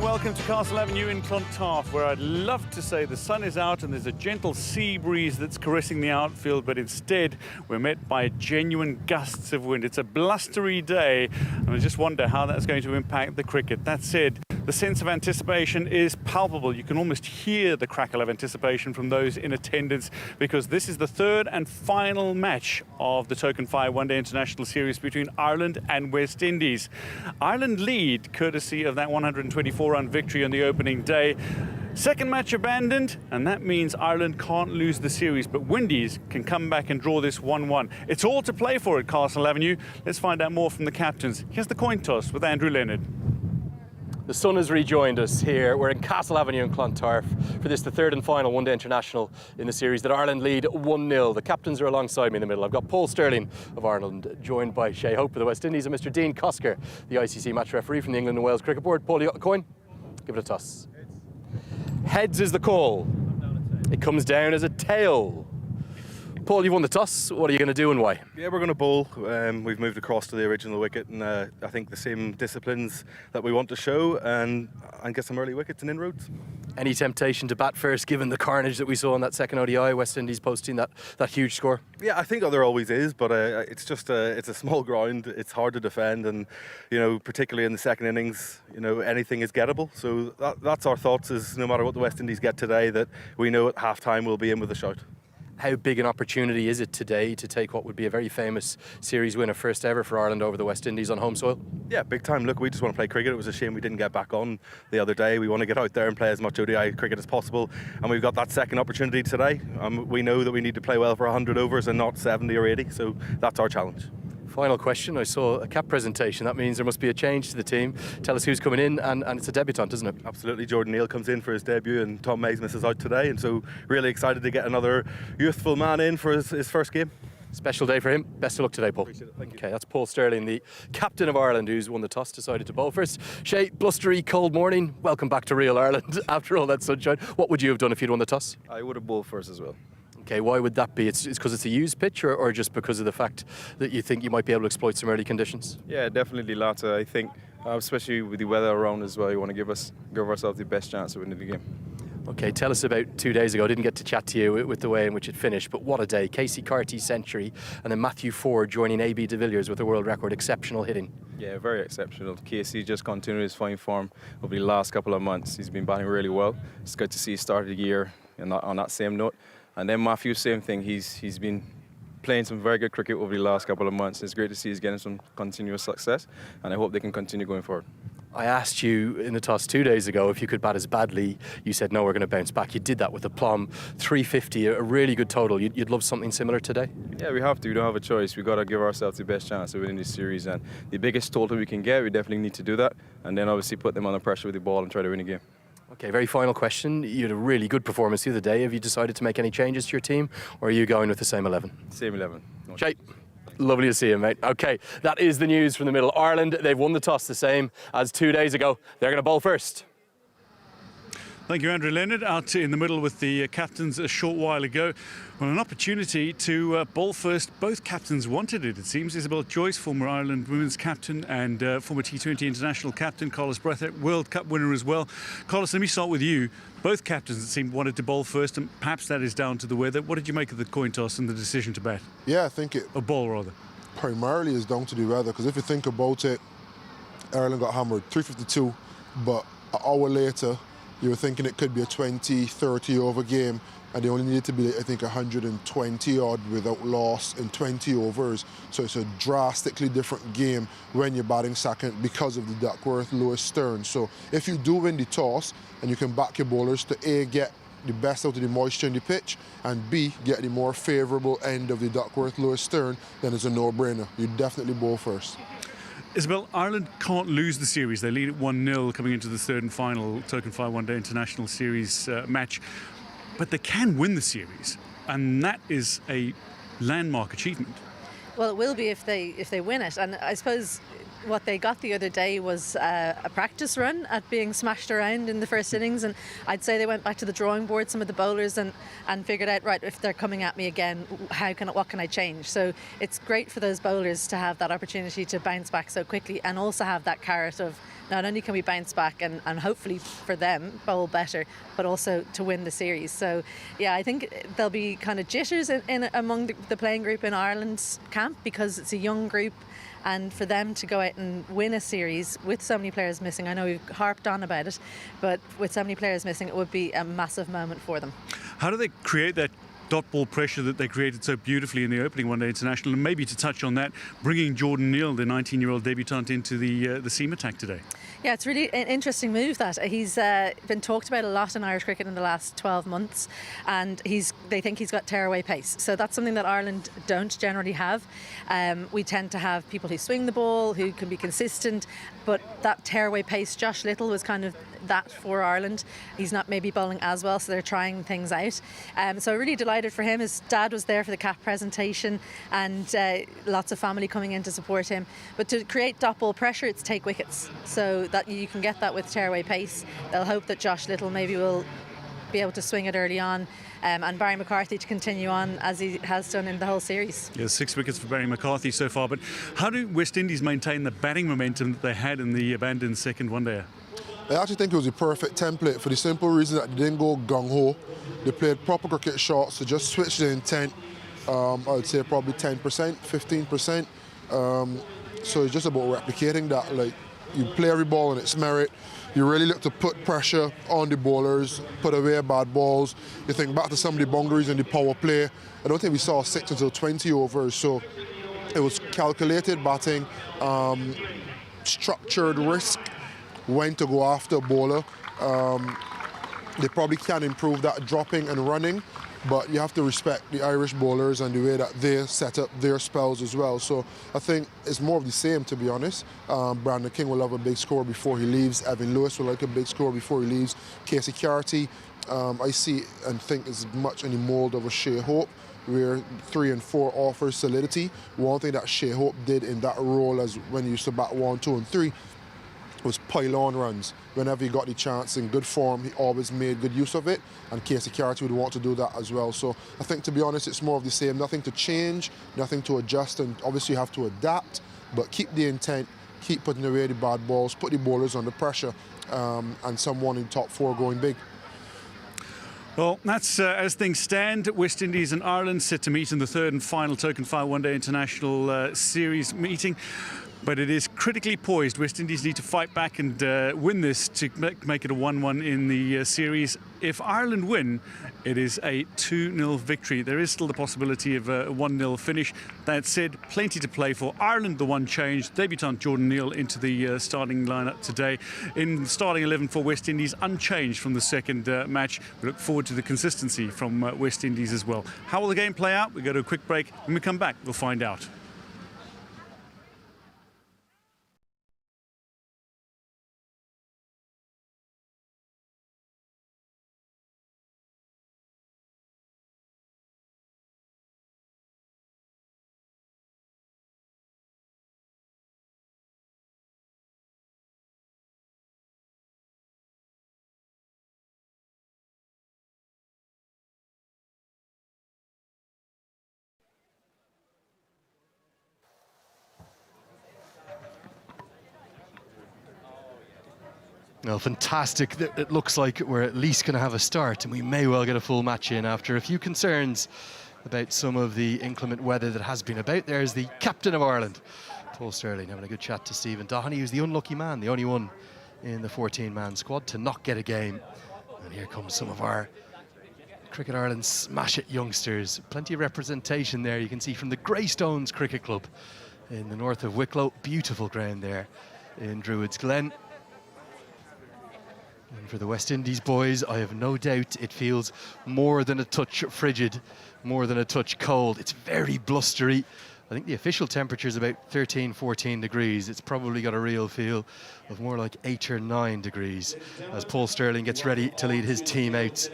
welcome to Castle Avenue in Clontarf, where I'd love to say the sun is out and there's a gentle sea breeze that's caressing the outfield, but instead we're met by genuine gusts of wind. It's a blustery day, and I just wonder how that's going to impact the cricket. That said, the sense of anticipation is palpable. You can almost hear the crackle of anticipation from those in attendance, because this is the third and final match of the Token 5 One-Day International Series between Ireland and West Indies. Ireland lead courtesy of that 124-run victory on the opening day. Second match abandoned, and that means Ireland can't lose the series, but Windies can come back and draw this 1-1. It's all to play for at Castle Avenue. Let's find out more from the captains. Here's the coin toss with Andrew Leonard. The sun has rejoined us here. We're in Castle Avenue in Clontarf for this, the third and final one-day international in the series that Ireland lead 1-0. The captains are alongside me in the middle. I've got Paul Sterling of Ireland, joined by Shay Hope of the West Indies, and Mr. Dean Cosker, the ICC match referee from the England and Wales Cricket Board. Paul, you got a coin? Give it a toss. Heads is the call. It comes down as a tail. Paul, you've won the toss. What are you going to do and why? Yeah, we're going to bowl. We've moved across to the original wicket, and I think the same disciplines that we want to show, and get some early wickets and inroads. Any temptation to bat first, given the carnage that we saw in that second ODI, West Indies posting that huge score? Yeah, I think there always is, but it's just it's a small ground. It's hard to defend, and particularly in the second innings, anything is gettable. So that's our thoughts. Is no matter what the West Indies get today, that we know at half-time we'll be in with a shout. How big an opportunity is it today to take what would be a very famous series winner, first ever for Ireland over the West Indies on home soil? Yeah, big time. Look, we just want to play cricket. It was a shame we didn't get back on the other day. We want to get out there and play as much ODI cricket as possible, and we've got that second opportunity today. We know that we need to play well for 100 overs and not 70 or 80, so that's our challenge. Final question. I saw a cap presentation. That means there must be a change to the team. Tell us who's coming in, and it's a debutant, isn't it? Absolutely. Jordan Neal comes in for his debut, and Tom Mays misses out today, and so really excited to get another youthful man in for his first game. Special day for him. Best of luck today, Paul. Appreciate it. Thank you. Okay, that's Paul Sterling, the captain of Ireland, who's won the toss, decided to bowl first. Shay, blustery, cold morning. Welcome back to real Ireland after all that sunshine. What would you have done if you'd won the toss? I would have bowled first as well. Okay, why would that be? It's because it's a used pitch, or just because of the fact that you think you might be able to exploit some early conditions? Yeah, definitely latter. I think, especially with the weather around as well, you want to give ourselves the best chance of winning the game. Okay, tell us about 2 days ago. I didn't get to chat to you with the way in which it finished, but what a day. Casey Carty century, and then Matthew Ford joining AB de Villiers with a world record. Exceptional hitting. Yeah, very exceptional. Casey just continued his fine form over the last couple of months. He's been batting really well. It's good to see he started the year on that same note. And then Matthew, same thing. He's been playing some very good cricket over the last couple of months. It's great to see he's getting some continuous success, and I hope they can continue going forward. I asked you in the toss 2 days ago if you could bat as badly. You said, no, we're going to bounce back. You did that with aplomb. 350, a really good total. You'd love something similar today? Yeah, we have to. We don't have a choice. We've got to give ourselves the best chance of winning this series, and the biggest total we can get, we definitely need to do that, and then obviously put them under pressure with the ball and try to win a game. Okay, very final question. You had a really good performance the other day. Have you decided to make any changes to your team, or are you going with the same 11? Same 11. No. Shay, lovely to see you, mate. Okay, that is the news from the middle. Ireland, they've won the toss the same as 2 days ago. They're going to bowl first. Thank you, Andrew Leonard. Out in the middle with the captains a short while ago. Well, an opportunity to bowl first. Both captains wanted it, it seems. Isabel Joyce, former Ireland women's captain, and former T20 international captain. Carlos Breathitt, World Cup winner as well. Carlos, let me start with you. Both captains, it seemed, wanted to bowl first, and perhaps that is down to the weather. What did you make of the coin toss and the decision to bat? Yeah, I think it... Or bowl, rather. Primarily is down to the weather, because if you think about it, Ireland got hammered 352, but an hour later, you were thinking it could be a 20, 30 over game, and they only needed to be, I think, 120 odd without loss in 20 overs. So it's a drastically different game when you're batting second because of the Duckworth-Lewis stern. So if you do win the toss and you can back your bowlers to A, get the best out of the moisture in the pitch, and B, get the more favourable end of the Duckworth-Lewis stern, then it's a no-brainer. You definitely bowl first. Isabel, Ireland can't lose the series. They lead at 1-0 coming into the third and final Token 5 One-Day International Series match. But they can win the series, and that is a landmark achievement. Well, it will be if they win it. And I suppose what they got the other day was a practice run at being smashed around in the first innings, and I'd say they went back to the drawing board, some of the bowlers, and figured out, right, if they're coming at me again, what can I change? So it's great for those bowlers to have that opportunity to bounce back so quickly, and also have that carrot of not only can we bounce back and hopefully for them bowl better, but also to win the series. So yeah, I think there'll be kind of jitters in among the playing group in Ireland's camp, because it's a young group, and for them to go out and win a series with so many players missing, I know we've harped on about it, but with so many players missing, it would be a massive moment for them. How do they create that dot ball pressure that they created so beautifully in the opening one-day international? And maybe to touch on that, bringing Jordan Neal, the 19-year-old debutant, into the seam attack today. Yeah, it's really an interesting move that. He's been talked about a lot in Irish cricket in the last 12 months, and they think he's got tearaway pace. So that's something that Ireland don't generally have. We tend to have people who swing the ball, who can be consistent, but that tearaway pace, Josh Little was kind of that for Ireland. He's not maybe bowling as well, so they're trying things out. So really delighted for him. His dad was there for the CAF presentation, and lots of family coming in to support him. But to create dot ball pressure, it's take wickets. So that you can get that with tearaway pace. They'll hope that Josh Little maybe will be able to swing it early on, and Barry McCarthy to continue on as he has done in the whole series. Yeah, 6 wickets for Barry McCarthy so far. But how do West Indies maintain the batting momentum that they had in the abandoned second one-dayer? I actually think it was a perfect template for the simple reason that they didn't go gung-ho. They played proper cricket shots, so just switched the intent, I would say probably 10%, 15%. So it's just about replicating that. Like, you play every ball in its merit. You really look to put pressure on the bowlers, put away bad balls. You think back to some of the boundaries in the power play. I don't think we saw 6 until 20 overs, so it was calculated batting, structured risk, when to go after a bowler. They probably can improve that dropping and running, but you have to respect the Irish bowlers and the way that they set up their spells as well. So I think it's more of the same, to be honest. Brandon King will have a big score before he leaves. Evan Lewis will like a big score before he leaves. Casey Carty, I see and think is much in the mould of a Shea Hope, where 3 and 4 offers solidity. One thing that Shea Hope did in that role, as when he used to bat 1, 2 and 3, was pile on runs. Whenever he got the chance in good form, he always made good use of it, and Casey Carty would want to do that as well. So I think, to be honest, it's more of the same. Nothing to change, nothing to adjust, and obviously you have to adapt, but keep the intent, keep putting away the bad balls, put the bowlers under pressure, and someone in top 4 going big. Well, that's as things stand. West Indies and Ireland set to meet in the third and final token file one-day international series meeting. But it is critically poised. West Indies need to fight back and win this to make it a 1-1 in the series. If Ireland win, it is a 2-0 victory. There is still the possibility of a 1-0 finish. That said, plenty to play for. Ireland, the one change. Debutant Jordan Neal into the starting lineup today. In the starting 11 for West Indies, unchanged from the second match. We look forward to the consistency from West Indies as well. How will the game play out? We go to a quick break. When we come back, we'll find out. Well, fantastic. It looks like we're at least going to have a start, and we may well get a full match in after a few concerns about some of the inclement weather that has been about. There's the captain of Ireland, Paul Sterling, having a good chat to Stephen Doherty, who's the unlucky man, the only one in the 14-man squad to not get a game. And here comes some of our Cricket Ireland smash it youngsters. Plenty of representation there, you can see, from the Greystones Cricket Club in the north of Wicklow. Beautiful ground there in Druids Glen. And for the West Indies boys, I have no doubt it feels more than a touch frigid, more than a touch cold. It's very blustery. I think the official temperature is about 13, 14 degrees. It's probably got a real feel of more like 8 or 9 degrees as Paul Sterling gets ready to lead his team out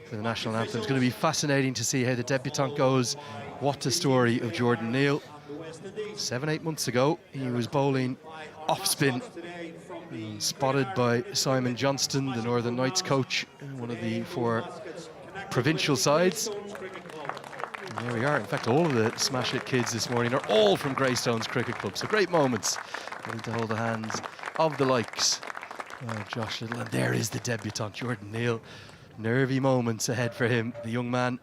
for the national anthem. It's going to be fascinating to see how the debutant goes. What the story of Jordan Neal. 7-8 months ago, he was bowling off spin, spotted by Simon Johnston, the Northern Knights coach, one of the 4 provincial sides. And there we are. In fact, all of the Smash It kids this morning are all from Greystones Cricket Club. So great moments. Getting to hold the hands of the likes of Josh Little. And there is the debutant, Jordan Neal. Nervy moments ahead for him. The young man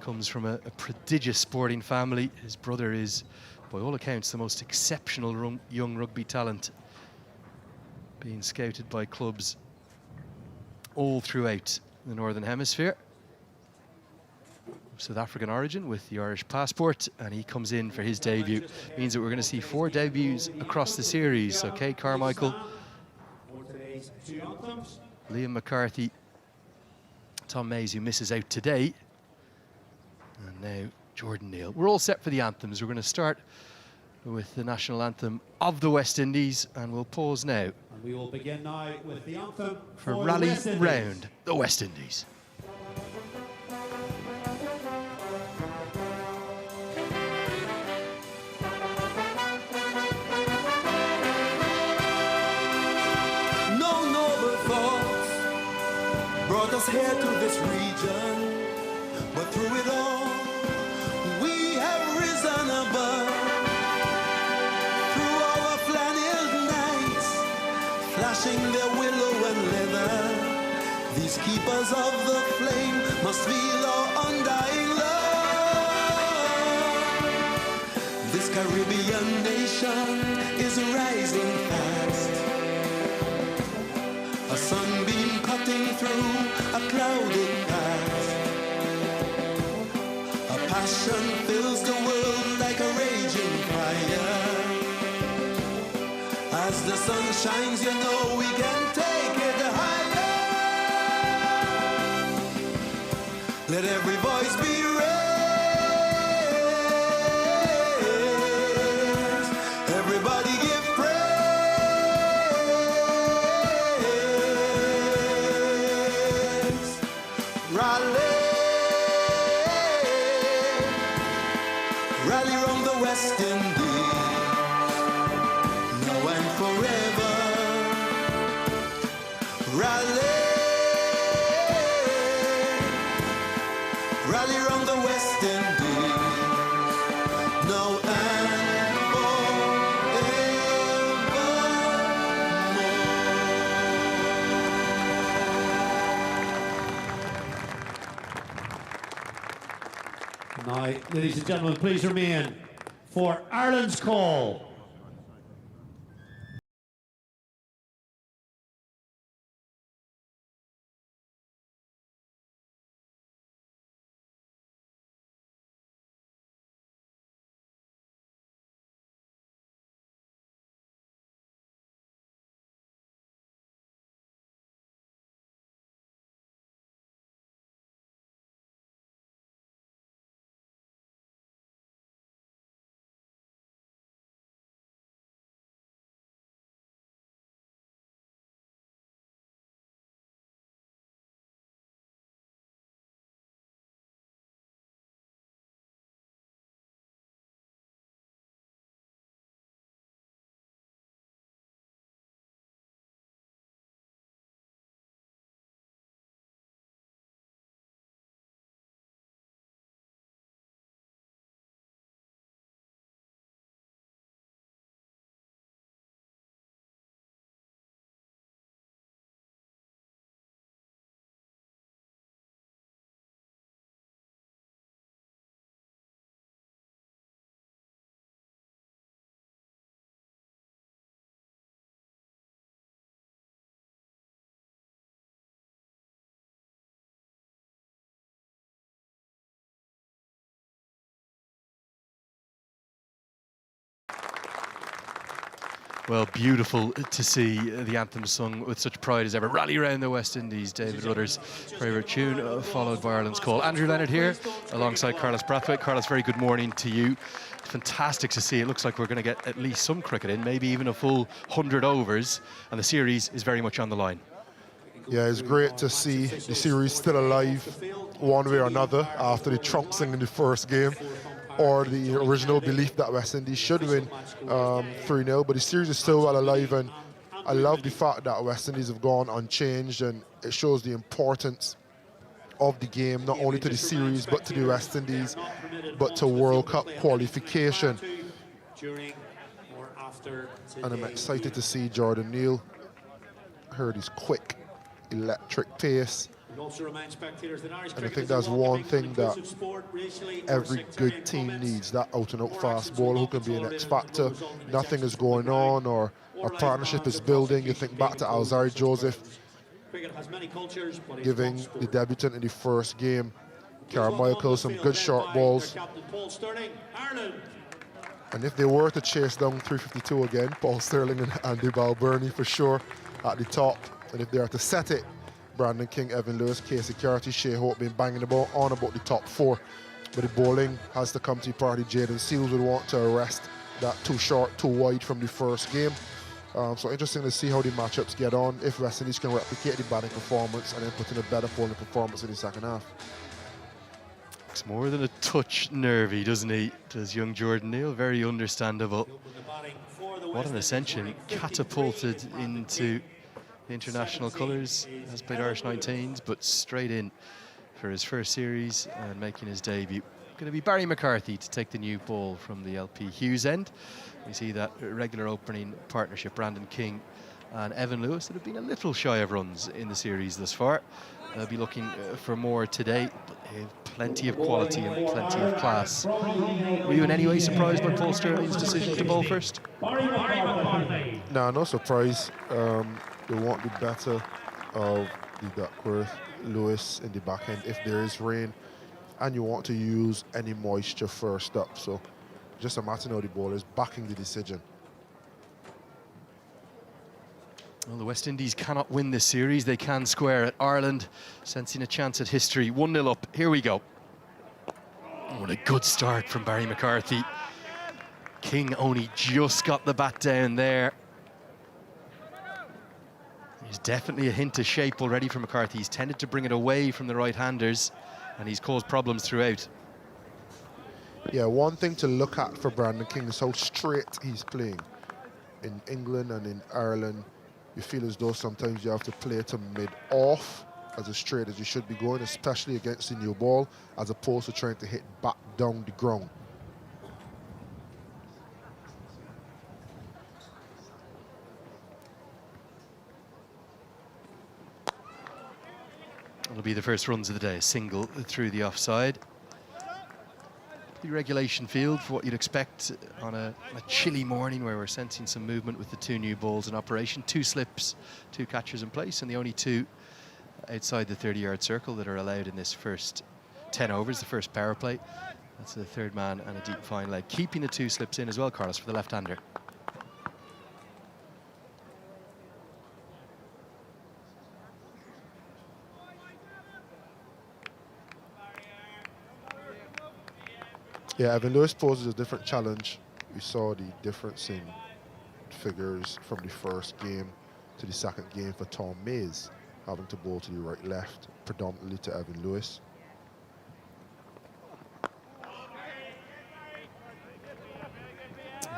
comes from a prodigious sporting family. His brother is, by all accounts, the most exceptional young rugby talent, being scouted by clubs all throughout the Northern Hemisphere. South African origin with the Irish passport, and he comes in for his debut. Means that we're going to see 4 debuts across the series. So Kate Carmichael, Liam McCarthy, Tom Mays, who misses out today, and now Jordan Neal. We're all set for the anthems. We're going to start with the national anthem of the West Indies, and we'll pause now. And we will begin now with the anthem for Rally Round the West Indies. Brought us here to this region, but through it all, we have risen above. Through our flannel nights, flashing their willow and leather, these keepers of the flame must feel our undying love. This Caribbean nation is rising fast, a sunbeam cutting through a clouded past. A passion fills the world like a raging fire. As the sun shines, you know we can take it higher. Let every voice be raised. Everybody give praise. Rally round the West Indies, now and forever. Rally round the West Indies, now and Now, ladies and gentlemen, please remain for Ireland's call. Well, beautiful to see the anthem sung with such pride as ever. Rally round the West Indies, David Rudder's favourite tune, followed by Ireland's call. Andrew Leonard here, alongside Carlos Brathwaite. Carlos, very good morning to you. Fantastic to see. It looks like we're going to get at least some cricket in, maybe even a full 100 overs, and the series is very much on the line. Yeah, it's great to see the series still alive one way or another after the trouncing in the first game, or the original belief that West Indies should win 3-0, but the series is still well alive, and I love the fact that West Indies have gone unchanged, and it shows the importance of the game, not only to the series, but to the West Indies, but to World Cup qualification. And I'm excited to see Jordan Neal. Heard his quick, electric pace. And I think that's one thing that every good team needs, that out-and-out fast bowler who can be an X-factor. Nothing is going on or a partnership is building. You think back to Alzari Joseph giving the debutant in the first game, Carmichael, some good short balls. And if they were to chase down 352 again, Paul Sterling and Andy Balburney for sure at the top. And if they are to set it, Brandon King, Evan Lewis, Casey Carty, Shea Hope been banging the ball on about the top 4. But the bowling has to come to the party. Jaden Seals would want to arrest that too short, too wide from the first game. So interesting to see how the matchups get on, if West Indies can replicate the batting performance and then put in a better bowling performance in the second half. Looks more than a touch nervy, doesn't he? Does young Jordan Neal, very understandable. What an ascension, catapulted into international colours, has played Irish 19s, but straight in for his first series and making his debut. Going to be Barry McCarthy to take the new ball from the LP Hughes end. We see that regular opening partnership, Brandon King and Evan Lewis, that have been a little shy of runs in the series thus far. They'll be looking for more today, but they have plenty of quality and plenty of class. Were you in any way surprised by Paul Sterling's decision to bowl first? No, no surprise. They want the better of the Duckworth, Lewis in the back end if there is rain, and you want to use any moisture first up. So just a matter now the bowlers backing the decision. Well, the West Indies cannot win this series. They can square it. Ireland sensing a chance at history. 1-0 up. Here we go. What a good start from Barry McCarthy. King only just got the bat down there. There's definitely a hint of shape already for McCarthy. He's tended to bring it away from the right-handers, and he's caused problems throughout. Yeah, one thing to look at for Brandon King is how straight he's playing. In England and in Ireland, you feel as though sometimes you have to play to mid-off as straight as you should be going, especially against the new ball, as opposed to trying to hit back down the ground. It'll be the first runs of the day, a single through the offside. The regulation field for what you'd expect on a chilly morning where we're sensing some movement with the 2 new balls in operation. 2 slips, 2 catchers in place, and the only 2 outside the 30-yard circle that are allowed in this first 10 overs, the first power play. That's the third man and a deep fine leg. Keeping the 2 slips in as well, Carlos, for the left-hander. Yeah, Evan Lewis poses a different challenge. We saw the difference in figures from the first game to the second game for Tom Mays, having to bowl to the right-left, predominantly to Evan Lewis.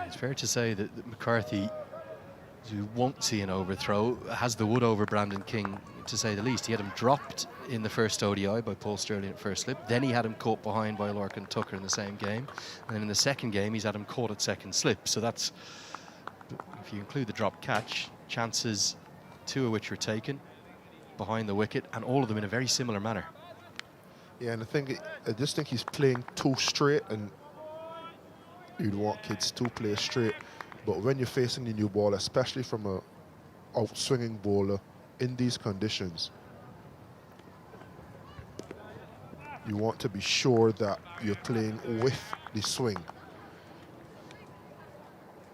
It's fair to say that McCarthy, who won't see an overthrow, has the wood over Brandon King, to say the least. He had him dropped in the first ODI by Paul Sterling at first slip. Then he had him caught behind by Lorcan Tucker in the same game. And then in the second game, he's had him caught at second slip. So that's, if you include the drop catch, chances 2 of which were taken behind the wicket, and all of them in a very similar manner. Yeah, and I just think he's playing too straight, and you'd want kids to play straight. But when you're facing the new ball, especially from a out-swinging bowler in these conditions, you want to be sure that you're playing with the swing.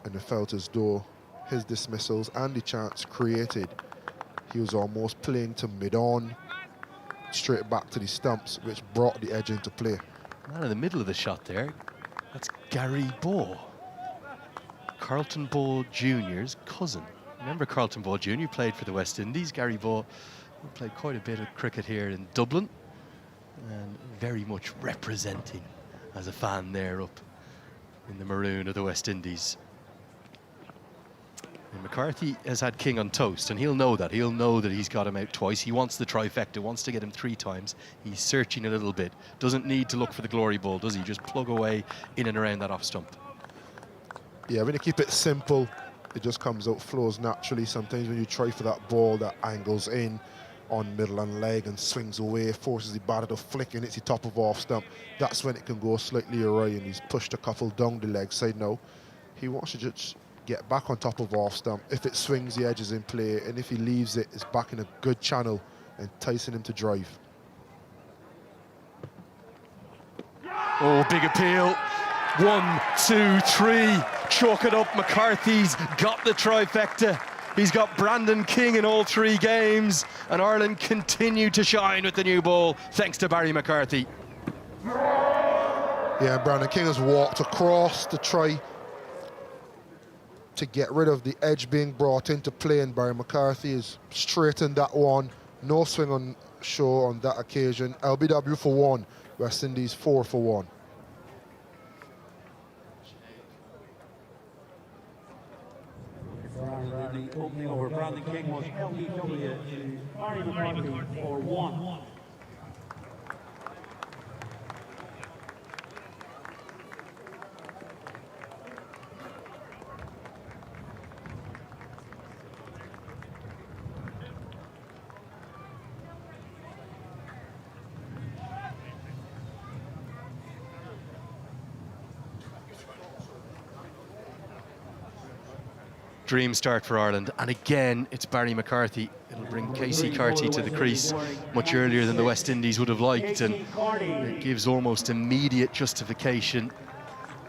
And it felt as though his dismissals and the chance created, he was almost playing to mid-on, straight back to the stumps, which brought the edge into play. Man in the middle of the shot there, that's Gary Ball. Carlton Ball Jr.'s cousin. Remember Carlton Ball Jr. played for the West Indies. Gary Ball played quite a bit of cricket here in Dublin, and very much representing as a fan there up in the maroon of the West Indies. And McCarthy has had King on toast, and he'll know that. He'll know that he's got him out twice. He wants the trifecta, wants to get him 3 times. He's searching a little bit. Doesn't need to look for the glory ball, does he? Just plug away in and around that off stump. Yeah, I'm going to keep it simple. it just comes out, flows naturally. Sometimes when you try for that ball that angles in on middle and leg and swings away, forces the batter to flick and hits the top of off stump, that's when it can go slightly awry, and he's pushed a couple down the leg side now. He wants to just get back on top of off stump. If it swings, the edge is in play, and if he leaves it, it's back in a good channel, enticing him to drive. Oh, big appeal. 1, 2, 3. Chalk it up. McCarthy's got the trifecta. He's got Brandon King in all 3 games, and Ireland continue to shine with the new ball thanks to Barry McCarthy. Yeah, Brandon King has walked across to try to get rid of the edge being brought into play, and Barry McCarthy has straightened that one. No swing on show on that occasion. LBW for 1. West Indies 4 for 1. The opening over Brandon King was LBW to Barry McCarthy for 1. Dream start for Ireland, and again it's Barry McCarthy. It'll bring Casey Carty to the crease much earlier than the West Indies would have liked, and it gives almost immediate justification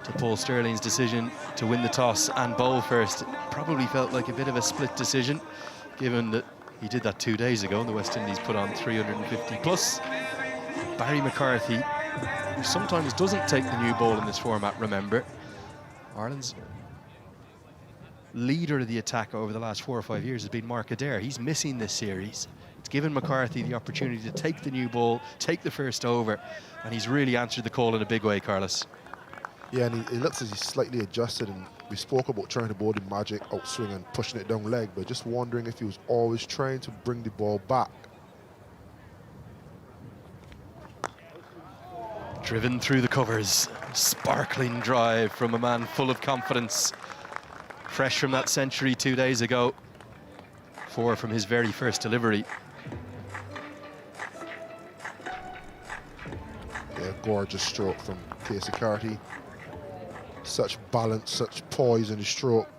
to Paul Stirling's decision to win the toss and bowl first. It probably felt like a bit of a split decision, given that he did that 2 days ago and the West Indies put on 350 plus. Barry McCarthy, who sometimes doesn't take the new ball in this format, remember. Ireland's leader of the attack over the last 4 or 5 years has been Mark Adair. He's missing this series. It's given McCarthy the opportunity to take the new ball, take the first over, and he's really answered the call in a big way, Carlos. Yeah, and he looks as he's slightly adjusted, and we spoke about trying to bowl the magic outswing and pushing it down leg, but just wondering if he was always trying to bring the ball back. Driven through the covers, sparkling drive from a man full of confidence. Fresh from that century 2 days ago. 4 from his very first delivery. Yeah, gorgeous stroke from Casey Carty. Such balance, such poise in his stroke.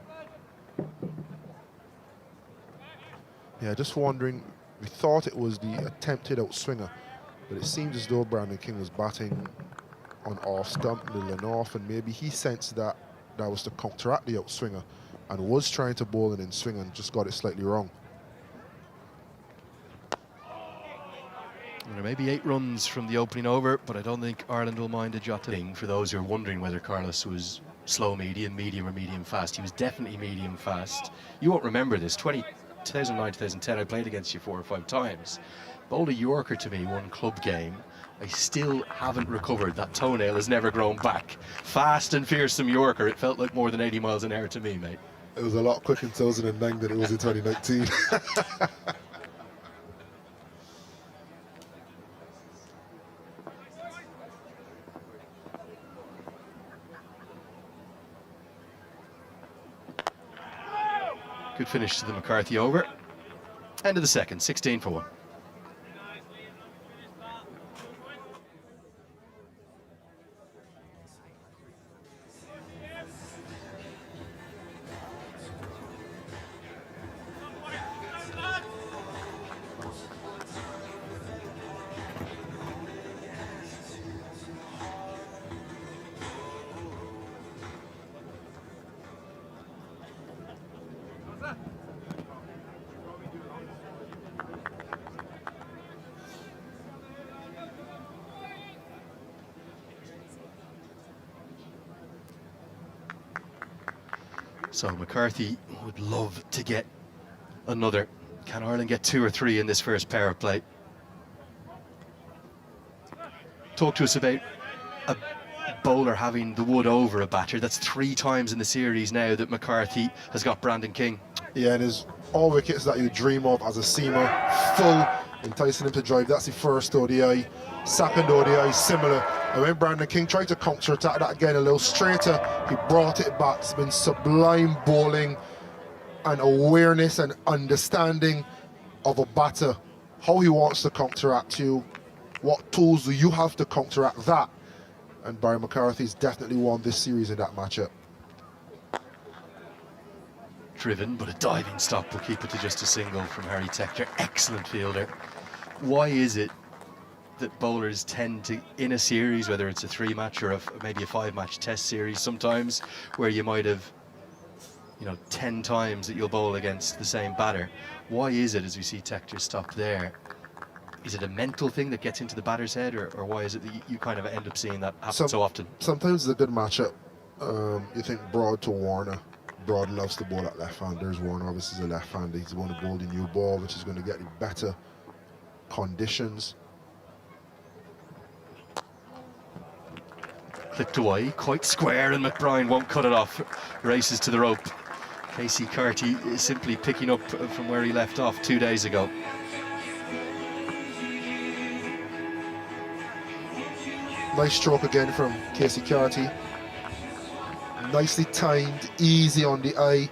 Yeah, just wondering, we thought it was the attempted outswinger, but it seems as though Brandon King was batting on off stump, middle and off, and maybe he sensed that that was to counteract the outswinger and was trying to bowl an in swing and just got it slightly wrong. There may be 8 runs from the opening over, but I don't think Ireland will mind a jot of thing. For those who are wondering whether Carlos was slow medium, medium or medium fast, he was definitely medium fast. You won't remember this. 2009, 2010, I played against you 4 or 5 times. Bowled a Yorker to me, one club game. I still haven't recovered. That toenail has never grown back. Fast and fearsome Yorker. It felt like more than 80 miles an hour to me, mate. It was a lot quicker in 2009 than it was in 2019. Good finish to the McCarthy over. End of the second, 16 for 1. So McCarthy would love to get another. Can Ireland get 2 or 3 in this first power play? Talk to us about a bowler having the wood over a batter. That's 3 times in the series now that McCarthy has got Brandon King. Yeah, and there's all wickets that you dream of as a seamer, full, enticing him to drive. That's the first ODI. Second ODI, similar. And when Brandon King tried to counter-attack that again a little straighter, he brought it back. It's been sublime bowling and awareness and understanding of a batter, how he wants to counteract you, what tools do you have to counteract that? And Barry McCarthy's definitely won this series in that matchup. Driven, but a diving stop will keep it to just a single from Harry Tector. Excellent fielder. Why is it that bowlers tend to, in a series, whether it's a 3-match or maybe a 5-match test series sometimes, where you might have, 10 times that you'll bowl against the same batter, why is it, as we see Tector stop there, is it a mental thing that gets into the batter's head, or why is it that you kind of end up seeing that happen so often? Sometimes it's a good matchup. You think Broad to Warner. Broad loves to bowl at left hand. There's Warner, obviously, is a left hander. He's going to bowl the new ball, which is going to get the better conditions. Clipped away, quite square, and McBride won't cut it off. Races to the rope. Casey Carty is simply picking up from where he left off 2 days ago. Nice stroke again from Casey Carty. Nicely timed, easy on the eye.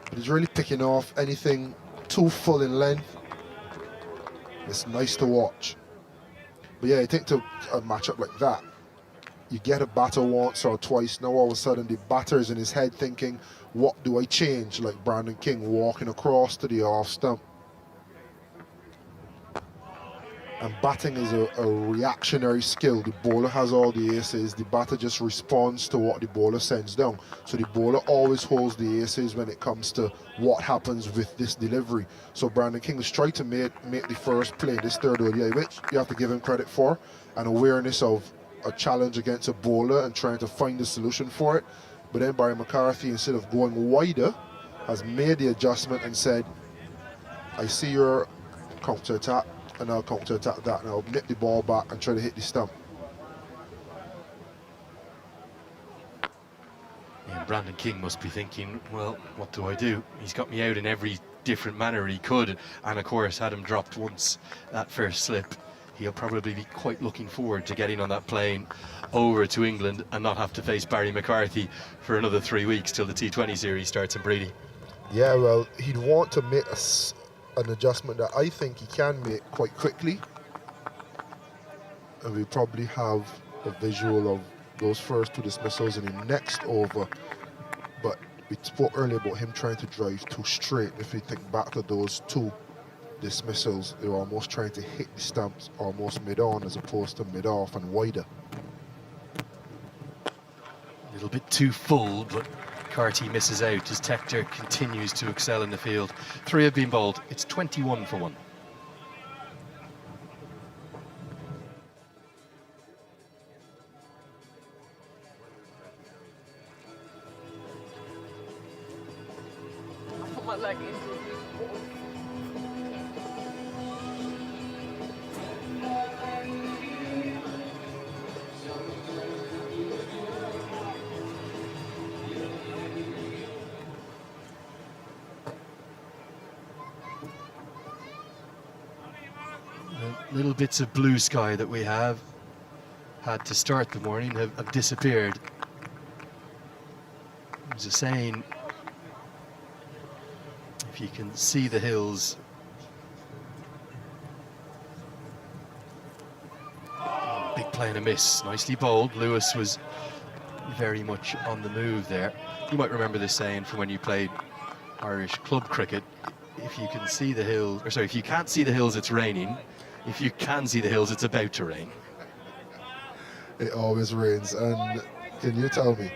But he's really picking off anything too full in length. It's nice to watch. But yeah, I think to a matchup like that, you get a batter once or twice, now all of a sudden the batter's in his head thinking, what do I change? Like Brandon King walking across to the off stump. And batting is a reactionary skill. The bowler has all the aces. The batter just responds to what the bowler sends down. So the bowler always holds the aces when it comes to what happens with this delivery. So Brandon King has tried to make the first play in this third ODI, which you have to give him credit for, an awareness of a challenge against a bowler and trying to find a solution for it. But then Barry McCarthy, instead of going wider, has made the adjustment and said, I see your counter-attack, and I'll counter-attack that, and I'll nip the ball back and try to hit the stump. And Brandon King must be thinking, well, what do I do? He's got me out in every different manner he could, and of course, had him dropped once that first slip, he'll probably be quite looking forward to getting on that plane over to England and not have to face Barry McCarthy for another 3 weeks till the T20 series starts in Breedy. Yeah, well, he'd want to make an adjustment that I think he can make quite quickly, and we probably have a visual of those first 2 dismissals in the next over. But we spoke earlier about him trying to drive too straight. If you think back to those 2 dismissals, they were almost trying to hit the stumps almost mid-on as opposed to mid-off and wider. A little bit too full, but Carty misses out as Tector continues to excel in the field. 3 have been bowled. It's 21 for 1. Put my leg in. Little bits of blue sky that we have had to start the morning have disappeared. There's a saying, if you can see the hills, big play and a miss, nicely bowled. Lewis was very much on the move there. You might remember this saying from when you played Irish club cricket. If you can see the hills, or sorry, if you can't see the hills, it's raining. If you can see the hills, it's about to rain. It always rains, and can you tell me?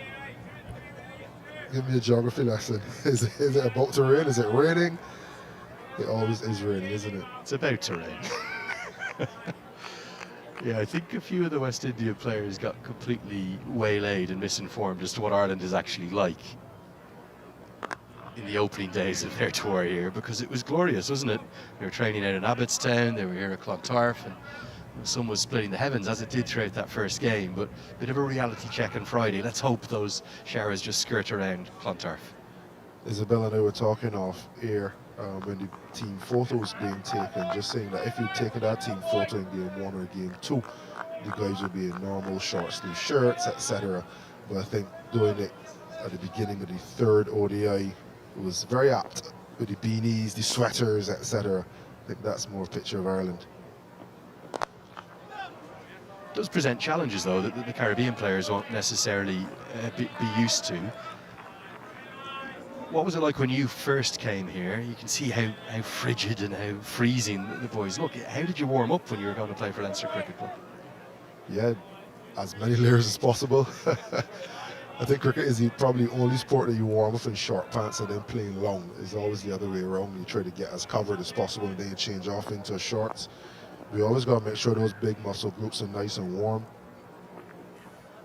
Give me a geography lesson. Is it about to rain? Is it raining? It always is raining, isn't it? It's about to rain. Yeah, I think a few of the West Indian players got completely waylaid and misinformed as to what Ireland is actually like in the opening days of their tour here, because it was glorious, wasn't it? They were training out in Abbottstown, they were here at Clontarf, and the sun was splitting the heavens as it did throughout that first game, but a bit of a reality check on Friday. Let's hope those showers just skirt around Clontarf. Isabella and I were talking off air when the team photo was being taken, just saying that if you'd taken that team photo in game 1 or game 2, the guys would be in normal short sleeve shirts, etc. But I think doing it at the beginning of the 3rd ODI It was very apt with the beanies, the sweaters, etc. I think that's more a picture of Ireland. Does present challenges though that the Caribbean players won't necessarily be used to. What was it like when you first came here? You can see how frigid and how freezing the boys look. How did you warm up when you were going to play for Leinster Cricket Club? Yeah, as many layers as possible. I think cricket is probably the only sport that you warm up in short pants and then playing long. It's always the other way around. You try to get as covered as possible and then you change off into shorts. We always got to make sure those big muscle groups are nice and warm.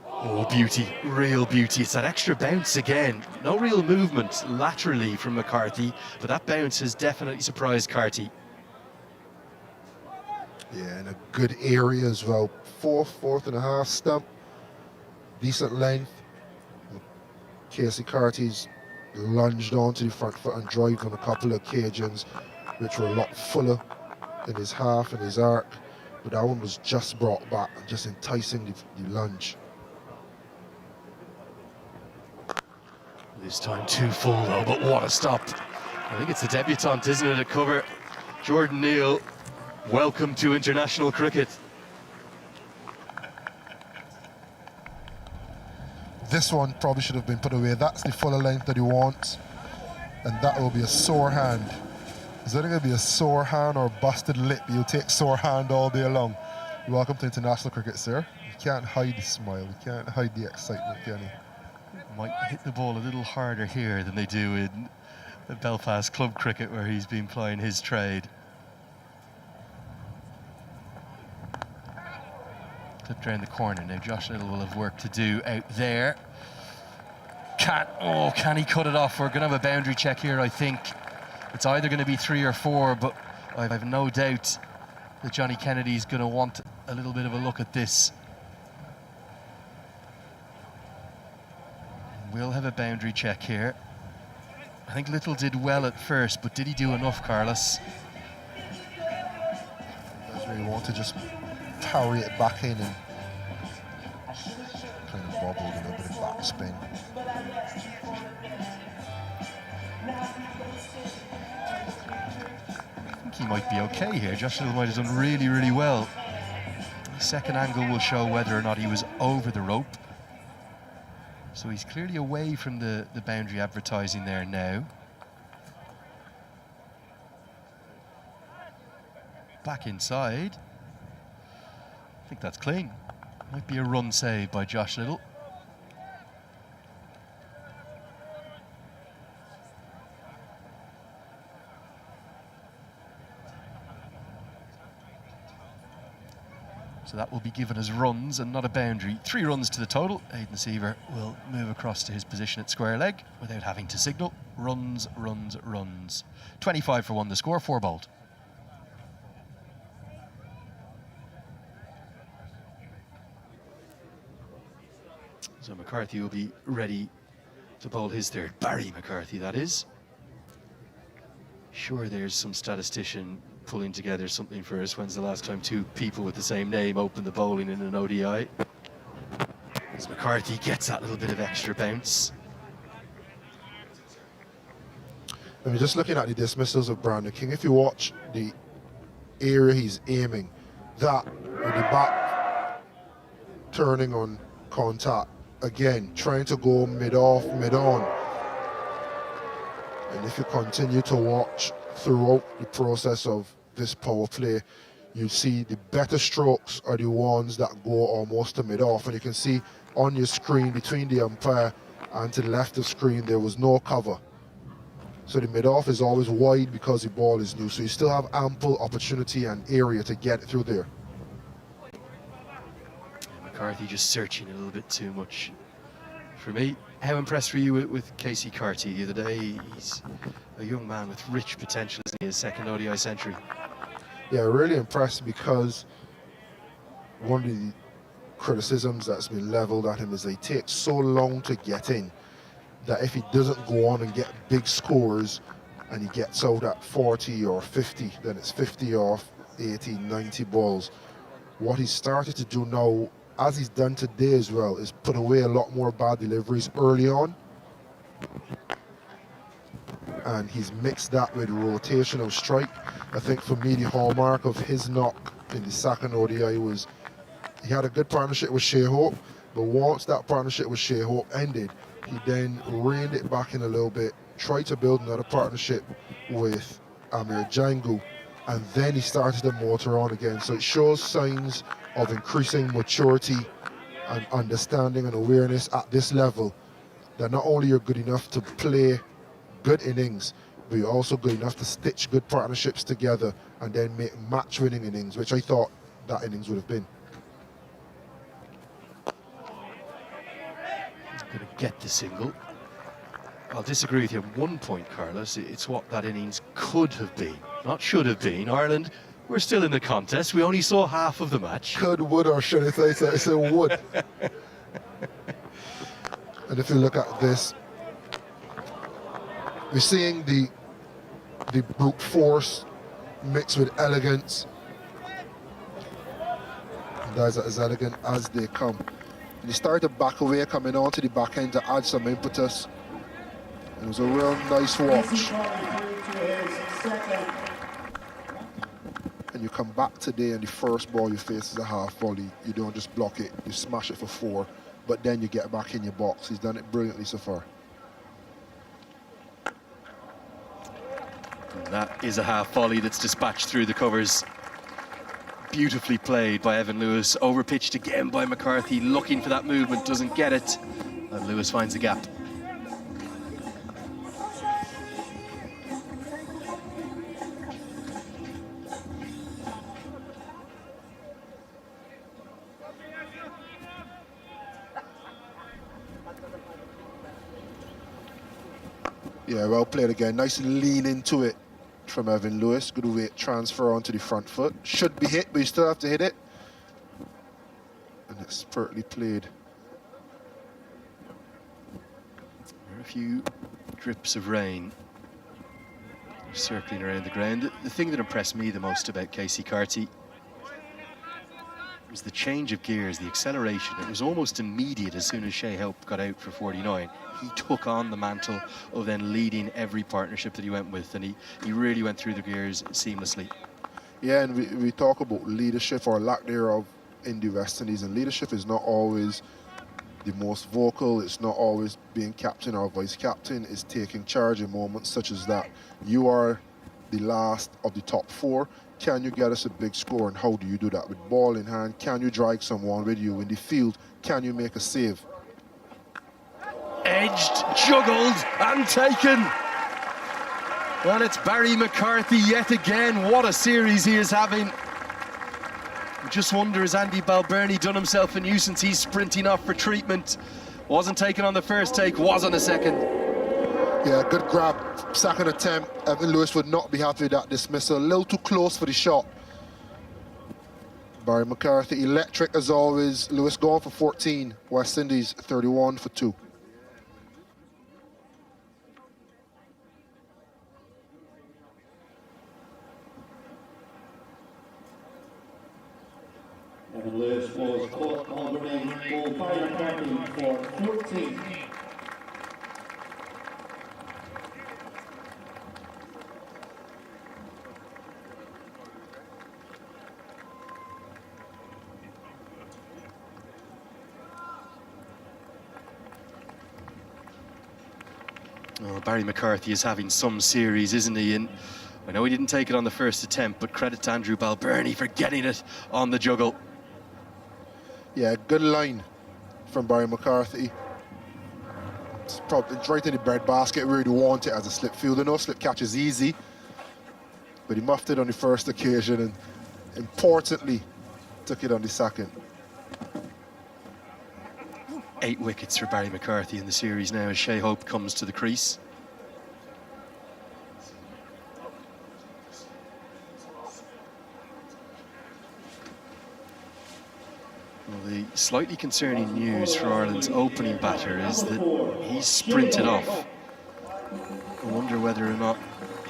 Oh, beauty, real beauty. It's that extra bounce again. No real movement laterally from McCarthy, but that bounce has definitely surprised Carty. Yeah, in a good area as well. Fourth and a half stump. Decent length. Casey Carty's lunged onto the front foot and drived on a couple of occasions, which were a lot fuller in his half and his arc, but that one was just brought back and just enticing the lunge. This time too full though, but what a stop. I think it's the debutant, isn't it, at cover. Jordan Neal, welcome to international cricket. This one probably should have been put away. That's the fuller length that he wants, and that will be a sore hand. Is that going to be a sore hand or a busted lip? You'll take sore hand all day long. Welcome to international cricket, sir. You can't hide the smile. You can't hide the excitement, can you? Might hit the ball a little harder here than they do in the Belfast club cricket where he's been plying his trade. Clipped around the corner. Now Josh Little will have work to do out there. Can he cut it off? We're going to have a boundary check here, I think. It's either going to be 3 or 4, but I have no doubt that Johnny Kennedy's going to want a little bit of a look at this. We'll have a boundary check here. I think Little did well at first, but did he do enough, Carlos? Does really want to just parry it back in and kind of bobbled and a bit of backspin. I think he might be okay here. Josh Little might have done really, really well. The second angle will show whether or not he was over the rope. So he's clearly away from the boundary advertising there now. Back inside. I think that's clean. Might be a run save by Josh Little. So that will be given as runs and not a boundary. 3 runs to the total. Aidan Seaver will move across to his position at square leg without having to signal. Runs, runs, runs. 25 for 1 the score, 4 bowled. So McCarthy will be ready to bowl his third. Barry McCarthy, that is. Sure, there's some statistician pulling together something for us. When's the last time 2 people with the same name opened the bowling in an ODI? As McCarthy gets that little bit of extra bounce. I mean, just looking at the dismissals of Brandon King, if you watch the area he's aiming, that with the back turning on contact, again, trying to go mid-off, mid-on. And if you continue to watch throughout the process of this power play, you see the better strokes are the ones that go almost to mid-off. And you can see on your screen between the umpire and to the left of the screen, there was no cover. So the mid-off is always wide because the ball is new. So you still have ample opportunity and area to get through there. McCarthy just searching a little bit too much for me. How impressed were you with Casey Carty the other day? He's a young man with rich potential, isn't he? His second ODI century. Yeah, really impressed because one of the criticisms that's been leveled at him is they take so long to get in that if he doesn't go on and get big scores and he gets out at 40 or 50, then it's 50 off 80, 90 balls. What he's started to do now, as he's done today as well, is put away a lot more bad deliveries early on. and he's mixed that with rotational strike. I think for me, the hallmark of his knock in the second ODI was he had a good partnership with Shea Hope, but once that partnership with Shea Hope ended, he then reined it back in a little bit, tried to build another partnership with Amir Django, and then he started to motor on again. So it shows signs of increasing maturity and understanding and awareness at this level, that not only you're good enough to play good innings, but you're also good enough to stitch good partnerships together and then make match-winning innings, which I thought that innings would have been. Going to get the single. I'll disagree with you on one point, Carlos. It's what that innings could have been, not should have been. Ireland, we're still in the contest. We only saw half of the match. Could, would, or should I say so? I said would. And if you look at this, we're seeing the brute force mixed with elegance. And guys are as elegant as they come. And he started to back away, coming onto the back end to add some impetus. And it was a real nice watch. And you come back today and the first ball you face is a half volley. You don't just block it, you smash it for 4, but then you get back in your box. He's done it brilliantly so far. And that is a half volley that's dispatched through the covers. Beautifully played by Evan Lewis, overpitched again by McCarthy, looking for that movement, doesn't get it, and Lewis finds the gap. Yeah, well played again. Nice lean into it from Evan Lewis. Good weight transfer onto the front foot. Should be hit, but you still have to hit it. And it's expertly played. There are a few drips of rain circling around the ground. The thing that impressed me the most about Casey Carty was the change of gears, the acceleration. It was almost immediate as soon as Shea Hope got out for 49. He took on the mantle of then leading every partnership that he went with, and he really went through the gears seamlessly. Yeah, and we talk about leadership or lack thereof in the West Indies, and leadership is not always the most vocal, it's not always being captain or vice captain, it's taking charge in moments such as that. You are the last of the top 4. Can you get us a big score, and how do you do that? With ball in hand, can you drag someone with you in the field? Can you make a save? Edged, juggled, and taken. Well, it's Barry McCarthy yet again. What a series he is having. You just wonder, has Andy Balbirnie done himself a nuisance? He's sprinting off for treatment. Wasn't taken on the first take, was on the second. Yeah, good grab. Second attempt. Evan Lewis would not be happy with that dismissal. A little too close for the shot. Barry McCarthy, electric as always. Lewis going for 14. West Indies 31 for 2. Evan Lewis was caught on the ring, ball by McCarthy for 14. Oh, Barry McCarthy is having some series, isn't he? And I know he didn't take it on the first attempt, but credit to Andrew Balbirnie for getting it on the juggle. Yeah, good line from Barry McCarthy. It's right in the bread basket where you want it as a slip fielder. No slip catch is easy, but he muffed it on the first occasion and importantly took it on the second. 8 wickets for Barry McCarthy in the series now as Shea Hope comes to the crease. Well, the slightly concerning news for Ireland's opening batter is that he's sprinted off. I wonder whether or not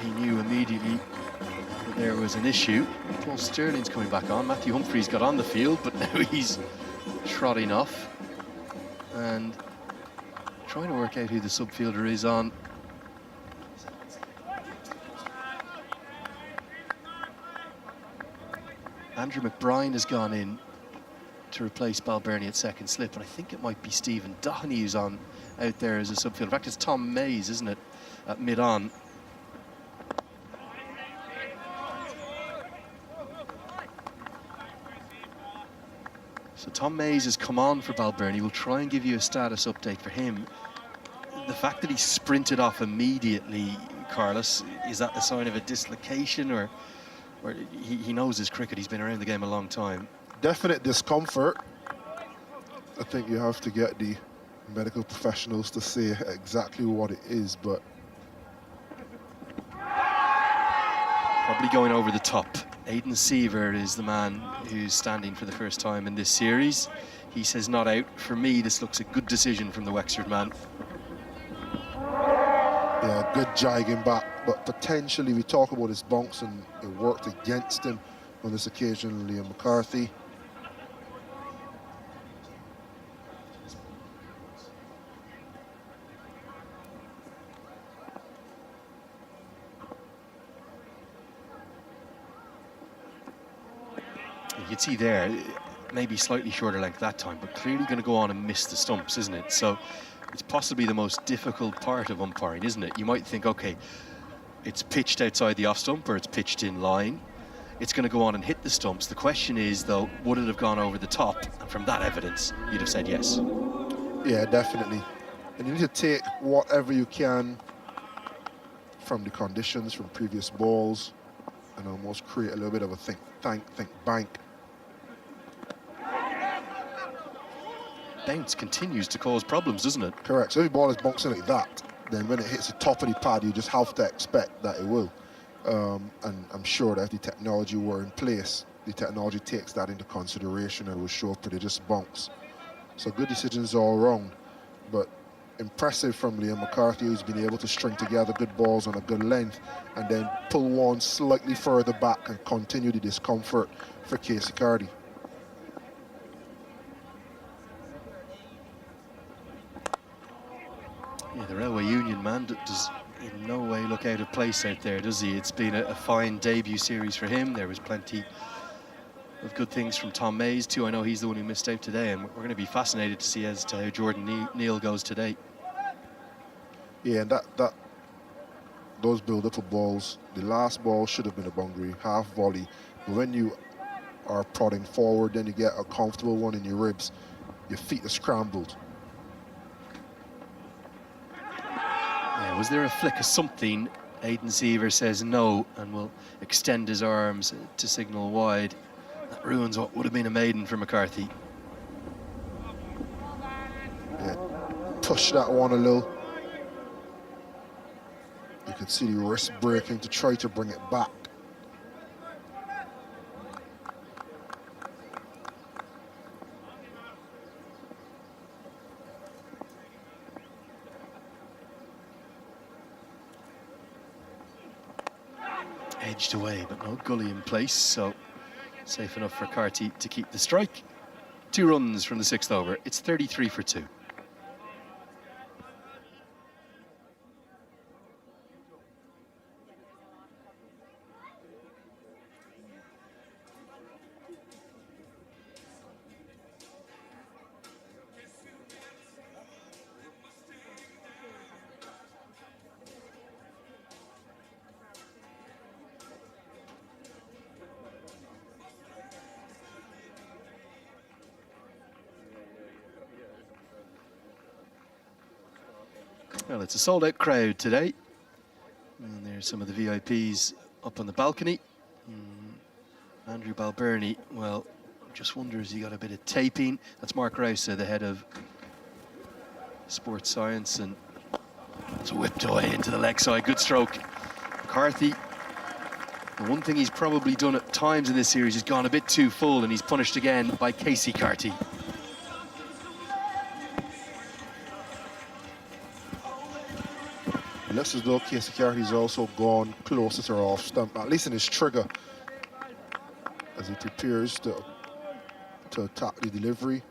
he knew immediately that there was an issue. Paul Sterling's coming back on. Matthew Humphreys got on the field, but now he's trotting off and trying to work out who the subfielder is on Andrew McBride has gone in to replace Balbirnie at second slip, and I think it might be Stephen Doheney who's on out there as a subfield. In fact, it's Tom Mays, isn't it, at mid-on. So Tom Mays has come on for Balbirnie. We'll try and give you a status update for him. The fact that he sprinted off immediately, Carlos, is that the sign of a dislocation, or he knows his cricket? He's been around the game a long time. Definite discomfort. I think you have to get the medical professionals to say exactly what it is, but probably going over the top. Aidan Seaver is the man who's standing for the first time in this series. He says not out. For me, this looks a good decision from the Wexford man. yeah, good jigging back, but potentially we talk about his bunks and it worked against him on this occasion, Liam McCarthy. You can see there, maybe slightly shorter length that time, but clearly going to go on and miss the stumps, isn't it? So it's possibly the most difficult part of umpiring, isn't it? You might think, okay, it's pitched outside the off stump or it's pitched in line. It's going to go on and hit the stumps. The question is, though, would it have gone over the top? And from that evidence, you'd have said yes. Yeah, definitely. And you need to take whatever you can from the conditions, from previous balls, and almost create a little bit of a think bank. Bounce continues to cause problems, doesn't it? Correct. So every ball is bouncing like that, then when it hits the top of the pad, you just have to expect that it will. And I'm sure that if the technology were in place, the technology takes that into consideration and will show prodigious bunks. So good decisions all round, but impressive from Liam McCarthy, who's been able to string together good balls on a good length and then pull one slightly further back and continue the discomfort for Casey Carty. Yeah, the Railway Union man does in no way look out of place out there, does he? It's been a fine debut series for him. There was plenty of good things from Tom Mays too. I know he's the one who missed out today, and we're going to be fascinated to see as to how Jordan Neal goes today. Yeah, and those build-up of balls, the last ball should have been a boundary, half volley. But when you are prodding forward, then you get a comfortable one in your ribs, your feet are scrambled. Yeah, was there a flick of something? Aidan Seaver says no and will extend his arms to signal wide. That ruins what would have been a maiden for McCarthy. Yeah, push that one a little. You could see the wrist breaking to try to bring it back. Edged away, but no gully in place, so safe enough for Carty to keep the strike. 2 runs from the 6th over. It's 33 for 2. Well, it's a sold-out crowd today. And there's some of the VIPs up on the balcony. Andrew Balbirnie, well, just wonder, has he got a bit of taping? That's Mark Rouse, the head of sports science, and it's whipped away into the leg side. Good stroke. McCarthy, the one thing he's probably done at times in this series is gone a bit too full, and he's punished again by Casey Carty. It looks as though Casey Carty's also gone closer to off stump, at least in his trigger, as he prepares to attack the delivery.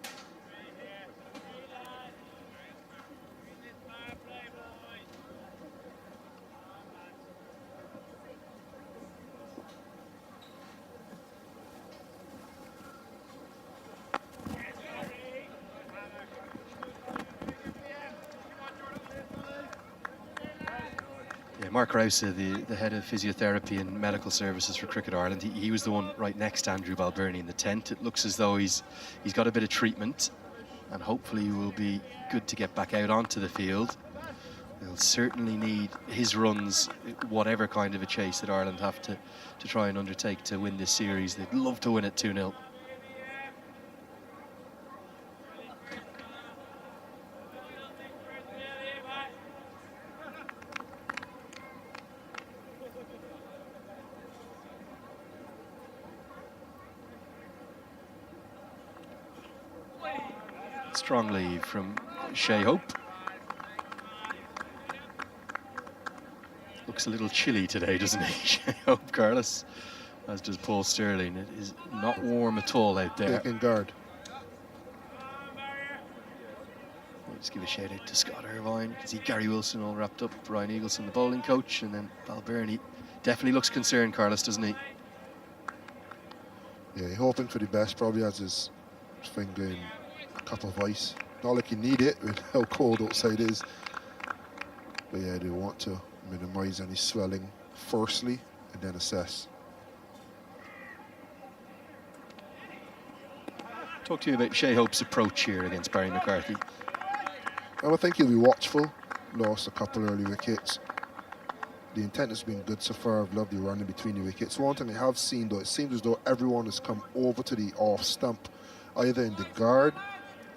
Mark Rouse, the head of physiotherapy and medical services for Cricket Ireland, he was the one right next to Andrew Balbirnie in the tent. It looks as though he's got a bit of treatment, and hopefully he will be good to get back out onto the field. They'll certainly need his runs, whatever kind of a chase that Ireland have to try and undertake to win this series. They'd love to win it 2-0. Strong lead from Shea Hope. Looks a little chilly today, doesn't he, Shea Hope, Carlos? As does Paul Sterling. It is not warm at all out there. Taking guard. Let's give a shout out to Scott Irvine. You can see Gary Wilson all wrapped up, Brian Eagleson, the bowling coach, and then Balbirnie definitely looks concerned, Carlos, doesn't he? Yeah, hoping for the best, probably has his finger in a cup of ice. Not like you need it with how cold outside is. But yeah, they want to minimise any swelling firstly and then assess. Talk to you about Shea Hope's approach here against Barry McCarthy. I think he'll be watchful. Lost a couple early wickets. The intent has been good so far. I've loved the running between the wickets. One thing I have seen though, it seems as though everyone has come over to the off stump, either in the guard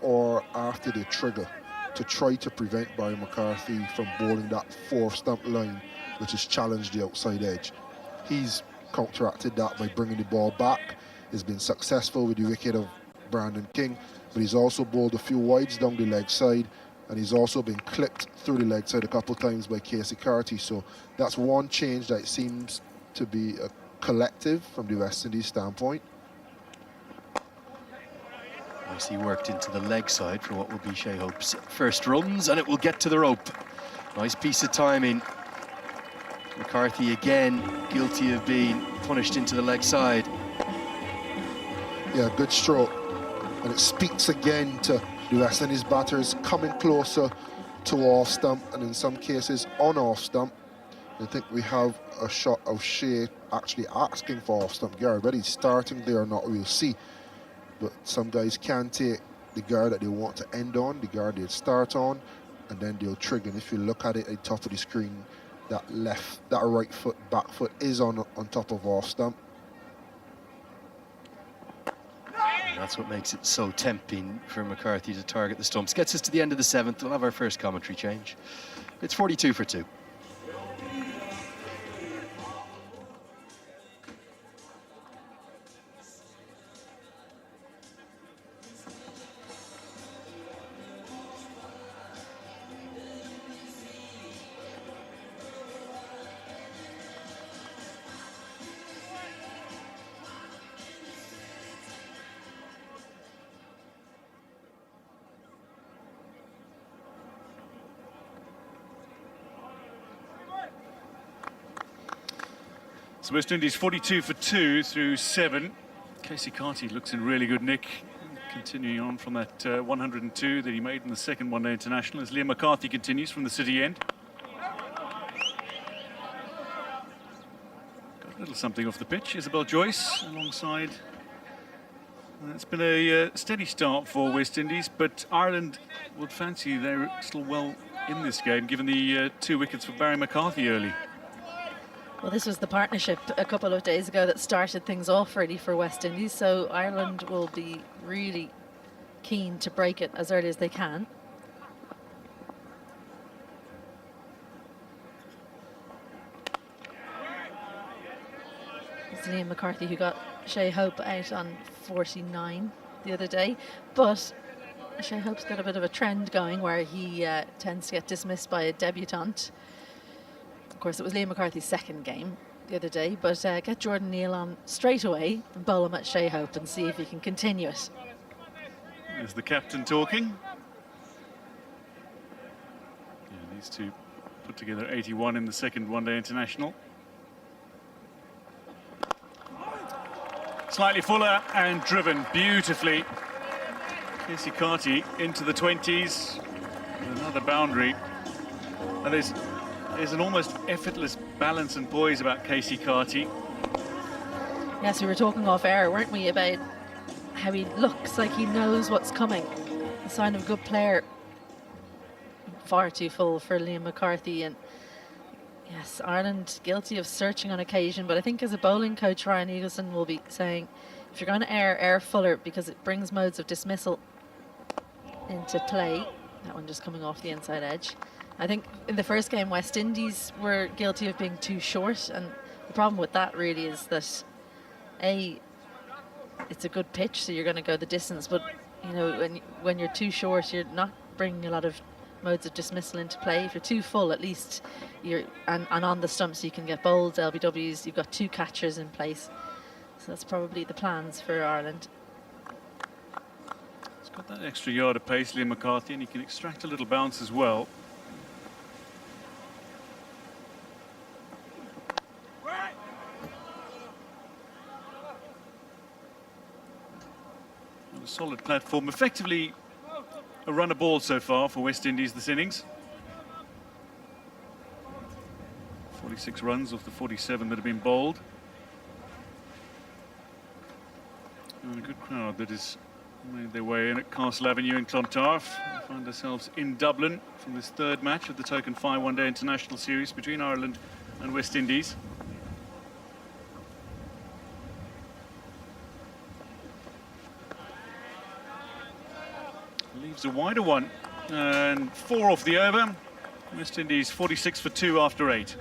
or after the trigger, to try to prevent Barry McCarthy from bowling that fourth stump line, which has challenged the outside edge. He's counteracted that by bringing the ball back. He's been successful with the wicket of Brandon King, but he's also bowled a few wides down the leg side, and he's also been clipped through the leg side a couple of times by Carty. So that's one change that seems to be a collective from the West Indies standpoint. Nicely worked into the leg side for what will be Shea Hope's first runs, and it will get to the rope. Nice piece of timing. McCarthy again guilty of being punished into the leg side. Yeah, good stroke. And it speaks again to the West Indies batters coming closer to off stump, and in some cases on off stump. I think we have a shot of Shea actually asking for off stump guard. Whether he's starting there or not, we'll see. But some guys can take the guard that they want to end on, the guard they'll start on, and then they'll trigger. And if you look at it at the top of the screen, that right foot, back foot is on top of off stump. And that's what makes it so tempting for McCarthy to target the stumps. Gets us to the end of the 7th. We'll have our first commentary change. It's 42 for 2. So West Indies 42 for 2 through 7. Casey Carty looks in really good nick, continuing on from that 102 that he made in the second one-day international as Liam McCarthy continues from the City end. Got a little something off the pitch. Isabel Joyce alongside. It's been a steady start for West Indies, but Ireland would fancy they're still well in this game, given the 2 wickets for Barry McCarthy early. Well, this was the partnership a couple of days ago that started things off really for West Indies, so Ireland will be really keen to break it as early as they can. It's Liam McCarthy who got Shea Hope out on 49 the other day, but Shea Hope's got a bit of a trend going where he tends to get dismissed by a debutant. Of course, it was Liam McCarthy's second game the other day, but get Jordan Neal on straight away and bowl him at Shea Hope and see if he can continue it. There's the captain talking. Yeah, these two put together 81 in the second one-day international. Slightly fuller and driven beautifully. Casey Carty into the 20s with another boundary. And there's There's an almost effortless balance and poise about Casey Carty. Yes, we were talking off air, weren't we, about how he looks like he knows what's coming. A sign of a good player. Far too full for Liam McCarthy. And yes, Ireland guilty of searching on occasion, but I think as a bowling coach, Ryan Eagleson will be saying, if you're going to air fuller, because it brings modes of dismissal into play. That one just coming off the inside edge. I think in the first game, West Indies were guilty of being too short, and the problem with that really is that it's a good pitch, so you're going to go the distance, but you know, when you're too short, you're not bringing a lot of modes of dismissal into play. If you're too full, at least you're and on the stumps you can get bowls, LBWs. You've got two catchers in place, so that's probably the plans for Ireland. He's got that extra yard of pace, Liam McCarthy, and he can extract a little bounce as well. A solid platform, effectively a run of ball so far for West Indies this innings. 46 runs off the 47 that have been bowled. And a good crowd that has made their way in at Castle Avenue in Clontarf. We find ourselves in Dublin from this third match of the Token 5 one-day international series between Ireland and West Indies. Leaves a wider one, and 4 off the over. West Indies 46 for 2 after 8.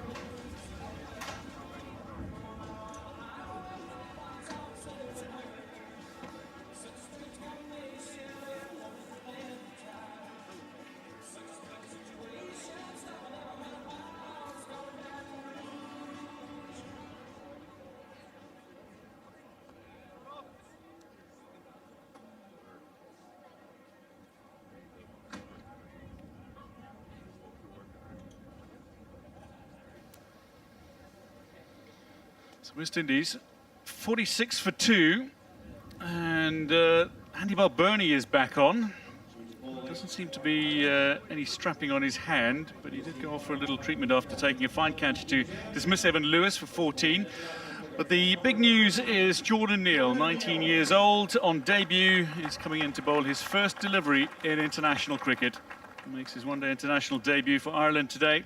West Indies 46 for 2, and Andy Balbirnie is back on. Doesn't seem to be any strapping on his hand, but he did go off for a little treatment after taking a fine catch to dismiss Evan Lewis for 14. But the big news is Jordan Neal, 19 years old, on debut. He's coming in to bowl his first delivery in international cricket. He makes his one-day international debut for Ireland today.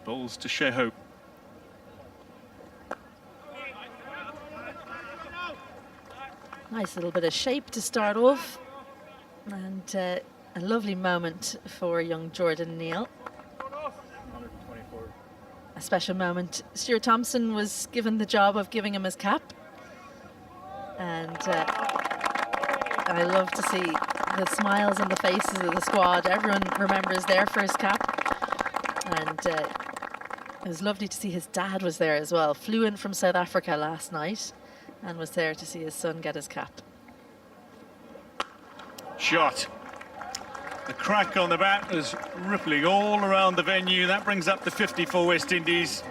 Bowls to Shea Hope. Nice little bit of shape to start off, and a lovely moment for young Jordan Neal. A special moment. Stuart Thompson was given the job of giving him his cap, and I love to see the smiles on the faces of the squad. Everyone remembers their first cap, and it was lovely to see his dad was there as well. Flew in from South Africa last night and was there to see his son get his cap. Shot. The crack on the bat was rippling all around the venue. That brings up the 50 for West Indies.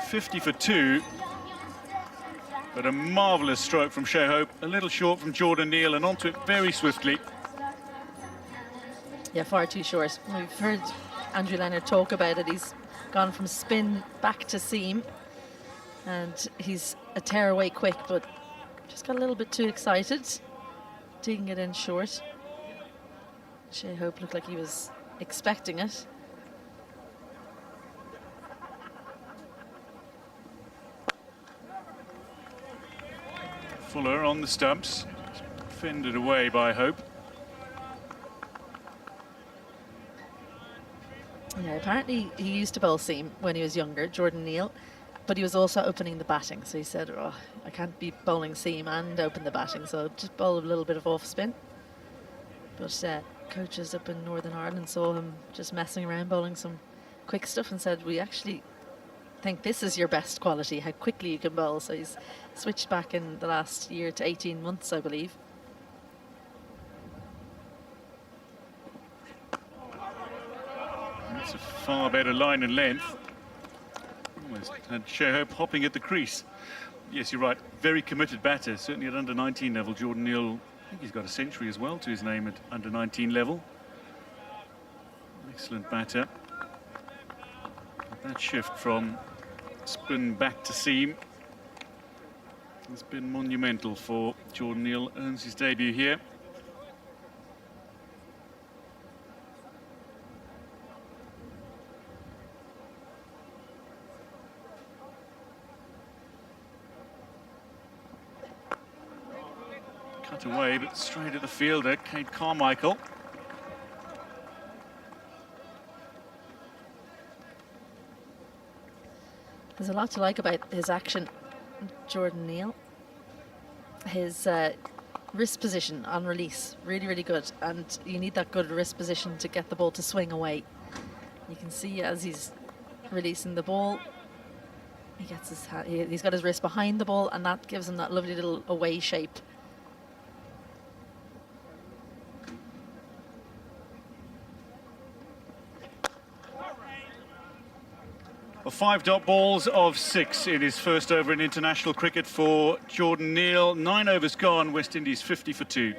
50 for 2. But a marvellous stroke from Shea Hope. A little short from Jordan Neal, and onto it very swiftly. Yeah, far too short. We've heard Andrew Leonard talk about it. He's gone from spin back to seam, and he's a tear away quick, but just got a little bit too excited, digging it in short. Shea Hope looked like he was expecting it. Fuller on the stumps, fended away by Hope. Yeah, apparently he used to bowl seam when he was younger, Jordan Neal, but he was also opening the batting. So he said, oh, I can't be bowling seam and open the batting, so just bowl a little bit of off spin. But coaches up in Northern Ireland saw him just messing around bowling some quick stuff and said, we actually think this is your best quality, how quickly you can bowl. So he's switched back in the last year to 18 months, I believe. That's a far better line and length. Almost had Shea Hope hopping at the crease. Yes, you're right. Very committed batter, certainly at under 19 level. Jordan Neal, I think he's got a century as well to his name at under 19 level. Excellent batter. That shift from spin back to seam has been monumental for Jordan Neal. Earns his debut here. Cut away, but straight at the fielder, Kate Carmichael. There's a lot to like about his action, Jordan Neal. His wrist position on release, really, really good. And you need that good wrist position to get the ball to swing away. You can see as he's releasing the ball, he gets his he's got his wrist behind the ball, and that gives him that lovely little away shape. Well, 5 dot balls of 6 in his first over in international cricket for Jordan Neal. 9 overs gone, West Indies 50 for 2.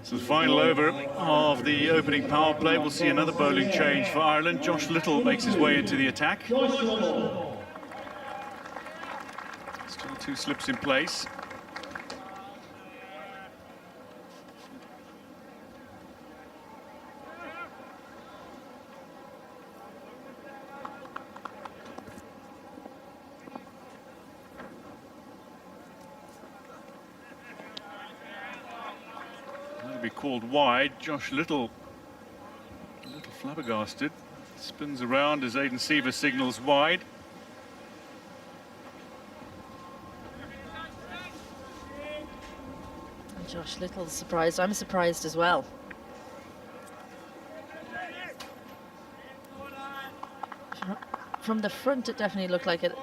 So the final over of the opening power play. We'll see another bowling change for Ireland. Josh Little makes his way into the attack. Still 2 slips in place. Be called wide. Josh Little, a little flabbergasted, spins around as Aidan Seaver signals wide. And Josh Little's surprised. I'm surprised as well. From the front, it definitely looked like it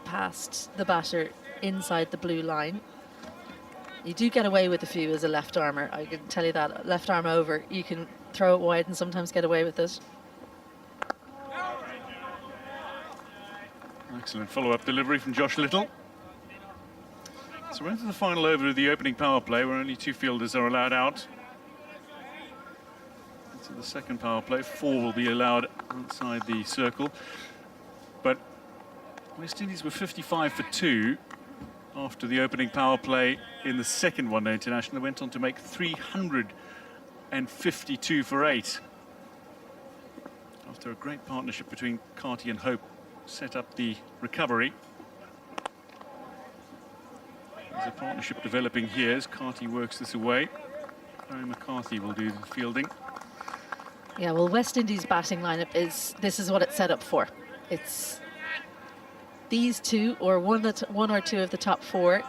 passed the batter inside the blue line. You do get away with a few as a left armer, I can tell you that. Left arm over, you can throw it wide and sometimes get away with it. Excellent follow-up delivery from Josh Little. So we're into the final over of the opening power play, where only 2 fielders are allowed out. Into the second power play, 4 will be allowed outside the circle. But West Indies were 55 for 2. After the opening power play in the second one-day international. They went on to make 352 for 8. After a great partnership between Carty and Hope set up the recovery. There's a partnership developing here as Carty works this away. McCarthy will do the fielding. Yeah, well, West Indies' batting lineup this is what it's set up for. It's these 2 or one or two of the top 4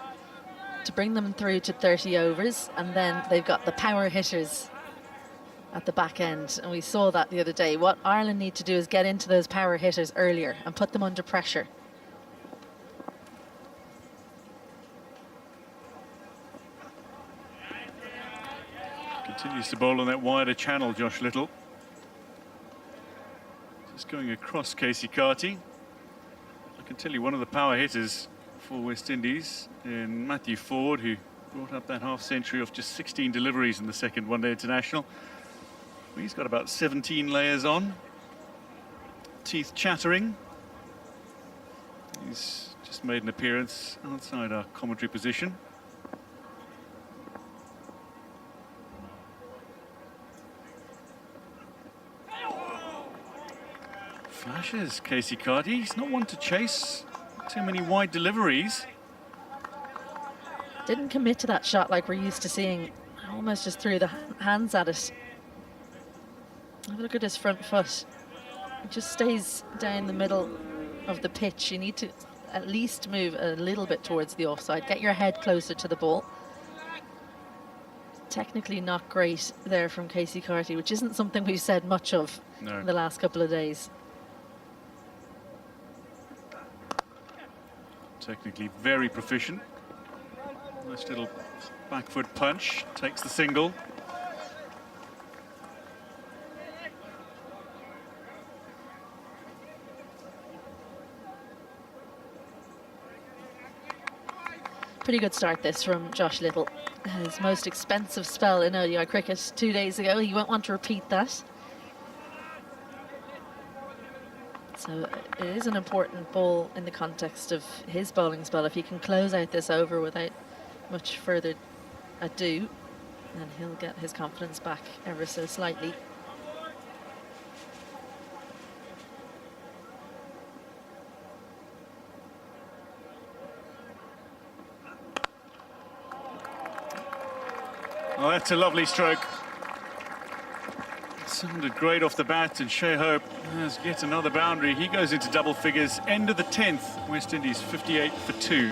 to bring them through to 30 overs, and then they've got the power hitters at the back end, and we saw that the other day. What Ireland need to do is get into those power hitters earlier and put them under pressure. Continues to bowl on that wider channel, Josh Little. Just going across Casey Carty. I can tell you one of the power hitters for West Indies in Matthew Ford, who brought up that half-century off just 16 deliveries in the second one-day international. He's got about 17 layers on, teeth chattering. He's just made an appearance outside our commentary position. Flashes, Casey Carty. He's not one to chase too many wide deliveries. Didn't commit to that shot like we're used to seeing. Almost just threw the hands at it. Have a look at his front foot. It just stays down the middle of the pitch. You need to at least move a little bit towards the offside. Get your head closer to the ball. technically not great there from Casey Carty, which isn't something we've said much of in the last couple of days. Technically very proficient. Nice little back foot punch, takes the single. Pretty good start this from Josh Little. His most expensive spell in ODI cricket 2 days ago. He won't want to repeat that. So it is an important ball in the context of his bowling spell. If he can close out this over without much further ado, then he'll get his confidence back ever so slightly. Oh, that's a lovely stroke. Sounded great off the bat, and Shea Hope has yet another boundary. He goes into double figures. End of the 10th. West Indies 58 for 2.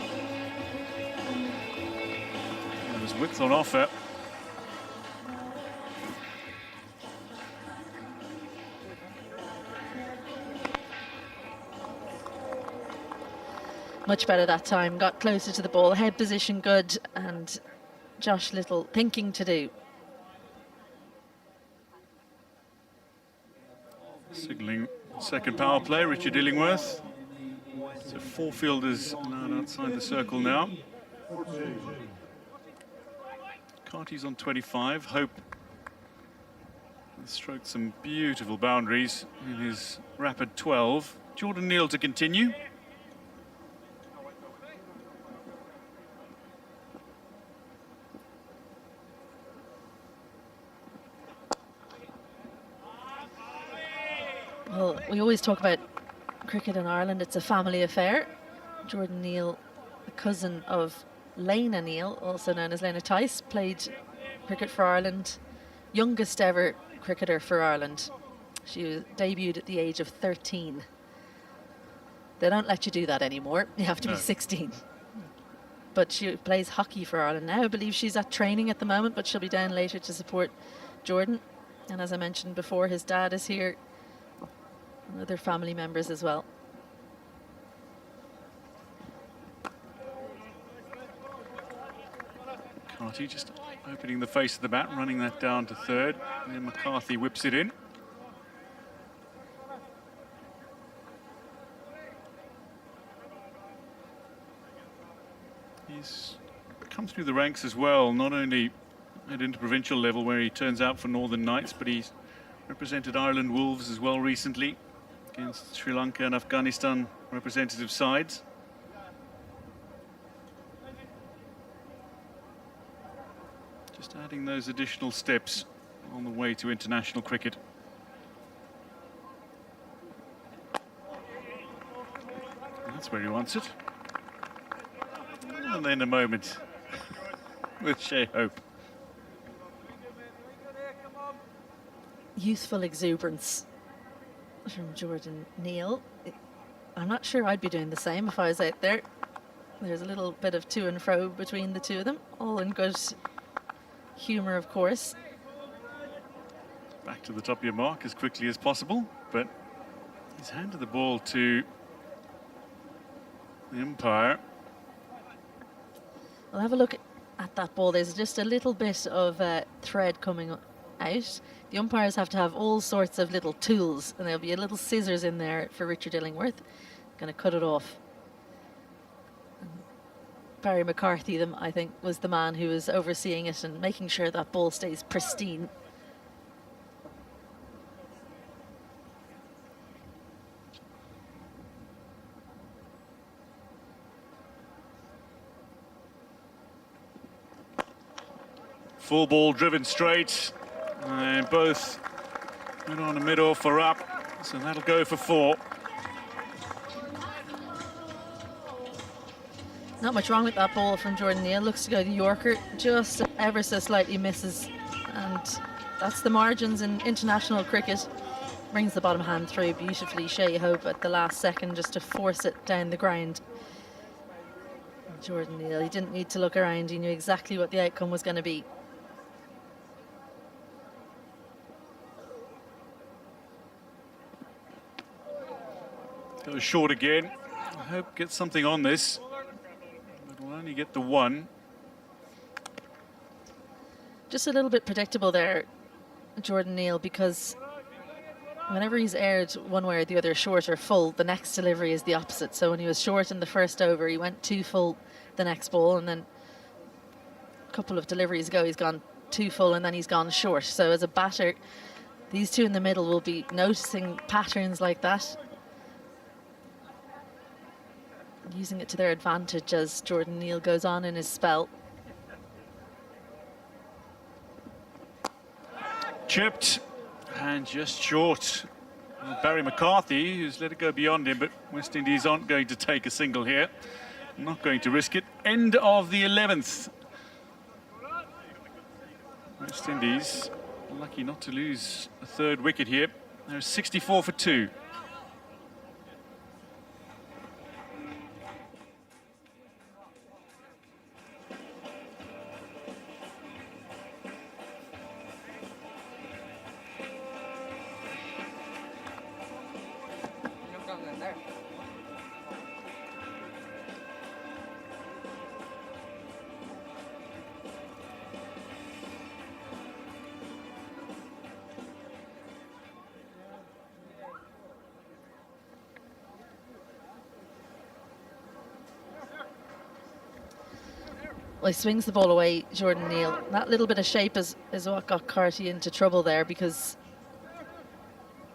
There was width on offer. Much better that time. Got closer to the ball. Head position good, and Josh Little thinking to do. Signalling second power play, Richard Illingworth. So 4 fielders allowed outside the circle now. Carty's on 25. Hope has stroked some beautiful boundaries in his rapid 12. Jordan Neal to continue. Well, we always talk about cricket in Ireland. It's a family affair. Jordan Neal, the cousin of Lena Neal, also known as Lena Tice, played cricket for Ireland. Youngest ever cricketer for Ireland. She debuted at the age of 13. They don't let you do that anymore. You have to be 16. But she plays hockey for Ireland now. I believe she's at training at the moment, but she'll be down later to support Jordan. And as I mentioned before, his dad is here. And other family members as well. Carty just opening the face of the bat, running that down to third, and then McCarthy whips it in. He's come through the ranks as well, not only at interprovincial level where he turns out for Northern Knights, but he's represented Ireland Wolves as well recently against Sri Lanka and Afghanistan representative sides. Just adding those additional steps on the way to international cricket. That's where he wants it. And then a moment with Shea Hope. Youthful exuberance from Jordan Neal. I'm not sure I'd be doing the same if I was out there. There's a little bit of to and fro between the two of them, all in good humour, of course. Back to the top of your mark as quickly as possible, but he's handed the ball to the umpire. We'll have a look at that ball. There's just a little bit of thread coming out. The umpires have to have all sorts of little tools, and there'll be a little scissors in there for Richard Illingworth. Going to cut it off. Barry McCarthy, I think, was the man who was overseeing it and making sure that ball stays pristine. Full ball driven straight, and both went on a mid-off for up, so that'll go for 4. Not much wrong with that ball from Jordan Neal. Looks to go to Yorker, just ever so slightly misses, and that's the margins in international cricket. Brings the bottom hand through beautifully. Shea Hope at the last second just to force it down the ground. Jordan Neal, he didn't need to look around. He knew exactly what the outcome was going to be. Goes short again. I hope gets something on this. But we'll only get the one. Just a little bit predictable there, Jordan Neal, because whenever he's aired one way or the other, short or full, the next delivery is the opposite. So when he was short in the first over, he went too full the next ball, and then a couple of deliveries ago, he's gone too full and then he's gone short. So as a batter, these two in the middle will be noticing patterns like that, using it to their advantage as Jordan Neal goes on in his spell. Chipped and just short. Barry McCarthy, who's let it go beyond him, but West Indies aren't going to take a single here. Not going to risk it. End of the 11th. West Indies lucky not to lose a third wicket here. They're 64 for 2. Well, he swings the ball away, Jordan Neal. That little bit of shape is what got Carty into trouble there, because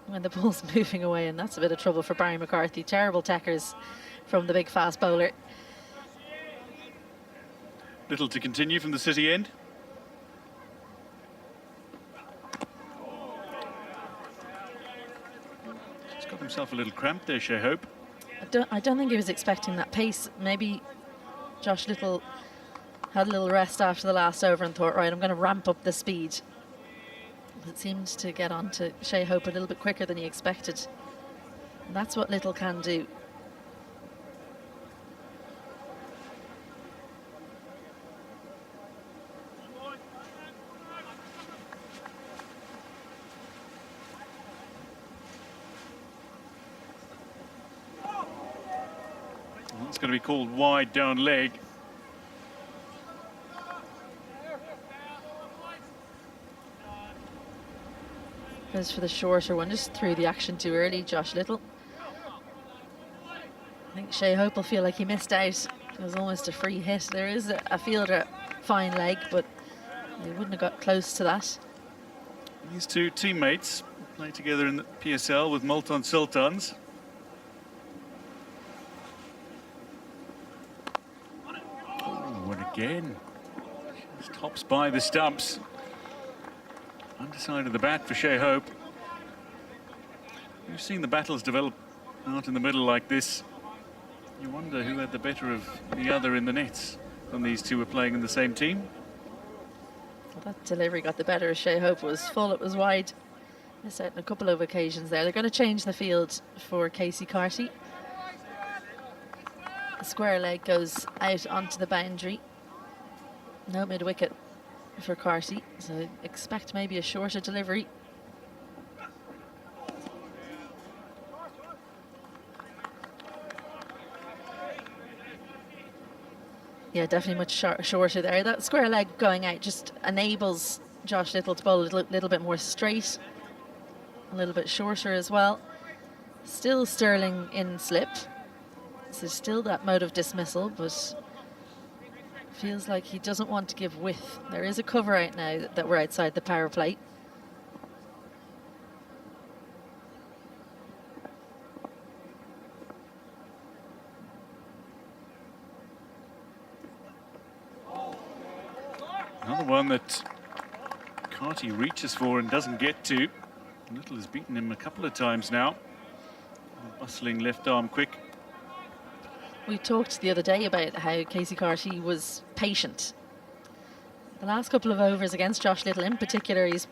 when the ball's moving away, and that's a bit of trouble for Barry McCarthy. Terrible techers from the big fast bowler. Little to continue from the City end. He's got himself a little cramp there, Shea Hope. I don't think he was expecting that pace. Maybe Josh Little had a little rest after the last over and thought, right, I'm going to ramp up the speed. It seemed to get on to Shea Hope a little bit quicker than he expected. And that's what Little can do. It's going to be called wide down leg. Goes for the shorter one, just threw the action too early, Josh Little. I think Shea Hope will feel like he missed out. It was almost a free hit. There is a fielder fine leg, but he wouldn't have got close to that. These two teammates play together in the PSL with Multan Sultans. Oh, and again, just hops by the stumps. Underside of the bat for Shea Hope. We've seen the battles develop out in the middle like this. You wonder who had the better of the other in the nets when these two were playing in the same team. Well, that delivery got the better of Shea Hope. It was full, it was wide. Missed out on a couple of occasions there. They're going to change the field for Casey Carty. The square leg goes out onto the boundary. No mid-wicket for Carty, so expect maybe a shorter delivery. Yeah, definitely much shorter there. That square leg going out just enables Josh Little to bowl a little bit more straight, a little bit shorter as well. Still Sterling in slip, so still that mode of dismissal, but feels like he doesn't want to give width. There is a cover out now that we're outside the power play. Another one that Carty reaches for and doesn't get to. Little has beaten him a couple of times now. Bustling left arm quick. We talked the other day about how Casey Carty was patient. The last couple of overs against Josh Little in particular, he's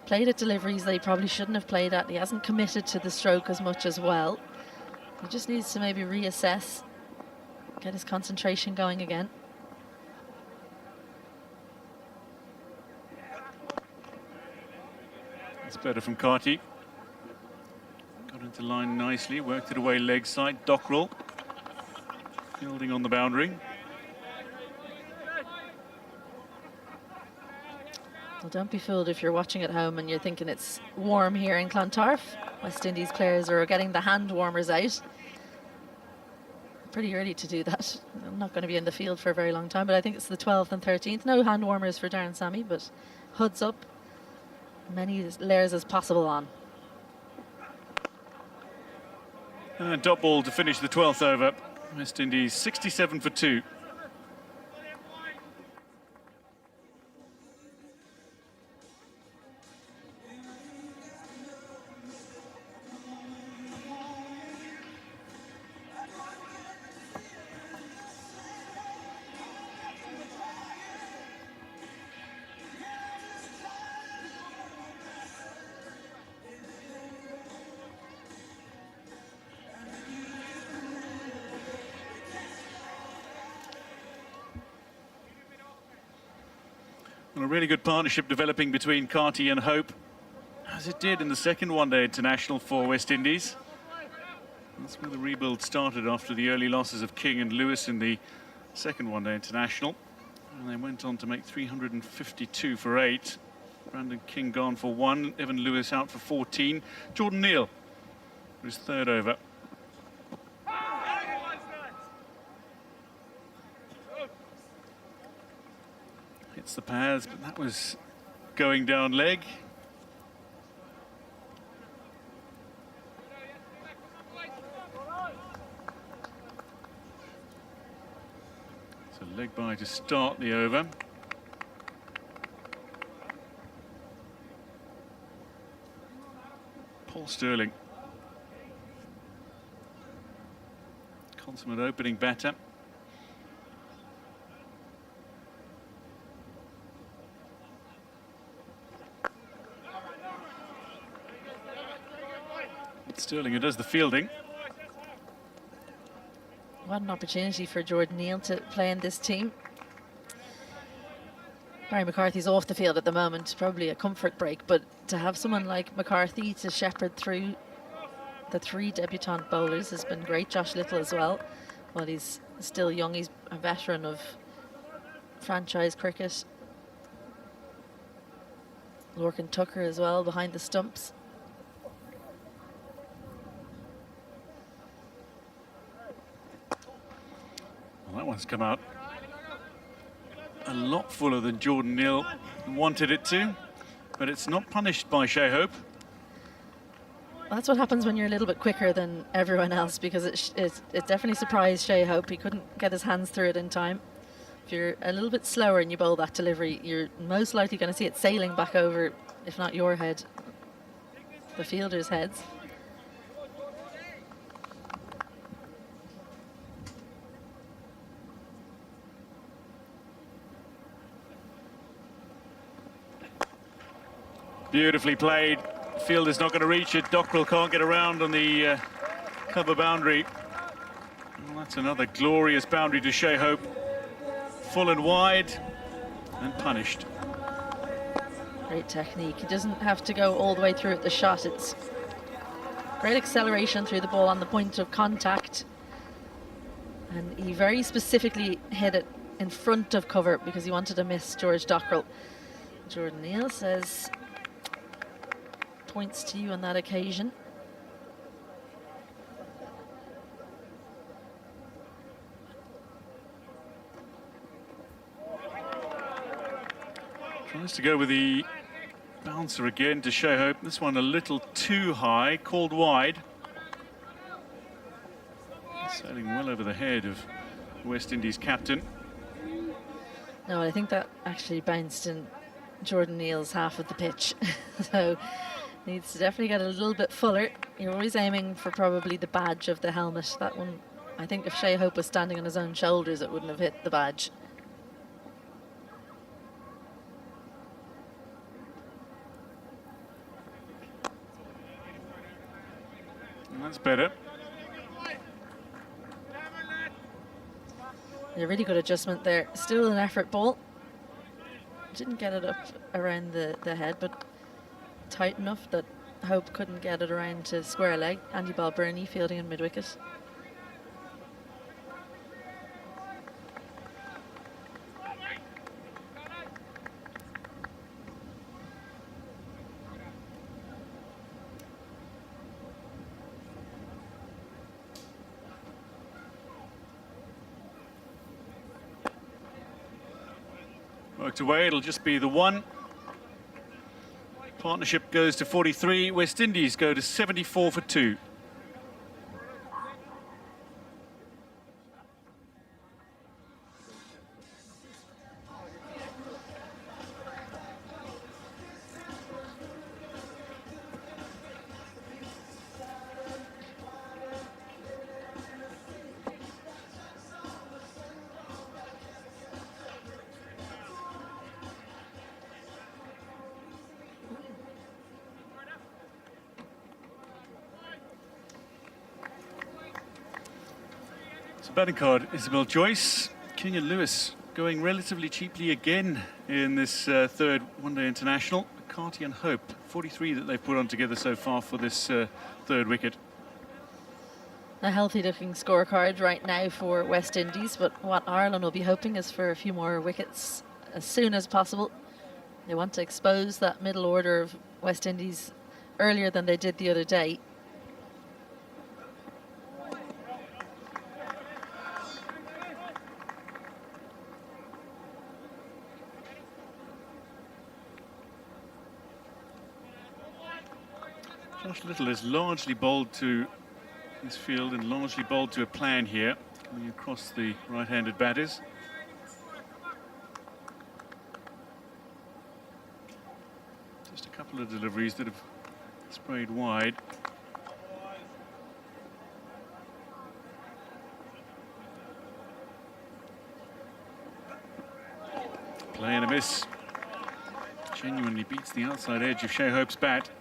played at deliveries that he probably shouldn't have played at. He hasn't committed to the stroke as much as well. He just needs to maybe reassess, get his concentration going again. It's better from Carty. Got into to line nicely, worked it away leg side. Dockrell fielding on the boundary. Well, don't be fooled if you're watching at home and you're thinking it's warm here in Clontarf. West Indies players are getting the hand warmers out. Pretty early to do that. I'm not going to be in the field for a very long time, but I think it's the 12th and 13th. No hand warmers for Darren Sammy, but hoods up. Many layers as possible on. Dot ball to finish the 12th over. West Indies 67 for 2. A really good partnership developing between Carty and Hope, as it did in the second one-day international for West Indies. That's where the rebuild started after the early losses of King and Lewis in the second one-day international. And they went on to make 352 for 8. Brandon King gone for 1, Evan Lewis out for 14. Jordan Neal, his third over. Hits the pads, but that was going down leg. So leg by to start the over. Paul Sterling. Consummate opening batter. Sterling who does the fielding. What an opportunity for Jordan Neal to play in this team. Barry McCarthy's off the field at the moment, probably a comfort break, but to have someone like McCarthy to shepherd through the 3 debutant bowlers has been great. Josh Little as well. While he's still young, he's a veteran of franchise cricket. Lorcan Tucker as well behind the stumps. Well, that one's come out a lot fuller than Jordan Neal wanted it to, but it's not punished by Shea Hope. Well, that's what happens when you're a little bit quicker than everyone else, because it definitely surprised Shea Hope. He couldn't get his hands through it in time. If you're a little bit slower and you bowl that delivery, you're most likely going to see it sailing back over, if not your head, the fielders' heads. Beautifully played. Fielder's not going to reach it. Dockrell can't get around on the cover boundary. Well, that's another glorious boundary to Shea Hope. Full and wide and punished. Great technique. He doesn't have to go all the way through at the shot. It's great acceleration through the ball on the point of contact. And he very specifically hit it in front of cover because he wanted to miss George Dockrell. Jordan Neal says points to you on that occasion. Tries to go with the bouncer again to Shea Hope. This one a little too high, called wide. Sailing well over the head of West Indies captain. No, I think that actually bounced in Jordan Neal's half of the pitch. So needs to definitely get a little bit fuller. You're always aiming for probably the badge of the helmet. That one, I think if Shea Hope was standing on his own shoulders, it wouldn't have hit the badge. And that's better. A really good adjustment there. Still an effort ball. Didn't get it up around the head, but tight enough that Hope couldn't get it around to square leg. Andy Balburney fielding in mid-wicket. Worked away, it'll just be the one. Partnership goes to 43, West Indies go to 74 for 2. Batting card, Isabel Joyce. Kenyon Lewis going relatively cheaply again in this third one-day international. Carty and Hope, 43 that they've put on together so far for this third wicket. A healthy-looking scorecard right now for West Indies, but what Ireland will be hoping is for a few more wickets as soon as possible. They want to expose that middle order of West Indies earlier than they did the other day. Josh Little is largely bowled to this field and largely bowled to a plan here, coming across the right-handed batters. Just a couple of deliveries that have sprayed wide. Play and a miss. Genuinely beats the outside edge of Shea Hope's bat.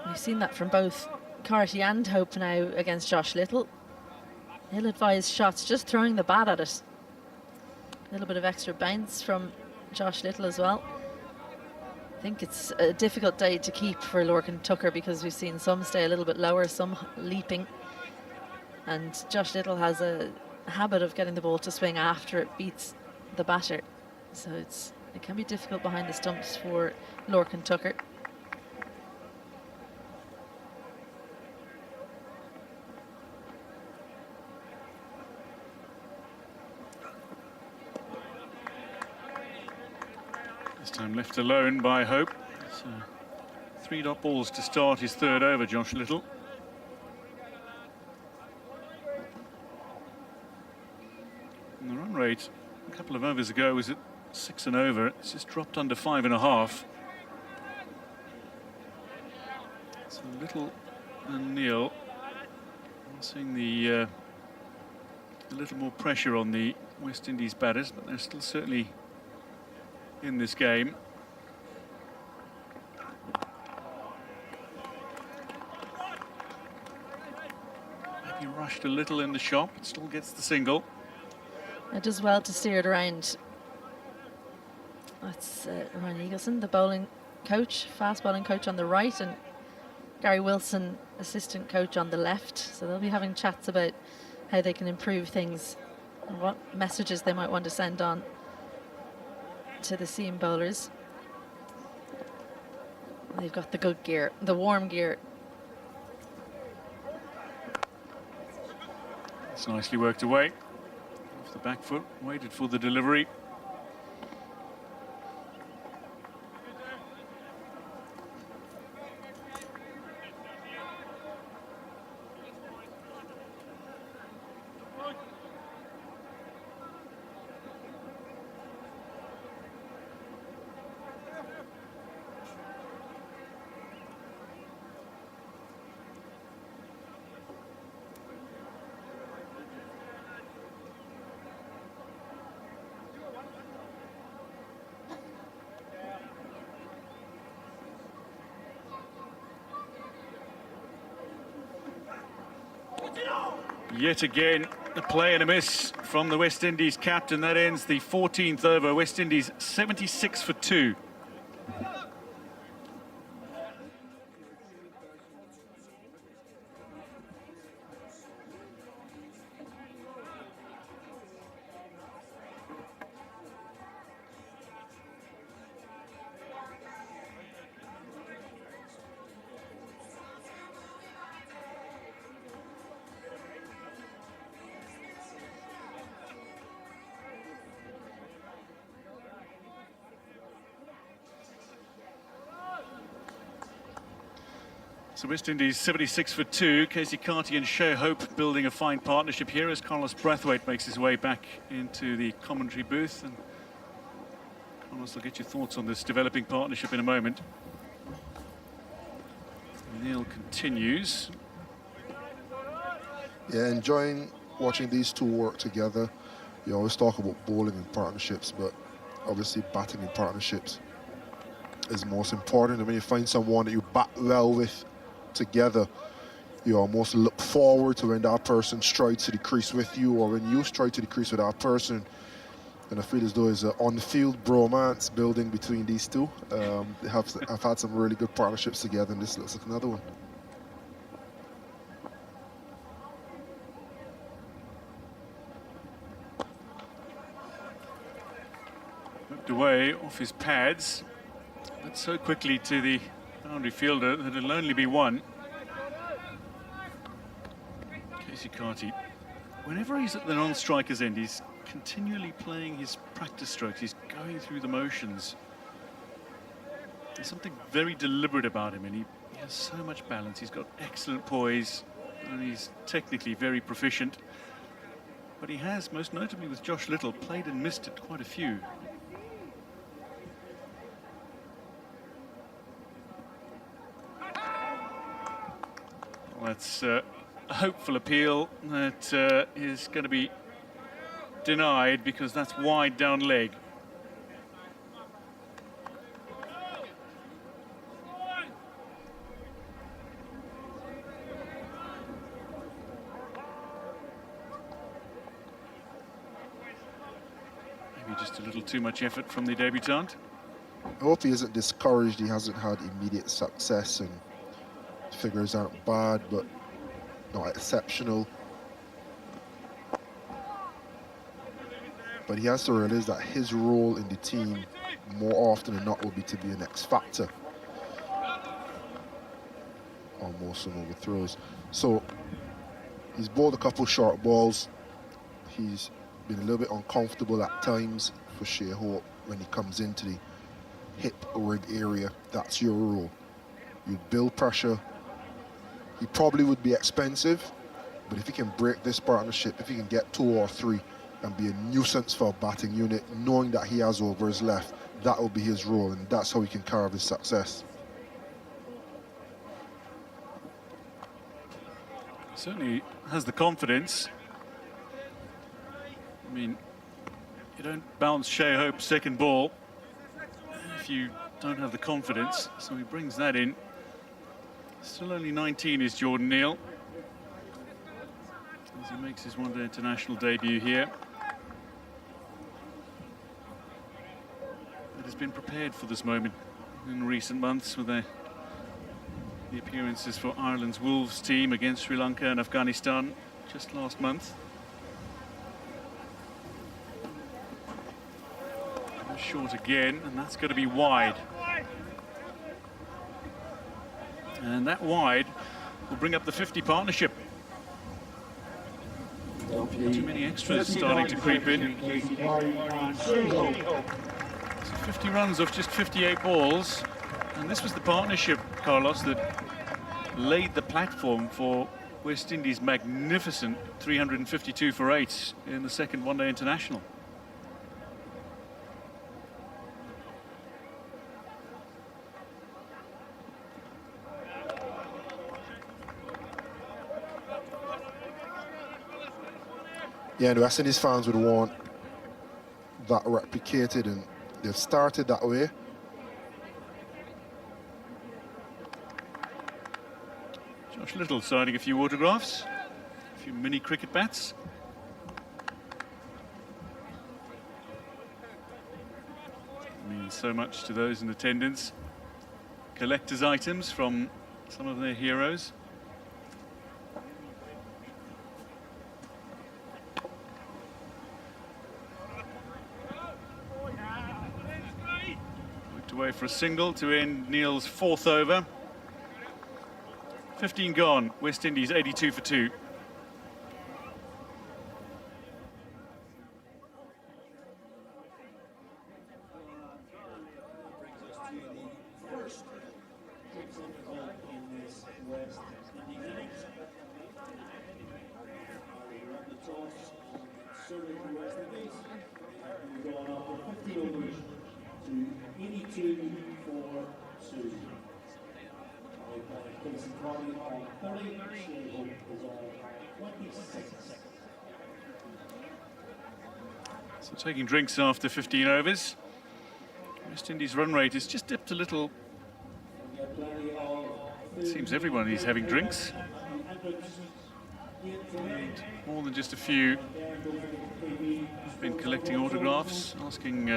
We've seen that from both Carty and Hope now against Josh Little. Ill-advised shots, just throwing the bat at it. A little bit of extra bounce from Josh Little as well. I think it's a difficult day to keep for Lorcan Tucker because we've seen some stay a little bit lower, some leaping. And Josh Little has a habit of getting the ball to swing after it beats the batter. So it can be difficult behind the stumps for Lorcan Tucker. This time left alone by Hope. So 3 dot balls to start his third over, Josh Little. And the run rate a couple of overs ago was at 6 and over. It's just dropped under 5.5. So Little and Neil seeing a little more pressure on the West Indies batters, but they're still certainly in this game. Maybe rushed a little in the shop, but still gets the single. It does well to steer it around. That's Ryan Eagleson, the bowling coach, fast bowling coach on the right, and Gary Wilson, assistant coach on the left. So they'll be having chats about how they can improve things and what messages they might want to send on to the seam bowlers. They've got the good gear, the warm gear. It's nicely worked away. Off the back foot, waited for the delivery. Yet again, a play and a miss from the West Indies captain. That ends the 14th over. West Indies 76 for 2. So West Indies 76 for 2. Casey Carty and Shea Hope building a fine partnership here as Carlos Brathwaite makes his way back into the commentary booth. And Carlos, I'll get your thoughts on this developing partnership in a moment. Neil continues. Yeah, enjoying watching these two work together. You always talk about bowling in partnerships, but obviously batting in partnerships is most important. And when you find someone that you bat well with together, you almost look forward to when that person strides to the crease with you, or when you stride to the crease with that person. And I feel as though there's an on-the-field bromance building between these two. I've had some really good partnerships together, and this looks like another one. Whipped away off his pads, but so quickly to the boundary fielder that it'll only be one. Casey Carty, whenever he's at the non-striker's end, he's continually playing his practice strokes. He's going through the motions. There's something very deliberate about him, and he has so much balance. He's got excellent poise, and he's technically very proficient. But he has, most notably with Josh Little, played and missed it quite a few. Well, that's a hopeful appeal that is going to be denied because that's wide down leg. Maybe just a little too much effort from the debutant. I hope he isn't discouraged. He hasn't had immediate success, and figures aren't bad, but not exceptional. But he has to realize that his role in the team, more often than not, will be to be an X factor on most of overthrows. So he's bowled a couple short balls. He's been a little bit uncomfortable at times for Shea Hope when he comes into the hip rib area. That's your role. You build pressure. He probably would be expensive, but if he can break this partnership, if he can get 2 or 3 and be a nuisance for a batting unit, knowing that he has over his left, that will be his role, and that's how he can carve his success. Certainly has the confidence. I mean, you don't bounce Shea Hope's second ball if you don't have the confidence, so he brings that in. Still only 19 is Jordan Neal, as he makes his one-day international debut here. But has been prepared for this moment in recent months with the appearances for Ireland's Wolves team against Sri Lanka and Afghanistan just last month. Short again, and that's going to be wide. And that wide will bring up the 50 partnership. Too many extras starting to creep in. So 50 runs off just 58 balls. And this was the partnership, Carlos, that laid the platform for West Indies' magnificent 352 for 8 in the second one-day international. Yeah, the West Indies fans would want that replicated, and they've started that way. Josh Little signing a few autographs, a few mini cricket bats. Means so much to those in attendance. Collector's items from some of their heroes. Away for a single to end Neil's 4th over. 15 gone, West Indies 82 for 2. West Indies innings. We're at the toss on serving for West Indies. We're going up for 50 overs to 82 for 2. Facing Carty on 30, Shea is on 26. So taking drinks after 15 overs. West Indies' run rate is just dipped a little. It seems everyone is having drinks. And more than just a few have been collecting autographs, asking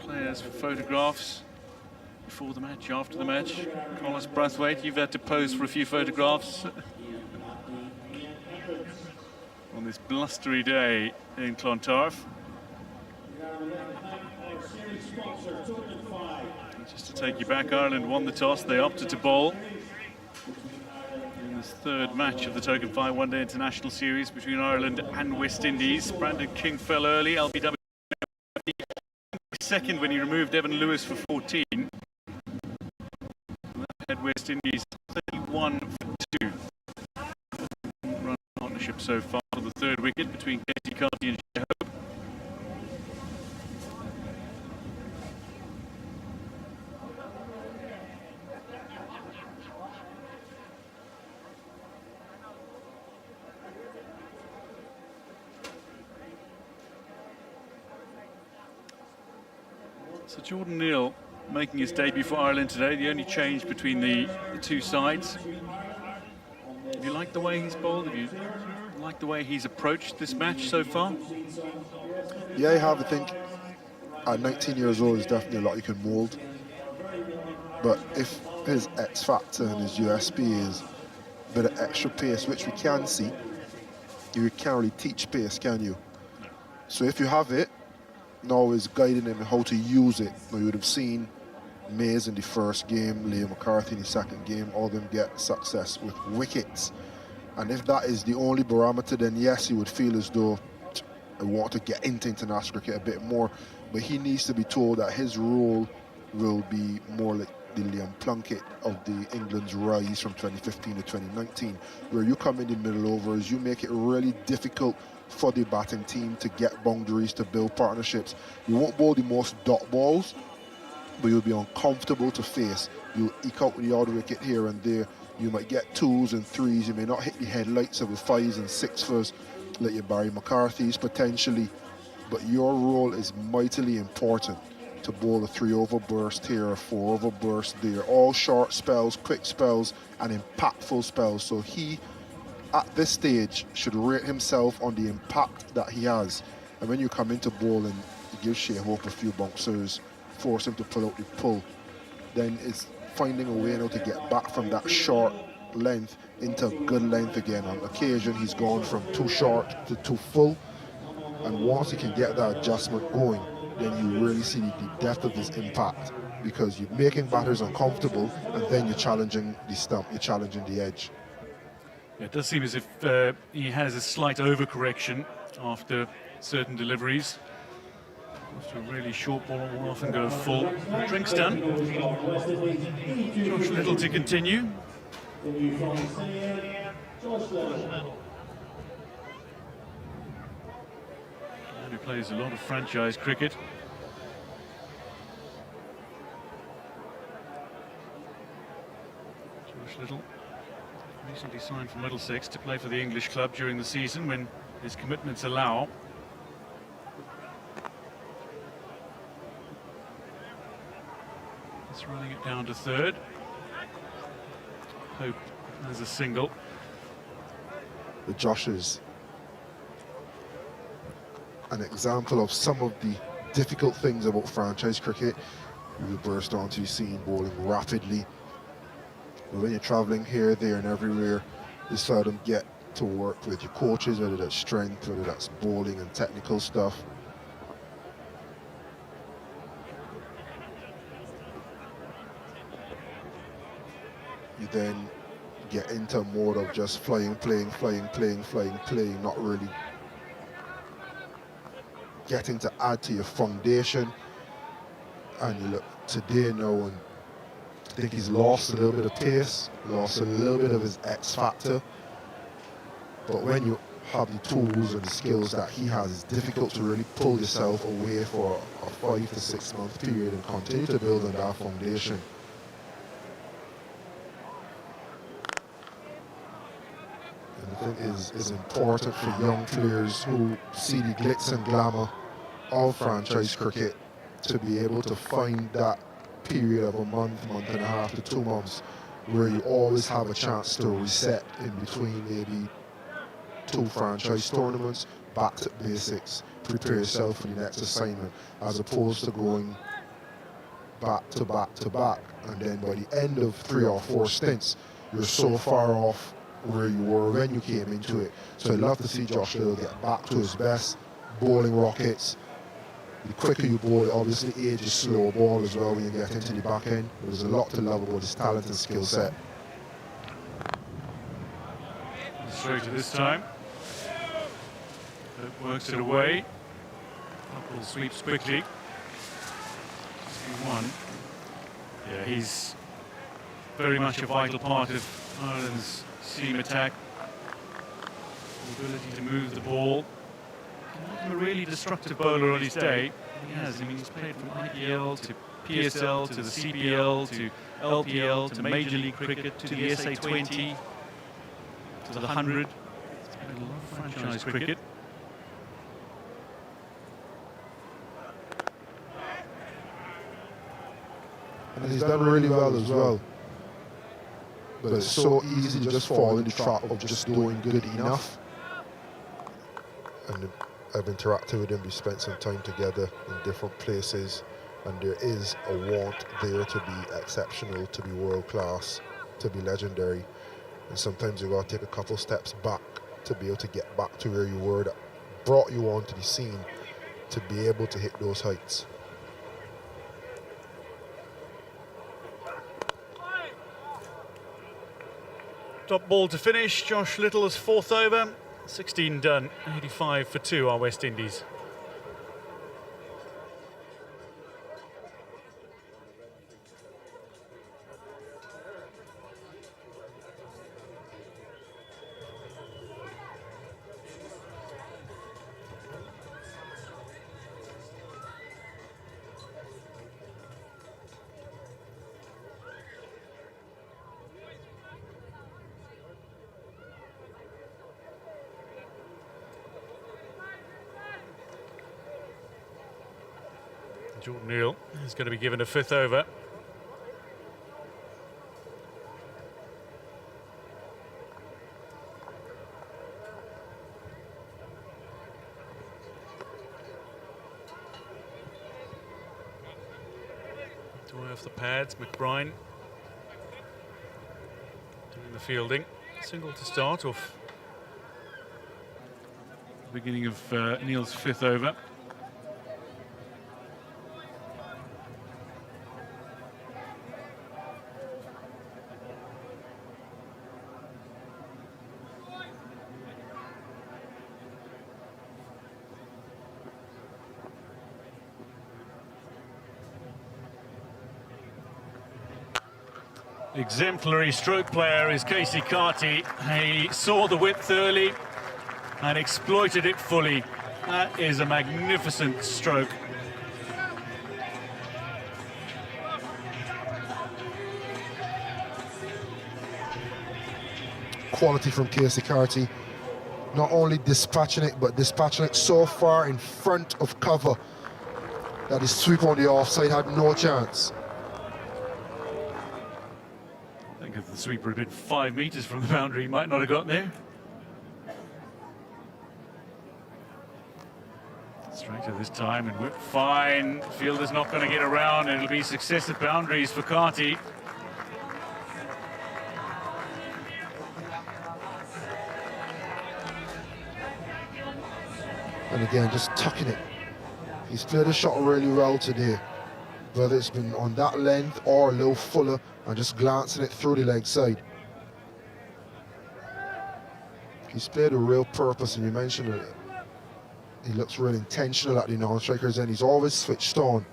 players for photographs before the match, after the match. Collis Brathwaite, you've had to pose for a few photographs on this blustery day in Clontarf. And just to take you back, Ireland won the toss. They opted to bowl in this third match of the Token 5 One-Day International Series between Ireland and West Indies. Brandon King fell early. LBW second when he removed Evan Lewis for 14. That had West Indies 31 for 2. Run partnership so far for the third wicket between Katie Carty and Shea. So Jordan Neal making his debut for Ireland today, the only change between the two sides. Have you liked the way he's bowled? Have you liked the way he's approached this match so far? Yeah, I have. I think at 19 years old, there's definitely a lot you can mould. But if his X factor and his USP is a bit of extra pace, which we can see, you can't really teach pace, can you? So if you have it, now is guiding him how to use it. Now you would have seen Mays in the first game, Liam McCarthy in the second game, all of them get success with wickets. And if that is the only barometer, then yes, he would feel as though I want to get into international cricket a bit more. But he needs to be told that his role will be more like the Liam Plunkett of the England's rise from 2015 to 2019, where you come in the middle overs, you make it really difficult for the batting team to get boundaries, to build partnerships. You won't bowl the most dot balls, but you'll be uncomfortable to face. You'll eke out the odd wicket here and there. You might get 2s and 3s. You may not hit the headlights of the 5s and 6s like your Barry McCarthy's potentially, but your role is mightily important to bowl a 3-over burst here, a 4-over burst there. All short spells, quick spells, and impactful spells. So he, at this stage, should rate himself on the impact that he has. And when you come into bowl and you give Shea Hope a few bouncers, force him to pull out the pull, then it's finding a way now to get back from that short length into good length again. On occasion, he's gone from too short to too full. And once he can get that adjustment going, then you really see the depth of his impact, because you're making batters uncomfortable and then you're challenging the stump, you're challenging the edge. It does seem as if he has a slight overcorrection after certain deliveries. After a really short ball, will often go full. Drinks done. Josh Little to continue. He plays a lot of franchise cricket. Josh Little recently signed for Middlesex to play for the English club during the season when his commitments allow. He's running it down to third. Hope has a single. The Josh is an example of some of the difficult things about franchise cricket. We burst onto the scene bowling rapidly. But when you're traveling here, there and everywhere, you seldom get to work with your coaches, whether that's strength, whether that's bowling and technical stuff. You then get into a mode of just flying, playing, not really getting to add to your foundation. And you look today now, and I think he's lost a little bit of pace, lost a little bit of his X factor. But when you have the tools and the skills that he has, it's difficult to really pull yourself away for a 5 to 6 month period and continue to build on that foundation. And I think is important for young players who see the glitz and glamour of franchise cricket to be able to find that period of a month, month and a half to 2 months where you always have a chance to reset in between maybe 2 franchise tournaments, back to basics, prepare yourself for the next assignment, as opposed to going back to back to back, and then by the end of 3 or 4 stints, you're so far off where you were when you came into it. So I'd love to see Josh Little get back to his best, bowling rockets. The quicker you bowl, obviously age is slow ball as well when you get into the back end. There's a lot to love about his talent and skill set. Straight to this time. That works it away. Couple sweeps quickly. 1. Yeah, he's very much a vital part of Ireland's seam attack. The ability to move the ball. Not a really destructive bowler on his day. He has. I mean, he's played from IPL to PSL to the CPL to LPL to Major League Cricket to the SA20 to the 100. He's played a lot of franchise cricket. And he's done really well as well. But it's so easy to just fall in the trap of just doing good enough. And I've interacted with him, we spent some time together in different places, and there is a want there to be exceptional, to be world class, to be legendary. And sometimes you gotta take a couple steps back to be able to get back to where you were, that brought you onto the scene, to be able to hit those heights. Top ball to finish. Josh Little's 4th over. 16 done. 85 for 2 are West Indies. Jordan Neal is going to be given a 5th over. Away off the pads, McBride doing the fielding. Single to start off. Beginning of Neal's 5th over. Exemplary stroke player is Casey Carty. He saw the width early and exploited it fully. That is a magnificent stroke. Quality from Casey Carty. Not only dispatching it, but dispatching it so far in front of cover that his sweep on the offside had no chance. I think if the sweeper had been 5 meters from the boundary, he might not have got there. Straight to this time and whip fine. Fielder's not going to get around, and it'll be successive boundaries for Carty. And again, just tucking it. He's played the shot really well today, whether it's been on that length or a little fuller and just glancing it through the leg side. He's played a real purpose, and you mentioned it. He looks real intentional at the non-strikers, and he's always switched on.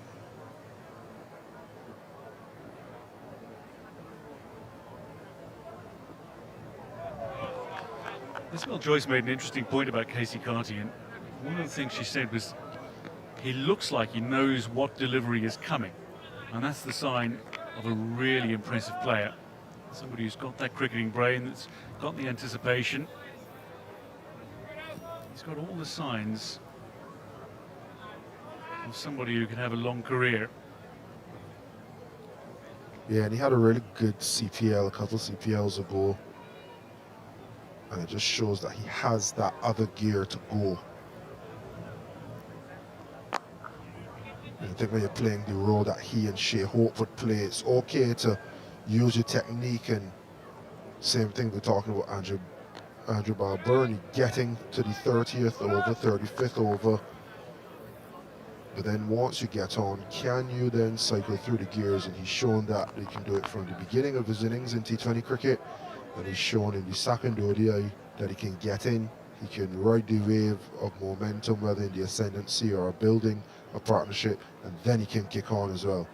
Isabel Joyce made an interesting point about Casey Carty, and one of the things she said was he looks like he knows what delivery is coming, and that's the sign of a really impressive player. Somebody who's got that cricketing brain, that's got the anticipation. He's got all the signs of somebody who can have a long career. Yeah, and he had a really good CPL a couple of CPLs ago. And it just shows that he has that other gear to go. And I think when you're playing the role that he and Shea Hope would play, it's okay to use your technique, and same thing we're talking about Andrew Balburney, getting to the 30th over, 35th over. But then once you get on, can you then cycle through the gears? And he's shown that he can do it from the beginning of his innings in T20 cricket, and he's shown in the second ODI that he can get in, he can ride the wave of momentum, whether in the ascendancy or building a partnership, and then he can kick on as well.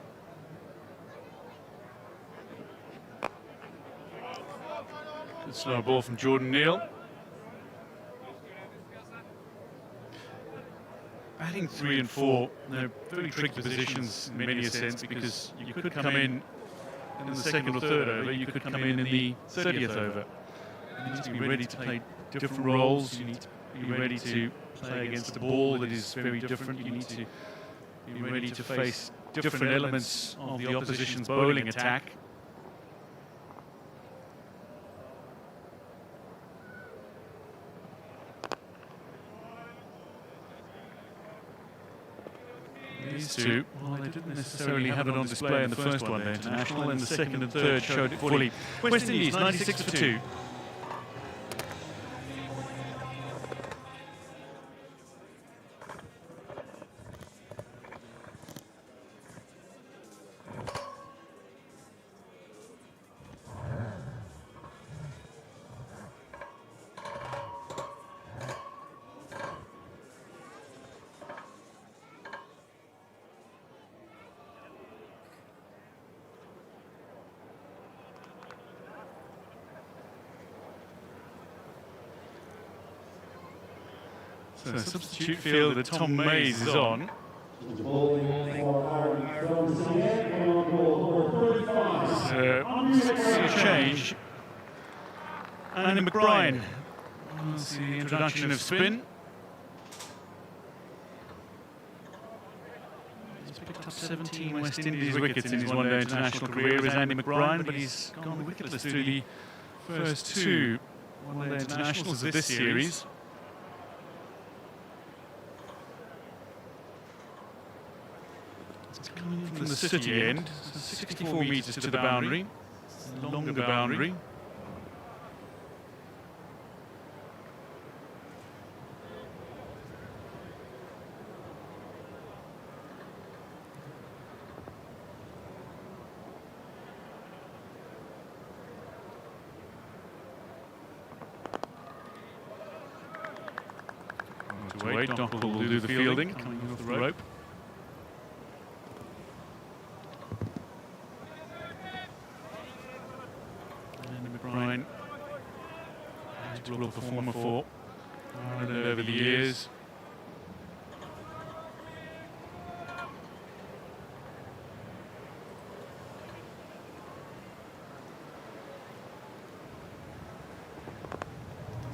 Good slow ball from Jordan Neal. Batting 3 and 4, they're very tricky positions in many a sense, because you could come in the second or third over, you could come in the 30th over. You need to be ready to play different roles, you need to be ready to play against a ball that is very different, you need to be ready to face different elements of the opposition's bowling attack. These two, well, they didn't necessarily have it on display in the first one, international, and the second and third showed it fully. West Indies, 96 for 2. So substitute fielder Tom Mays is on. Change. Andy McBride. We'll see the introduction of spin. He's picked up 17 West Indies wickets in his one-day international career as Andy McBride, but he's gone wicketless through the first two one-day internationals of this series. Coming from the city end, 64 metres to the boundary, longer boundary. To wait, Dockle will do the fielding, coming off the rope. Will performer for Ireland over the years.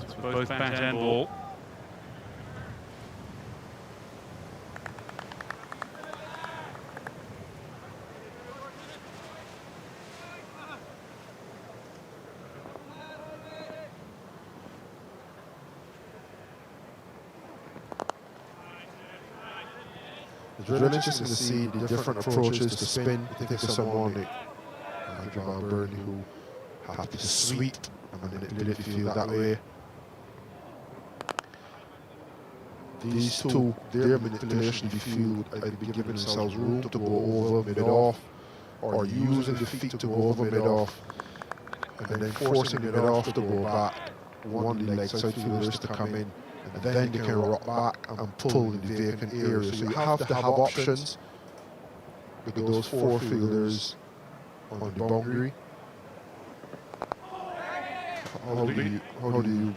It's both bat and ball. It's really interesting to see the different approaches to spin. I think of someone like Andrew Balburney who happy to sweep and manipulate the field that way. These two, their manipulation of the field, I'd be giving themselves room to go over mid-off, or using the feet to go over mid-off, and then forcing the mid-off to go back, one of the leg side fielders to come in, and then they can rock back and pull in the vacant area. So you have to have options with those four fielders on the boundary. How do you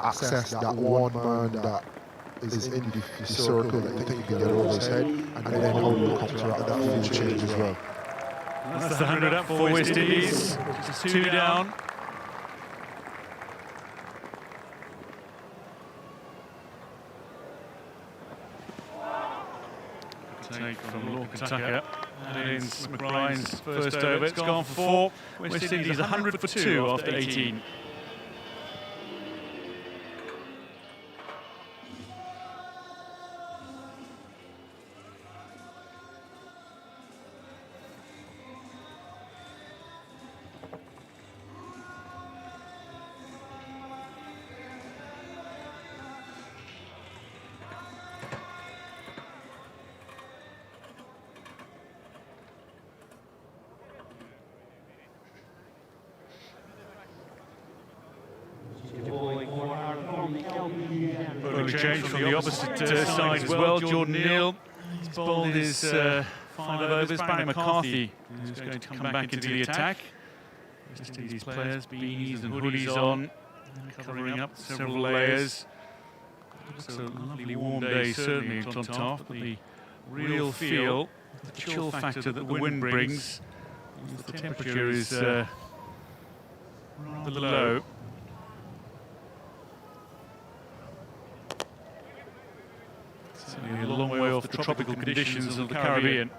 access that one man that is in the circle that you think you can get over his head, and then how do you counteract that field change as well. That's the 100 up for West Indies. Just 2 down. Take from Lorcan-Tucker. And in McBride's first over. It's gone for 4. West Indies 100 for 2 after 18. Bowling change from the opposite side as well. Jordan Neal, he's bowled his 5 overs. Barry McCarthy, who's going to come back into the attack. Just these players, beanies and hoodies on, covering up several layers. Looks a lovely warm day, certainly in Clontarf, but the real feel, the chill factor that the wind brings, the temperature is rather low. Certainly a long way off the tropical conditions of the Caribbean.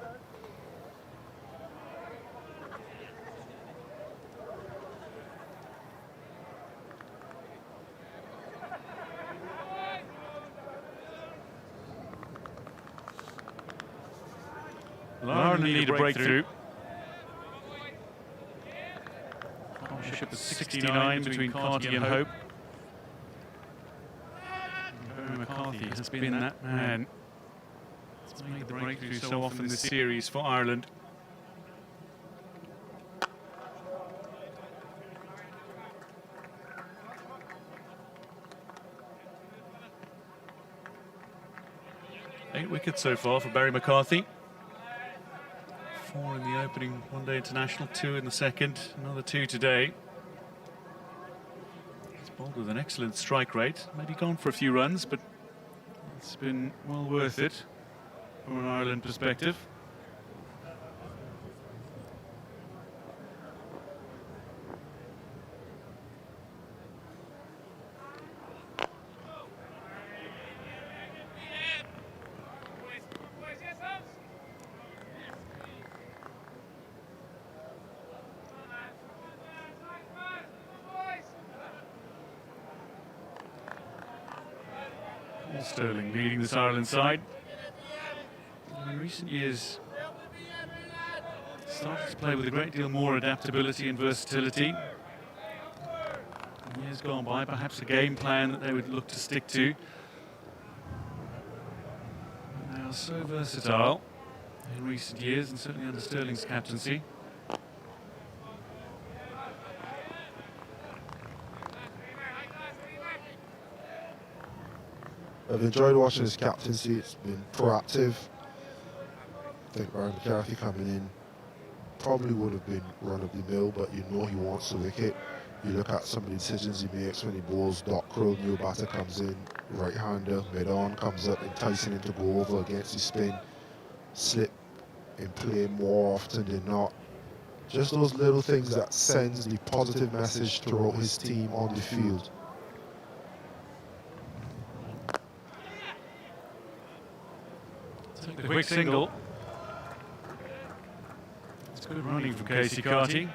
Ireland need a breakthrough. Partnership at 69 between Carty and Hope. McCarthy has been that man. It's made the breakthrough so often this series for Ireland. Eight wickets so far for Barry McCarthy. 4 in the opening one-day international, 2 in the second, another 2 today. He's bowled with an excellent strike rate, maybe gone for a few runs, but it's been well worth it from an Ireland perspective. Sterling leading this Ireland side. In recent years, started to play with a great deal more adaptability and versatility. In years gone by, perhaps a game plan that they would look to stick to. And they are so versatile in recent years, and certainly under Sterling's captaincy. I've enjoyed watching his captaincy. It's been proactive. I think Barry McCarthy coming in probably would have been run-of-the-mill, but you know he wants the wicket. You look at some of the decisions he makes when he bowls. Doc Krill, new batter, comes in, right-hander, mid-on, comes up, enticing him to go over against the spin. Slip in play more often than not. Just those little things that sends the positive message throughout his team on the field. The quick single. It's good running from Casey Carty.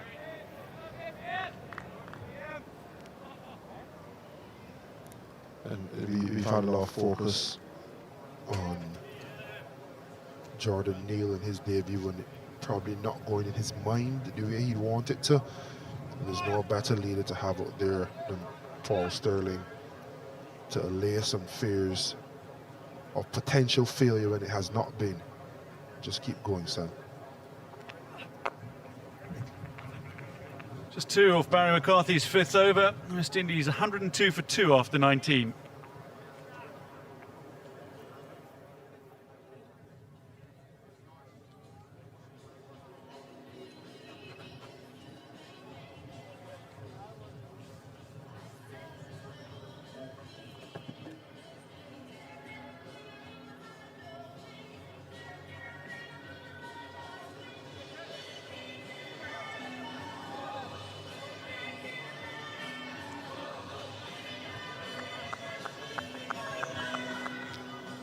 And we've had a lot of focus on Jordan Neal and his debut, and it probably not going in his mind the way he'd want it to. And there's no better leader to have out there than Paul Sterling to allay some fears of potential failure when it has not been. Just keep going, son. Just 2 off Barry McCarthy's 5th over. West Indies 102 for 2 after 19.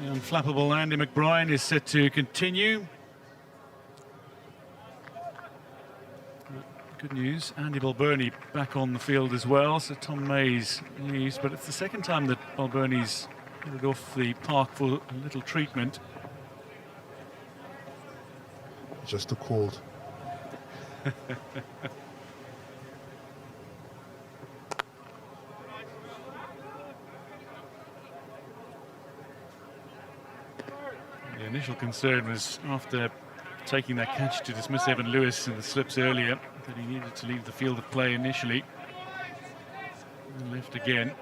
The unflappable Andy McBride is set to continue. Good news, Andy Balbirnie back on the field as well, so Tom Mays leaves, but it's the second time that Balbirnie's headed off the park for a little treatment. Just a cold. The initial concern was after taking that catch to dismiss Evan Lewis in the slips earlier that he needed to leave the field of play initially. And left again.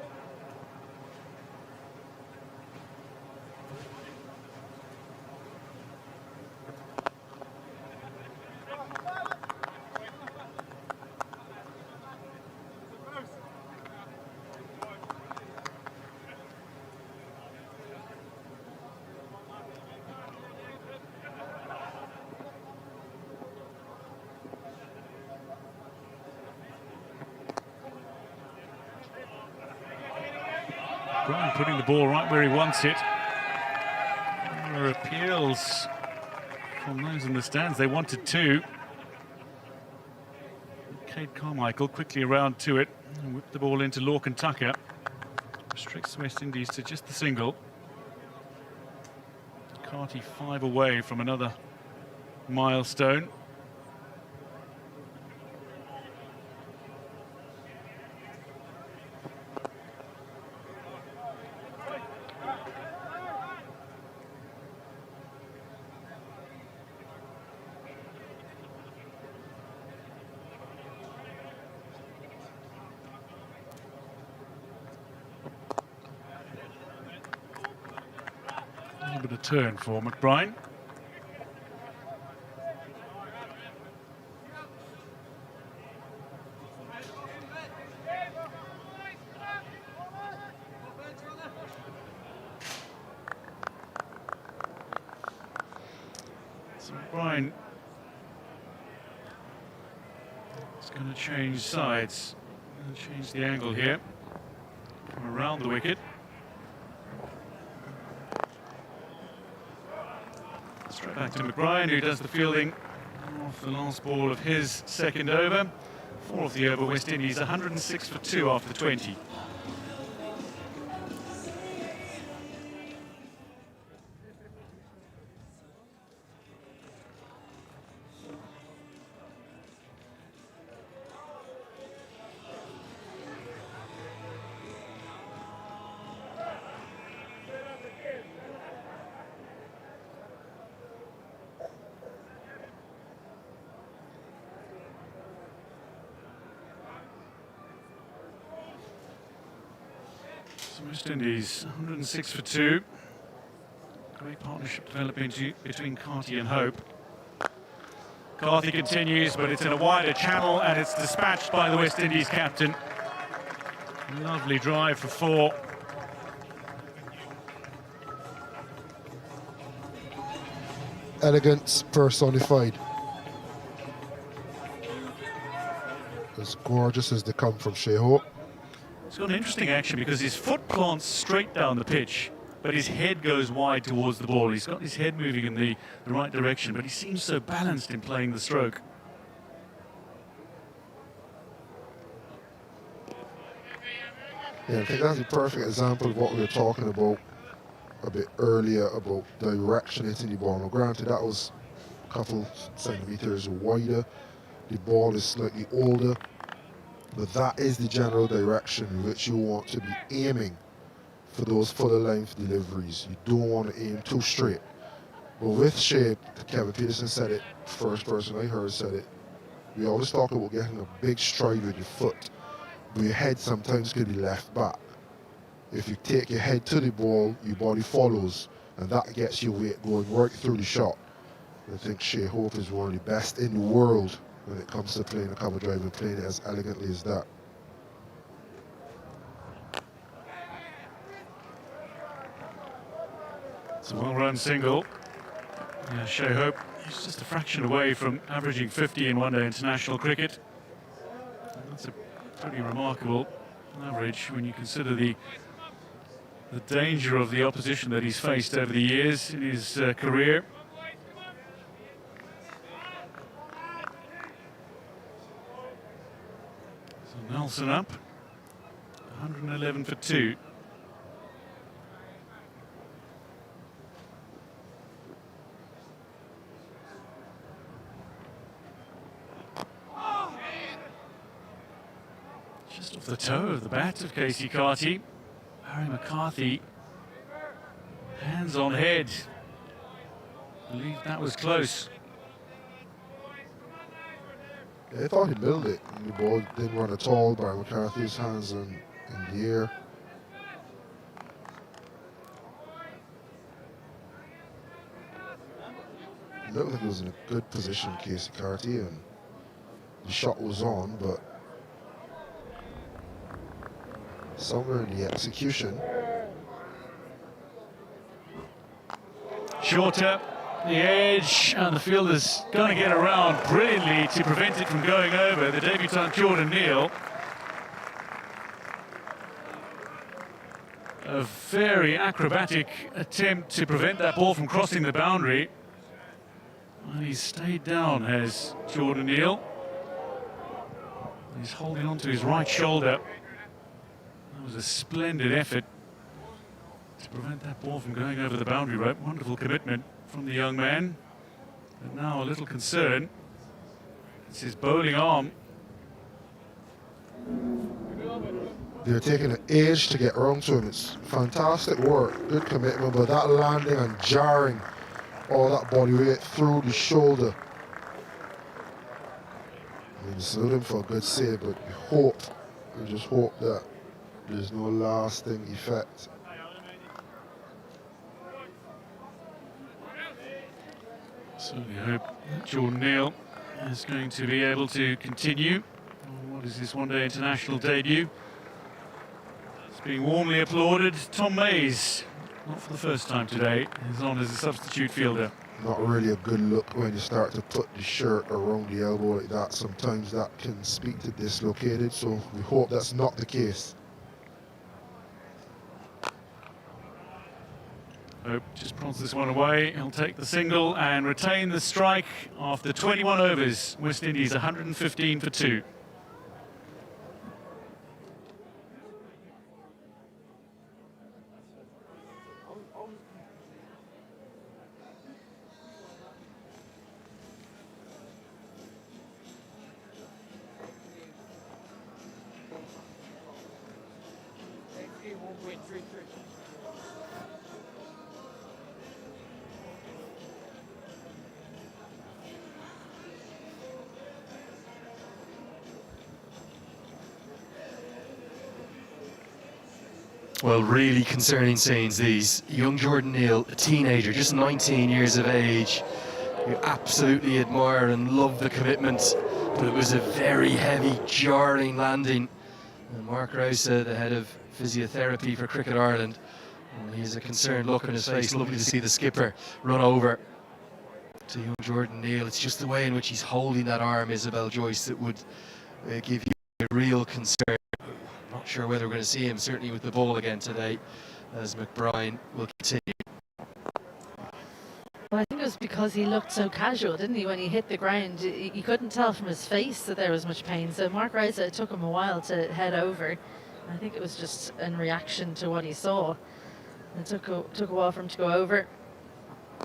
Brian putting the ball right where he wants it. There were appeals from those in the stands. They wanted two. Kate Carmichael quickly around to it and whipped the ball into Lorcan Tucker. Restricts West Indies to just the single. Carty 5 away from another milestone. A bit of turn for McBride. So McBride is going to change sides, change the angle here, come around the wicket. Straight back to McBride, who does the fielding off the last ball of his second over. 4 off the over, West Indies 106 for 2 after 20. West Indies 106 for 2. Great partnership developing between Carty and Hope. Carty continues, but it's in a wider channel and it's dispatched by the West Indies captain. Lovely drive for 4. Elegance personified. As gorgeous as they come from Shea Hope. It's got an interesting action because his foot plants straight down the pitch, but his head goes wide towards the ball. He's got his head moving in the right direction, but he seems so balanced in playing the stroke. Yeah, I think that's a perfect example of what we were talking about a bit earlier about direction hitting the ball. Now, granted, that was a couple centimeters wider. The ball is slightly older. But that is the general direction in which you want to be aiming for those fuller length deliveries. You don't want to aim too straight. But with shape, Kevin Peterson said it, first person I heard said it, we always talk about getting a big stride with your foot, but your head sometimes could be left back. If you take your head to the ball, your body follows, and that gets your weight going right through the shot. I think Shea Hope is one of the best in the world when it comes to playing a cover drive and playing it as elegantly as that. It's a well-run single. Yeah, Shea Hope is just a fraction away from averaging 50 in one-day international cricket. And that's a pretty remarkable average when you consider the the danger of the opposition that he's faced over the years in his career. So Nelson up, 111 for 2. Just off the toe of the bat of Casey Carty. Harry McCarthy, hands on head. I believe that was close. Yeah, I thought he billed it. The ball didn't run at all by McCarthy's hands in the air. It looked like he was in a good position, Casey Carty, and the shot was on, but somewhere in the execution. Shorter, the edge, and the fielder's going to get around brilliantly to prevent it from going over. The debutant Jordan Neal. A very acrobatic attempt to prevent that ball from crossing the boundary. And he's stayed down, has Jordan Neal. He's holding on to his right shoulder. That was a splendid effort to prevent that ball from going over the boundary rope. Wonderful commitment from the young man. But now a little concern. It's his bowling arm. They're taking an age to get around to him. It's fantastic work, good commitment, but that landing and jarring all that body weight through the shoulder. I mean, salute him for a good save, but we just hope that there's no lasting effect. Certainly hope that Jordan Neal is going to be able to continue. What is his one-day international debut? It's being warmly applauded. Tom Mays, not for the first time today, is on as a substitute fielder. Not really a good look when you start to put the shirt around the elbow like that. Sometimes that can speak to dislocated, so we hope that's not the case. Hope just prods this one away. He'll take the single and retain the strike after 21 overs. West Indies 115 for 2. Well, really concerning scenes these. Young Jordan Neal, a teenager, just 19 years of age. You absolutely admire and love the commitment, but it was a very heavy, jarring landing. And Mark Rouse, the head of physiotherapy for Cricket Ireland, he has a concerned look on his face. Lovely to see the skipper run over to young Jordan Neal. It's just the way in which he's holding that arm, Isabel Joyce, that would give you a real concern. Not sure whether we're going to see him, certainly with the ball again today, as McBride will continue. Well, I think it was because he looked so casual, didn't he, when he hit the ground. You couldn't tell from his face that there was much pain. So Mark Rouse, it took him a while to head over. I think it was just in reaction to what he saw. It took a while for him to go over.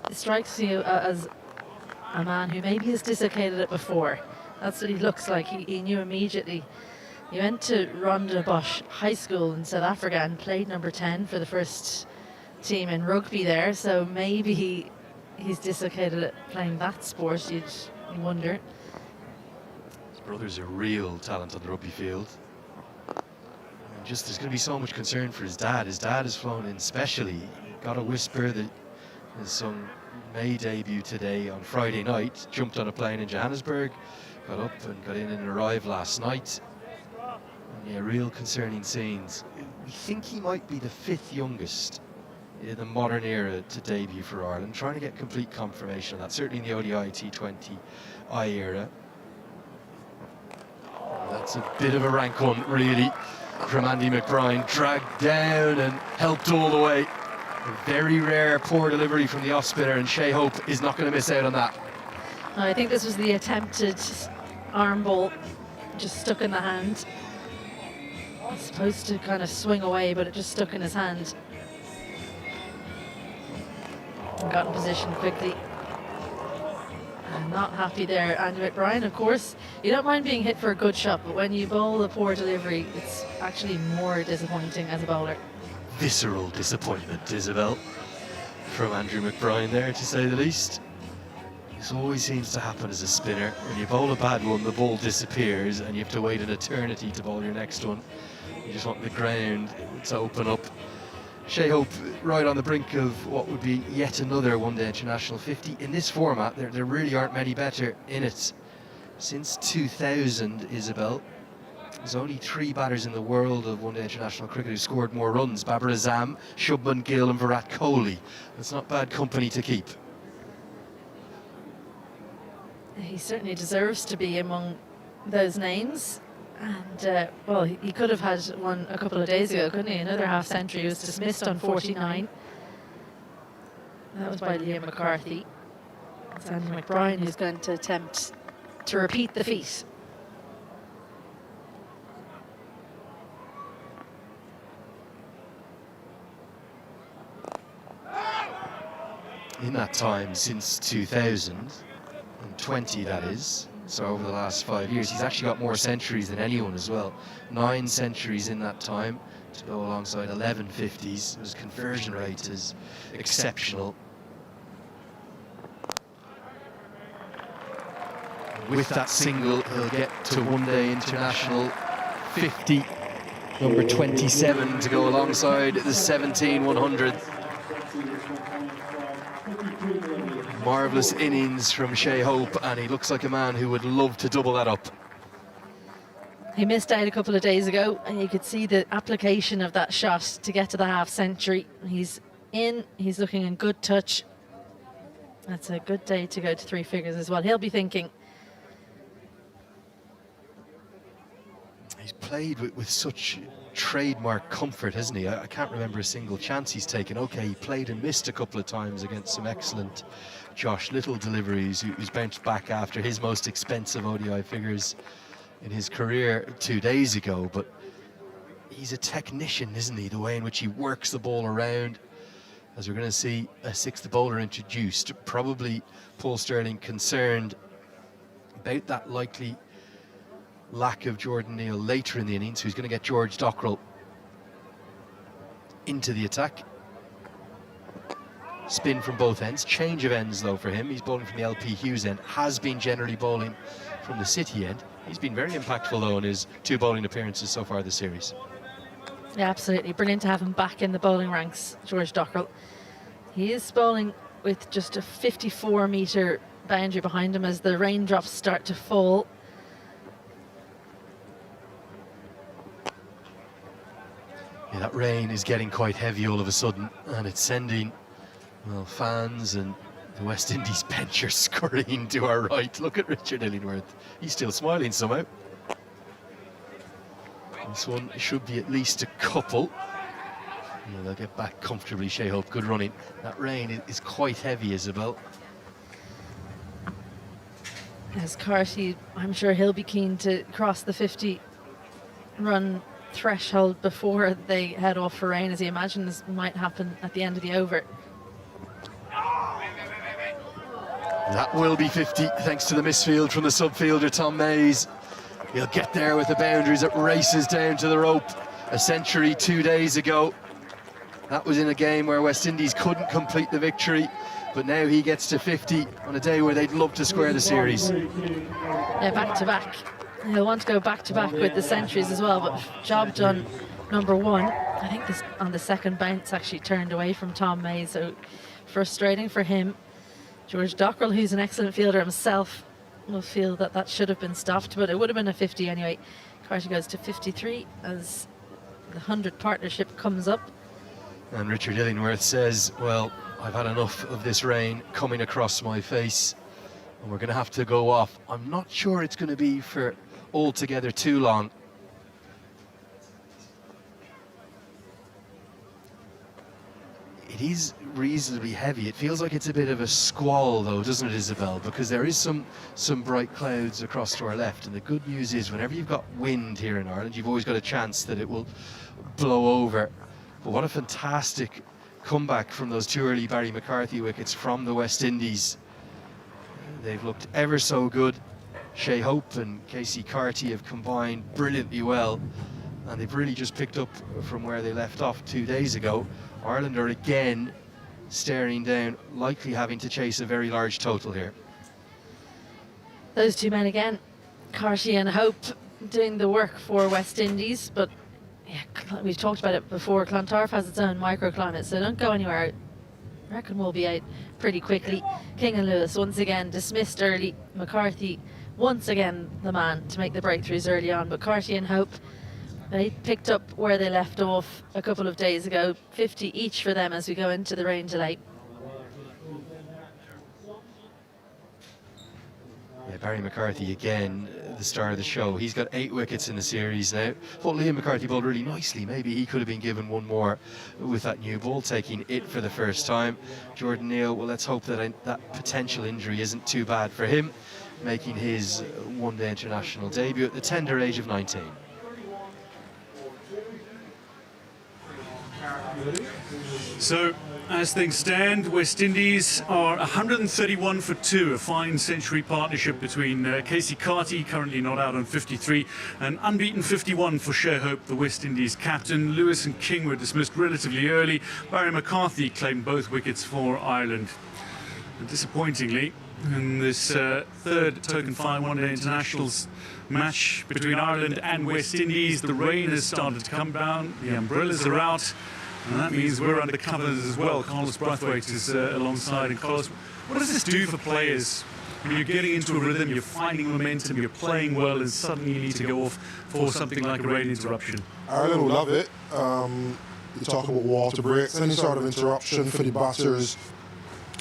It strikes you as a man who maybe has dislocated it before. That's what he looks like. He knew immediately. He went to Rhondda Bosch High School in South Africa and played number 10 for the first team in rugby there. So maybe he's dislocated it playing that sport, you'd wonder. His brother's a real talent on the rugby field. And just there's going to be so much concern for his dad. His dad has flown in specially. Got a whisper that his son may debut today on Friday night. Jumped on a plane in Johannesburg, got up and got in and arrived last night. And yeah, real concerning scenes. We think he might be the 5th youngest in the modern era to debut for Ireland. Trying to get complete confirmation of that, certainly in the ODI T20I era. That's a bit of a rank one, really. from Andy McBride, dragged down and helped all the way. A very rare poor delivery from the off spinner, and Shea Hope is not going to miss out on that. I think this was the attempted arm ball, just stuck in the hand. He's supposed to kind of swing away, but it just stuck in his hand. And got in position quickly. I'm not happy there, Andy McBride. Of course, you don't mind being hit for a good shot, but when you bowl a poor delivery, it's actually more disappointing as a bowler. Visceral disappointment, Isabel, from Andrew McBride there, to say the least. This always seems to happen as a spinner. When you bowl a bad one, the ball disappears and you have to wait an eternity to bowl your next one. You just want the ground to open up. Shea Hope right on the brink of what would be yet another one-day international 50. In this format, there really aren't many better in it. Since 2000, Isabel, there's only 3 batters in the world of one-day international cricket who scored more runs: Babar Azam, Shubman Gill and Virat Kohli. That's not bad company to keep. He certainly deserves to be among those names. And, well, he could have had one a couple of days ago, couldn't he? Another half century. He was dismissed on 49. That was by Liam McCarthy. It's Andy McBride who's going to attempt to repeat the feat. In that time, since 2020 that is, so over the last 5 years, he's actually got more centuries than anyone as well. 9 centuries in that time, to go alongside 11 50s. His conversion rate is exceptional. With that single, he'll get to one-day international 50, number 27, to go alongside the 17-100. Marvellous innings from Shea Hope, and he looks like a man who would love to double that up. He missed out a couple of days ago, and you could see the application of that shot to get to the half century. He's in, he's looking in good touch. That's a good day to go to 3 figures as well. He'll be thinking. He's played with such trademark comfort, hasn't he? I can't remember a single chance he's taken. Okay, he played and missed a couple of times against some excellent Josh Little deliveries, who's bounced back after his most expensive ODI figures in his career 2 days ago. But he's a technician, isn't he? The way in which he works the ball around. As we're going to see a 6th bowler introduced, probably Paul Sterling concerned about that likely lack of Jordan Neal later in the innings, who's going to get George Dockrell into the attack. Spin from both ends, change of ends though for him. He's bowling from the LP Hughes end, has been generally bowling from the City end. He's been very impactful though in his 2 bowling appearances so far this series. Yeah, absolutely. Brilliant to have him back in the bowling ranks, George Dockrell. He is bowling with just a 54-metre boundary behind him as the raindrops start to fall. Yeah, that rain is getting quite heavy all of a sudden, and it's sending, well, fans and the West Indies bench are scurrying to our right. Look at Richard Illingworth. He's still smiling somehow. This one should be at least a couple. Yeah, they'll get back comfortably, Shea Hope. Good running. That rain is quite heavy, Isabel. As Carty, I'm sure he'll be keen to cross the 50-run threshold before they head off for rain, as he imagines might happen at the end of the over. That will be 50, thanks to the misfield from the subfielder Tom Mays. He'll get there with the boundaries. It races down to the rope. A century 2 days ago. That was in a game where West Indies couldn't complete the victory, but now he gets to 50 on a day where they'd love to square the series. Yeah, back to back. He'll want to go back to back with the centuries as well, but job done, number 1. I think this on the second bounce actually turned away from Tom Mays, so frustrating for him. George Dockrell, who's an excellent fielder himself, will feel that that should have been stopped, but it would have been a 50 anyway. Carty goes to 53 as the 100 partnership comes up. And Richard Illingworth says, well, I've had enough of this rain coming across my face, and we're going to have to go off. I'm not sure it's going to be for altogether too long. It is reasonably heavy. It feels like it's a bit of a squall, though, doesn't it, Isabel? Because there is some bright clouds across to our left. And the good news is, whenever you've got wind here in Ireland, you've always got a chance that it will blow over. But what a fantastic comeback from those 2 early Barry McCarthy wickets from the West Indies. They've looked ever so good. Shea Hope and Casey Carty have combined brilliantly well, and they've really just picked up from where they left off 2 days ago. Ireland are again staring down, likely having to chase a very large total here. Those two men again, Carty and Hope, doing the work for West Indies, but yeah, we've talked about it before. Clontarf has its own microclimate, so don't go anywhere. I reckon we'll be out pretty quickly. King and Lewis once again dismissed early. McCarthy once again the man to make the breakthroughs early on, but Carty and Hope, they picked up where they left off a couple of days ago. 50 each for them as we go into the rain today. Yeah, Barry McCarthy again, the star of the show. He's got 8 wickets in the series now. Thought Liam McCarthy bowled really nicely. Maybe he could have been given one more with that new ball, taking it for the first time. Jordan Neal, well, let's hope that that potential injury isn't too bad for him, making his one-day international debut at the tender age of 19. So, as things stand, West Indies are 131 for 2, a fine century partnership between Casey Carty, currently not out on 53, and unbeaten 51 for Shea Hope, the West Indies captain. Lewis and King were dismissed relatively early. Barry McCarthy claimed both wickets for Ireland. And disappointingly, in this third token fine one-day internationals match between Ireland and West Indies, the rain has started to come down, the umbrellas are out, and that means we're under covers as well. Carlos Brathwaite is alongside. And Carlos, what does this do for players when you're getting into a rhythm, you're finding momentum, you're playing well, and suddenly you need to go off for something like a rain interruption? Ireland will love it. You talk about water breaks, any sort of interruption for the batters,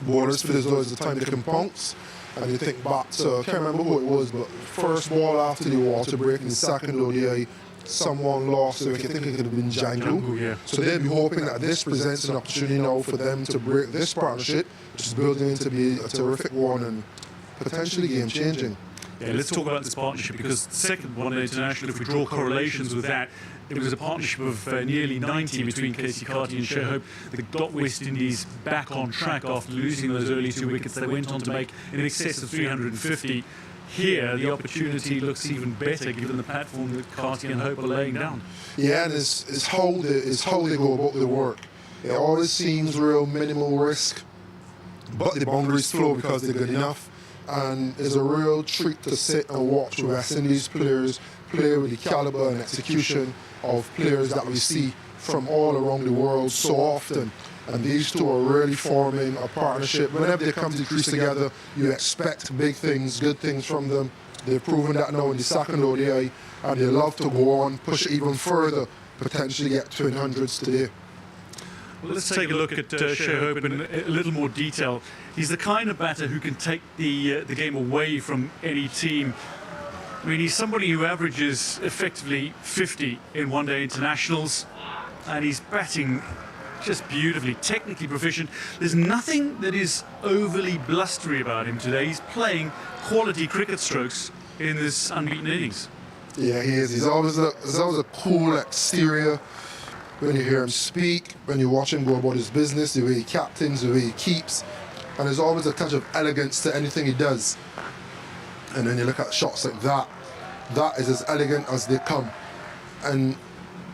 bowlers, for the time they can pounce. And you think back to, I can't remember who it was, but first ball after the water break in the second ODI, someone lost their wicket. I think it could have been Django. Yeah. So they'll be hoping that this presents an opportunity now for them to break this partnership, which is building into be a terrific one and potentially game-changing. Yeah, let's talk about this partnership, because the second one-day international, if we draw correlations with that, it was a partnership of nearly 90 between Casey Carty and Shea Hope that got West Indies back on track after losing those early 2 wickets. They went on to make in excess of 350. Here, the opportunity looks even better given the platform that Carty and Hope are laying down. Yeah, and it's how they go about their work. It always seems real minimal risk, but the boundaries flow because they're good enough. And it's a real treat to sit and watch West Indies players play with the caliber and execution of players that we see from all around the world so often. And these two are really forming a partnership. Whenever they come to the crease together, you expect big things, good things from them. They've proven that now in the second ODI, and they love to go on, push it even further, potentially get twin hundreds today. Well, let's take a look at Shea Hope in a little more detail. He's the kind of batter who can take the game away from any team. I mean, he's somebody who averages effectively 50 in one-day internationals, and he's batting just beautifully, technically proficient. There's nothing that is overly blustery about him today. He's playing quality cricket strokes in this unbeaten innings. Yeah, he is. He's always a cool exterior. When you hear him speak, when you watch him go about his business, the way he captains, the way he keeps, and there's always a touch of elegance to anything he does. And then you look at shots like that, that is as elegant as they come. And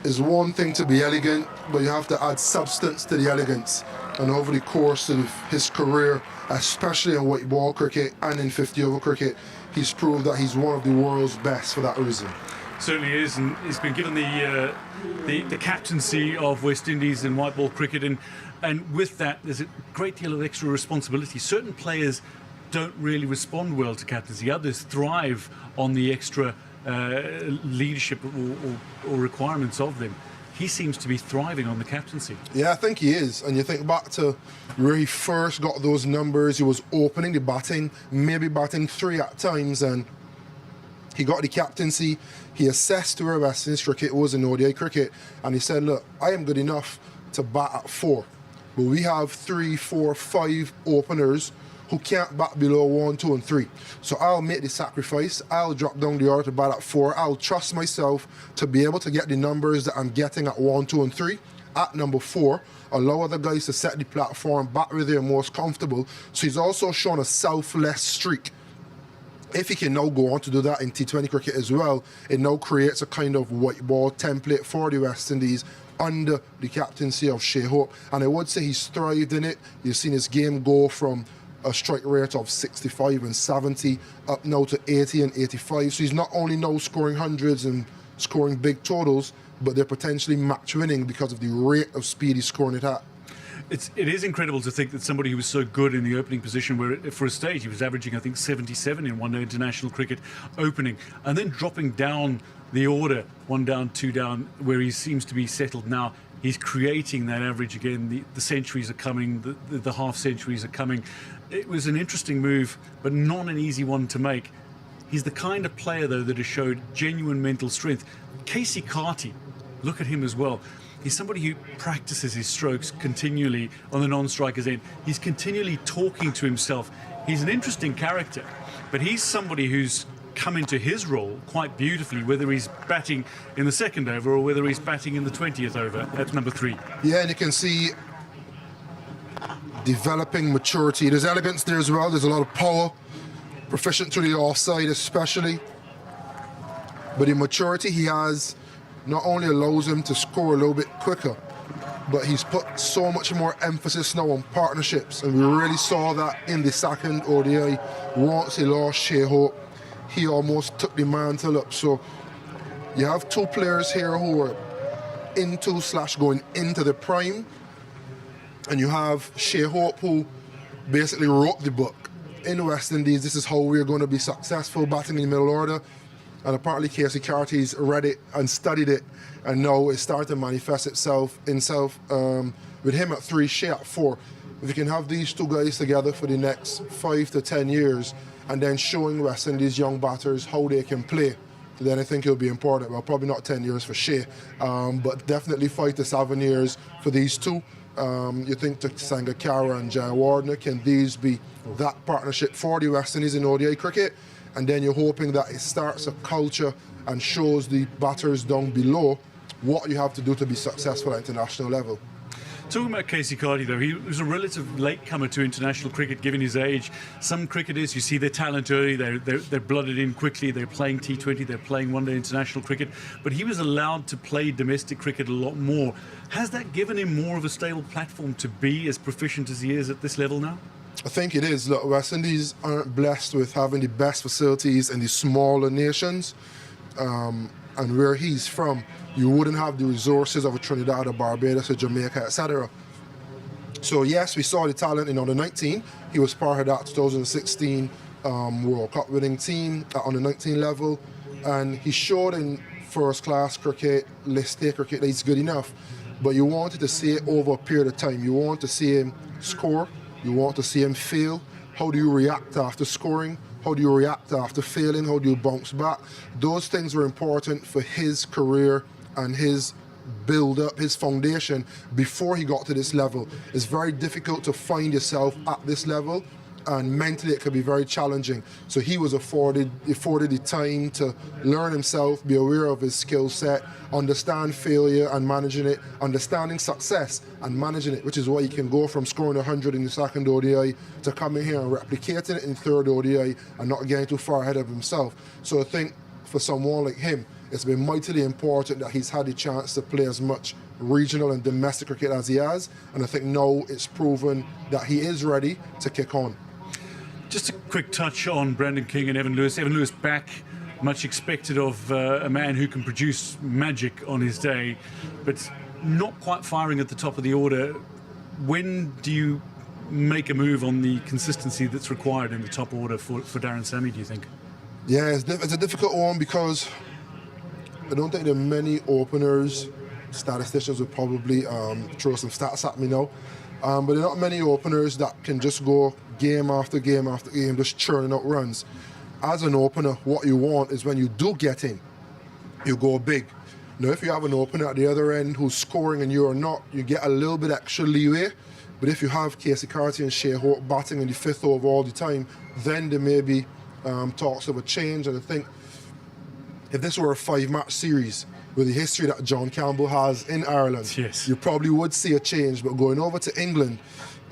it's one thing to be elegant, but you have to add substance to the elegance. And over the course of his career, especially in white ball cricket and in 50-over cricket, he's proved that he's one of the world's best for that reason. Certainly is, and he's been given the captaincy of West Indies in white ball cricket, and with that there's a great deal of extra responsibility. Certain players don't really respond well to captaincy, others thrive on the extra leadership or requirements of them. He seems to be thriving on the captaincy. Yeah, I think he is. And you think back to where he first got those numbers, he was opening the batting, maybe batting 3 at times, and he got the captaincy. He assessed where West Indies cricket was in ODI cricket, and he said, look, I am good enough to bat at 4. But we have 3, 4, 5 openers who can't bat below 1, 2, and 3. So I'll make the sacrifice. I'll drop down the order to bat at 4. I'll trust myself to be able to get the numbers that I'm getting at 1, 2, and 3. At number 4, allow other guys to set the platform, bat where they're most comfortable. So he's also shown a selfless streak. If he can now go on to do that in T20 cricket as well, it now creates a kind of white ball template for the West Indies under the captaincy of Shai Hope. And I would say he's thrived in it. You've seen his game go from a strike rate of 65 and 70 up now to 80 and 85. So he's not only now scoring hundreds and scoring big totals, but they're potentially match winning because of the rate of speed he's scoring it at. It is incredible to think that somebody who was so good in the opening position, where for a stage he was averaging, I think, 77 in one-day international cricket opening, and then dropping down the order, 1 down, 2 down, where he seems to be settled now. He's creating that average again. The centuries are coming, the half centuries are coming. It was an interesting move, but not an easy one to make. He's the kind of player, though, that has showed genuine mental strength. Casey Carty, look at him as well. He's somebody who practices his strokes continually on the non-striker's end. He's continually talking to himself. He's an interesting character, but he's somebody who's come into his role quite beautifully, whether he's batting in the second over or whether he's batting in the 20th over at number 3. Yeah, and you can see developing maturity. There's elegance there as well. There's a lot of power, proficient to the offside especially. But the maturity he has not only allows him to score a little bit quicker, but he's put so much more emphasis now on partnerships. And we really saw that in the second ODI. Once he lost Shai Hope, he almost took the mantle up. So you have 2 players here who are going into the prime. And you have Shai Hope, who basically wrote the book. In the West Indies, this is how we're going to be successful, batting in the middle order. And apparently Casey Carty's read it and studied it, and now it's starting to manifest itself with him at 3, Shai at 4. If you can have these 2 guys together for the next 5 to 10 years, and then showing West Indies young batters how they can play, then I think it'll be important. Well, probably not 10 years for Shai, but definitely 5 to 7 years for these 2. You think to Sangakkara and Jayawardene, can these be that partnership for the West Indies in ODI cricket? And then you're hoping that it starts a culture and shows the batters down below what you have to do to be successful at international level. Talking about Casey Carty, though, he was a relative latecomer to international cricket, given his age. Some cricketers, you see their talent early, they're blooded in quickly, they're playing T20, they're playing one-day international cricket, but he was allowed to play domestic cricket a lot more. Has that given him more of a stable platform to be as proficient as he is at this level now? I think it is. Look, West Indies aren't blessed with having the best facilities in the smaller nations. And where he's from, you wouldn't have the resources of a Trinidad or Barbados or Jamaica, etc. So yes, we saw the talent in under 19. He was part of that 2016 World Cup winning team at under 19 level, and he showed in first class cricket, list A cricket, that he's good enough. But you wanted to see it over a period of time. You want to see him score. You want to see him fail. How do you react after scoring? How do you react after failing? How do you bounce back? Those things were important for his career and his build-up, his foundation before he got to this level. It's very difficult to find yourself at this level, and mentally it could be very challenging. So he was afforded the time to learn himself, be aware of his skill set, understand failure and managing it, understanding success and managing it, which is why he can go from scoring 100 in the second ODI to coming here and replicating it in the third ODI and not getting too far ahead of himself. So I think for someone like him, it's been mightily important that he's had the chance to play as much regional and domestic cricket as he has, and I think now it's proven that he is ready to kick on. Just a quick touch on Brandon King and Evan Lewis. Evan Lewis back, much expected of a man who can produce magic on his day, but not quite firing at the top of the order. When do you make a move on the consistency that's required in the top order for Darren Sammy, do you think? Yeah, it's a difficult one because I don't think there are many openers. Statisticians would probably throw some stats at me now. But there are not many openers that can just go game after game after game, just churning out runs. As an opener, what you want is when you do get in, you go big. Now, if you have an opener at the other end who's scoring and you're not, you get a little bit extra leeway But if you have Casey Carty and Shea Hope batting in the 5th over all the time, then there may be talks of a change. And I think if this were a 5-match series with the history that John Campbell has in Ireland, yes, you probably would see a change. But going over to England,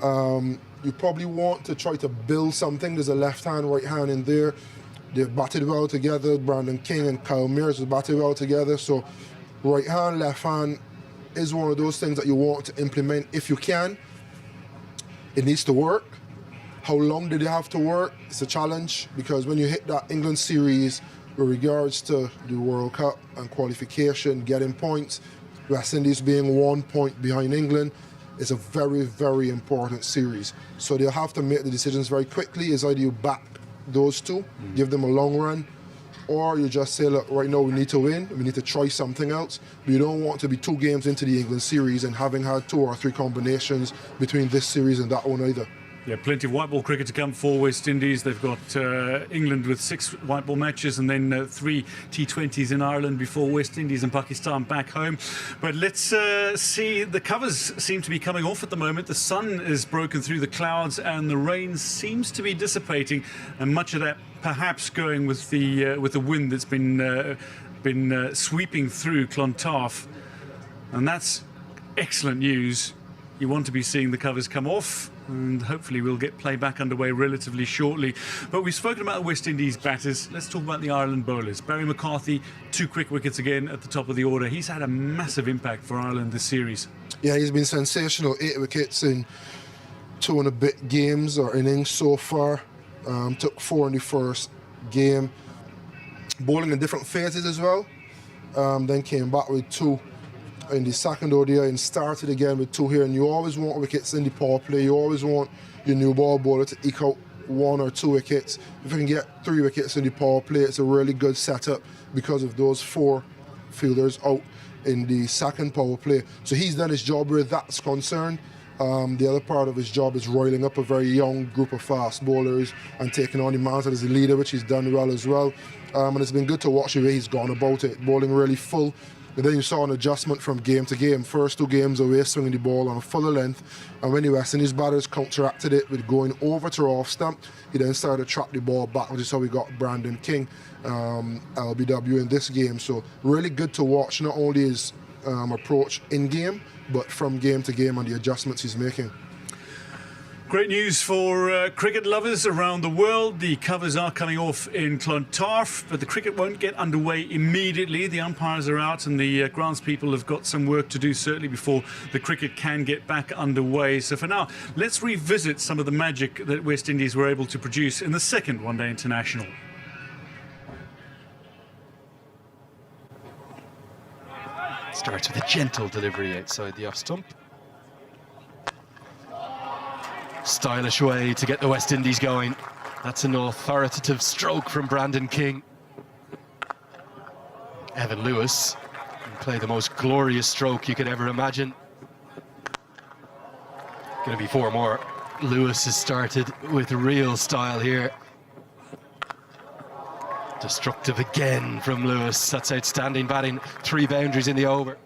you probably want to try to build something. There's a left hand, right hand in there. They've batted well together. Brandon King and Kyle Mears have batted well together. So right hand, left hand is one of those things that you want to implement if you can. It needs to work. How long do they have to work? It's a challenge, because when you hit that England series with regards to the World Cup and qualification, getting points, West Indies being 1 point behind England, is a very, very important series. So they'll have to make the decisions very quickly. Is either you back those two, give them a long run, or you just say, look, right now we need to win, we need to try something else. But you don't want to be 2 games into the England series and having had 2 or 3 combinations between this series and that one either. Yeah, plenty of white ball cricket to come for West Indies. They've got England with 6 white ball matches, and then 3 T20s in Ireland before West Indies and Pakistan back home. But let's see, the covers seem to be coming off at the moment. The sun is broken through the clouds and the rain seems to be dissipating, and much of that perhaps going with the wind that's been sweeping through Clontarf. And that's excellent news. You want to be seeing the covers come off, and hopefully we'll get play back underway relatively shortly. But we've spoken about the West Indies batters. Let's talk about the Ireland bowlers. Barry McCarthy, 2 quick wickets again at the top of the order. He's had a massive impact for Ireland this series. Yeah, he's been sensational. 8 wickets in 2 and a bit games or innings so far. Took 4 in the first game. Bowling in different phases as well. Then came back with 2 in the second ODI and started again with 2 here. And you always want wickets in the power play. You always want your new ball bowler to eke out 1 or 2 wickets. If you can get 3 wickets in the power play, it's a really good setup because of those 4 fielders out in the second power play. So he's done his job where that's concerned. The other part of his job is roiling up a very young group of fast bowlers and taking on the mantle as a leader, which he's done well as well. And it's been good to watch the way he's gone about it, bowling really full. And then you saw an adjustment from game to game. First 2 games away, swinging the ball on a fuller length. And when the West Indies batters counteracted it with going over to off stump, he then started to trap the ball back, which is how we got Brandon King, LBW in this game. So really good to watch, not only his approach in game, but from game to game and the adjustments he's making. Great news for cricket lovers around the world. The covers are coming off in Clontarf, but the cricket won't get underway immediately. The umpires are out and the grounds people have got some work to do, certainly, before the cricket can get back underway. So for now, let's revisit some of the magic that West Indies were able to produce in the second one-day international. Starts with a gentle delivery outside the off stump. Stylish way to get the West Indies going. That's an authoritative stroke from Brandon King. Evan Lewis can play the most glorious stroke you could ever imagine. Gonna be 4 more. Lewis has started with real style here. Destructive again from Lewis. That's outstanding batting. 3 boundaries in the over.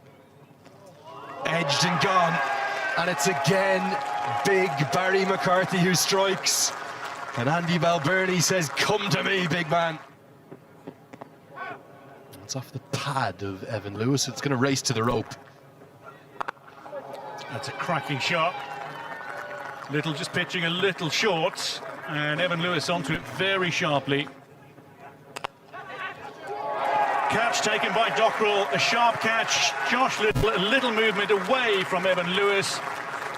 Edged and gone. And it's again big Barry McCarthy who strikes. And Andy Balbirnie says, come to me, big man. It's off the pad of Evan Lewis. It's going to race to the rope. That's a cracking shot. Little just pitching a little short, and Evan Lewis onto it very sharply. Catch taken by Dockrell, a sharp catch. Josh Little, a little movement away from Evan Lewis,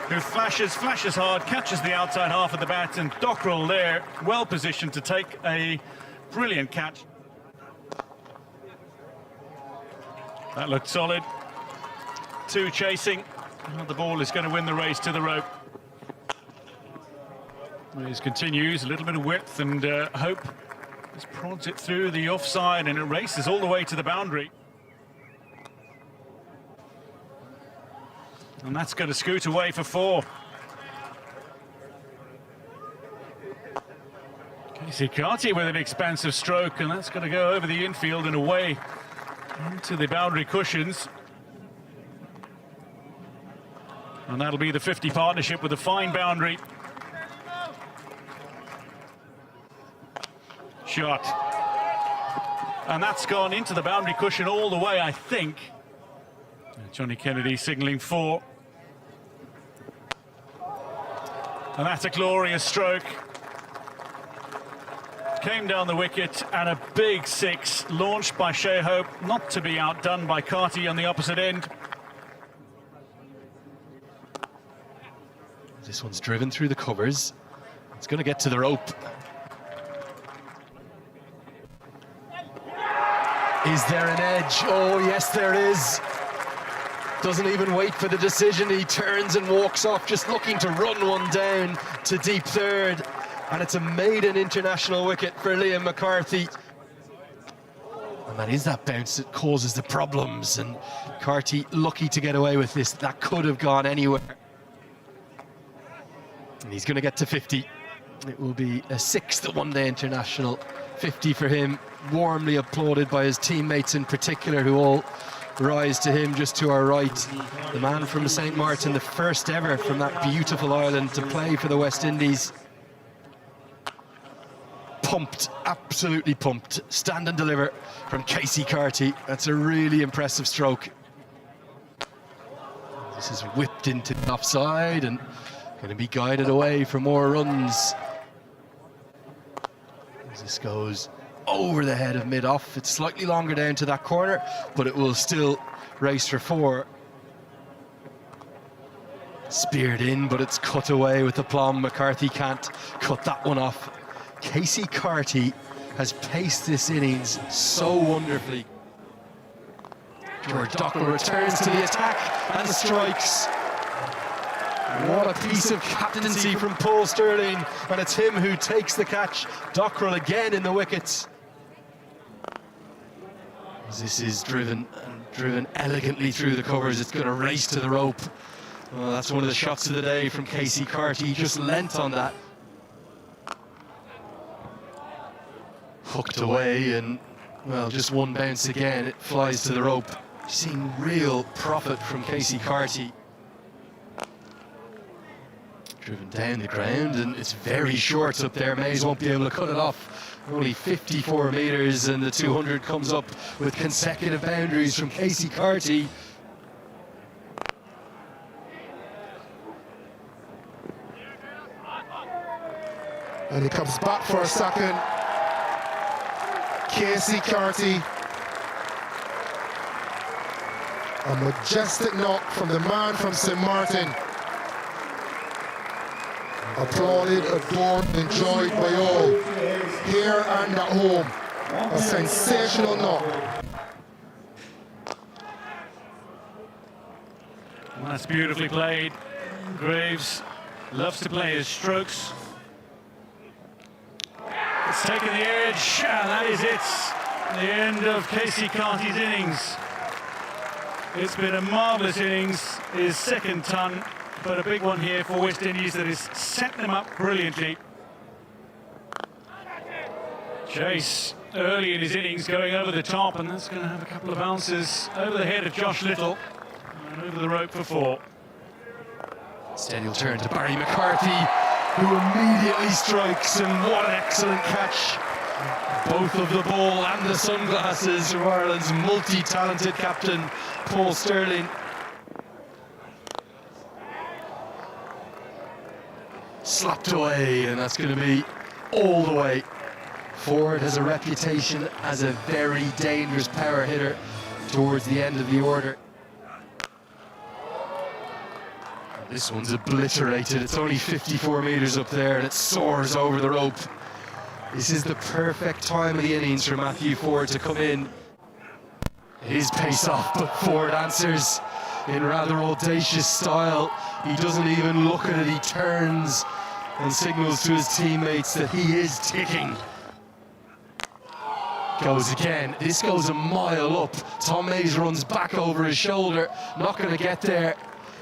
who flashes hard, catches the outside half of the bat, and Dockrell there, well positioned to take a brilliant catch. That looked solid. 2 chasing. Well, the ball is going to win the race to the rope. This continues, a little bit of width and hope. Just prods it through the offside and it races all the way to the boundary. And that's going to scoot away for 4. Casey Carty with an expansive stroke, and that's going to go over the infield and away into the boundary cushions. And that'll be the 50 partnership with a fine boundary. Shot. And that's gone into the boundary cushion all the way, I think. Johnny Kennedy signalling 4. And that's a glorious stroke. Came down the wicket, and a big 6 launched by Shea Hope, not to be outdone by Carty on the opposite end. This one's driven through the covers. It's going to get to the rope. Is there an edge? Oh, yes, there is. Doesn't even wait for the decision. He turns and walks off, just looking to run one down to deep third. And it's a maiden international wicket for Liam McCarthy. And that is that bounce that causes the problems. And Carty lucky to get away with this. That could have gone anywhere. And he's going to get to 50. It will be a 6th one-day international. 50 for him, warmly applauded by his teammates in particular, who all rise to him just to our right. The man from St. Martin, the first ever from that beautiful island to play for the West Indies. Pumped, absolutely pumped. Stand and deliver from Casey Carty. That's a really impressive stroke. This is whipped into the offside and going to be guided away for more runs. As this goes over the head of mid-off, it's slightly longer down to that corner, but it will still race for 4. Speared in, but it's cut away with aplomb. McCarthy can't cut that one off. Casey Carty has paced this innings so wonderfully. George Dockrell returns to the attack and strikes. What a piece of captaincy from Paul Stirling, and it's him who takes the catch. Dockrell again in the wickets. This is driven elegantly through the covers. It's going to race to the rope. Well, that's one of the shots of the day from Casey Carty. He just leant on that. Hooked away, and well, just one bounce again. It flies to the rope. Seeing real profit from Casey Carty. Driven down the ground, and it's very short up there. Mays won't be able to cut it off. Only 54 metres, and the 200 comes up with consecutive boundaries from Casey Carty. And he comes back for a second. Casey Carty. A majestic knock from the man from St. Martin. Applauded, adored, enjoyed by all, here and at home. A sensational knock. Well, that's beautifully played. Graves loves to play his strokes. It's taken the edge, and that is it. The end of Casey Carty's innings. It's been a marvellous innings, his second ton, but a big one here for West Indies that has set them up brilliantly. Chase early in his innings going over the top, and that's going to have a couple of bounces over the head of Josh Little and over the rope for 4. Steady will turn to Barry McCarthy, who immediately strikes, and what an excellent catch. Both of the ball and the sunglasses from Ireland's multi-talented captain, Paul Stirling. Slapped away, and that's going to be all the way. Ford has a reputation as a very dangerous power hitter towards the end of the order. This one's obliterated. It's only 54 metres up there, and it soars over the rope. This is the perfect time of the innings for Matthew Ford to come in. His pace off, but Ford answers in rather audacious style. He doesn't even look at it, he turns and signals to his teammates that he is ticking. Goes again. This goes a mile up. Tom Mays runs back over his shoulder, not going to get there,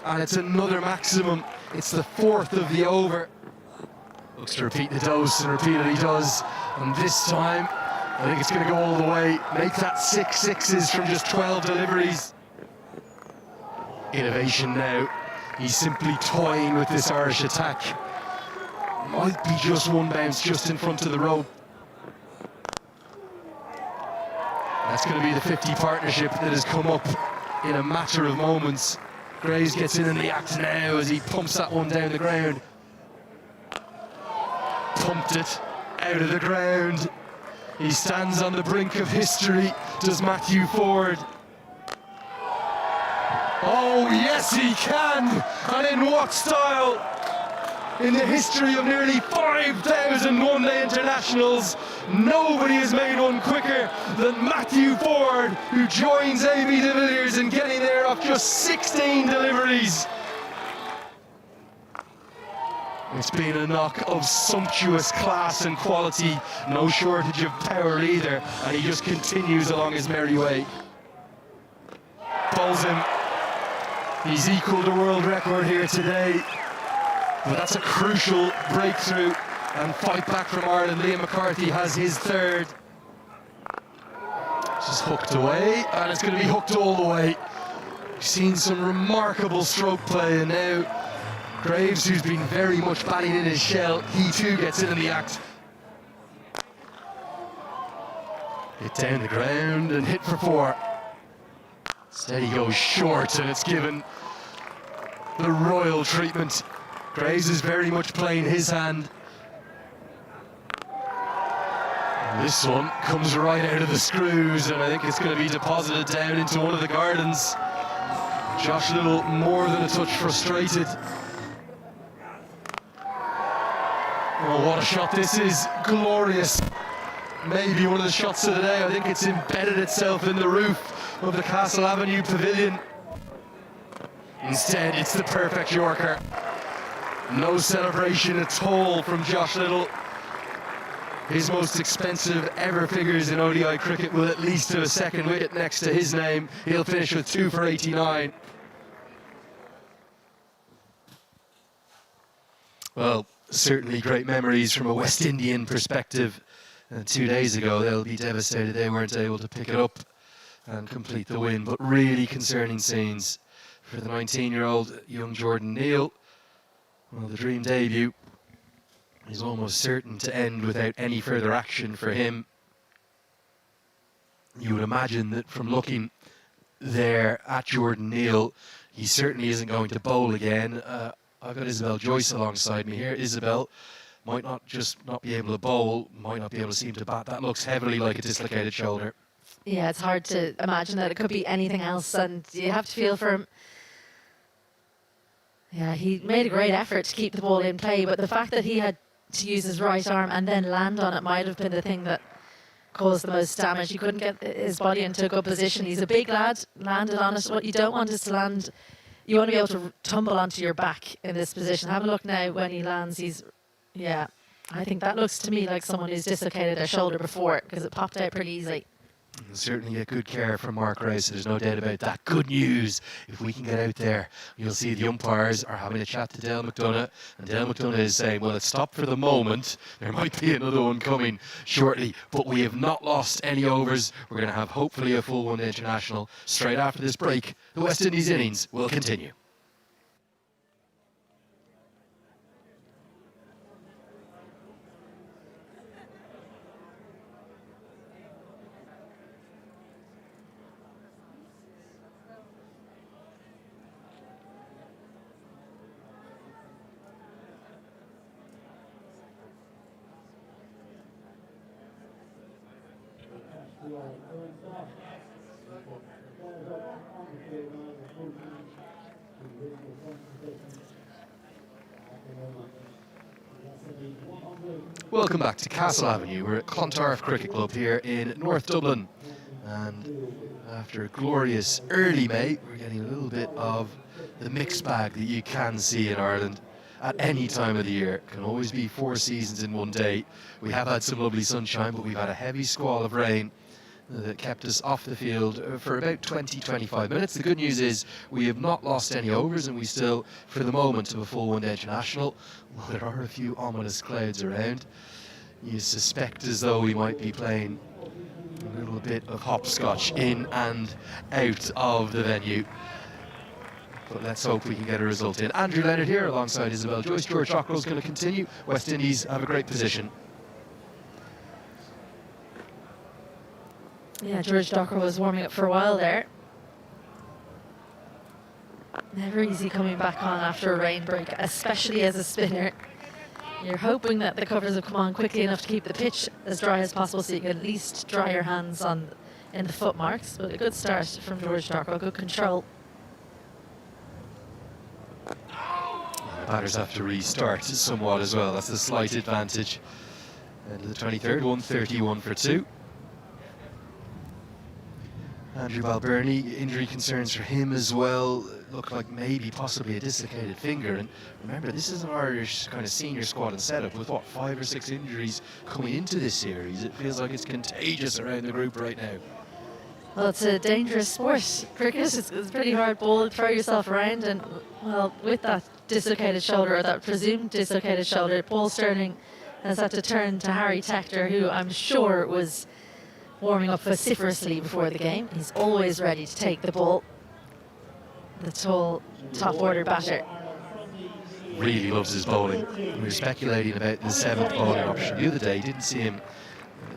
and it's another maximum. It's the 4th of the over. Looks to repeat the dose, and repeat it he does. And this time, I think it's going to go all the way. Make that 6 sixes from just 12 deliveries. Innovation now He's simply toying with this Irish attack. Might be just one bounce just in front of the rope. That's going to be the 50 partnership that has come up in a matter of moments. Graves gets in the act now as he pumps that one down the ground. Pumped it out of the ground. He stands on the brink of history, does Matthew Ford. Oh yes he can, and in what style? In the history of nearly 5,000 one-day internationals, nobody has made one quicker than Matthew Ford, who joins A.B. de Villiers in getting there off just 16 deliveries. It's been a knock of sumptuous class and quality, no shortage of power either, and he just continues along his merry way. Bowls him. He's equalled the world record here today. But that's a crucial breakthrough and fight back from Ireland. Liam McCarthy has his third. Just hooked away, and it's going to be hooked all the way. We've seen some remarkable stroke play, and now Graves, who's been very much batting in his shell, he too gets in the act. Hit down the ground and hit for 4. Instead he goes short, and it's given the royal treatment. Graves is very much playing his hand. And this one comes right out of the screws, and I think it's going to be deposited down into one of the gardens. Josh Little more than a touch frustrated. Oh, what a shot this is, glorious. Maybe one of the shots of the day. I think it's embedded itself in the roof of the Castle Avenue Pavilion. Instead, it's the perfect Yorker. No celebration at all from Josh Little. His most expensive ever figures in ODI cricket will at least have a second wicket next to his name. He'll finish with 2 for 89. Well, certainly great memories from a West Indian perspective. 2 days ago, they'll be devastated they weren't able to pick it up and complete the win. But really concerning scenes for the 19-year-old young Jordan Neal. Well, the dream debut is almost certain to end without any further action for him. You would imagine that from looking there at Jordan Neal, he certainly isn't going to bowl again. I've got Isabel Joyce alongside me here. Isabel might not just not be able to bowl, might not be able to seem to bat. That looks heavily like a dislocated shoulder. Yeah, it's hard to imagine that it could be anything else, and you have to feel for him. Yeah, he made a great effort to keep the ball in play, but the fact that he had to use his right arm and then land on it might have been the thing that caused the most damage. He couldn't get his body into a good position. He's a big lad, landed on it. What you don't want is to land, you want to be able to tumble onto your back in this position. Have a look now when he lands. Yeah, I think that looks to me like someone who's dislocated their shoulder before, because it popped out pretty easily. Certainly get good care from Mark Rice, there's no doubt about that. Good news, if we can get out there, you'll see the umpires are having a chat to Dale McDonough, and Dale McDonough is saying, well, it's stopped for the moment, there might be another one coming shortly, but we have not lost any overs. We're going to have hopefully a full one international straight after this break. The West Indies innings will continue. Welcome back to Castle Avenue. We're at Clontarf Cricket Club here in North Dublin, and after a glorious early May, we're getting a little bit of the mixed bag that you can see in Ireland at any time of the year. It can always be 4 seasons in one day. We have had some lovely sunshine, but we've had a heavy squall of rain that kept us off the field for about 20-25 minutes. The good news is we have not lost any overs, and we still, for the moment, have a full one-day international. Well, there are a few ominous clouds around. You suspect as though we might be playing a little bit of hopscotch in and out of the venue. but let's hope we can get a result in. Andrew Leonard here alongside Isabel Joyce. George Dockrell's going to continue. West Indies have a great position. Yeah, George Dockrell was warming up for a while there. Never easy coming back on after a rain break, especially as a spinner. You're hoping that the covers have come on quickly enough to keep the pitch as dry as possible so you can at least dry your hands in the foot marks. But a good start from George Dockrell, good control. The batters have to restart somewhat as well. That's a slight advantage. And the 23rd, 131 for 2. Andrew Balbirnie, injury concerns for him as well. Look like maybe possibly a dislocated finger. And remember, this is an Irish kind of senior squad and setup with what, 5 or 6 injuries coming into this series. It feels like it's contagious around the group right now. Well, it's a dangerous sport. Cricket, it's a pretty hard ball to throw yourself around. And, well, with that dislocated shoulder, or that presumed dislocated shoulder, Paul Stirling has had to turn to Harry Tector, who I'm sure was warming up vociferously before the game. He's always ready to take the ball. The tall, top-order batter. Really loves his bowling. We were speculating about the 7th bowling option the other day. Didn't see him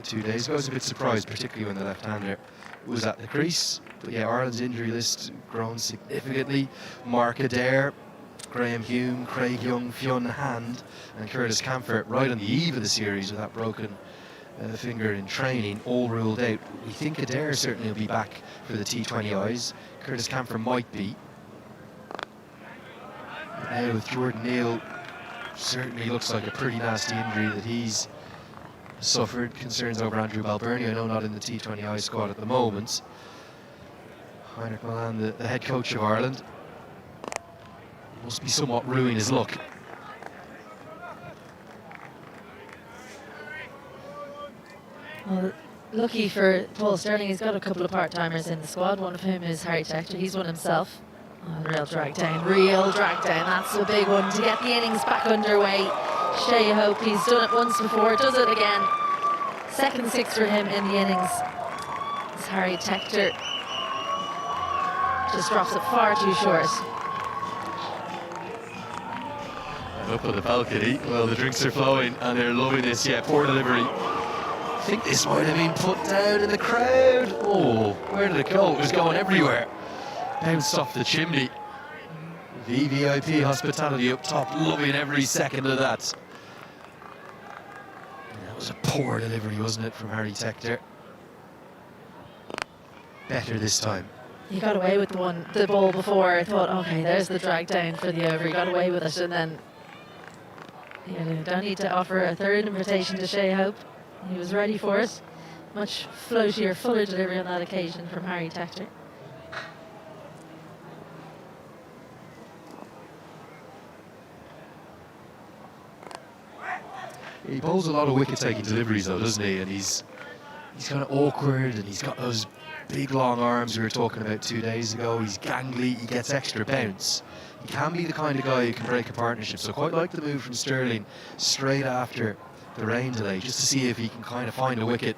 2 days ago. I was a bit surprised, particularly when the left-hander was at the crease. But yeah, Ireland's injury list grown significantly. Mark Adair, Graham Hume, Craig Young, Fionn Hand, and Curtis Camphor right on the eve of the series with that broken finger in training, all ruled out. We think Adair certainly will be back for the T20Is. Curtis Camphor might be. But now with Jordan Neal, certainly looks like a pretty nasty injury that he's suffered. Concerns over Andrew Balbirnie, I know not in the T20I squad at the moment. Heinrich Milan, the head coach of Ireland, must be somewhat ruining his luck. Well, lucky for Paul Stirling, he's got a couple of part-timers in the squad, one of whom is Harry Tector. He's one himself. Oh, real drag down. That's a big one to get the innings back underway. Shea Hope, he's done it once before, does it again. Second six for him in the innings. It's Harry Tector. Just drops it far too short. And up on the balcony, well, the drinks are flowing and they're loving this. Yeah, poor delivery. I think this might have been put down in the crowd. Oh, where did it go? It was going everywhere. Bounced off the chimney. VVIP hospitality up top, loving every second of that. That was a poor delivery, wasn't it, from Harry Tector? Better this time. He got away with the ball before. I thought, okay, there's the drag down for the over. He got away with it, and then you don't need to offer a third invitation to Shea Hope. He was ready for it. Much floatier, fuller delivery on that occasion from Harry Tector. He bowls a lot of wicket-taking deliveries, though, doesn't he? And he's kind of awkward, and he's got those big, long arms we were talking about 2 days ago. He's gangly, he gets extra bounce. He can be the kind of guy who can break a partnership. So quite like the move from Stirling straight after the rain delay, just to see if he can kind of find a wicket.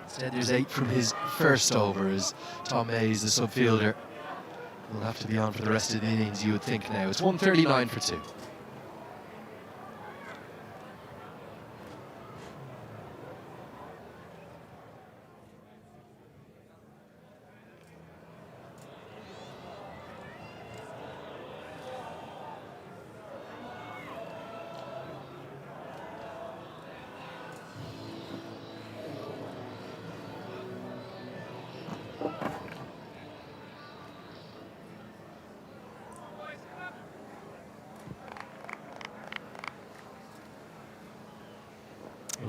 Instead, there's 8 from his first over as Tom Hayes, the subfielder, will have to be on for the rest of the innings, you would think now. It's 139 for 2.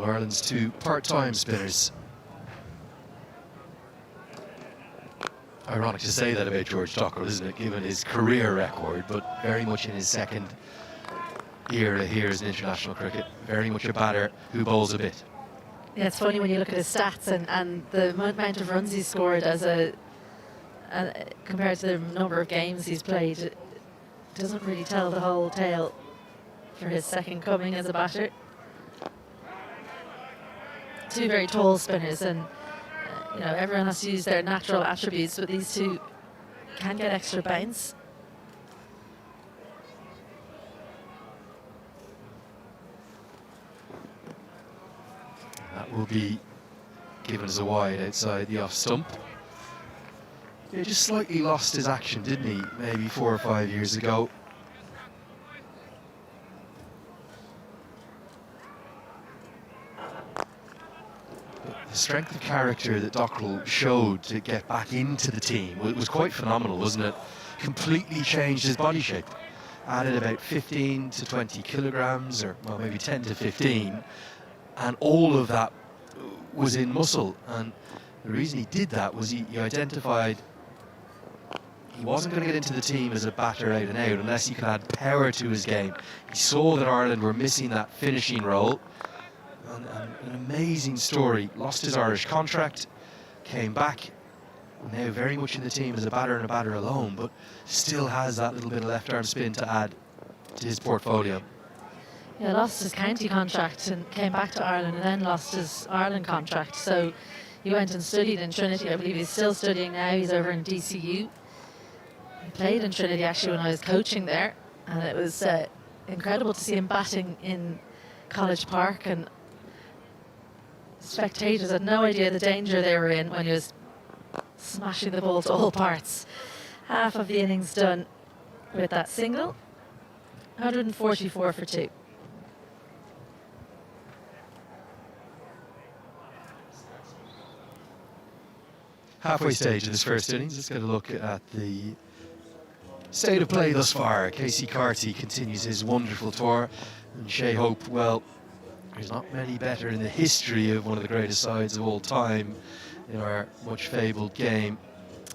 Ireland's 2 part-time spinners. Ironic to say that about George Dockrell, isn't it, given his career record, but very much in his second era here in international cricket. Very much a batter who bowls a bit. Yeah, it's funny when you look at his stats and the amount of runs he's scored as compared to the number of games he's played. It doesn't really tell the whole tale for his second coming as a batter. 2 very tall spinners, and everyone has to use their natural attributes, but these 2 can get extra bounce. That will be given as a wide outside the off stump. He just slightly lost his action, didn't he? Maybe 4 or 5 years ago. The strength of character that Dockrell showed to get back into the team was quite phenomenal, wasn't it? Completely changed his body shape. Added about 15 to 20 kilograms, or well, maybe 10 to 15. And all of that was in muscle. And the reason he did that was he identified he wasn't going to get into the team as a batter out and out unless he could add power to his game. He saw that Ireland were missing that finishing role. And an amazing story. Lost his Irish contract, came back, now very much in the team as a batter and a batter alone, but still has that little bit of left arm spin to add to his portfolio. Yeah, lost his county contract and came back to Ireland, and then lost his Ireland contract. So he went and studied in Trinity. I believe he's still studying now. He's over in DCU. He played in Trinity actually when I was coaching there, and it was incredible to see him batting in College Park, and spectators had no idea the danger they were in when he was smashing the ball to all parts. Half of the innings done with that single. 144 for 2. Halfway stage of this first innings, let's get a look at the state of play thus far. Casey Carty continues his wonderful tour, and Shea Hope, well, there's not many better in the history of one of the greatest sides of all time in our much fabled game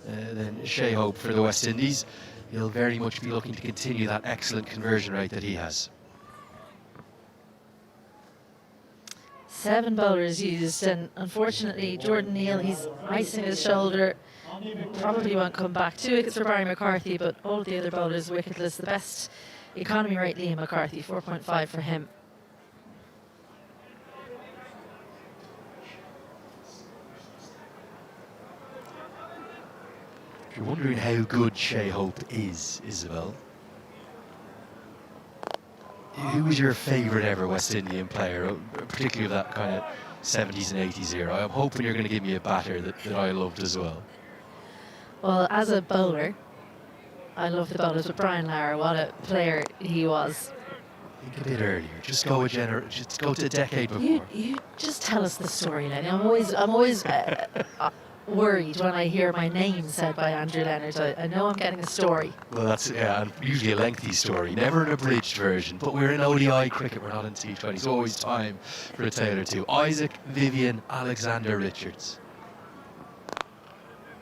than Shea Hope for the West Indies. He'll very much be looking to continue that excellent conversion rate that he has. 7 bowlers used, and unfortunately Jordan Neal, he's icing his shoulder, probably won't come back. 2 wickets for Barry McCarthy, but all the other bowlers wicketless. The best economy rate, Liam McCarthy, 4.5 for him. If you're wondering how good Shea Hope is, Isabel, who was your favourite ever West Indian player, particularly of that kind of 70s and 80s era? I'm hoping you're going to give me a batter that I loved as well. Well, as a bowler, I love the bowlers, but Brian Lara, what a player he was. Think a bit earlier. Just go to a decade before. You just tell us the story, Lenny. I'm always worried when I hear my name said by Andrew Leonard. I know I'm getting a story. Well, that's and usually a lengthy story, never an abridged version. But we're in ODI cricket, we're not in T20. It's always time for a tale or two. Isaac Vivian Alexander Richards,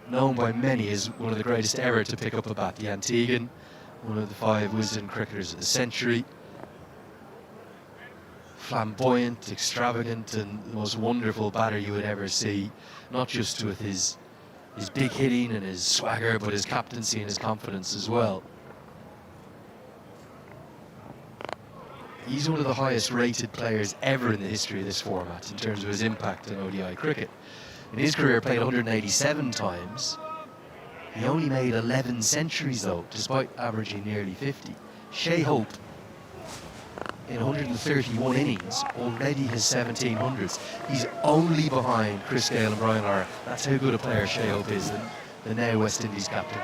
known by many as one of the greatest ever to pick up a bat, the Antiguan, one of the 5 Wisden cricketers of the century. Flamboyant, extravagant, and the most wonderful batter you would ever see, not just with his big hitting and his swagger, but his captaincy and his confidence as well. He's one of the highest rated players ever in the history of this format in terms of his impact on ODI cricket. In his career, played 187 times. He only made 11 centuries though, despite averaging nearly 50. Shea Hope, in 131 innings, already has 1700s. He's only behind Chris Gale and Brian Lara. That's how good a player Shea Hope is, the now West Indies captain.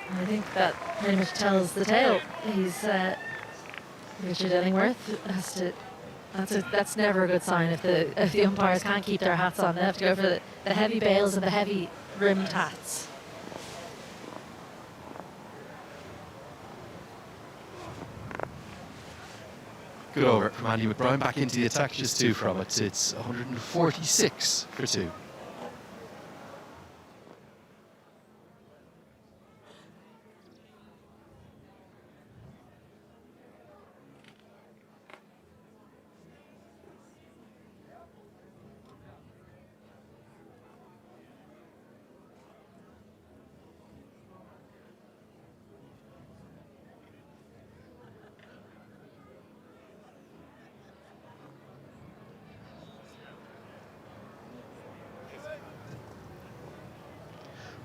I think that pretty much tells the tale. He's Richard Illingworth has to. That's never a good sign if the umpires can't keep their hats on. They have to go for the heavy bails and the heavy rimmed hats. Good over from Andy McBride. Back into the attack, just 2 from it. It's 146 for 2.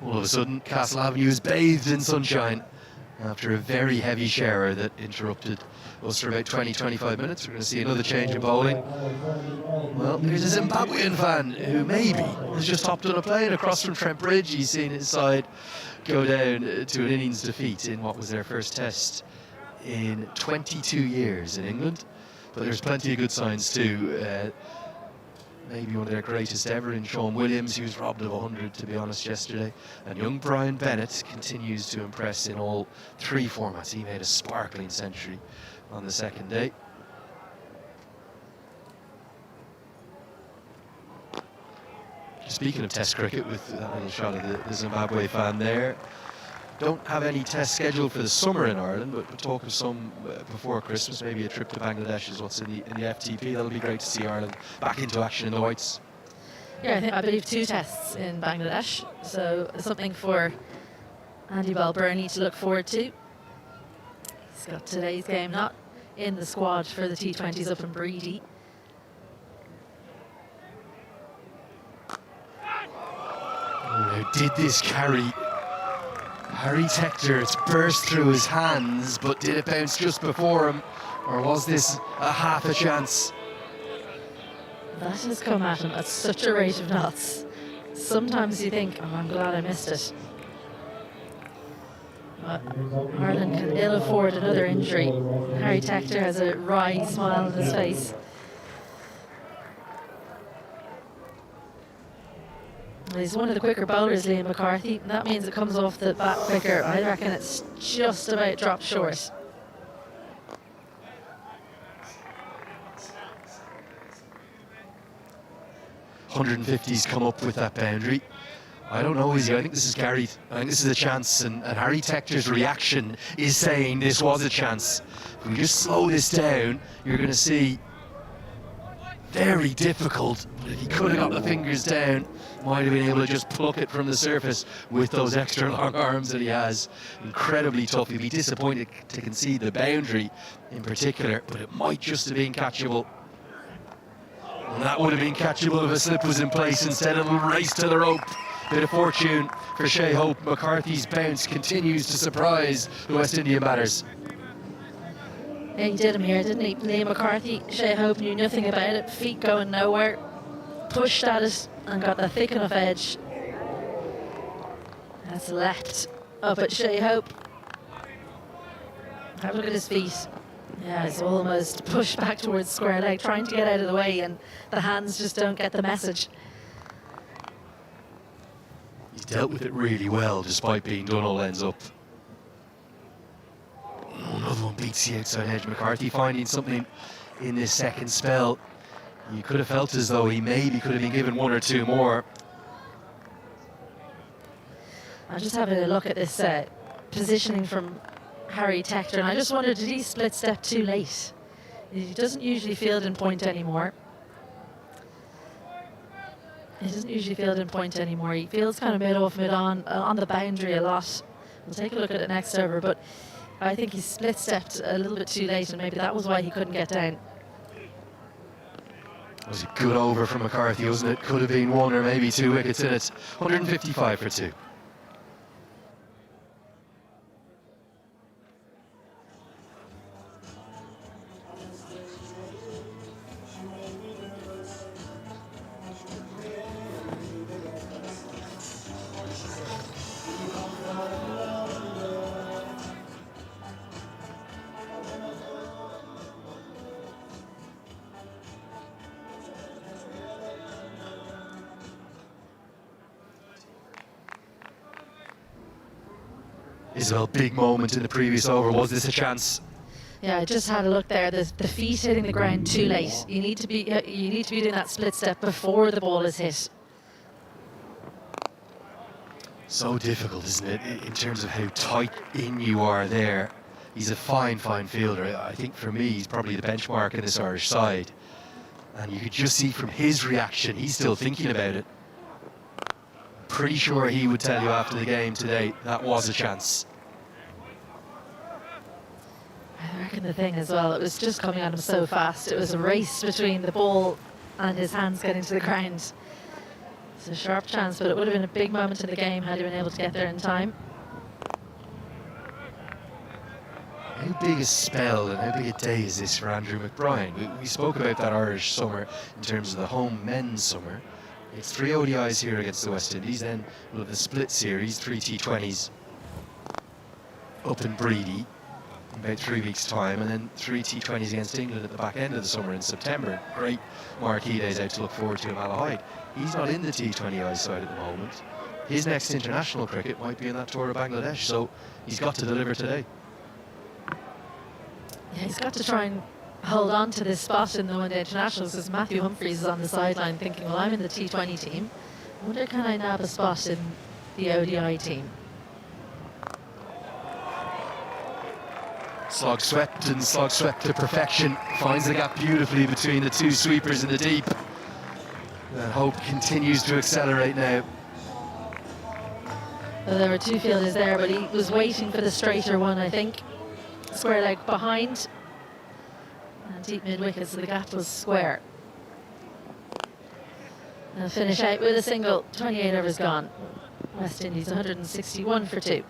All of a sudden, Castle Avenue is bathed in sunshine after a very heavy shower that interrupted us for about 20-25 minutes. We're going to see another change of bowling. Well, there's a Zimbabwean fan who maybe has just hopped on a plane across from Trent Bridge. He's seen his side go down to an innings defeat in what was their first test in 22 years in England. But there's plenty of good signs too. Maybe one of their greatest ever in Sean Williams, he was robbed of 100 to be honest yesterday. And young Brian Bennett continues to impress in all three formats. He made a sparkling century on the second day. Speaking of Test cricket, with that little shot of the Zimbabwe fan there, don't have any Test scheduled for the summer in Ireland, but talk of some before Christmas. Maybe a trip to Bangladesh is what's in the FTP. That'll be great to see Ireland back into action in the whites. Yeah, I believe 2 tests in Bangladesh, so something for Andy Balbirnie to look forward to. He's got today's game not in the squad for the T20s up in Breedy. Now, did this carry Harry Tector? It's burst through his hands, but did it bounce just before him, or was this a half a chance? That has come at him at such a rate of knots. Sometimes you think, oh, I'm glad I missed it. But Ireland can ill afford another injury. Harry Tector has a wry smile on his face. He's one of the quicker bowlers, Liam McCarthy. That means it comes off the bat quicker. I reckon it's just about dropped short. .150's come up with that boundary. I don't know, Izzy. I think this is carried. I think this is a chance, and Harry Tector's reaction is saying this was a chance. If we just slow this down, you're going to see very difficult. But if he could have got the fingers down, might have been able to just pluck it from the surface with those extra long arms that he has. Incredibly tough. He'd be disappointed to concede the boundary in particular, but it might just have been catchable. And that would have been catchable if a slip was in place instead of a race to the rope. Bit of fortune for Shea Hope. McCarthy's bounce continues to surprise the West Indian batters. Yeah, he did him here, didn't he? Liam McCarthy, Shea Hope knew nothing about it. Feet going nowhere. Pushed at it and got the thick enough edge. That's leapt up at Shea Hope. Have a look at his feet. Yeah, he's almost pushed back towards square leg, trying to get out of the way, and the hands just don't get the message. He's dealt with it really well, despite being done all ends up. Another one beats the outside edge. McCarthy finding something in this second spell. You could have felt as though he maybe could have been given 1 or 2 more. I'm just having a look at this positioning from Harry Tector, and I just wondered, did he split step too late? He doesn't usually field in point anymore. He fields kind of mid off, mid on the boundary a lot. We'll take a look at it next over, but I think he split stepped a little bit too late, and maybe that was why he couldn't get down. It was a good over from McCarthy, wasn't it? Could have been 1 or maybe 2 wickets in it. 155 for 2. Isabel, big moment in the previous over. Was this a chance? Yeah, I just had a look there. The feet hitting the ground too late. You need to be doing that split step before the ball is hit. So difficult, isn't it, in terms of how tight in you are there. He's a fine fielder. I think for me, he's probably the benchmark in this Irish side. And you could just see from his reaction, he's still thinking about it. Pretty sure he would tell you after the game today that was a chance. I reckon the thing as well, it was just coming at him so fast. It was a race between the ball and his hands getting to the ground. It's a sharp chance, but it would have been a big moment in the game had he been able to get there in time. How big a spell and how big a day is this for Andrew McBride? We spoke about that Irish summer in terms of the home men's summer. It's 3 ODIs here against the West Indies, then we'll have the split series, 3 T20s up in Breedy in about 3 weeks' time, and then 3 T20s against England at the back end of the summer in September. Great marquee days out to look forward to in Malahide. He's not in the T20I side at the moment. His next international cricket might be in that tour of Bangladesh, so he's got to deliver today. Yeah, he's got to try and hold on to this spot in the One Day Internationals, because Matthew Humphries is on the sideline thinking, well, I'm in the T20 team. I wonder, can I nab a spot in the ODI team? Slog swept to perfection. Finds the gap beautifully between the two sweepers in the deep. And hope continues to accelerate now. Well, there were 2 fielders there, but he was waiting for the straighter one, I think. Square leg behind. And deep mid-wicket, so the gap was square. And finish out with a single. 28 overs gone. West Indies 161 for 2.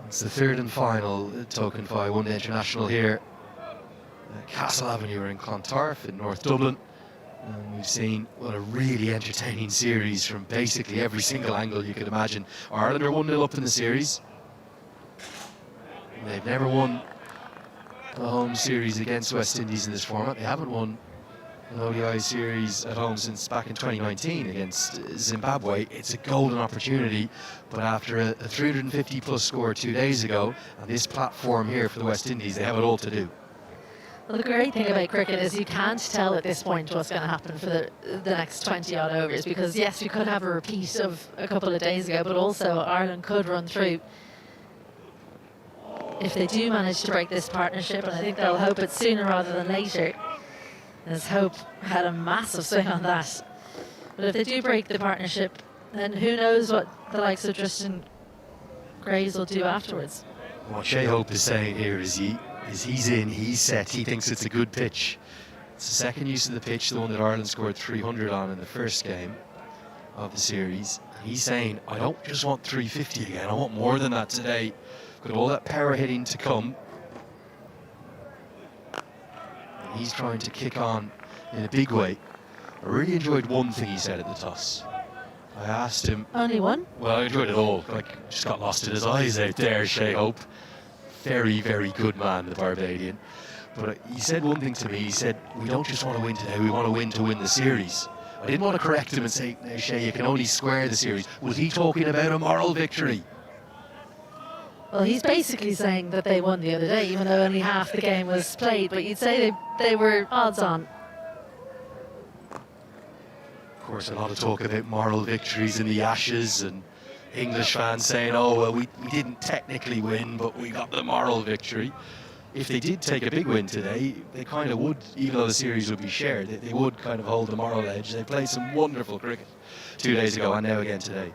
It's the 3rd and final Token 5 One Day International here at Castle Avenue in Clontarf in North Dublin. And we've seen what a really entertaining series from basically every single angle you could imagine. Ireland are 1-0 up in the series. They've never won a home series against West Indies in this format. They haven't won an ODI series at home since back in 2019 against Zimbabwe. It's a golden opportunity, but after a 350 plus score 2 days ago, and this platform here for the West Indies, they have it all to do. Well, the great thing about cricket is you can't tell at this point what's going to happen for the next 20 odd overs, because yes, you could have a repeat of a couple of days ago, but also Ireland could run through. If they do manage to break this partnership, and I think they'll hope it sooner rather than later, as Hope had a massive swing on that. But if they do break the partnership, then who knows what the likes of Tristan Graves will do afterwards. What Shea Hope is saying here is he's in, he's set, he thinks it's a good pitch. It's the second use of the pitch, the one that Ireland scored 300 on in the first game of the series. And he's saying, I don't just want 350 again, I want more than that today. Got all that power hitting to come. And he's trying to kick on in a big way. I really enjoyed one thing he said at the toss. I asked him... Only one? Well, I enjoyed it all. Just got lost in his eyes out there, Shea Hope. Very, very good man, the Barbadian. But he said one thing to me. He said, we don't just want to win today, we want to win the series. I didn't want to correct him and say, no, Shea, you can only square the series. Was he talking about a moral victory? Well, he's basically saying that they won the other day, even though only half the game was played. But you'd say they were odds on. Of course, a lot of talk about moral victories in the Ashes, and English fans saying, oh, well, we didn't technically win, but we got the moral victory. If they did take a big win today, they kind of would, even though the series would be shared, they would kind of hold the moral edge. They played some wonderful cricket 2 days ago and now again today.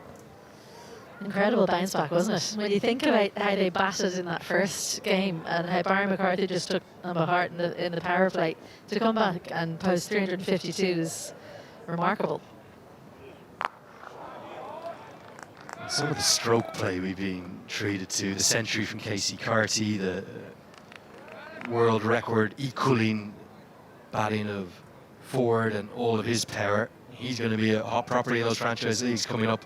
Incredible bounce back, wasn't it? When you think about how they batted in that first game and how Barry McCarthy just took them by heart in the power play, to come back and post 352 is remarkable. Some of the stroke play we've been treated to, the century from Carty, the world record equaling batting of Ford and all of his power. He's going to be a hot property in those franchise leagues coming up.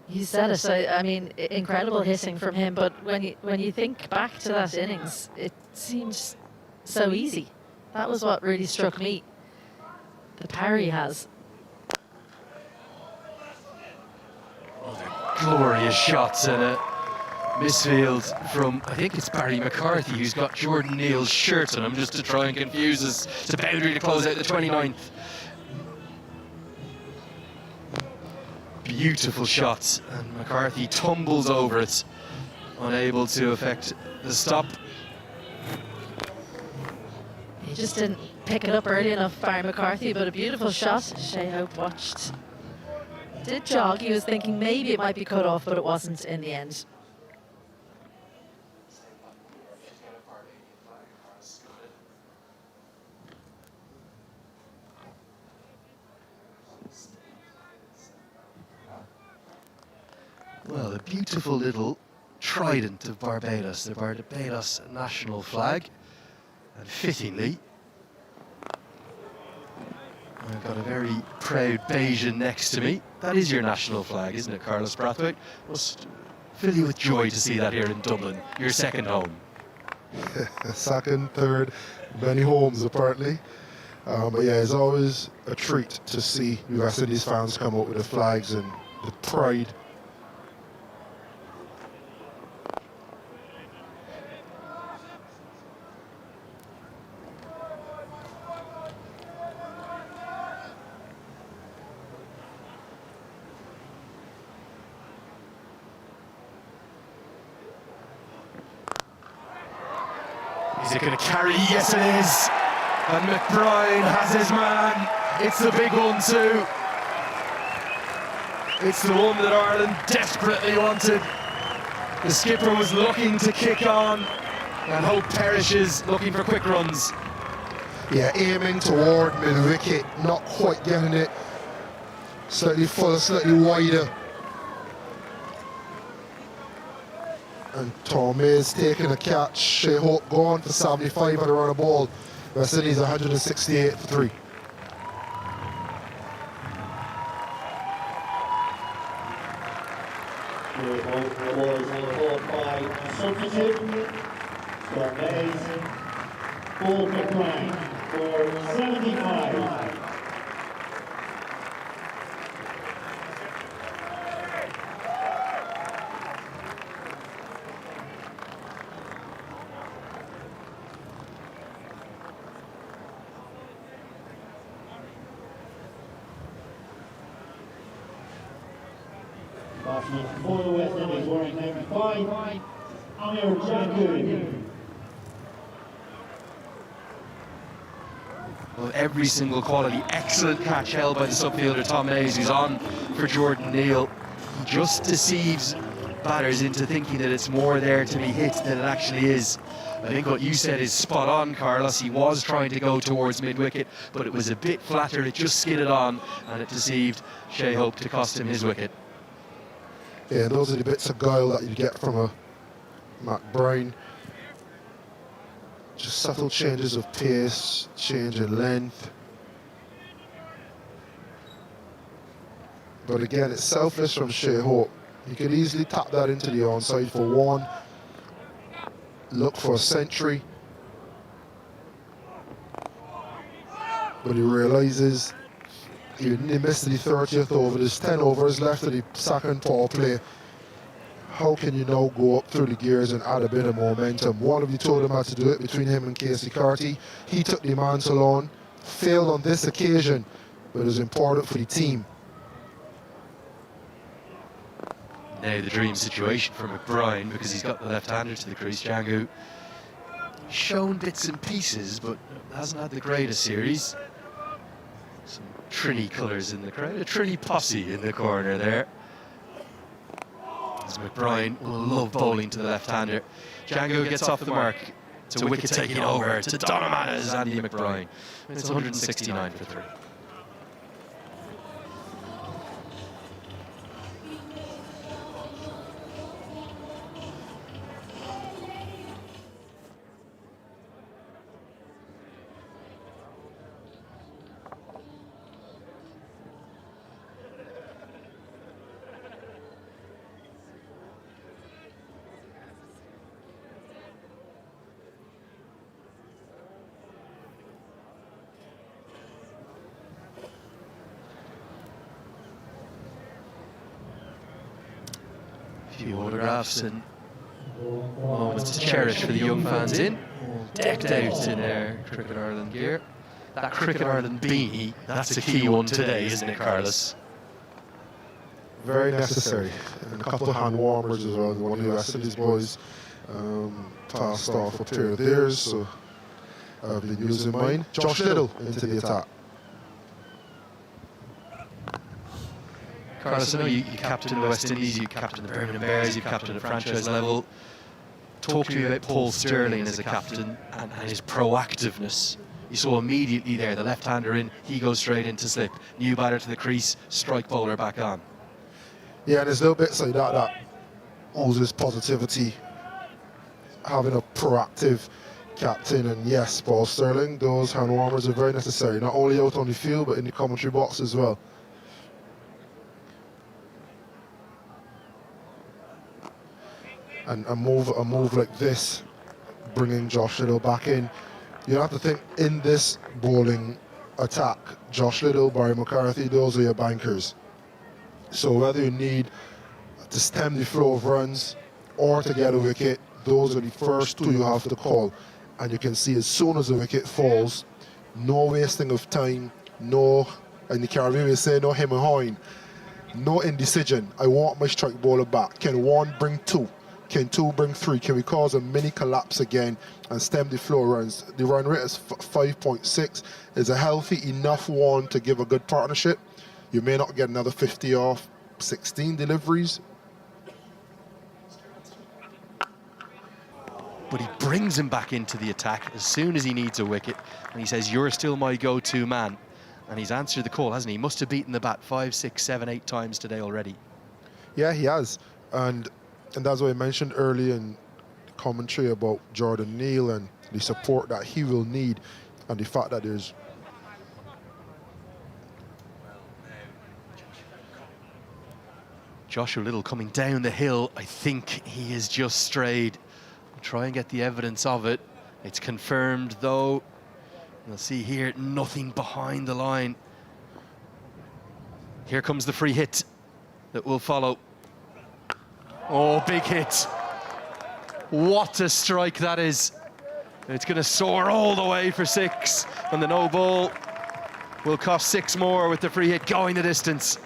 You said it. I mean, incredible hitting from him. But when you think back to that innings, it seems so easy. That was what really struck me. The power he has. Glorious shots and a misfield from, I think it's Barry McCarthy, who's got Jordan Neal's shirt on him just to try and confuse us. It's a boundary to close out the 29th. beautiful shot, and McCarthy tumbles over it, unable to effect the stop. He just didn't pick it up early enough, Barry McCarthy, but a beautiful shot. Shea Hope watched. Did jog, he was thinking maybe it might be cut off, but it wasn't in the end. Well, the beautiful little trident of Barbados, the Barbados national flag, and fittingly, I've got a very proud Bayesian next to me. That is your national flag, isn't it, Carlos Brathwaite? Must fill you with joy to see that here in Dublin, your second home. Second, third, many homes apparently. But yeah, it's always a treat to see West Indies fans come out with the flags and the pride. Is it going to carry? Yes, it is. And McBride has his man. It's the big one too. It's the one that Ireland desperately wanted. The skipper was looking to kick on, and hope perishes, looking for quick runs. Yeah, aiming toward mid-wicket, not quite getting it. Slightly fuller, slightly wider. And Tom Mays taking a catch. Shea Hope gone for 75 at around the ball. West Indies 168 for 3. The ball is on the board by substitute. Scott Mays. Paul McBride for 75. For the West Indies, wearing number 5, Amir Jangu. Well, every single quality, excellent catch held by the subfielder Tom Mays, who's on for Jordan Neal. He just deceives batters into thinking that it's more there to be hit than it actually is. I think what you said is spot on, Carlos. He was trying to go towards mid-wicket, but it was a bit flatter. It just skidded on, and it deceived Shea Hope to cost him his wicket. Yeah, those are the bits of guile that you get from a McBride. Just subtle changes of pace, change in length. But again, it's selfless from Shea Hope. He could easily tap that into the onside for 1. Look for a century. But he realises he missed the 30th over. There's 10 overs left of the second power play. How can you now go up through the gears and add a bit of momentum? One of you told him how to do it between him and Casey Carty. He took the mantle on, failed on this occasion, but it was important for the team. Now the dream situation for McBride, because he's got the left-hander to the crease. Jangu shown bits and pieces, but hasn't had the greatest series. Some Trinny colours in the crowd, a Trinny posse in the corner there. As McBride will love bowling to the left-hander. Jangu gets off the mark. It's a wicket taking over to Donamana's Andy McBride. It's 169 for 3. Few autographs and moments to cherish for the young fans in. Decked out in their Cricket Ireland gear. That Cricket Ireland beanie, that's a key one today, isn't it, Carlos? very necessary. And a couple of hand warmers as well. One of the West Indies boys tossed off a pair of theirs, so I've been using mine. Josh Little into the attack. Carlos, I know you captained the West Indies, you captained the Birmingham Bears, you captained at franchise level. Talk to me about Paul Sterling as a captain and his proactiveness. You saw immediately there, the left-hander in, he goes straight into slip. New batter to the crease, strike bowler back on. Yeah, and there's little bits like that oozes positivity. Having a proactive captain, and yes, Paul Sterling, those hand warmers are very necessary, not only out on the field, but in the commentary box as well. And a move like this, bringing Josh Little back in, you have to think in this bowling attack, Josh Little, Barry McCarthy, those are your bankers. So whether you need to stem the flow of runs or to get a wicket, those are the first two you have to call. And you can see as soon as the wicket falls, no wasting of time, no, in the Caribbean we say no him and hawing, no indecision. I want my strike bowler back. Can one bring two? Can two bring three? Can we cause a mini collapse again and stem the flow runs? The run rate is 5.6. Is a healthy enough one to give a good partnership. You may not get another 50 off 16 deliveries. But he brings him back into the attack as soon as he needs a wicket. And he says, you're still my go-to man. And he's answered the call, hasn't he? He must have beaten the bat 5, 6, 7, 8 times today already. Yeah, he has. And that's what I mentioned earlier in commentary about Jordan Neal and the support that he will need, and the fact that there's Joshua Little coming down the hill. I think he is just strayed. I'll try and get the evidence of it. It's confirmed though. You'll see here, nothing behind the line. Here comes the free hit that will follow. Oh, big hit. What a strike that is. It's going to soar all the way for 6, and the no ball will cost 6 more with the free hit going the distance.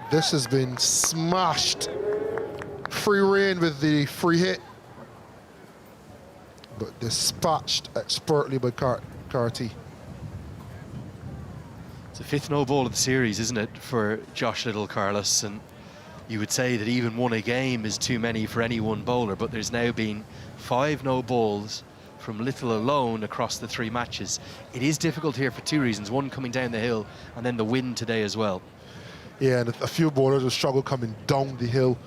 This has been smashed. Free rein with the free hit, but dispatched expertly by Carty. It's the 5th no ball of the series, isn't it, for Josh Little, Carlos? And you would say that even 1 a game is too many for any one bowler, but there's now been 5 no balls from Little alone across the 3 matches. It is difficult here for 2 reasons. One, coming down the hill, and then the wind today as well. Yeah, and a few bowlers will struggle coming down the hill,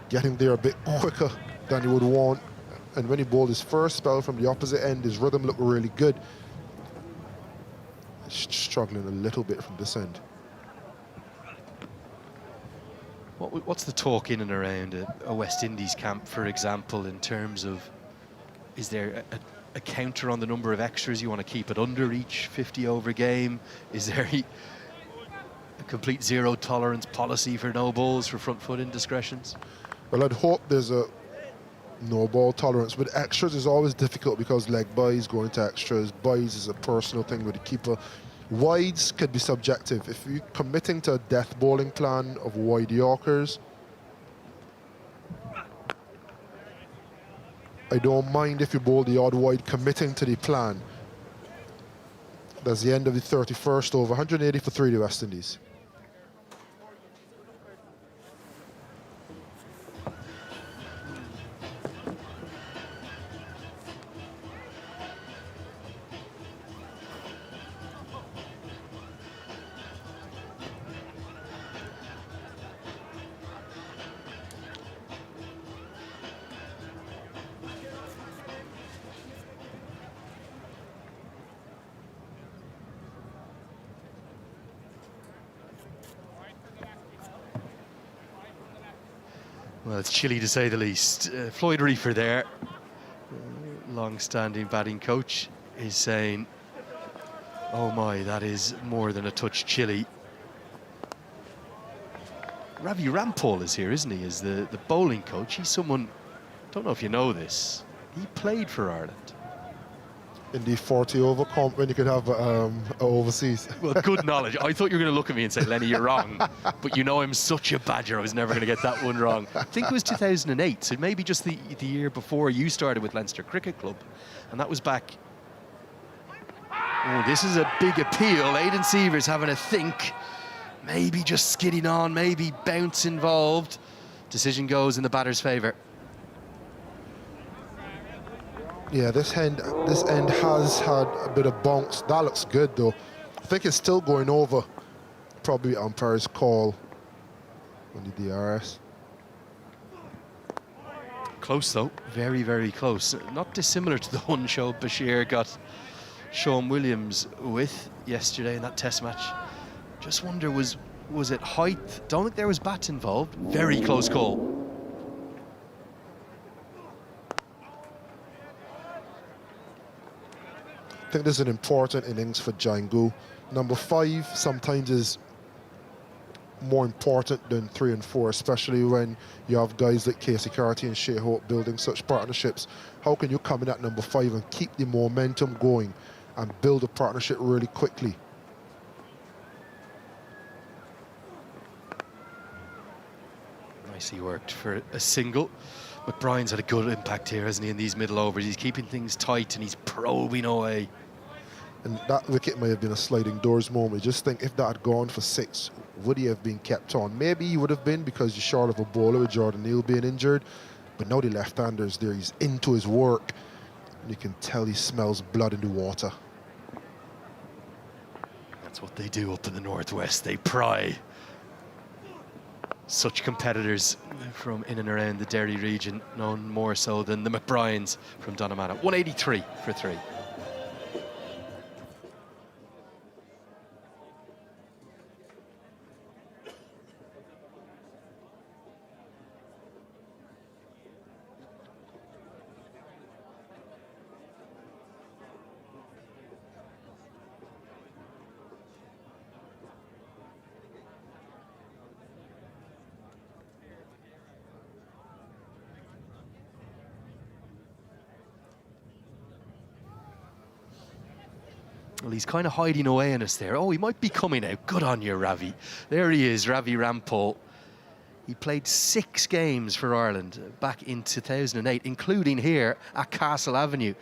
getting there a bit quicker than you would want. And when he bowled his first spell from the opposite end, his rhythm looked really good. Struggling a little bit from this end. What's the talk in and around a West Indies camp, for example, in terms of, is there a counter on the number of extras? You want to keep it under each 50 over game? Is there a complete zero tolerance policy for no balls, for front foot indiscretions? Well, I'd hope there's a no ball tolerance. With extras is always difficult because leg buys go into extras. Buys is a personal thing with the keeper. Wides could be subjective. If you're committing to a death bowling plan of wide Yorkers, I don't mind if you bowl the odd wide committing to the plan. That's the end of the 31st over. 180 for 3 to West Indies. Well, it's chilly to say the least. Floyd Reefer there, long-standing batting coach, is saying, oh my, that is more than a touch chilly. Ravi Rampal is here, isn't he, as the bowling coach. He's someone Don't know if you know this. He played for Ireland. In the 40 over comp when you could have overseas. Well, good knowledge. I thought you were going to look at me and say, Lenny, you're wrong. But you know I'm such a badger, I was never going to get that one wrong. I think it was 2008, so maybe just the year before you started with Leinster Cricket Club. And that was back... Oh, this is a big appeal. Aidan Seaver's having a think. Maybe just skidding on, maybe bounce involved. Decision goes in the batter's favour. Yeah, this end has had a bit of bounce. That looks good though. I think it's still going over. Probably umpire's call on the DRS. Close though, very, very close. Not dissimilar to the one show Bashir got Sean Williams with yesterday in that test match. Just wonder, was it height? Don't think there was bats involved. Very close call. I think this is an important innings for Django. Number 5 sometimes is more important than 3 and 4, especially when you have guys like Casey Carty and Shea Hope building such partnerships. How can you come in at number 5 and keep the momentum going and build a partnership really quickly? Nicely worked for a single. McBrien's had a good impact here, hasn't he, in these middle overs? He's keeping things tight and he's probing away. And that wicket may have been a sliding doors moment. Just think, if that had gone for 6, would he have been kept on? Maybe he would have been, because you're short of a bowler with Jordan Neal being injured. But now the left-hander's there. He's into his work. And you can tell he smells blood in the water. That's what they do up in the northwest. They pry. Such competitors from in and around the Derry region, none more so than the McBriens from Donamana. 183 for 3. Well, he's kind of hiding away in us there. Oh, he might be coming out. Good on you, Ravi. There he is, Ravi Rampal. He played 6 games for Ireland back in 2008, including here at Castle Avenue.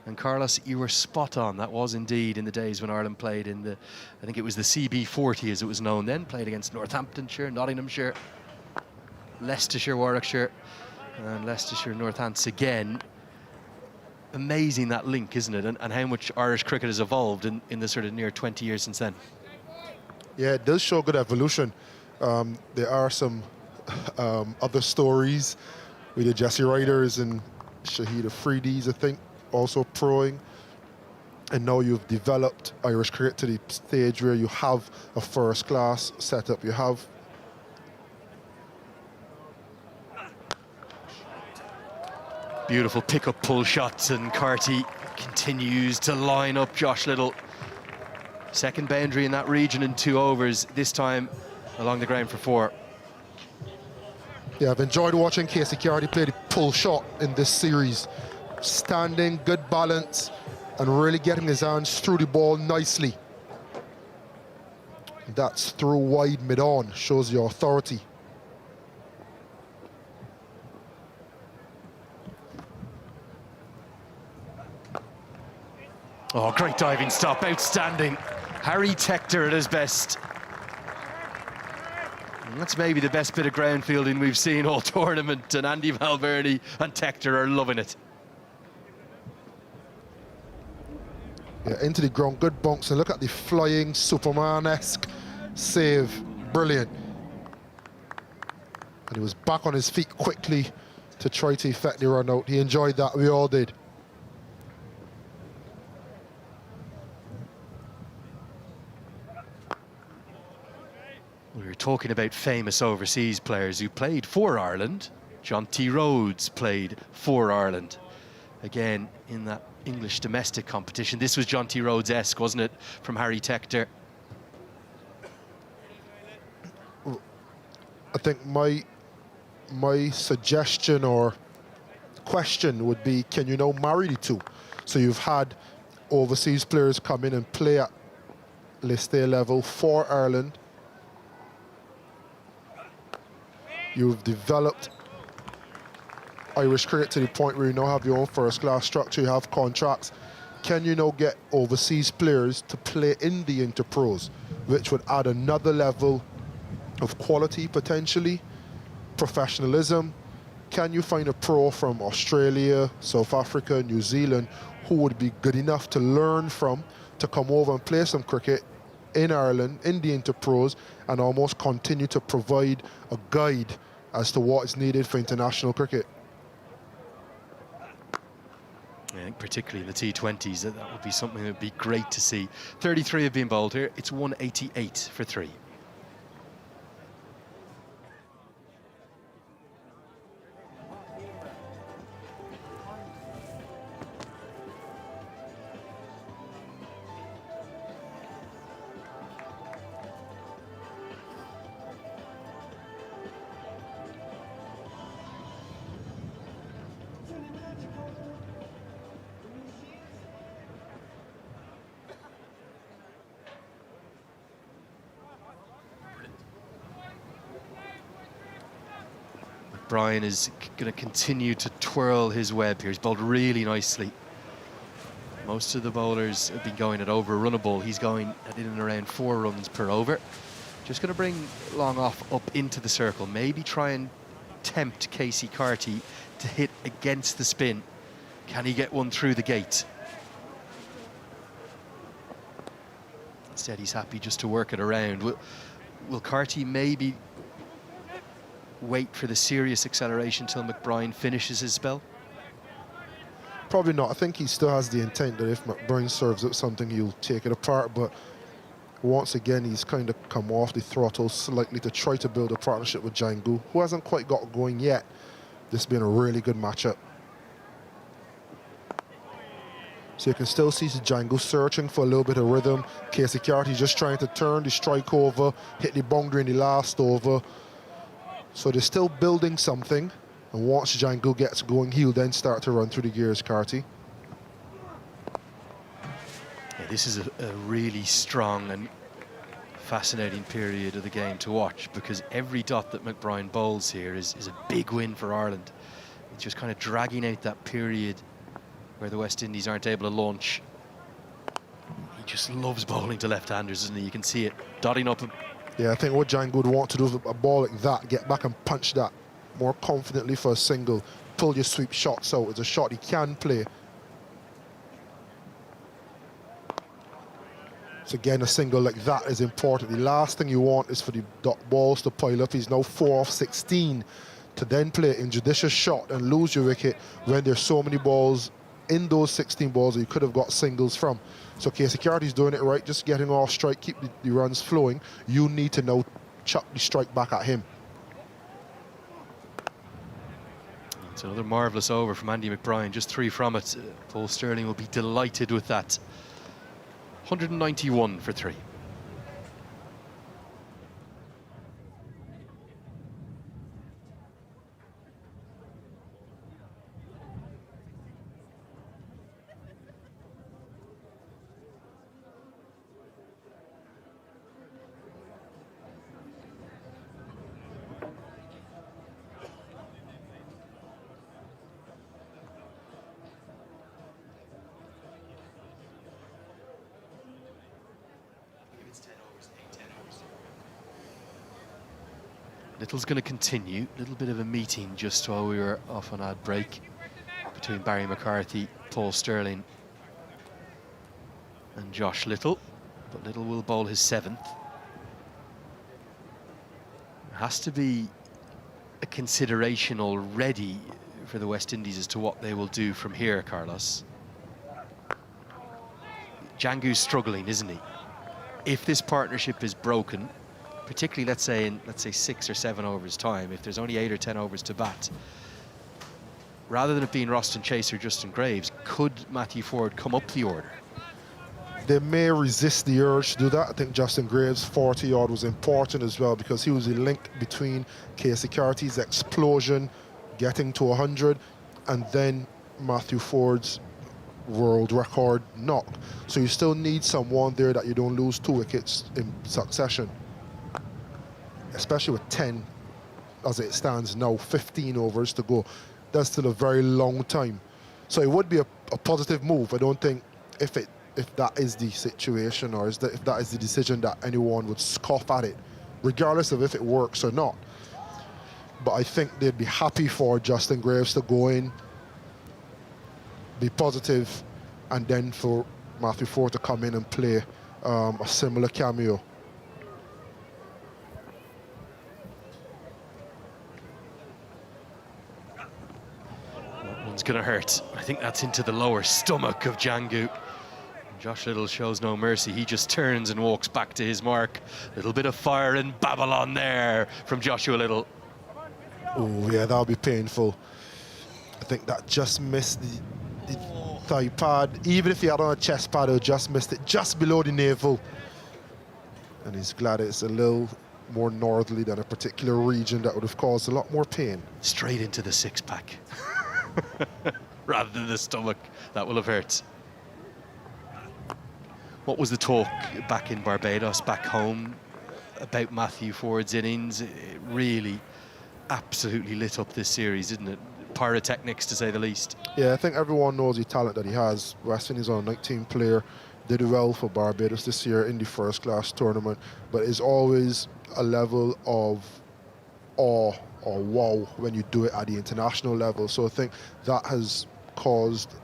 And Carlos, you were spot on. That was indeed in the days when Ireland played in the, I think it was the CB40 as it was known then, played against Northamptonshire, Nottinghamshire, Leicestershire, Warwickshire, and Leicestershire, Northants again. Amazing, that link, isn't it? And how much Irish cricket has evolved in the sort of near 20 years since then. Yeah, it does show good evolution. There are some other stories with the Jesse Riders and Shahid Afridi's, I think, also proing. And now you've developed Irish cricket to the stage where you have a first-class setup. You have beautiful pick-up pull shots, and Carty continues to line up Josh Little. Second boundary in that region in 2 overs, this time along the ground for 4. Yeah, I've enjoyed watching Casey Carty play the pull shot in this series. Standing, good balance, and really getting his hands through the ball nicely. That's through wide mid-on, shows your authority. Oh, great diving stop, outstanding. Harry Tector at his best. And that's maybe the best bit of ground fielding we've seen all tournament, and Andy Malverney and Tector are loving it. Yeah, into the ground, good bunks, and look at the flying Superman-esque save, brilliant. And he was back on his feet quickly to try to effect the run out. He enjoyed that, we all did. We were talking about famous overseas players who played for Ireland. John T. Rhodes played for Ireland. Again, in that English domestic competition. This was John T. Rhodes-esque, wasn't it, from Harry Tector? I think my suggestion or question would be, can you now marry the two? So you've had overseas players come in and play at list A level for Ireland. You've developed Irish cricket to the point where you now have your own first-class structure, you have contracts. Can you now get overseas players to play in the Interpros, which would add another level of quality, potentially, professionalism? Can you find a pro from Australia, South Africa, New Zealand, who would be good enough to learn from, to come over and play some cricket in Ireland, in the Interpros, and almost continue to provide a guide as to what is needed for international cricket? I think particularly in the T20s, that would be something that would be great to see. 33 have been bowled here. It's 188 for 3. Brian is going to continue to twirl his web here. He's bowled really nicely. Most of the bowlers have been going at over a run a ball. He's going at in and around 4 runs per over. Just going to bring long off up into the circle. Maybe try and tempt Casey Carty to hit against the spin. Can he get one through the gate? Instead, he's happy just to work it around. Will Carty maybe wait for the serious acceleration till McBride finishes his spell? Probably not. I think he still has the intent that if McBride serves up something, he'll take it apart. But once again, he's kind of come off the throttle slightly to try to build a partnership with Django, who hasn't quite got going yet. This has been a really good matchup. So you can still see Django searching for a little bit of rhythm. Casey Carty just trying to turn the strike over, hit the boundary in the last over. So they're still building something, and once Django gets going, he'll then start to run through the gears, Carty. Yeah, this is a really strong and fascinating period of the game to watch, because every dot that McBride bowls here is a big win for Ireland. It's just kind of dragging out that period where the West Indies aren't able to launch. He just loves bowling to left-handers, doesn't he? You can see it dotting up. Yeah, I think what Django would want to do is a ball like that, get back and punch that more confidently for a single, pull your sweep shots out. It's a shot he can play. So again, a single like that is important. The last thing you want is for the dot balls to pile up. He's now 4 off 16 to then play an injudicious shot and lose your wicket when there's so many balls in those 16 balls that you could have got singles from. So Casey Carty's doing it right, just getting off strike, keep the runs flowing. You need to now chuck the strike back at him. It's another marvellous over from Andy McBride, just 3 from it. Paul Stirling will be delighted with that. 191 for 3. Little's going to continue. A little bit of a meeting just while we were off on ad break between Barry McCarthy, Paul Stirling and Josh Little. But Little will bowl his 7th. There has to be a consideration already for the West Indies as to what they will do from here, Carlos. Django's struggling, isn't he? If this partnership is broken, particularly let's say 6 or 7 overs time, if there's only 8 or 10 overs to bat, rather than it being Roston Chase or Justin Graves, could Matthew Ford come up the order? They may resist the urge to do that. I think Justin Graves' 40-odd was important as well, because he was the link between Casey Carty's explosion, getting to 100, and then Matthew Ford's world record knock. So you still need someone there that you don't lose 2 wickets in succession, especially with 10 as it stands now, 15 overs to go. That's still a very long time. So it would be a positive move. I don't think if that is the situation, or if that is the decision, that anyone would scoff at it, regardless of if it works or not. But I think they'd be happy for Justin Graves to go in, be positive, and then for Matthew Ford to come in and play a similar cameo. One's going to hurt. I think that's into the lower stomach of Django. Josh Little shows no mercy. He just turns and walks back to his mark. A little bit of fire in Babylon there from Joshua Little. Oh, yeah, that'll be painful. I think that just missed the thigh pad. Even if he had on a chest pad, he just missed it just below the navel. And he's glad it's a little more northerly than a particular region that would have caused a lot more pain. Straight into the six-pack. Rather than the stomach. That will have hurt. What was the talk back in Barbados, back home, about Matthew Ford's innings? It really absolutely lit up this series, didn't it? Pyrotechnics, to say the least. Yeah, I think everyone knows the talent that he has. West Indies on a 19 player, did well for Barbados this year in the first-class tournament, but it's always a level of awe or wow when you do it at the international level. So I think that has caused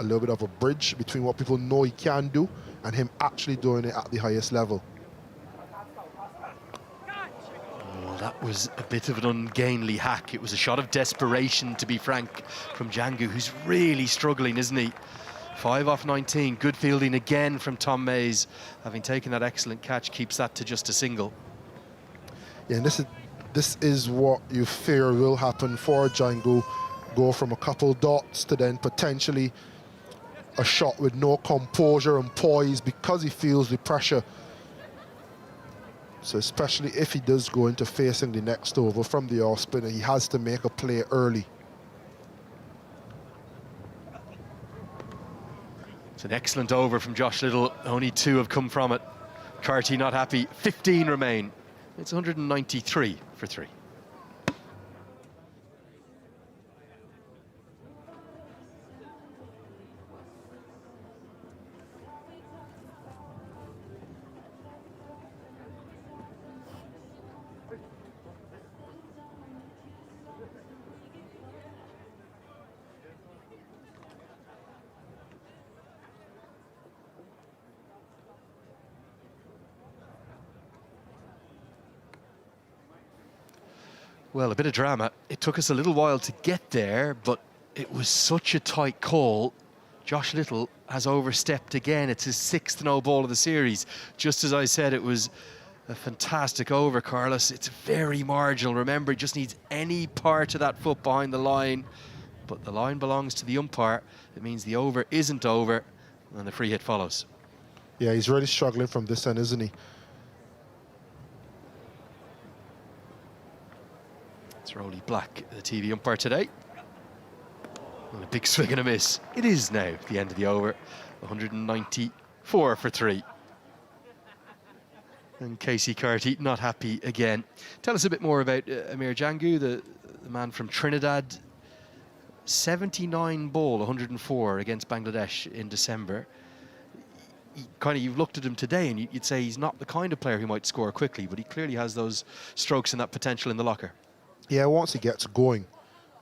a little bit of a bridge between what people know he can do and him actually doing it at the highest level. Oh, that was a bit of an ungainly hack. It was a shot of desperation, to be frank, from Django, who's really struggling, isn't he? 5 off 19, good fielding again from Tom Mays. Having taken that excellent catch, keeps that to just a single. Yeah, and this is what you fear will happen for Django. Go from a couple dots to then potentially a shot with no composure and poise because he feels the pressure. So especially if he does go into facing the next over from the off spinner, he has to make a play early. It's an excellent over from Josh Little. Only 2 have come from it. Carty not happy. 15 remain. It's 193 for 3. Well, a bit of drama. It took us a little while to get there, but it was such a tight call. Josh Little has overstepped again. It's his 6th no ball of the series. Just as I said, it was a fantastic over, Carlos. It's very marginal. Remember, he just needs any part of that foot behind the line, but the line belongs to the umpire. It means the over isn't over, and the free hit follows. Yeah, he's really struggling from this end, isn't he? It's Rolly Black, the TV umpire today. And a big swing and a miss. It is now the end of the over. 194 for 3. And Casey Carty not happy again. Tell us a bit more about Amir Django, the man from Trinidad. 79 ball, 104 against Bangladesh in December. You've looked at him today and you'd say he's not the kind of player who might score quickly, but he clearly has those strokes and that potential in the locker. Yeah, once he gets going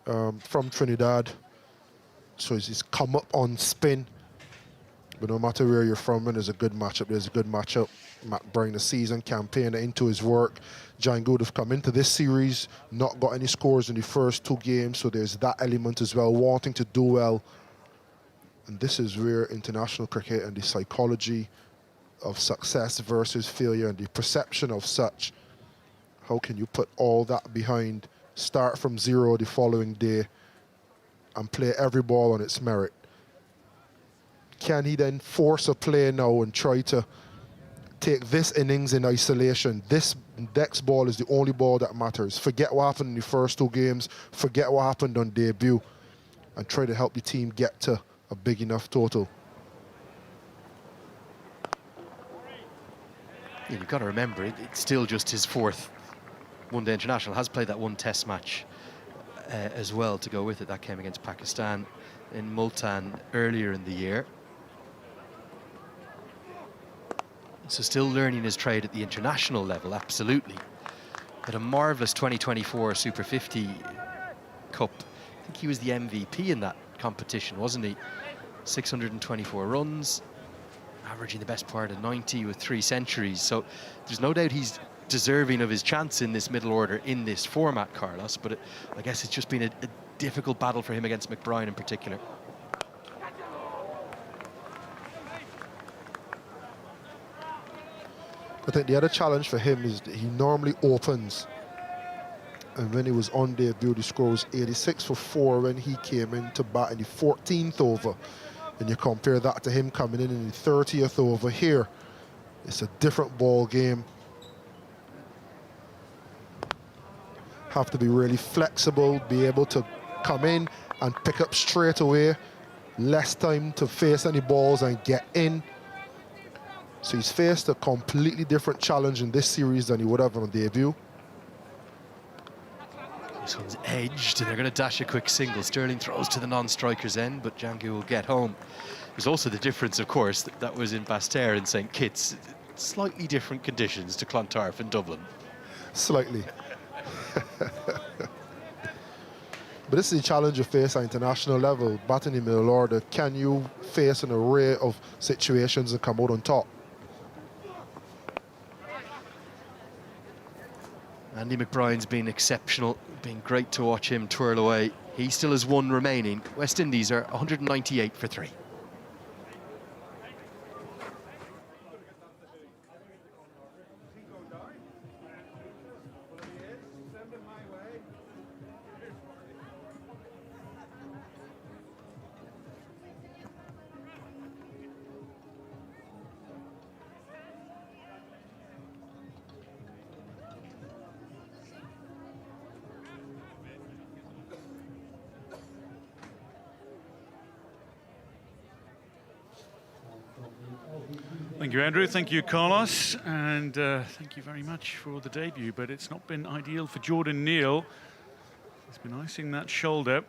from Trinidad, so he's come up on spin. But no matter where you're from, when there's a good matchup, there's a good matchup. Matt bring the season campaign into his work. Django would have come into this series, not got any scores in the first 2 games, so there's that element as well, wanting to do well. And this is where international cricket and the psychology of success versus failure and the perception of such, how can you put all that behind, start from 0 the following day, and play every ball on its merit? Can he then force a play now and try to take this innings in isolation? This next ball is the only ball that matters. Forget what happened in the first 2 games. Forget what happened on debut. and try to help your team get to a big enough total. Yeah, you've got to remember, it's still just his 4th one-day international. Has played that one test match as well to go with it. That came against Pakistan in Multan earlier in the year. So still learning his trade at the international level, absolutely. Had a marvellous 2024 Super 50 Cup. I think he was the MVP in that competition, wasn't he? 624 runs, averaging the best part of 90 with 3 centuries. So there's no doubt he's deserving of his chance in this middle order in this format, Carlos, but I guess it's just been a difficult battle for him against McBride in particular. I think the other challenge for him is that he normally opens, and when he was on debut, the score was 86 for 4 when he came in to bat in the 14th over. And you compare that to him coming in the 30th over here. It's a different ball game. Have to be really flexible, be able to come in and pick up straight away. Less time to face any balls and get in. So he's faced a completely different challenge in this series than he would have on debut. This one's edged, and they're going to dash a quick single. Sterling throws to the non-striker's end, but Django will get home. There's also the difference, of course, that was in Basseterre and St Kitts. Slightly different conditions to Clontarf in Dublin. Slightly. But this is a challenge you face at international level, batting in the middle order. Can you face an array of situations and come out on top? Andy McBride's been exceptional, been great to watch him twirl away. He still has 1 remaining. West Indies are 198 for 3. Thank you, Andrew. Thank you, Carlos. And thank you very much for the debut. But it's not been ideal for Jordan Neal. He's been icing that shoulder.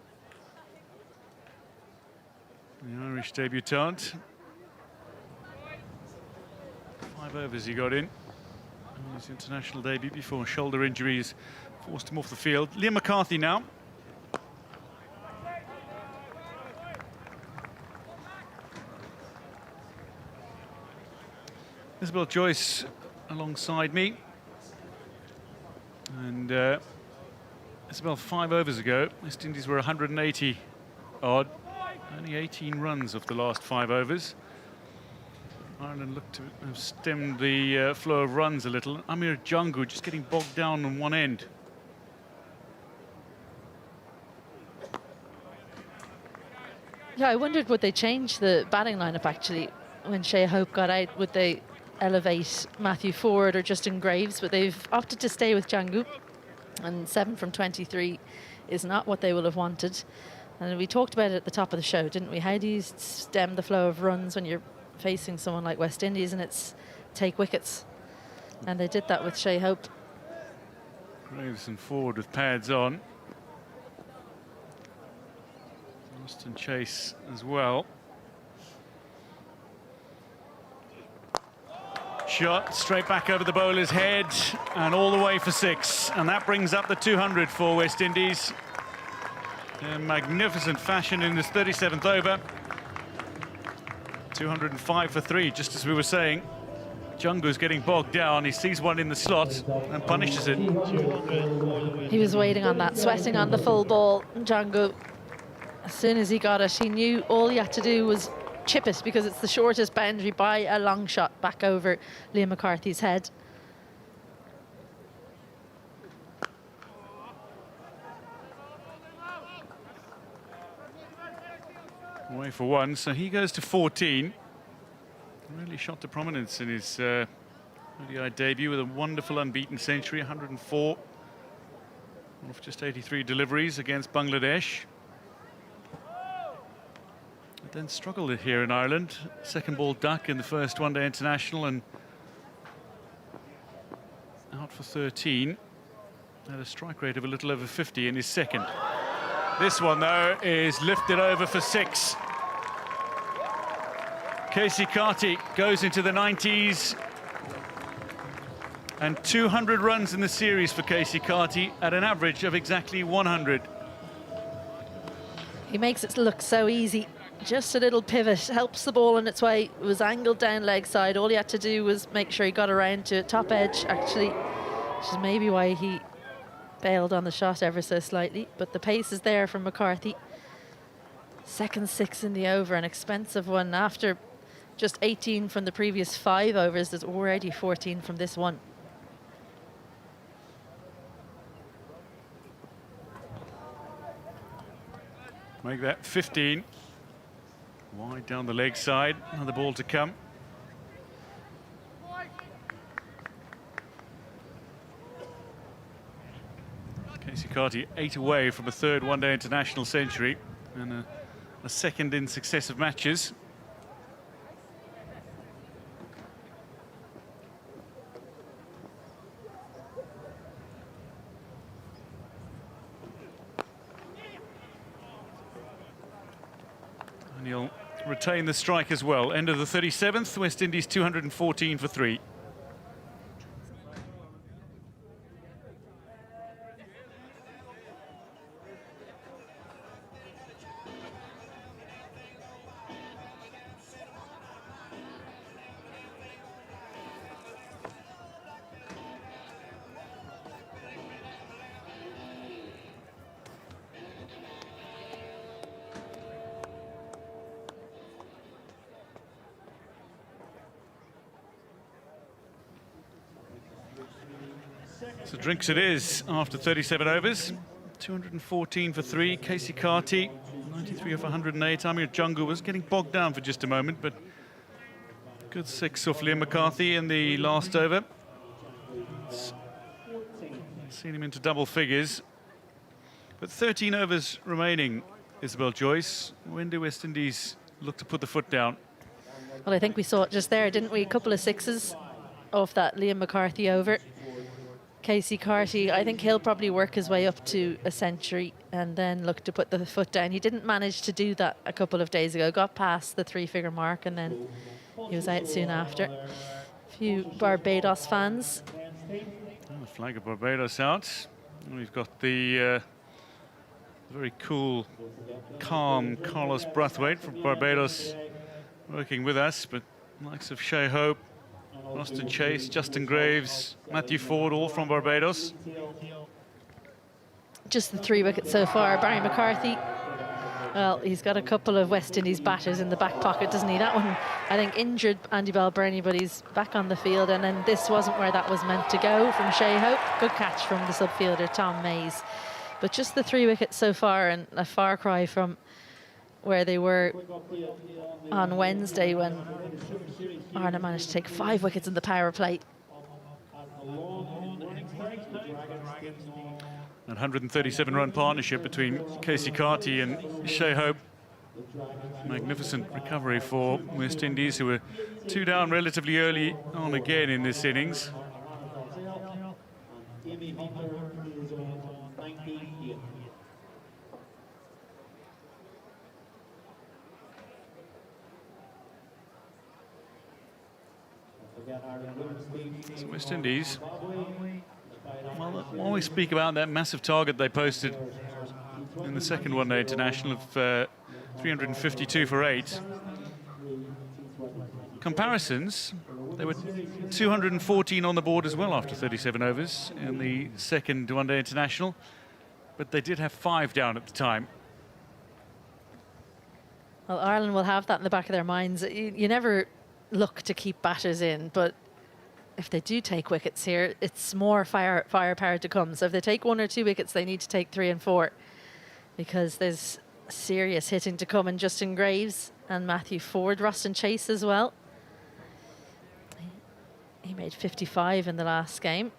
The Irish debutant. 5 overs he got in. His international debut before shoulder injuries forced him off the field. Liam McCarthy now. Isabel Joyce alongside me. And Isabel, 5 overs ago, West Indies were 180 odd. Only 18 runs off the last 5 overs. Ireland looked to have stemmed the flow of runs a little. Amir Django just getting bogged down on one end. Yeah, I wondered would they change the batting lineup actually when Shea Hope got out. Would they elevate Matthew Ford or Justin Graves? But they've opted to stay with Django, and 7 from 23 is not what they will have wanted. And we talked about it at the top of the show, didn't we? How do you stem the flow of runs when you're facing someone like West Indies, and it's take wickets? And they did that with Shea Hope. Graves and Ford with pads on. Austin Chase as well. Shot straight back over the bowler's head and all the way for 6. And that brings up the 200 for West Indies. In magnificent fashion in this 37th over. 205 for 3, just as we were saying. Django's getting bogged down. He sees one in the slot and punishes it. He was waiting on that, sweating on the full ball. Django, as soon as he got it, he knew all he had to do was chip it, because it's the shortest boundary by a long shot back over Liam McCarthy's head. Away for 1, so he goes to 14. Really shot to prominence in his ODI debut with a wonderful unbeaten century, 104 off just 83 deliveries against Bangladesh. then struggled here in Ireland. Second ball duck in the first one-day international and out for 13. Had a strike rate of a little over 50 in his second. This one, though, is lifted over for 6. Carty goes into the 90s. And 200 runs in the series for Carty at an average of exactly 100. He makes it look so easy. Just a little pivot, helps the ball on its way. It was angled down leg side. All he had to do was make sure he got around to top edge, actually, which is maybe why he bailed on the shot ever so slightly. But the pace is there from McCarthy. Second 6 in the over, an expensive one. After just 18 from the previous 5 overs, there's already 14 from this one. Make that 15. Wide down the leg side, another ball to come. Carty 8 away from a third one-day international century and a second in successive matches. And he'll retain the strike as well. End of the 37th, West Indies 214 for 3. So drinks it is after 37 overs. 214 for 3. Carty, 93 off 108. Amir Jungu was getting bogged down for just a moment, but good 6 off Liam McCarthy in the last over. Seen him into double figures. But 13 overs remaining, Isabel Joyce. When do West Indies look to put the foot down? Well, I think we saw it just there, didn't we? A couple of 6s off that Liam McCarthy over. Carty, I think he'll probably work his way up to a century and then look to put the foot down. He didn't manage to do that a couple of days ago, got past the 3-figure mark and then he was out soon after. A few Barbados fans. Oh, the flag of Barbados out. And we've got the very cool, calm Carlos Brathwaite from Barbados working with us, but the likes of Shea Hope, Austin Chase, Justin Graves, Matthew Ford, all from Barbados. Just the 3 wickets so far. Barry McCarthy, well, he's got a couple of West Indies batters in the back pocket, doesn't he? That one, I think, injured Andy Balbirnie, but he's back on the field. And then this wasn't where that was meant to go from Shea Hope. Good catch from the subfielder, Tom Mays. But just the 3 wickets so far, and a far cry from where they were on Wednesday when Ireland managed to take 5 wickets in the power play. An 137-run partnership between Carty and Shea Hope. Magnificent recovery for West Indies, who were 2 down relatively early on again in this innings. So West Indies, well, we always speak about that massive target they posted in the second one-day international of 352 for 8. Comparisons, they were 214 on the board as well after 37 overs in the second one-day international, but they did have 5 down at the time. Well, Ireland will have that in the back of their minds. You never look to keep batters in, but if they do take wickets here, it's more firepower to come. So if they take 1 or 2 wickets, they need to take 3 and 4 because there's serious hitting to come in Justin Graves and Matthew Ford, Rustin Chase as well. He made 55 in the last game.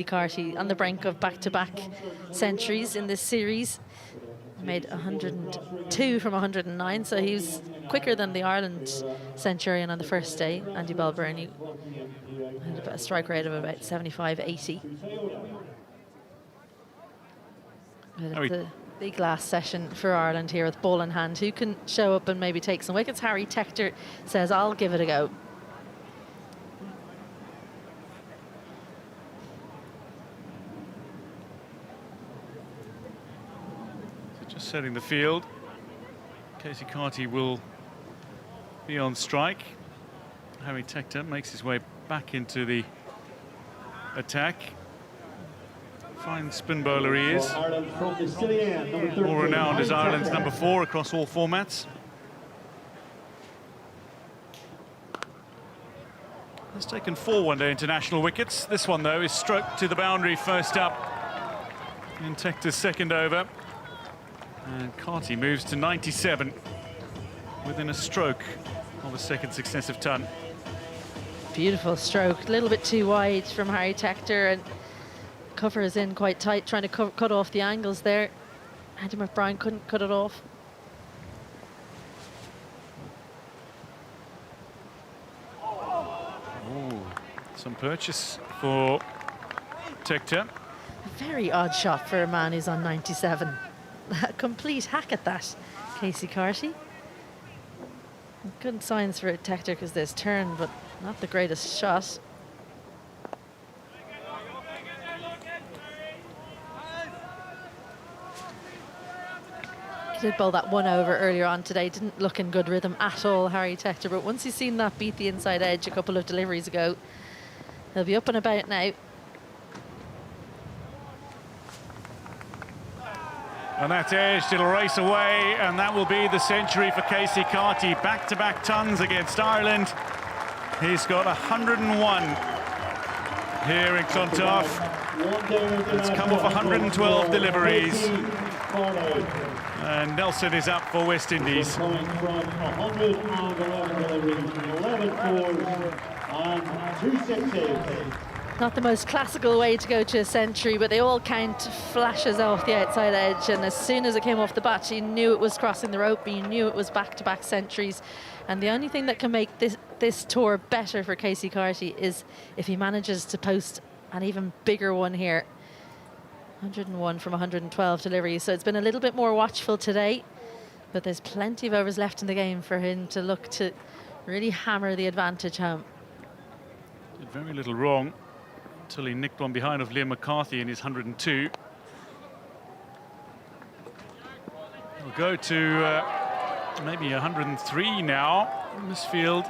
Carty on the brink of back-to-back centuries in this series. Made 102 from 109, so he's quicker than the Ireland centurion on the first day. Andy Balbirnie had a strike rate of about 75-80. It's a big last session for Ireland here with ball in hand. Who can show up and maybe take some wickets? Harry Tector says, I'll give it a go. Setting the field. Casey Carty will be on strike. Harry Tector makes his way back into the attack. Fine spin bowler he is. More renowned as Ireland's number 4 across all formats. Has taken 4 one-day international wickets. This one, though, is stroked to the boundary first up in Tector's second over. And Carty moves to 97 within a stroke of a second successive ton. Beautiful stroke, a little bit too wide from Harry Tector, and cover is in quite tight, trying to cut off the angles there. Andy McBride couldn't cut it off. Ooh, some purchase for Tector. A very odd shot for a man who's on 97. A complete hack at that, Casey Carty. Good signs for Tector because there's turn, but not the greatest shot. He did bowl that one over earlier on today. Didn't look in good rhythm at all, Harry Tector, but once he's seen that beat the inside edge a couple of deliveries ago, he'll be up and about now. And that's edged, it'll race away, and that will be the century for Casey Carty. Back-to-back tons against Ireland. He's got 101 here in Clontarf. It's come off 112 deliveries. And Nelson is up for West Indies. Coming from 111 deliveries, 11 fours and 2 sixes. Not the most classical way to go to a century, but they all count flashes off the outside edge, and as soon as it came off the bat, you knew it was crossing the rope, you knew it was back-to-back centuries. And the only thing that can make this tour better for Casey Carty is if he manages to post an even bigger one here. 101 from 112 deliveries, so it's been a little bit more watchful today, but there's plenty of overs left in the game for him to look to really hammer the advantage home. Did very little wrong until he nicked one behind of Liam McCarthy in his 102. He'll go to maybe 103 now. This field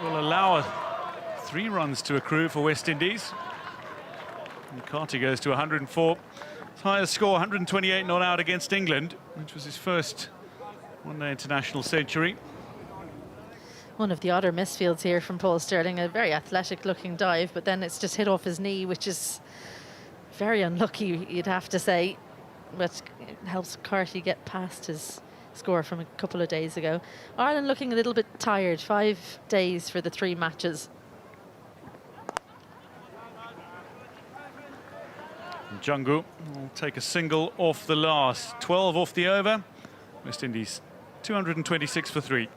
will allow 3 runs to accrue for West Indies. And Carty goes to 104. His highest score, 128 not out against England, which was his first one-day international century. One of the odder misfields here from Paul Stirling, a very athletic looking dive, but then it's just hit off his knee, which is very unlucky, you'd have to say, but it helps Carty get past his score from a couple of days ago. Ireland looking a little bit tired, 5 days for the 3 matches. Jungu will take a single off the last. 12 off the over. West Indies 226 for 3.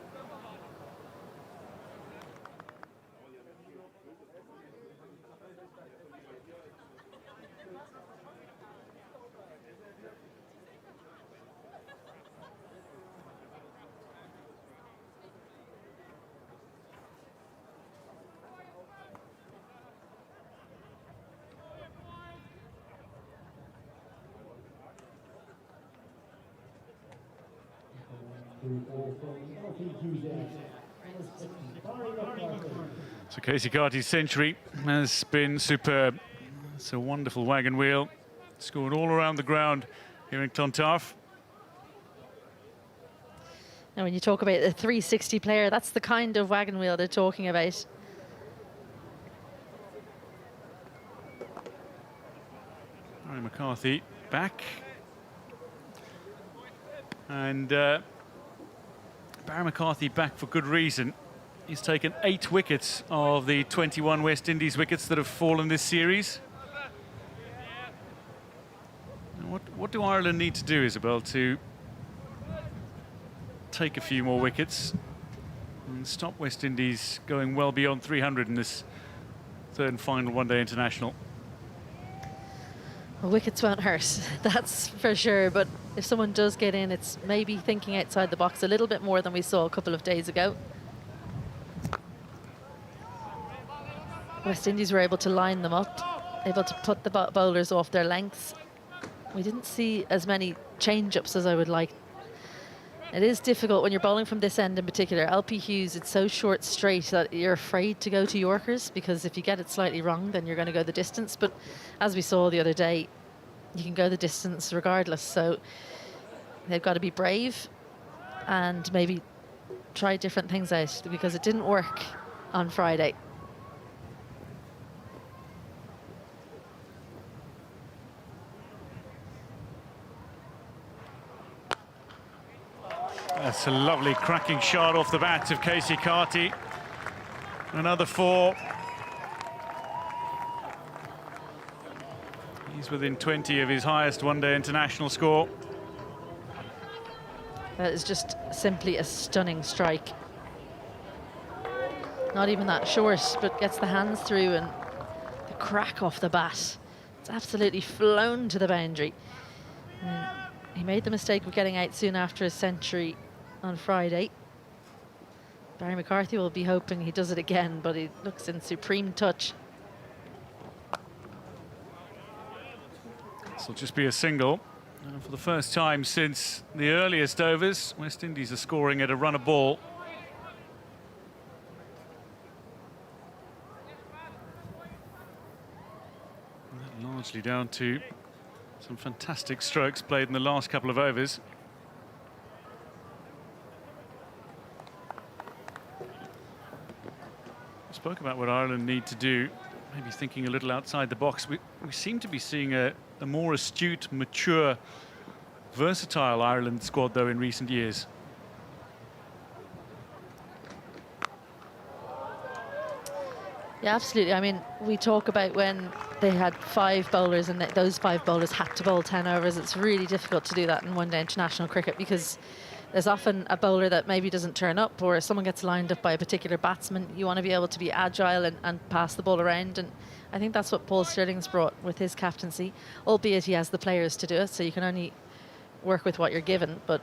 So Casey Carty's century has been superb. It's a wonderful wagon wheel. Scored all around the ground here in Clontarf. Now, when you talk about a 360 player, that's the kind of wagon wheel they're talking about. Barry McCarthy back. And Barry McCarthy back for good reason. He's taken 8 wickets of the 21 West Indies wickets that have fallen this series. What do Ireland need to do, Isabel, to take a few more wickets and stop West Indies going well beyond 300 in this third and final one-day international? Well, wickets won't hurt, that's for sure. But if someone does get in, it's maybe thinking outside the box a little bit more than we saw a couple of days ago. West Indies were able to line them up, able to put the bowlers off their lengths. We didn't see as many change-ups as I would like. It is difficult when you're bowling from this end in particular. LP Hughes, it's so short straight that you're afraid to go to Yorkers, because if you get it slightly wrong, then you're going to go the distance. But as we saw the other day, you can go the distance regardless. So they've got to be brave and maybe try different things out, because it didn't work on Friday. That's a lovely cracking shot off the bat of Casey Carty. Another 4. He's within 20 of his highest one-day international score. That is just simply a stunning strike. Not even that short, but gets the hands through, and the crack off the bat. It's absolutely flown to the boundary. And he made the mistake of getting out soon after his century on Friday. Barry McCarthy will be hoping he does it again, but he looks in supreme touch. This will just be a single. And for the first time since the earliest overs, West Indies are scoring at a run a ball. And that largely down to some fantastic strokes played in the last couple of overs. We spoke about what Ireland need to do, maybe thinking a little outside the box. We seem to be seeing a more astute, mature, versatile Ireland squad, though, in recent years. Yeah, absolutely. I mean, we talk about when they had 5 bowlers and those 5 bowlers had to bowl 10 overs. It's really difficult to do that in one-day international cricket, because there's often a bowler that maybe doesn't turn up, or someone gets lined up by a particular batsman. You want to be able to be agile and pass the ball around, and I think that's what Paul Stirling's brought with his captaincy, albeit he has the players to do it, so you can only work with what you're given. But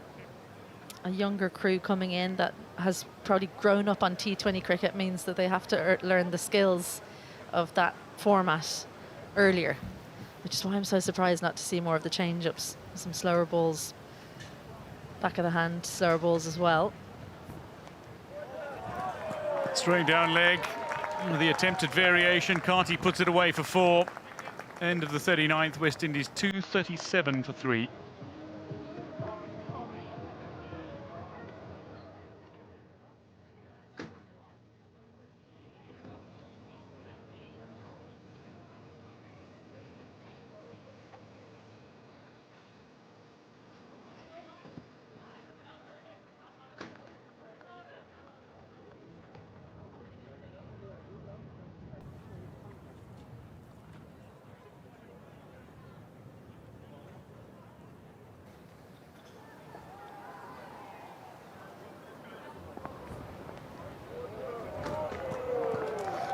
a younger crew coming in that has probably grown up on T20 cricket means that they have to learn the skills of that format earlier, which is why I'm so surprised not to see more of the change-ups. Some slower balls, back of the hand, slower balls as well. Straight down leg, the attempted variation. Carty puts it away for 4. End of the 39th, West Indies 237 for 3.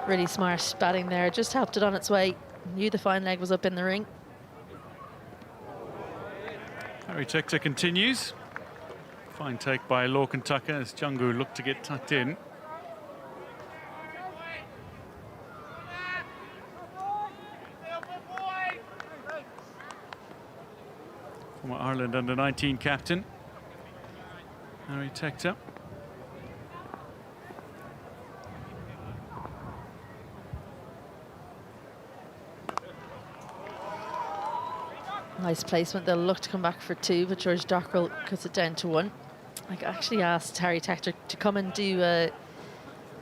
Really smart batting there, just helped it on its way. Knew the fine leg was up in the ring. Harry Tector continues. Fine take by Lorcan Tucker as Jungu looked to get tucked in. Former Ireland under-19 captain Harry Tector. Nice placement. They'll look to come back for 2, but George Dockrell cuts it down to 1. I actually asked Harry Tector to come and do a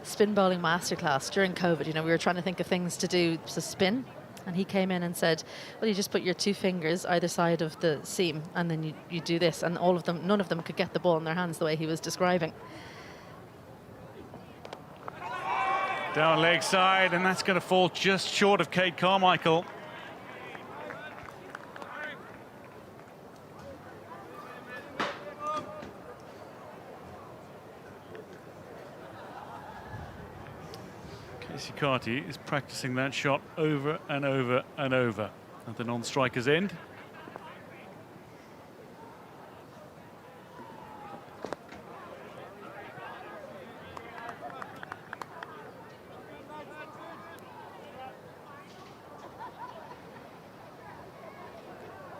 spin bowling masterclass during COVID. You know, we were trying to think of things to do to spin, and he came in and said, well, you just put your 2 fingers either side of the seam, and then you do this, and all of them, none of them could get the ball in their hands the way he was describing. Down leg side, and that's going to fall just short of Kate Carmichael. Stacey Carty is practicing that shot over and over and over at the non-striker's end.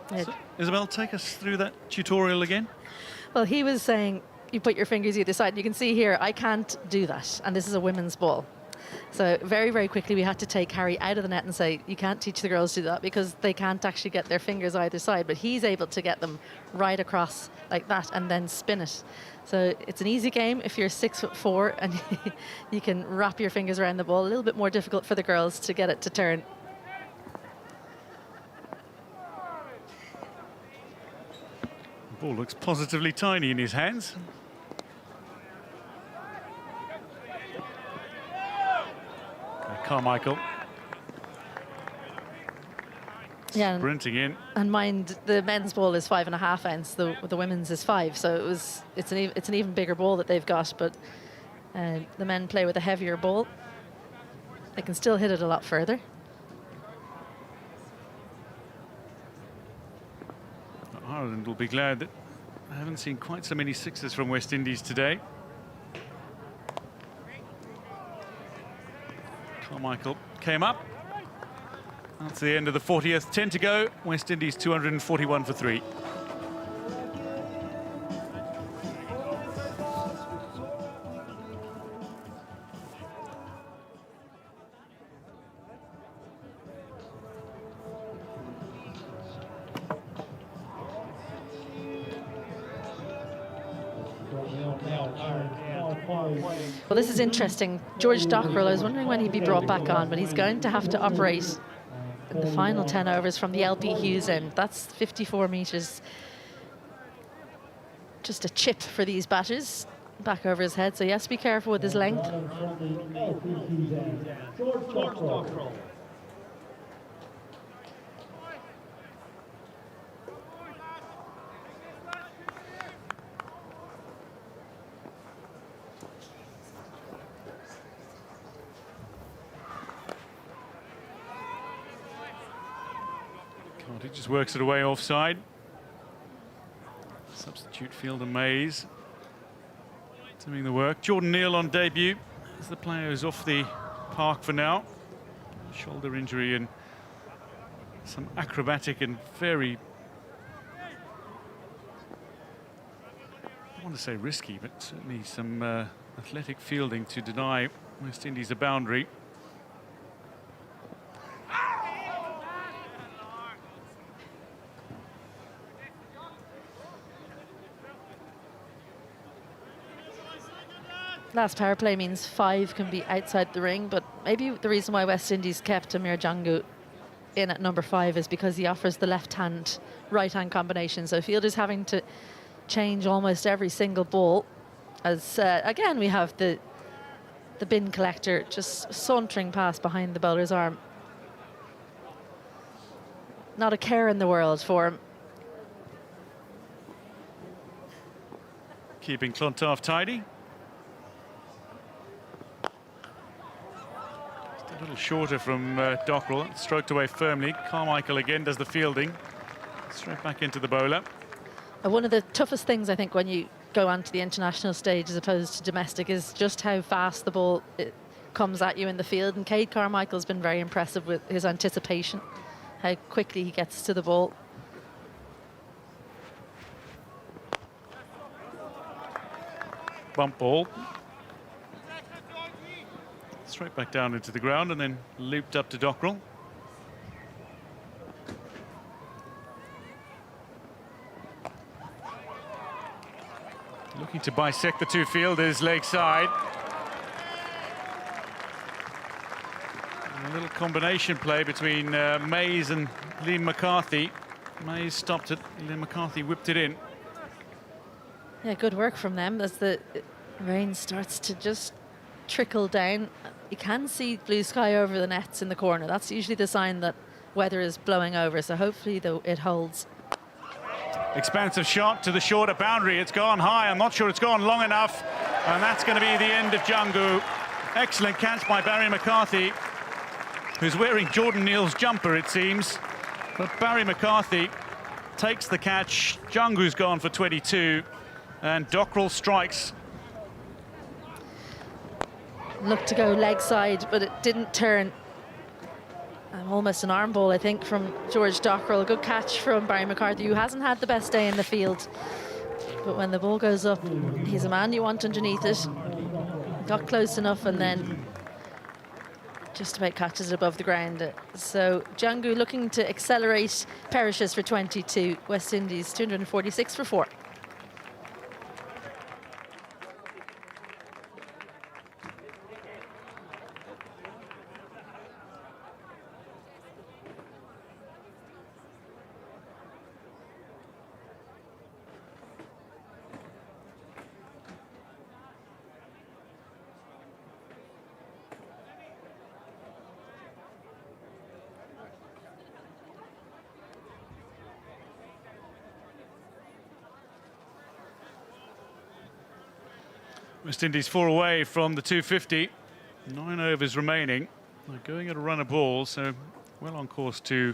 So, Isabel, take us through that tutorial again. Well, he was saying you put your fingers either side. You can see here, I can't do that. And this is a women's ball. So very, very quickly, we had to take Harry out of the net and say, you can't teach the girls to do that because they can't actually get their fingers either side. But he's able to get them right across like that and then spin it. So it's an easy game if you're 6'4" and you can wrap your fingers around the ball. A little bit more difficult for the girls to get it to turn. The ball looks positively tiny in his hands. Carmichael. Yeah, sprinting in. And mind, the men's ball is 5.5 ounce. The women's is 5. So it's an even bigger ball that they've got. But the men play with a heavier ball. They can still hit it a lot further. Ireland will be glad that I haven't seen quite so many sixes from West Indies today. Carmichael came up. That's the end of the 40th. 10 to go. West Indies 241 for 3. Well, this is interesting. George Dockrell, I was wondering when he'd be brought back on, but he's going to have to operate in the final 10 overs from the LP Hughes end. That's 54 metres. Just a chip for these batters back over his head, so he has to be careful with his length. George Dockrell. He just works it away offside. Substitute fielder Mays doing the work. Jordan Neal on debut as the player is off the park for now. Shoulder injury and some acrobatic and very, I want to say risky, but certainly some athletic fielding to deny West Indies a boundary. Last power play means 5 can be outside the ring, but maybe the reason why West Indies kept Amir Jangu in at number 5 is because he offers the left-hand, right-hand combination. So fielders having to change almost every single ball. As again, we have the bin collector just sauntering past behind the bowler's arm. Not a care in the world for him. Keeping Clontarf tidy. A little shorter from Dockrell, stroked away firmly. Carmichael again does the fielding. Straight back into the bowler. One of the toughest things, I think, when you go onto the international stage as opposed to domestic is just how fast the ball comes at you in the field. And Cade Carmichael's been very impressive with his anticipation, how quickly he gets to the ball. Bump ball. Straight back down into the ground and then looped up to Dockrell. Looking to bisect the two fielders leg side. A little combination play between Mays and Liam McCarthy. Mays stopped it, Liam McCarthy whipped it in. Yeah, good work from them as the rain starts to just trickle down. You can see blue sky over the nets in the corner. That's usually the sign that weather is blowing over, so hopefully though it holds. Expansive shot to the shorter boundary. It's gone high. I'm not sure it's gone long enough. And that's going to be the end of Jangu. Excellent catch by Barry McCarthy, who's wearing Jordan Neal's jumper, it seems. But Barry McCarthy takes the catch. Django's gone for 22, and Dockrell strikes. Looked to go leg side, but it didn't turn. Almost an arm ball, I think, from George Dockrell. A good catch from Barry McCarthy, who hasn't had the best day in the field. But when the ball goes up, he's a man you want underneath it. Got close enough and then just about catches it above the ground. So Django looking to accelerate perishes for 22. West Indies 246 for 4. West Indies 4 away from the 250. 9 overs remaining. They're going at a run of ball, so well on course to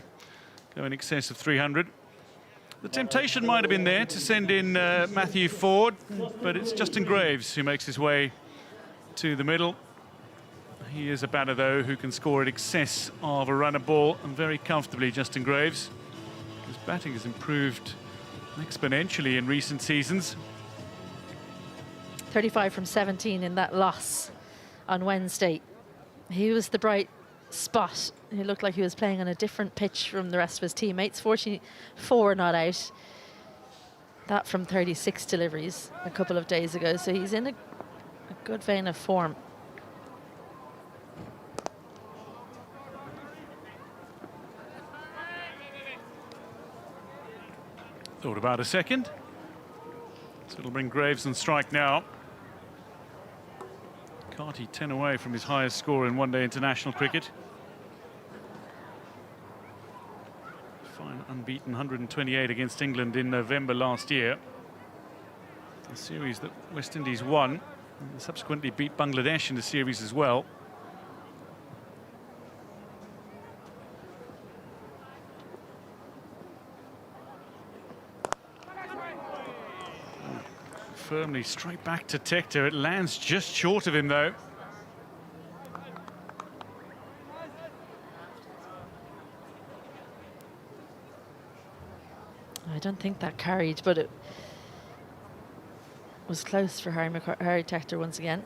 go in excess of 300. The temptation might have been there to send in Matthew Ford, but it's Justin Graves who makes his way to the middle. He is a batter, though, who can score in excess of a run of ball, and very comfortably, Justin Graves. His batting has improved exponentially in recent seasons. 35 from 17 in that loss on Wednesday. He was the bright spot. He looked like he was playing on a different pitch from the rest of his teammates. 44 not out. That from 36 deliveries a couple of days ago. So he's in a good vein of form. Thought about a second. So it'll bring Graves on strike now. Carty 10 away from his highest score in one-day international cricket. Fine unbeaten 128 against England in November last year. A series that West Indies won, and subsequently beat Bangladesh in the series as well. Firmly straight back to Tector. It lands just short of him, though. I don't think that carried, but it was close for Harry Tector once again.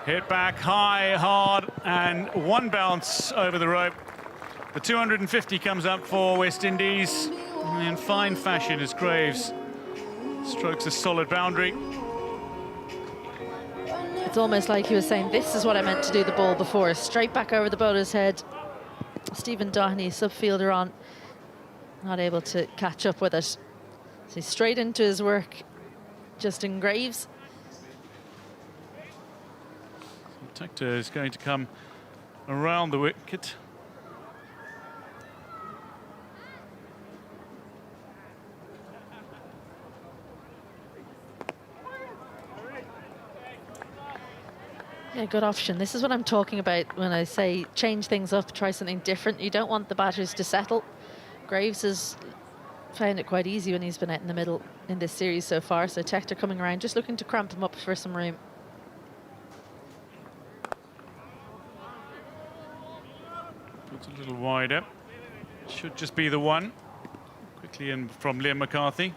Hit back high, hard, and one bounce over the rope. The 250 comes up for West Indies in fine fashion as Graves strokes a solid boundary. It's almost like he was saying, this is what I meant to do the ball before. Straight back over the bowler's head. Stephen Doheney, subfielder on, not able to catch up with it. So he's straight into his work. Justin Graves. Tector is going to come around the wicket. Yeah, good option. This is what I'm talking about when I say change things up, try something different. You don't want the batters to settle. Graves has found it quite easy when he's been out in the middle in this series so far. So Tector coming around, just looking to cramp him up for some room. Puts a little wider. Should just be the one. Quickly in from Liam McCarthy.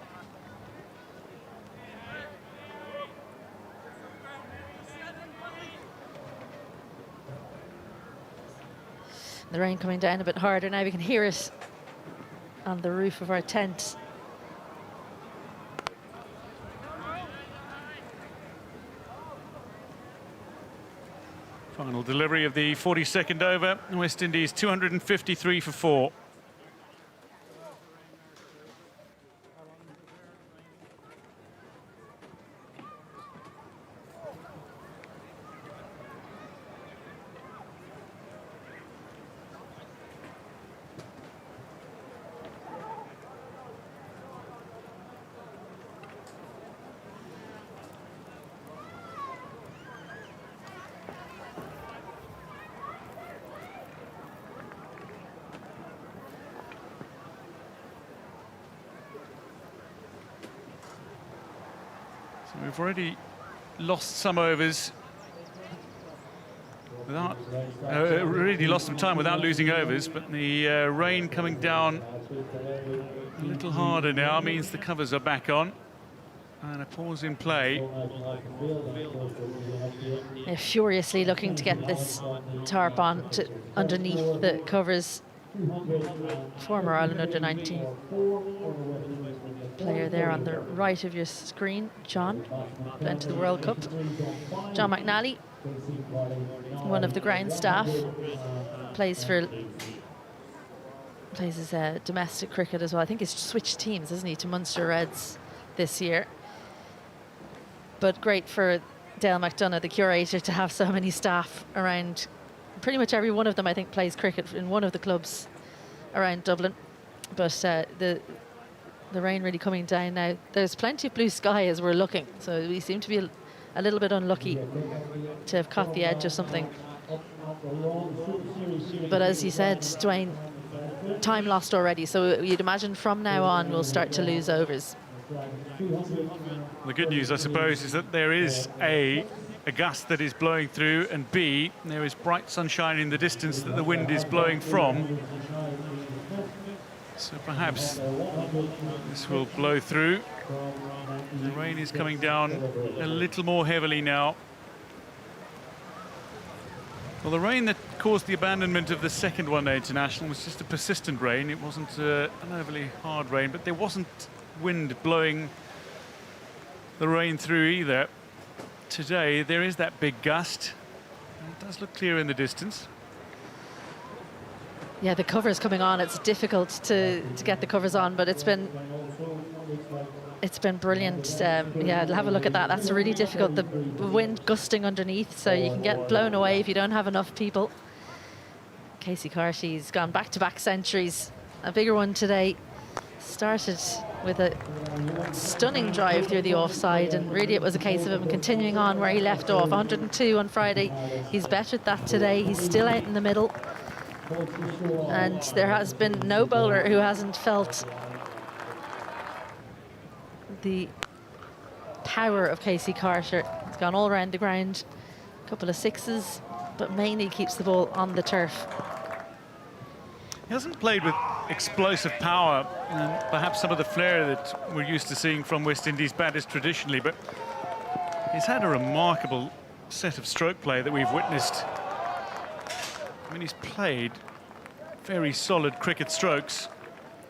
The rain coming down a bit harder now. We can hear it on the roof of our tent. Final delivery of the 42nd over. West Indies 253 for 4. We've already lost some overs without, already lost some time without losing overs, but the rain coming down a little harder now means the covers are back on. And a pause in play. They're furiously looking to get this tarp on to underneath the covers. Former Ireland under-19 player there on the right of your screen, John, went to the World Cup. John McNally, one of the ground staff, plays his domestic cricket as well. I think he's switched teams, hasn't he, to Munster Reds this year. But great for Dale McDonough, the curator, to have so many staff around. Pretty much every one of them, I think, plays cricket in one of the clubs around Dublin. But the rain really coming down now. There's plenty of blue sky as we're looking, so we seem to be a little bit unlucky to have caught the edge of something. But as you said, Dwayne, time lost already, so you'd imagine from now on we'll start to lose overs. The good news, I suppose, is that there is A, a gust that is blowing through, and B, there is bright sunshine in the distance that the wind is blowing from. So perhaps this will blow through. The rain is coming down a little more heavily now. Well, the rain that caused the abandonment of the second one-day international was just a persistent rain. It wasn't an overly hard rain, but there wasn't wind blowing the rain through either. Today there is that big gust, and it does look clear in the distance. Yeah, the cover's coming on. It's difficult to get the covers on, but it's been brilliant. Yeah, have a look at that. That's really difficult. The wind gusting underneath, so you can get blown away if you don't have enough people. Casey Carty's gone back-to-back centuries. A bigger one today. Started with a stunning drive through the offside, and really it was a case of him continuing on where he left off. 102 on Friday. He's bettered that today. He's still out in the middle. And there has been no bowler who hasn't felt the power of Casey Carter. He's gone all around the ground, a couple of sixes, but mainly keeps the ball on the turf. He hasn't played with explosive power and perhaps some of the flair that we're used to seeing from West Indies batters traditionally, but he's had a remarkable set of stroke play that we've witnessed. I mean, he's played very solid cricket strokes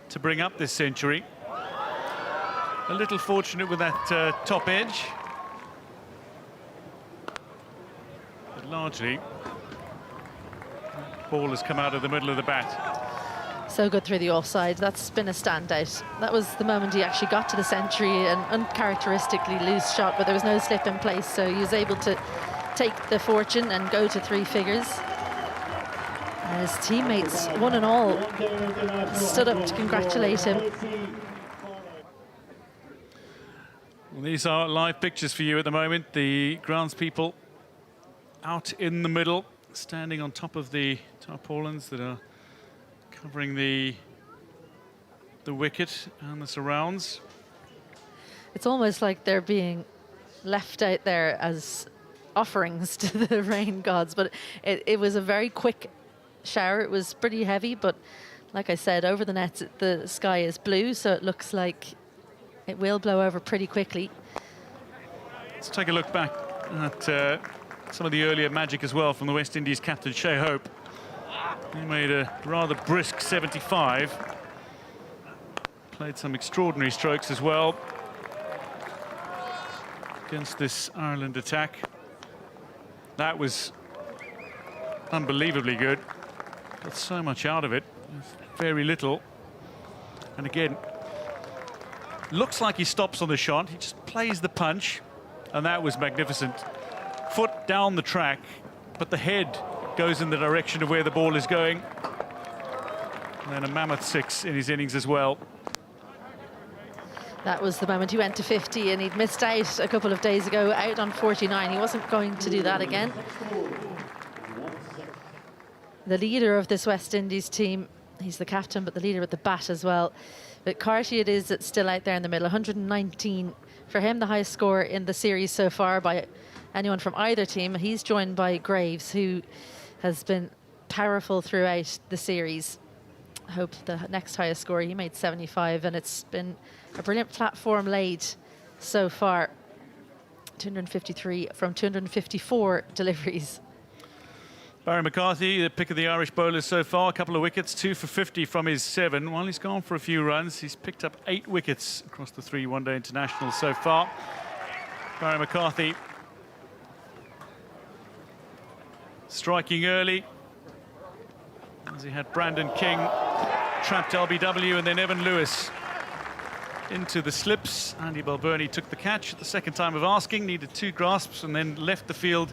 to bring up this century. A little fortunate with that top edge, but largely the ball has come out of the middle of the bat. So good through the offside. That's been a standout. That was the moment he actually got to the century, an uncharacteristically loose shot, but there was no slip in place, so he was able to take the fortune and go to three figures. And his teammates, one and all, stood up to congratulate him. Well, these are live pictures for you at the moment. The groundspeople out in the middle, standing on top of the tarpaulins that are covering the wicket and the surrounds. It's almost like they're being left out there as offerings to the rain gods, but it was a very quick shower. It was pretty heavy, but like I said, over the nets the sky is blue, so it looks like it will blow over pretty quickly. Let's take a look back at some of the earlier magic as well from the West Indies captain Shea Hope. He made a rather brisk 75. Played some extraordinary strokes as well against this Ireland attack. That was unbelievably good. Got so much out of it, very little. And again, looks like he stops on the shot. He just plays the punch, and that was magnificent. Foot down the track, but the head goes in the direction of where the ball is going. And then a mammoth six in his innings as well. That was the moment he went to 50, and he'd missed out a couple of days ago, out on 49. He wasn't going to do that again. The leader of this West Indies team, he's the captain, but the leader at the bat as well. But Carty it is that's still out there in the middle, 119 for him, the highest score in the series so far by anyone from either team. He's joined by Graves, who has been powerful throughout the series. I hope the next highest score, he made 75, and it's been a brilliant platform laid so far. 253 from 254 deliveries. Barry McCarthy, the pick of the Irish bowlers so far, a couple of wickets, 2 for 50 from his 7. While he's gone for a few runs, he's picked up 8 wickets across the 3 one-day internationals so far. Barry McCarthy striking early, as he had Brandon King trapped LBW, and then Evan Lewis into the slips. Andy Balbirnie took the catch at the second time of asking, needed 2 grasps, and then left the field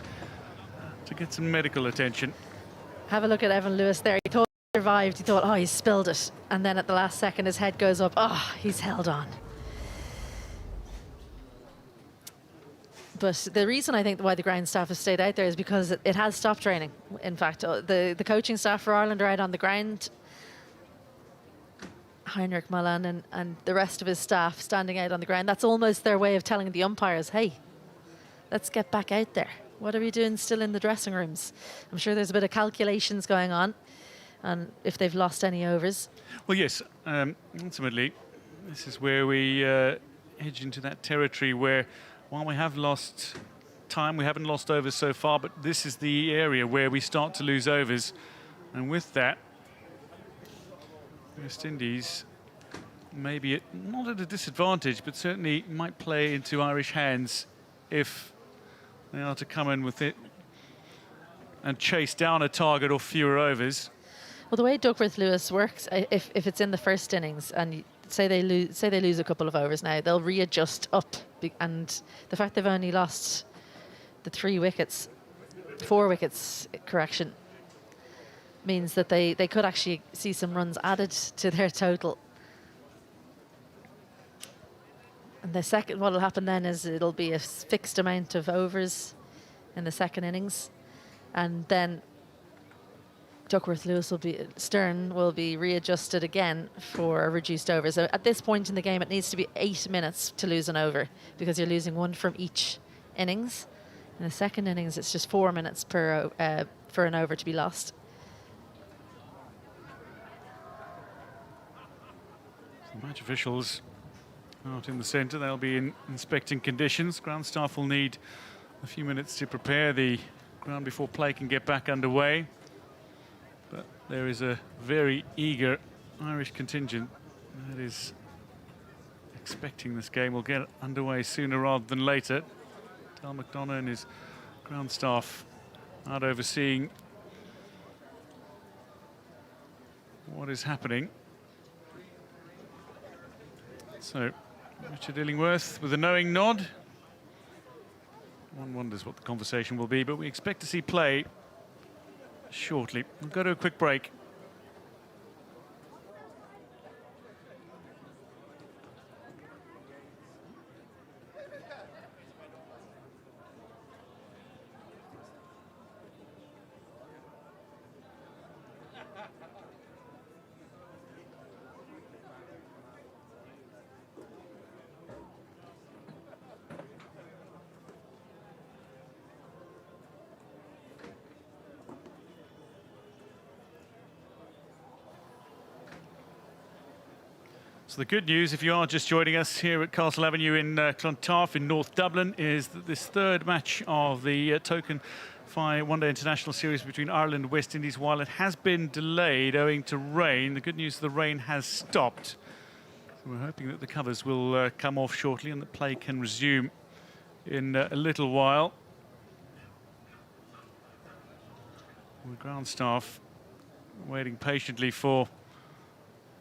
to get some medical attention. Have a look at Evan Lewis there. He thought he survived. He thought, oh, he spilled it. And then at the last second, his head goes up. Oh, he's held on. But the reason I think why the ground staff has stayed out there is because it has stopped raining. In fact, the coaching staff for Ireland are out on the ground. Heinrich Malan and the rest of his staff standing out on the ground. That's almost their way of telling the umpires, hey, let's get back out there. What are we doing still in the dressing rooms? I'm sure there's a bit of calculations going on, and if they've lost any overs. Well, yes, ultimately, this is where we edge into that territory where, while we have lost time, we haven't lost overs so far, but this is the area where we start to lose overs. And with that, West Indies maybe not at a disadvantage, but certainly might play into Irish hands if they are to come in with it and chase down a target or fewer overs. Well, the way Duckworth Lewis works, if it's in the first innings and say they lose a couple of overs now, they'll readjust up. And the fact they've only lost the 4 wickets, correction, means that they could actually see some runs added to their total. And the second, what will happen then is it'll be a fixed amount of overs in the second innings, and then Duckworth Lewis Stern will be readjusted again for a reduced over. So at this point in the game, it needs to be 8 minutes to lose an over, because you're losing 1 from each innings. In the second innings, it's just 4 minutes for an over to be lost. The match officials out in the centre, they'll be inspecting conditions. Ground staff will need a few minutes to prepare the ground before play can get back underway. But there is a very eager Irish contingent that is expecting this game will get underway sooner rather than later. Del McDonough and his ground staff out overseeing what is happening. So, Richard Illingworth with a knowing nod. One wonders what the conversation will be, but we expect to see play shortly. We'll go to a quick break. So the good news, if you are just joining us here at Castle Avenue in Clontarf in North Dublin, is that this third match of the token one-day international series between Ireland and West Indies, while it has been delayed owing to rain, the good news is the rain has stopped. So we're hoping that the covers will come off shortly and that play can resume in a little while. The ground staff waiting patiently for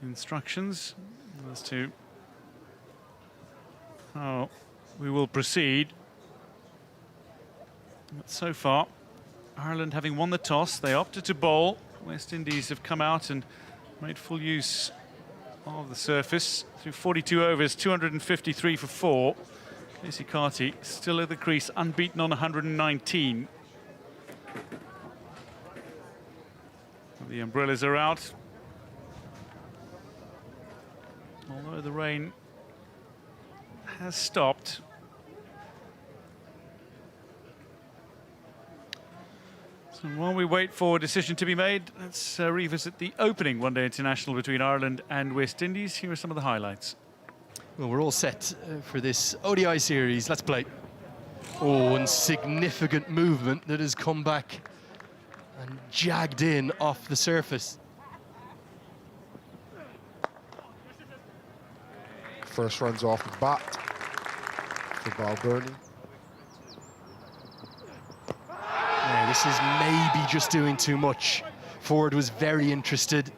instructions as to how we will proceed. But so far, Ireland having won the toss, they opted to bowl. West Indies have come out and made full use of the surface through 42 overs, 253 for 4. Casey Carty still at the crease, unbeaten on 119. The umbrellas are out. Although the rain has stopped. So while we wait for a decision to be made, let's revisit the opening one-day international between Ireland and West Indies. Here are some of the highlights. Well, we're all set for this ODI series. Let's play. Oh, and significant movement that has come back and jagged in off the surface. First runs off the bat for Balbirnie. Now, this is maybe just doing too much. Ford was very interested.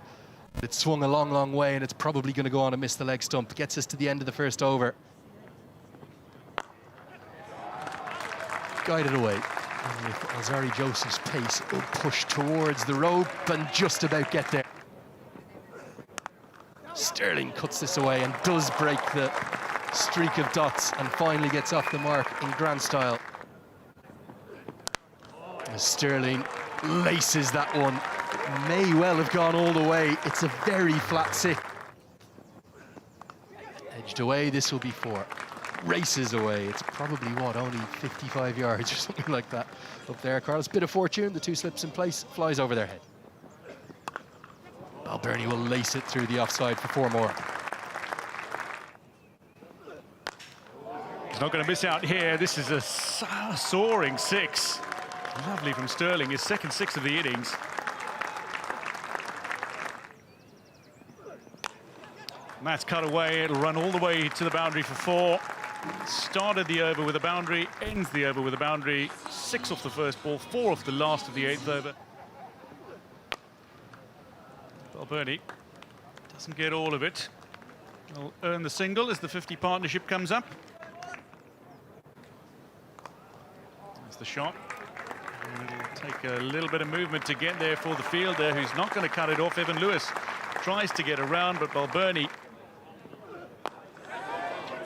It swung a long, long way, and it's probably going to go on and miss the leg stump. Gets us to the end of the first over. Guided away. And with Alzari Joseph's pace, will push towards the rope and just about get there. Sterling cuts this away and does break the streak of dots and finally gets off the mark in grand style. As Sterling laces that one. May well have gone all the way. It's a very flat six. Edged away, this will be 4. Races away. It's probably, what, only 55 yards or something like that up there. Carlos, bit of fortune. The 2 slips in place, flies over their head. Balbirnie will lace it through the offside for 4 more. He's not going to miss out here. This is a soaring 6. Lovely from Sterling, his second 6 of the innings. And that's cut away. It'll run all the way to the boundary for 4. Started the over with a boundary, ends the over with a boundary. 6 off the first ball, 4 off the last of the 8th over. Balbirnie doesn't get all of it. He'll earn the single as the 50 partnership comes up. There's the shot. It'll take a little bit of movement to get there for the fielder, who's not going to cut it off. Evan Lewis tries to get around, but Balbirnie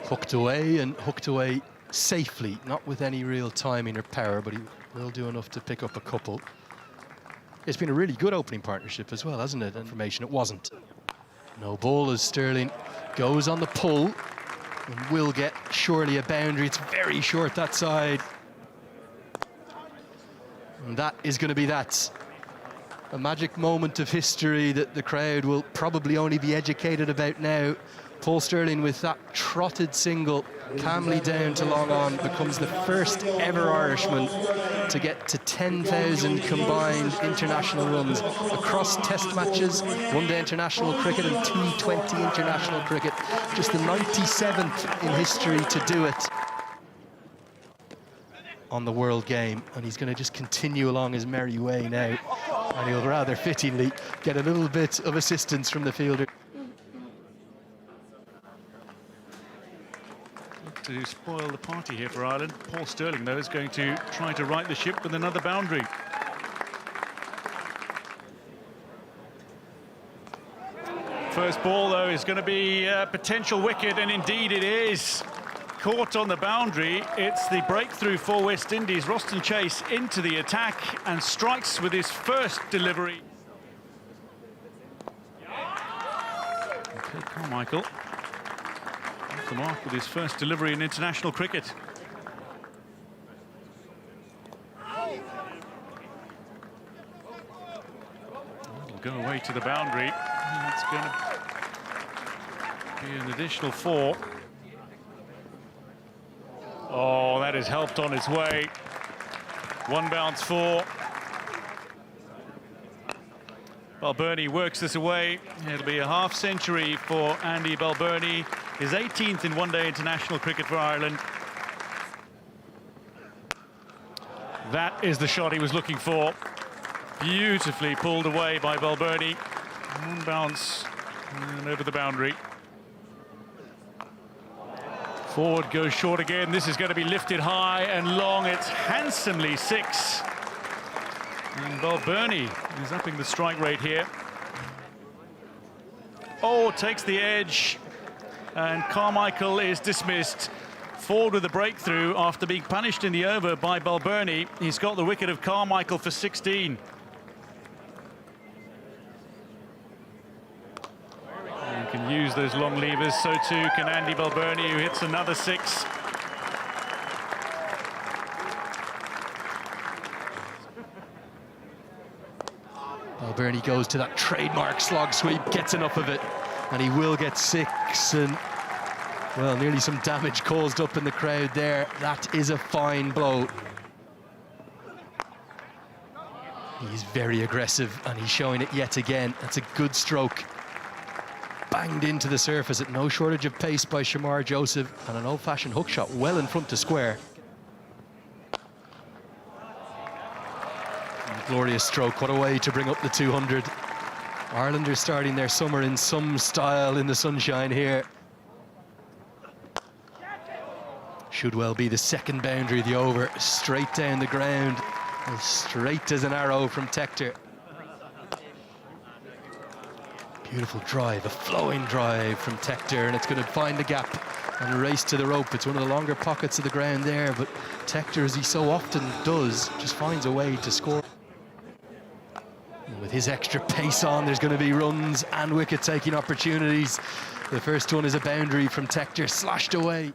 Hooked away, and hooked away safely, not with any real timing or power, but he will do enough to pick up a couple. It's been a really good opening partnership as well, hasn't it? Information it wasn't. No ball as Sterling goes on the pull and will get surely a boundary. It's very short that side. And that is going to be that. A magic moment of history that the crowd will probably only be educated about now. Paul Sterling with that trotted single calmly down to long on becomes the first ever Irishman to get to 10,000 combined international runs across test matches, one-day international cricket and T20 international cricket. Just the 97th in history to do it on the world game, and he's going to just continue along his merry way now, and he'll rather fittingly get a little bit of assistance from the fielder. To spoil the party here for Ireland. Paul Sterling, though, is going to try to right the ship with another boundary. First ball, though, is going to be a potential wicket, and indeed it is. Caught on the boundary. It's the breakthrough for West Indies. Roston Chase into the attack and strikes with his first delivery. Okay, Carmichael. The mark with his first delivery in international cricket. It'll go away to the boundary. It's going to be an additional 4. Oh, that is helped on its way. 1 bounce 4. Balbirnie works this away. It'll be a half century for Andy Balbirnie. His 18th in one-day international cricket for Ireland. That is the shot he was looking for. Beautifully pulled away by Balbirnie. 1 bounce and over the boundary. Forward goes short again. This is going to be lifted high and long. It's handsomely 6. And Balbirnie is upping the strike rate here. Oh, takes the edge. And Carmichael is dismissed. Ford with a breakthrough after being punished in the over by Balbirnie. He's got the wicket of Carmichael for 16. can use those long levers, so too can Andy Balbirnie, who hits another 6. Balbirnie goes to that trademark slog sweep, gets enough of it, and he will get 6, and well, nearly some damage caused up in the crowd there. That is a fine blow. He's very aggressive, and he's showing it yet again. That's a good stroke. Banged into the surface at no shortage of pace by Shamar Joseph, and an old-fashioned hook shot well in front to square. Glorious stroke, what a way to bring up the 200. Ireland are starting their summer in some style in the sunshine here. Should well be the second boundary of the over, straight down the ground, as straight as an arrow from Tector. Beautiful drive, a flowing drive from Tector, and it's going to find the gap and race to the rope. It's one of the longer pockets of the ground there, but Tector, as he so often does, just finds a way to score. With his extra pace on, there's going to be runs and wicket-taking opportunities. The first one is a boundary from Tector, slashed away.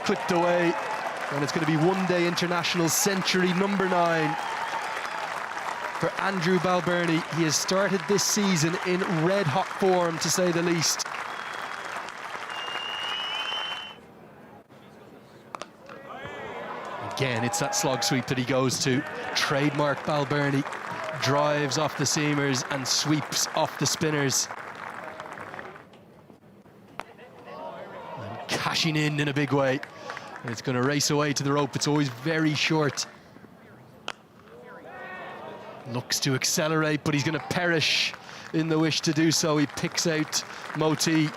Clipped away, and it's going to be one-day international century number 9 for Andrew Balbirnie. He has started this season in red-hot form, to say the least. Again, it's that slog sweep that he goes to. Trademark Balbirnie, drives off the seamers and sweeps off the spinners. And cashing in a big way. And it's going to race away to the rope. It's always very short. Looks to accelerate, but he's going to perish in the wish to do so. He picks out Moti,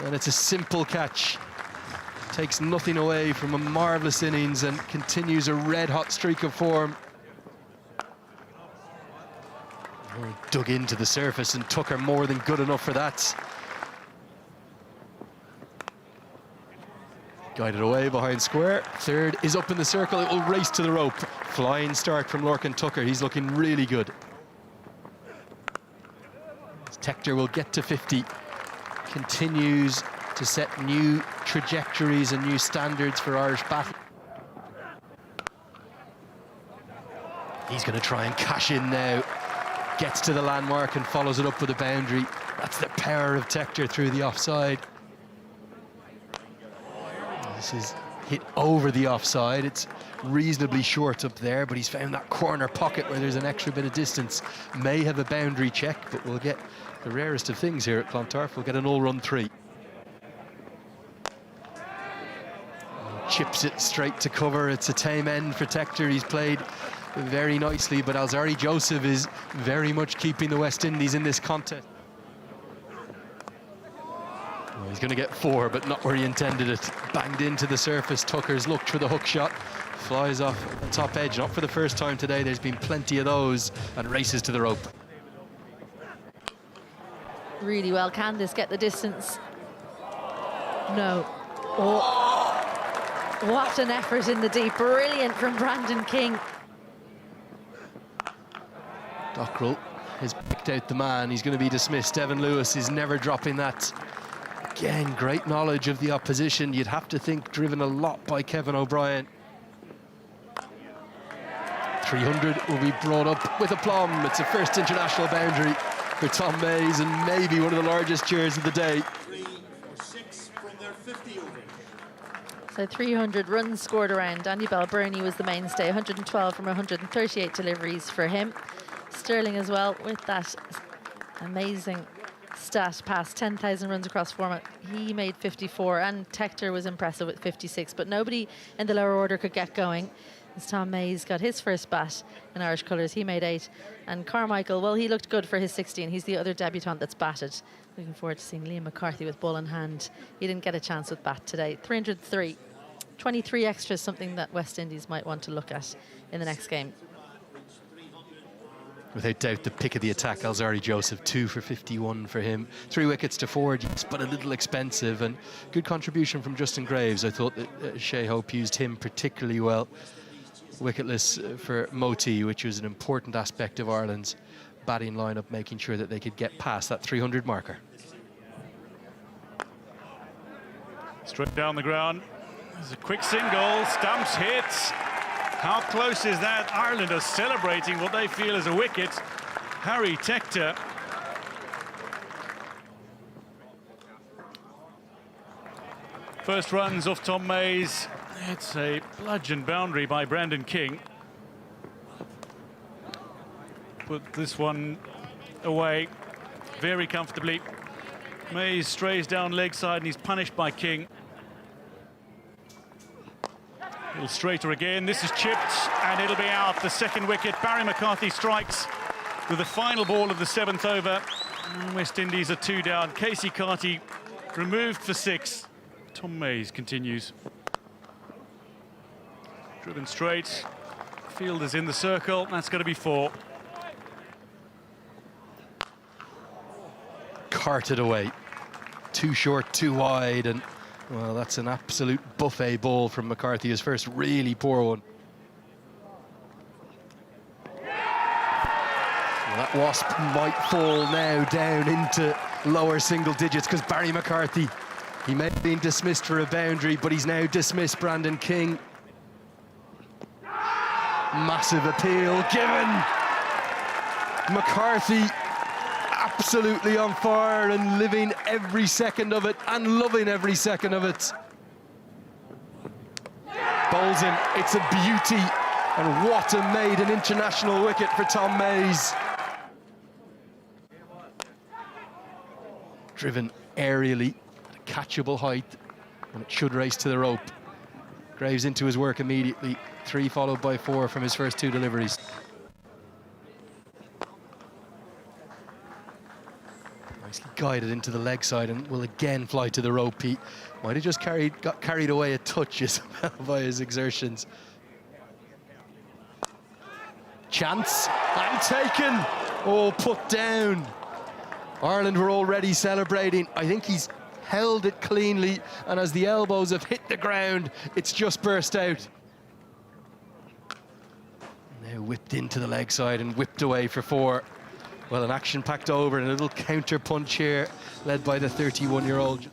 and it's a simple catch. Takes nothing away from a marvellous innings and continues a red-hot streak of form. Dug into the surface, and Tucker more than good enough for that. Guided away behind square. Third is up in the circle. It will race to the rope. Flying start from Lorcan Tucker. He's looking really good. Tector will get to 50. Continues to set new trajectories and new standards for Irish batting. He's going to try and cash in now. Gets to the landmark and follows it up with a boundary. That's the power of Tector through the offside. This is hit over the offside. It's reasonably short up there, but he's found that corner pocket where there's an extra bit of distance. May have a boundary check, but we'll get the rarest of things here at Clontarf. We'll get an all-run 3. Chips it straight to cover. It's a tame end for Tector. He's played very nicely, but Alzari Joseph is very much keeping the West Indies in this contest. Well, he's going to get 4, but not where he intended it. Banged into the surface. Tucker's looked for the hook shot. Flies off the top edge. Not for the first time today. There's been plenty of those, and races to the rope. Really well. Can this get the distance? No. Oh. What an effort in the deep. Brilliant from Brandon King. Dockrell has picked out the man. He's going to be dismissed. Evan Lewis is never dropping that. Again, great knowledge of the opposition. You'd have to think driven a lot by Kevin O'Brien. 300 will be brought up with aplomb. It's a first international boundary for Tom Mays, and maybe one of the largest cheers of the day. 3 for 6 from their 50 over. So 300 runs scored around. Andy Balbirnie was the mainstay, 112 from 138 deliveries for him. Sterling as well with that amazing stat, past 10,000 runs across format. He made 54, and Tector was impressive with 56, but nobody in the lower order could get going. As Tom Mays got his first bat in Irish colours, he made 8. And Carmichael, well, he looked good for his 16. He's the other debutant that's batted. Looking forward to seeing Liam McCarthy with ball in hand. He didn't get a chance with bat today. 303. 23 extras, something that West Indies might want to look at in the next game. Without doubt, the pick of the attack, Alzari Joseph, 2 for 51 for him. 3 wickets to 4, but a little expensive, and good contribution from Justin Graves. I thought that Shea Hope used him particularly well. Wicketless for Moti, which was an important aspect of Ireland's batting lineup, making sure that they could get past that 300 marker. Straight down the ground. There's a quick single. Stumps hits. How close is that? Ireland are celebrating what they feel is a wicket. Harry Tector. First runs off Tom Mays. It's a bludgeon boundary by Brandon King. Put this one away very comfortably. Mays strays down leg side and he's punished by King. A little straighter again. This is chipped and it'll be out. The second wicket. Barry McCarthy strikes with the final ball of the 7th over. And West Indies are 2 down. Casey Carty removed for 6. Tom Mays continues. Driven straight. Fielder's in the circle. That's going to be 4. Carted away. Too short, too wide, and well, that's an absolute buffet ball from McCarthy, his first really poor one. Well, that wasp might fall now down into lower single digits because Barry McCarthy, he may have been dismissed for a boundary, but he's now dismissed Brandon King. Massive appeal given. McCarthy absolutely on fire and living every second of it and loving every second of it. Bowls him, it's a beauty, and what a maiden international wicket for Tom Mays. Driven aerially at a catchable height, and it should race to the rope. Graves into his work immediately, 3 followed by 4 from his first 2 deliveries. Nicely guided into the leg side and will again fly to the rope. He might have just got carried away a touch by his exertions. Chance and taken. Oh, put down. Ireland were already celebrating. I think he's held it cleanly, and as the elbows have hit the ground, it's just burst out. Now whipped into the leg side and whipped away for 4. Well, an action-packed over and a little counter-punch here, led by the 31-year-old.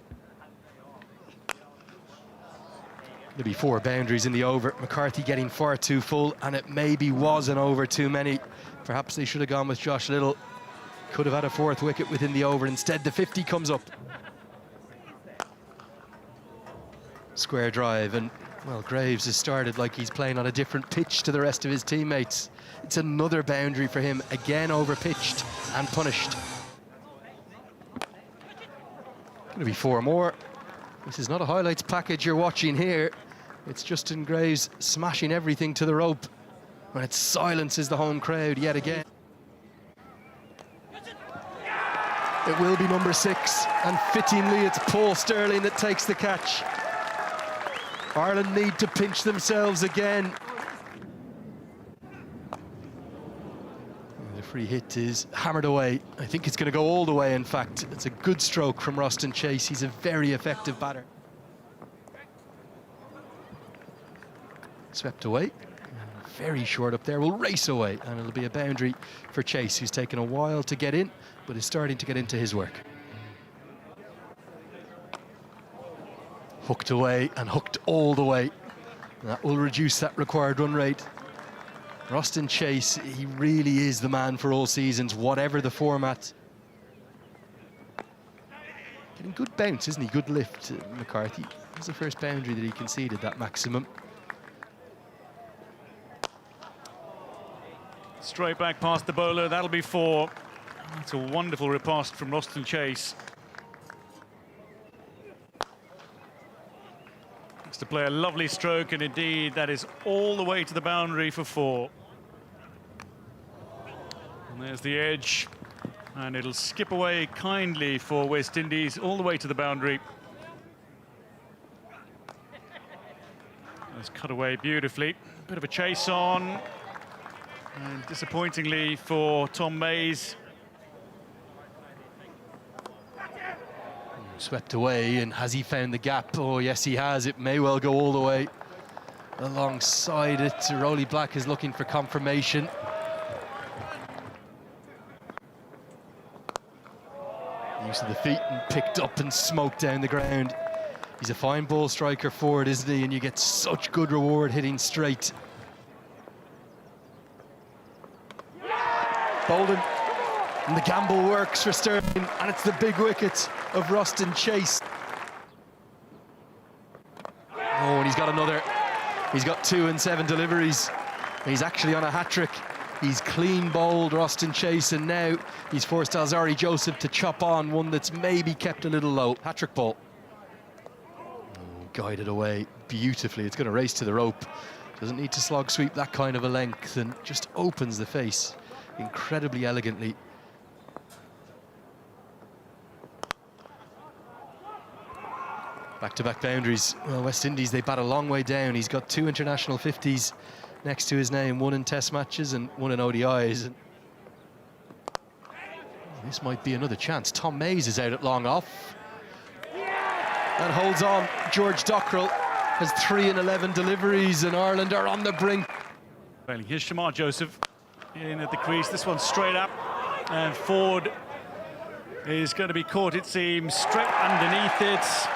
There'll be 4 boundaries in the over. McCarthy getting far too full, and it maybe was an over too many. Perhaps they should have gone with Josh Little. Could have had a 4th wicket within the over. Instead, the 50 comes up. Square drive, and, well, Graves has started like he's playing on a different pitch to the rest of his teammates. It's another boundary for him, again over-pitched and punished. Going to be 4 more. This is not a highlights package you're watching here. It's Justin Graves smashing everything to the rope, and it silences the home crowd yet again. It will be number 6, and fittingly it's Paul Stirling that takes the catch. Ireland need to pinch themselves again. The free hit is hammered away. I think it's going to go all the way, in fact. It's a good stroke from Ruston Chase. He's a very effective batter. Swept away. Very short up there, will race away, and it'll be a boundary for Chase, who's taken a while to get in, but is starting to get into his work. Hooked away and hooked all the way. That will reduce that required run rate. Ruston Chase, he really is the man for all seasons, whatever the format. Getting good bounce, isn't he? Good lift, McCarthy. That was the first boundary that he conceded, that maximum. Straight back past the bowler, that'll be 4. That's a wonderful riposte from Ruston Chase. Looks to play a lovely stroke, and indeed that is all the way to the boundary for 4. And there's the edge, and it'll skip away kindly for West Indies all the way to the boundary. It's cut away beautifully. Bit of a chase on. And disappointingly for Tom Mays. Swept away, and has he found the gap? Oh, yes, he has. It may well go all the way alongside it. Rolly Black is looking for confirmation. Use of the feet and picked up and smoked down the ground. He's a fine ball striker forward, isn't he? And you get such good reward hitting straight. Bolden. And the gamble works for Sterling, and it's the big wicket of Rustin Chase. Oh, and he's got another. He's got 2 and 7 deliveries. He's actually on a hat-trick. He's clean bowled Rustin Chase, and now he's forced Alzari Joseph to chop on one that's maybe kept a little low. Hat-trick ball. Oh, guided away beautifully. It's going to race to the rope. Doesn't need to slog sweep that kind of a length, and just opens the face incredibly elegantly. Back-to-back boundaries. Well, West Indies, they bat a long way down. He's got 2 international 50s next to his name, 1 in Test matches and 1 in ODIs. And this might be another chance. Tom Mays is out at long off and holds on. George Dockrell has 3 and 11 deliveries, and Ireland are on the brink. Here's Shamar Joseph in at the crease. This one straight up, and Ford is going to be caught, it seems, straight underneath it.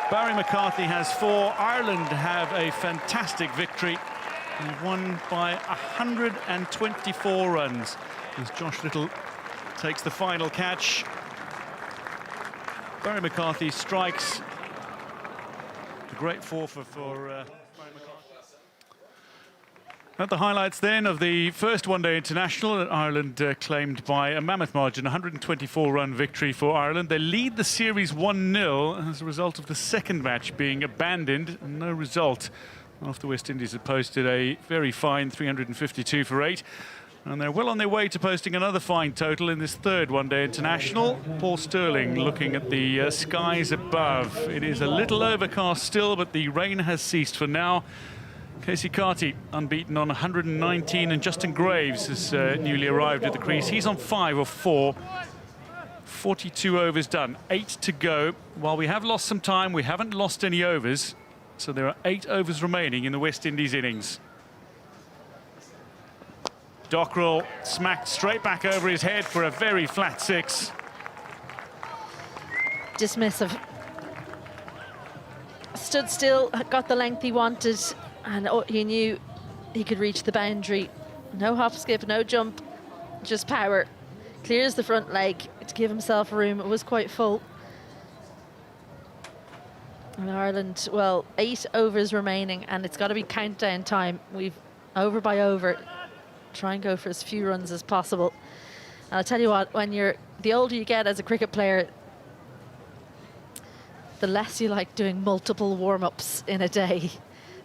Barry McCarthy has 4. Ireland have a fantastic victory. They've won by 124 runs as Josh Little takes the final catch. Barry McCarthy strikes. A great forfeit for Barry McCarthy. At the highlights then of the first one-day international that Ireland claimed by a mammoth margin, 124-run victory for Ireland. They lead the series 1-0 as a result of the second match being abandoned. No result after West Indies had posted a very fine 352 for 8. And they're well on their way to posting another fine total in this third one-day international. Paul Stirling looking at the skies above. It is a little overcast still, but the rain has ceased for now. Casey Carty unbeaten on 119, and Justin Graves has newly arrived at the crease. He's on 5 of 4. 42 overs done, 8 to go. While we have lost some time, we haven't lost any overs. So there are 8 overs remaining in the West Indies innings. Dockrell smacked straight back over his head for a very flat 6. Dismissive. Stood still, got the length he wanted, and he knew he could reach the boundary. No hop skip, no jump, just power. Clears the front leg to give himself room. It was quite full. And Ireland, well, 8 overs remaining, and it's got to be countdown time. We've over by over. Try and go for as few runs as possible. And I'll tell you what, when the older you get as a cricket player, the less you like doing multiple warm-ups in a day.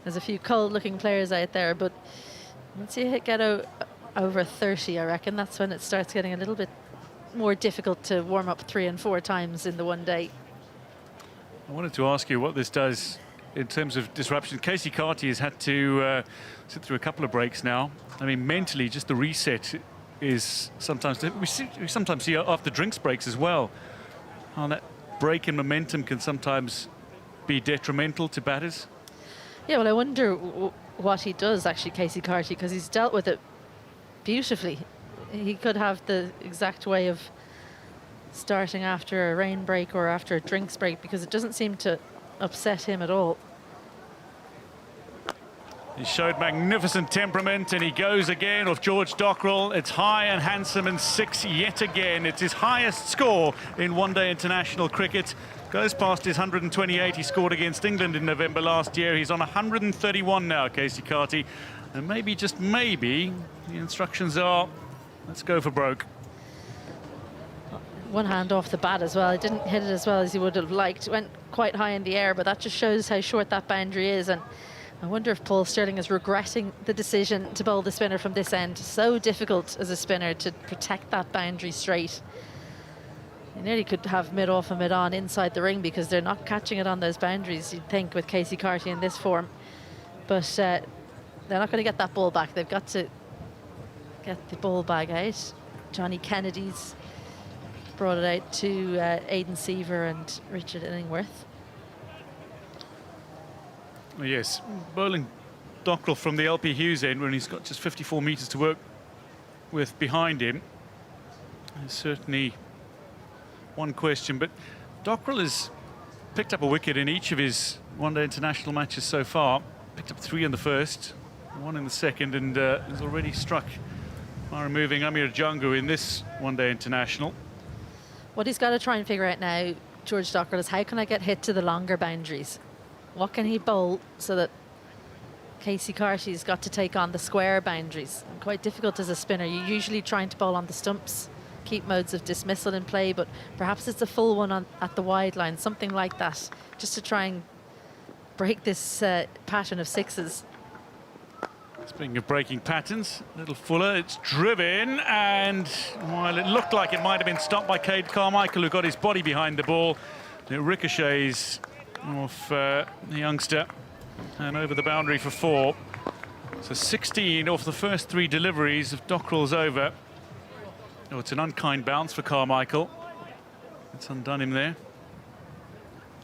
There's a few cold-looking players out there, but once you get over 30, I reckon that's when it starts getting a little bit more difficult to warm up 3 and 4 times in the one day. I wanted to ask you what this does in terms of disruption. Casey Carty has had to sit through a couple of breaks now. I mean, mentally, just the reset is sometimes... We sometimes see after drinks breaks as well, how that break in momentum can sometimes be detrimental to batters. Yeah, well, I wonder what he does, actually, Casey Carty, because he's dealt with it beautifully. He could have the exact way of starting after a rain break or after a drinks break, because it doesn't seem to upset him at all. He showed magnificent temperament, and he goes again off George Dockrell. It's high and handsome, and 6 yet again. It's his highest score in one-day international cricket. Goes past his 128 he scored against England in November last year. He's on 131 now, Casey Carty. And maybe, just maybe, the instructions are, let's go for broke. One hand off the bat as well. He didn't hit it as well as he would have liked. Went quite high in the air, but that just shows how short that boundary is. And I wonder if Paul Stirling is regretting the decision to bowl the spinner from this end. So difficult as a spinner to protect that boundary straight. You nearly could have mid-off and mid-on inside the ring, because they're not catching it on those boundaries, you'd think, with Casey Carty in this form. But they're not going to get that ball back. They've got to get the ball bag out. Johnny Kennedy's brought it out to Aidan Seaver and Richard Illingworth. Yes, bowling Dockrell from the LP Hughes end when he's got just 54 metres to work with behind him. Certainly one question, but Dockrell has picked up a wicket in each of his one-day international matches so far. Picked up 3 in the first, 1 in the second, and has already struck by removing Amir Jangu in this one-day international. What he's got to try and figure out now, George Dockrell, is how can I get hit to the longer boundaries? What can he bowl so that Casey Carty's got to take on the square boundaries? And quite difficult as a spinner. You're usually trying to bowl on the stumps, keep modes of dismissal in play, but perhaps it's a full one at the wide line, something like that, just to try and break this pattern of 6s. Speaking of breaking patterns, a little fuller, it's driven, and while it looked like it might have been stopped by Cade Carmichael, who got his body behind the ball, it ricochets off the youngster and over the boundary for 4. So 16 off the first 3 deliveries of Dockrell's over. Oh, it's an unkind bounce for Carmichael. It's undone him there.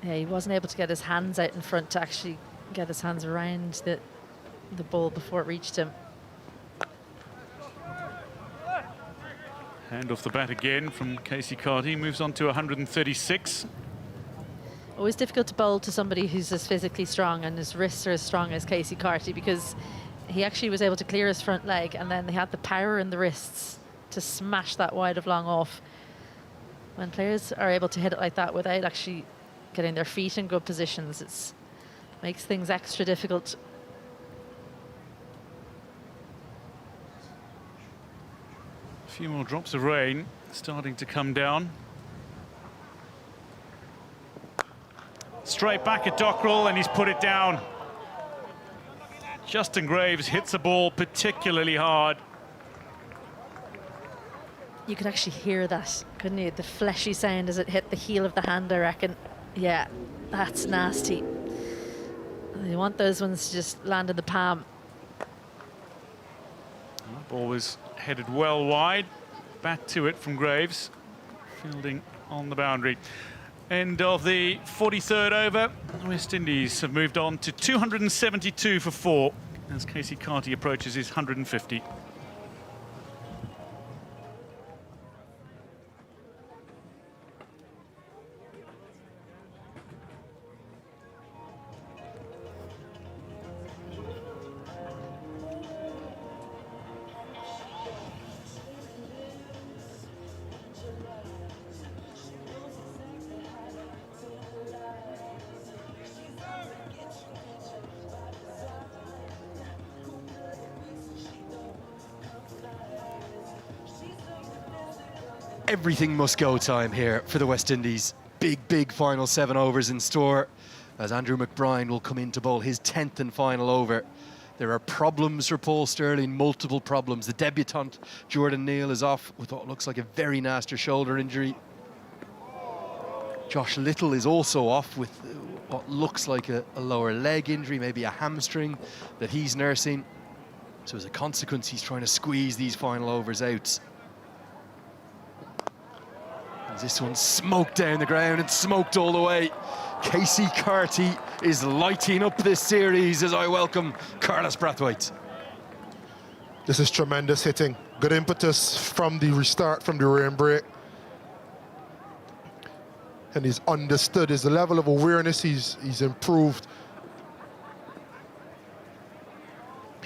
Yeah, he wasn't able to get his hands out in front to actually get his hands around the ball before it reached him. Hand off the bat again from Casey Carty, moves on to 136. Always difficult to bowl to somebody who's as physically strong and his wrists are as strong as Casey Carty, because he actually was able to clear his front leg and then he had the power in the wrists to smash that wide of long off. When players are able to hit it like that without actually getting their feet in good positions, it makes things extra difficult. A few more drops of rain starting to come down. Straight back at Dockrell, and he's put it down. Justin Graves hits the ball particularly hard. You could actually hear that, couldn't you? The fleshy sound as it hit the heel of the hand, I reckon. Yeah, that's nasty. You want those ones to just land in the palm. Ball was headed well wide. Bat to it from Graves. Fielding on the boundary. End of the 43rd over. West Indies have moved on to 272 for 4 as Casey Carty approaches his 150. Everything must go time here for the West Indies. Big final 7 overs in store as Andrew McBride will come in to bowl his 10th and final over. There are problems for Paul Stirling, multiple problems. The debutant Jordan Neal is off with what looks like a very nasty shoulder injury. Josh Little is also off with what looks like a lower leg injury, maybe a hamstring that he's nursing. So as a consequence, he's trying to squeeze these final overs out. This one smoked down the ground and smoked all the way. Casey Carty is lighting up this series as I welcome Carlos Brathwaite. This is tremendous hitting. Good impetus from the restart, from the rain break. And he's understood his level of awareness, he's improved.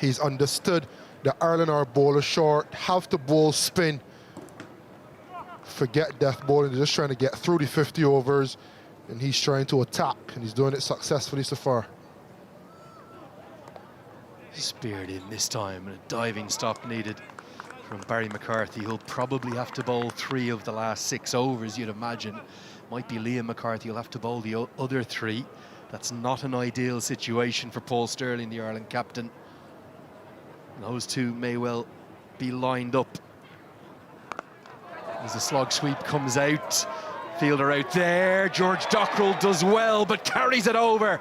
He's understood that Ireland are bowler short, have to bowl spin. Forget death bowling, they're just trying to get through the 50 overs, and he's trying to attack, and he's doing it successfully so far. Speared in this time, and a diving stop needed from Barry McCarthy, who'll probably have to bowl 3 of the last 6 overs, you'd imagine. Might be Liam McCarthy who'll have to bowl the other 3. That's not an ideal situation for Paul Stirling, the Ireland captain. And those two may well be lined up. As the slog sweep comes out, fielder out there, George Dockrell does well but carries it over,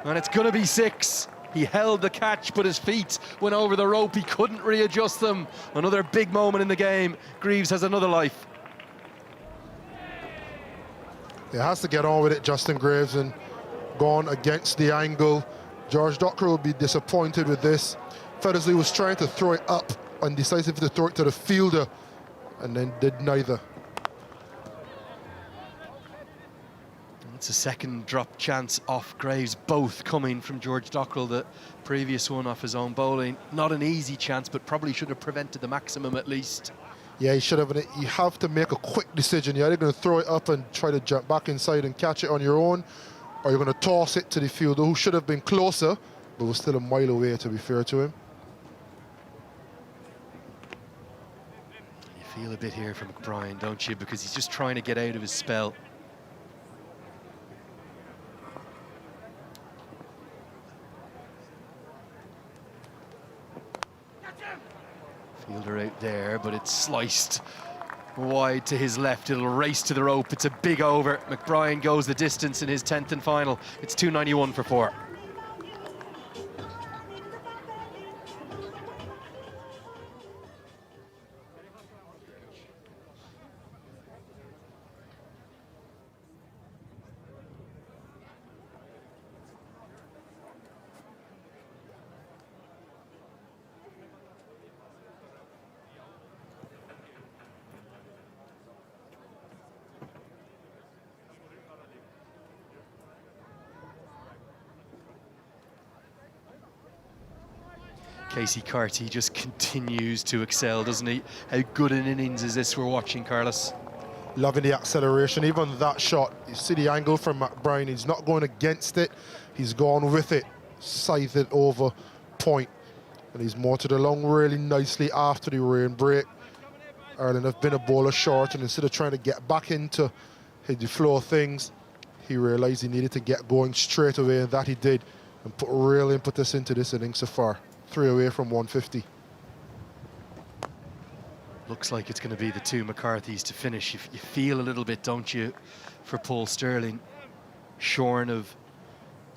and it's going to be 6. He held the catch but his feet went over the rope, he couldn't readjust them. Another big moment in the game. Greaves has another life. He has to get on with it, Justin Graves, and gone against the angle. George Dockrell will be disappointed with this. Feathersley was trying to throw it up and decided to throw it to the fielder, and then did neither. It's a second drop chance off Graves, both coming from George Dockrell, the previous one off his own bowling. Not an easy chance, but probably should have prevented the maximum at least. Yeah, you should have. You have to make a quick decision. You're either going to throw it up and try to jump back inside and catch it on your own, or you're going to toss it to the fielder who should have been closer, but was still a mile away, to be fair to him. You feel a bit here from McBride, don't you? Because he's just trying to get out of his spell. Fielder out there, but it's sliced wide to his left. It'll race to the rope. It's a big over. McBride goes the distance in his 10th and final. It's 291 for 4. Carty just continues to excel, doesn't he? How good an innings is this we're watching, Carlos? Loving the acceleration, even that shot. You see the angle from McBride, he's not going against it, he's gone with it, scythed it over point. And he's motored along really nicely after the rain break. Ireland have been a bowler short, and instead of trying to get back into the flow of things, he realised he needed to get going straight away, and that he did, and put real impetus into this innings so far. 3 away from 150. Looks like it's going to be the two McCarthys to finish. You feel a little bit, don't you, for Paul Stirling, shorn of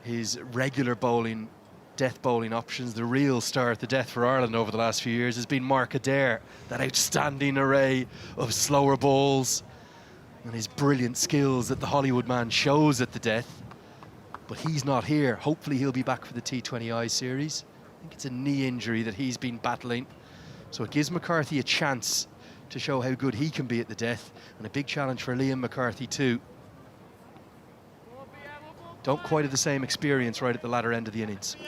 his regular bowling, death bowling options. The real star at the death for Ireland over the last few years has been Mark Adair, that outstanding array of slower balls and his brilliant skills that the Hollywood man shows at the death. But he's not here. Hopefully he'll be back for the T20I series. I think it's a knee injury that he's been battling. So it gives McCarthy a chance to show how good he can be at the death, and a big challenge for Liam McCarthy too. Don't quite have the same experience right at the latter end of the innings.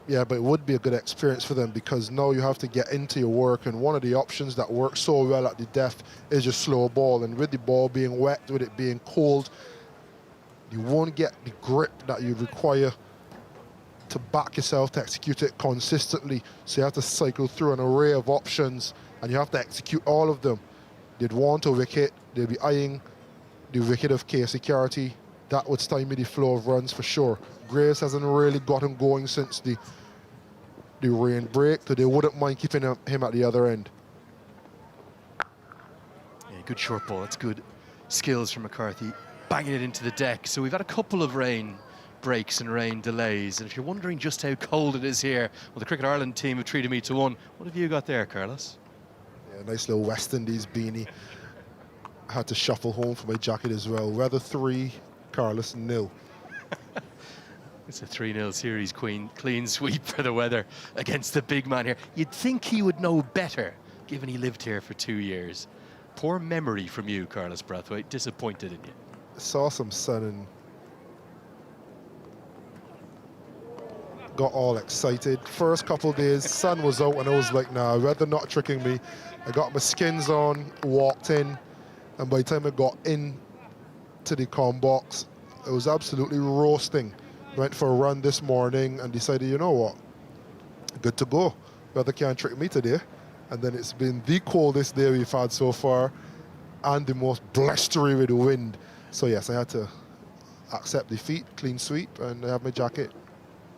Yeah, but it would be a good experience for them, because now you have to get into your work, and one of the options that works so well at the death is your slow ball, and with the ball being wet, with it being cold, you won't get the grip that you require to back yourself to execute it consistently. So you have to cycle through an array of options, and you have to execute all of them. They'd want a wicket, they'll be eyeing the wicket of Carty. That would stymie the flow of runs for sure. Graves hasn't really gotten going since the rain break, so they wouldn't mind keeping him at the other end. Yeah, good short ball, that's good skills from McCarthy. Banging it into the deck. So we've had a couple of rain breaks and rain delays, and if you're wondering just how cold it is here, well, the Cricket Ireland team have treated me to one. What have you got there, Carlos? Yeah, nice little West Indies beanie. I had to shuffle home for my jacket as well. Weather 3, Carlos 0. It's a 3-0 series, clean sweep for the Weather against the big man here. You'd think he would know better, given he lived here for 2 years. Poor memory from you, Carlos Brathwaite. Disappointed in you. Saw some sun and got all excited. First couple of days, sun was out, and I was like, nah, weather not tricking me. I got my skins on, walked in, and by the time I got in to the comm box, it was absolutely roasting. Went for a run this morning and decided, you know what, good to go. Weather can't trick me today. And then it's been the coldest day we've had so far, and the most blustery with the wind. So yes, I had to accept defeat, clean sweep, and I have my jacket.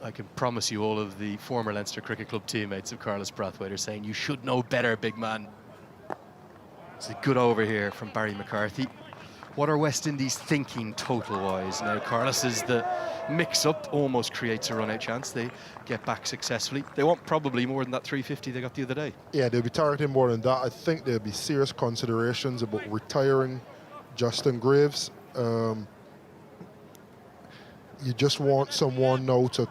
I can promise you all of the former Leinster Cricket Club teammates of Carlos Brathwaite are saying, you should know better, big man. It's a good over here from Barry McCarthy. What are West Indies thinking total-wise? Now, Carlos, is the mix-up almost creates a run-out chance. They get back successfully. They want probably more than that 350 they got the other day. Yeah, they'll be targeting more than that. I think there'll be serious considerations about retiring Justin Graves. You just want someone now to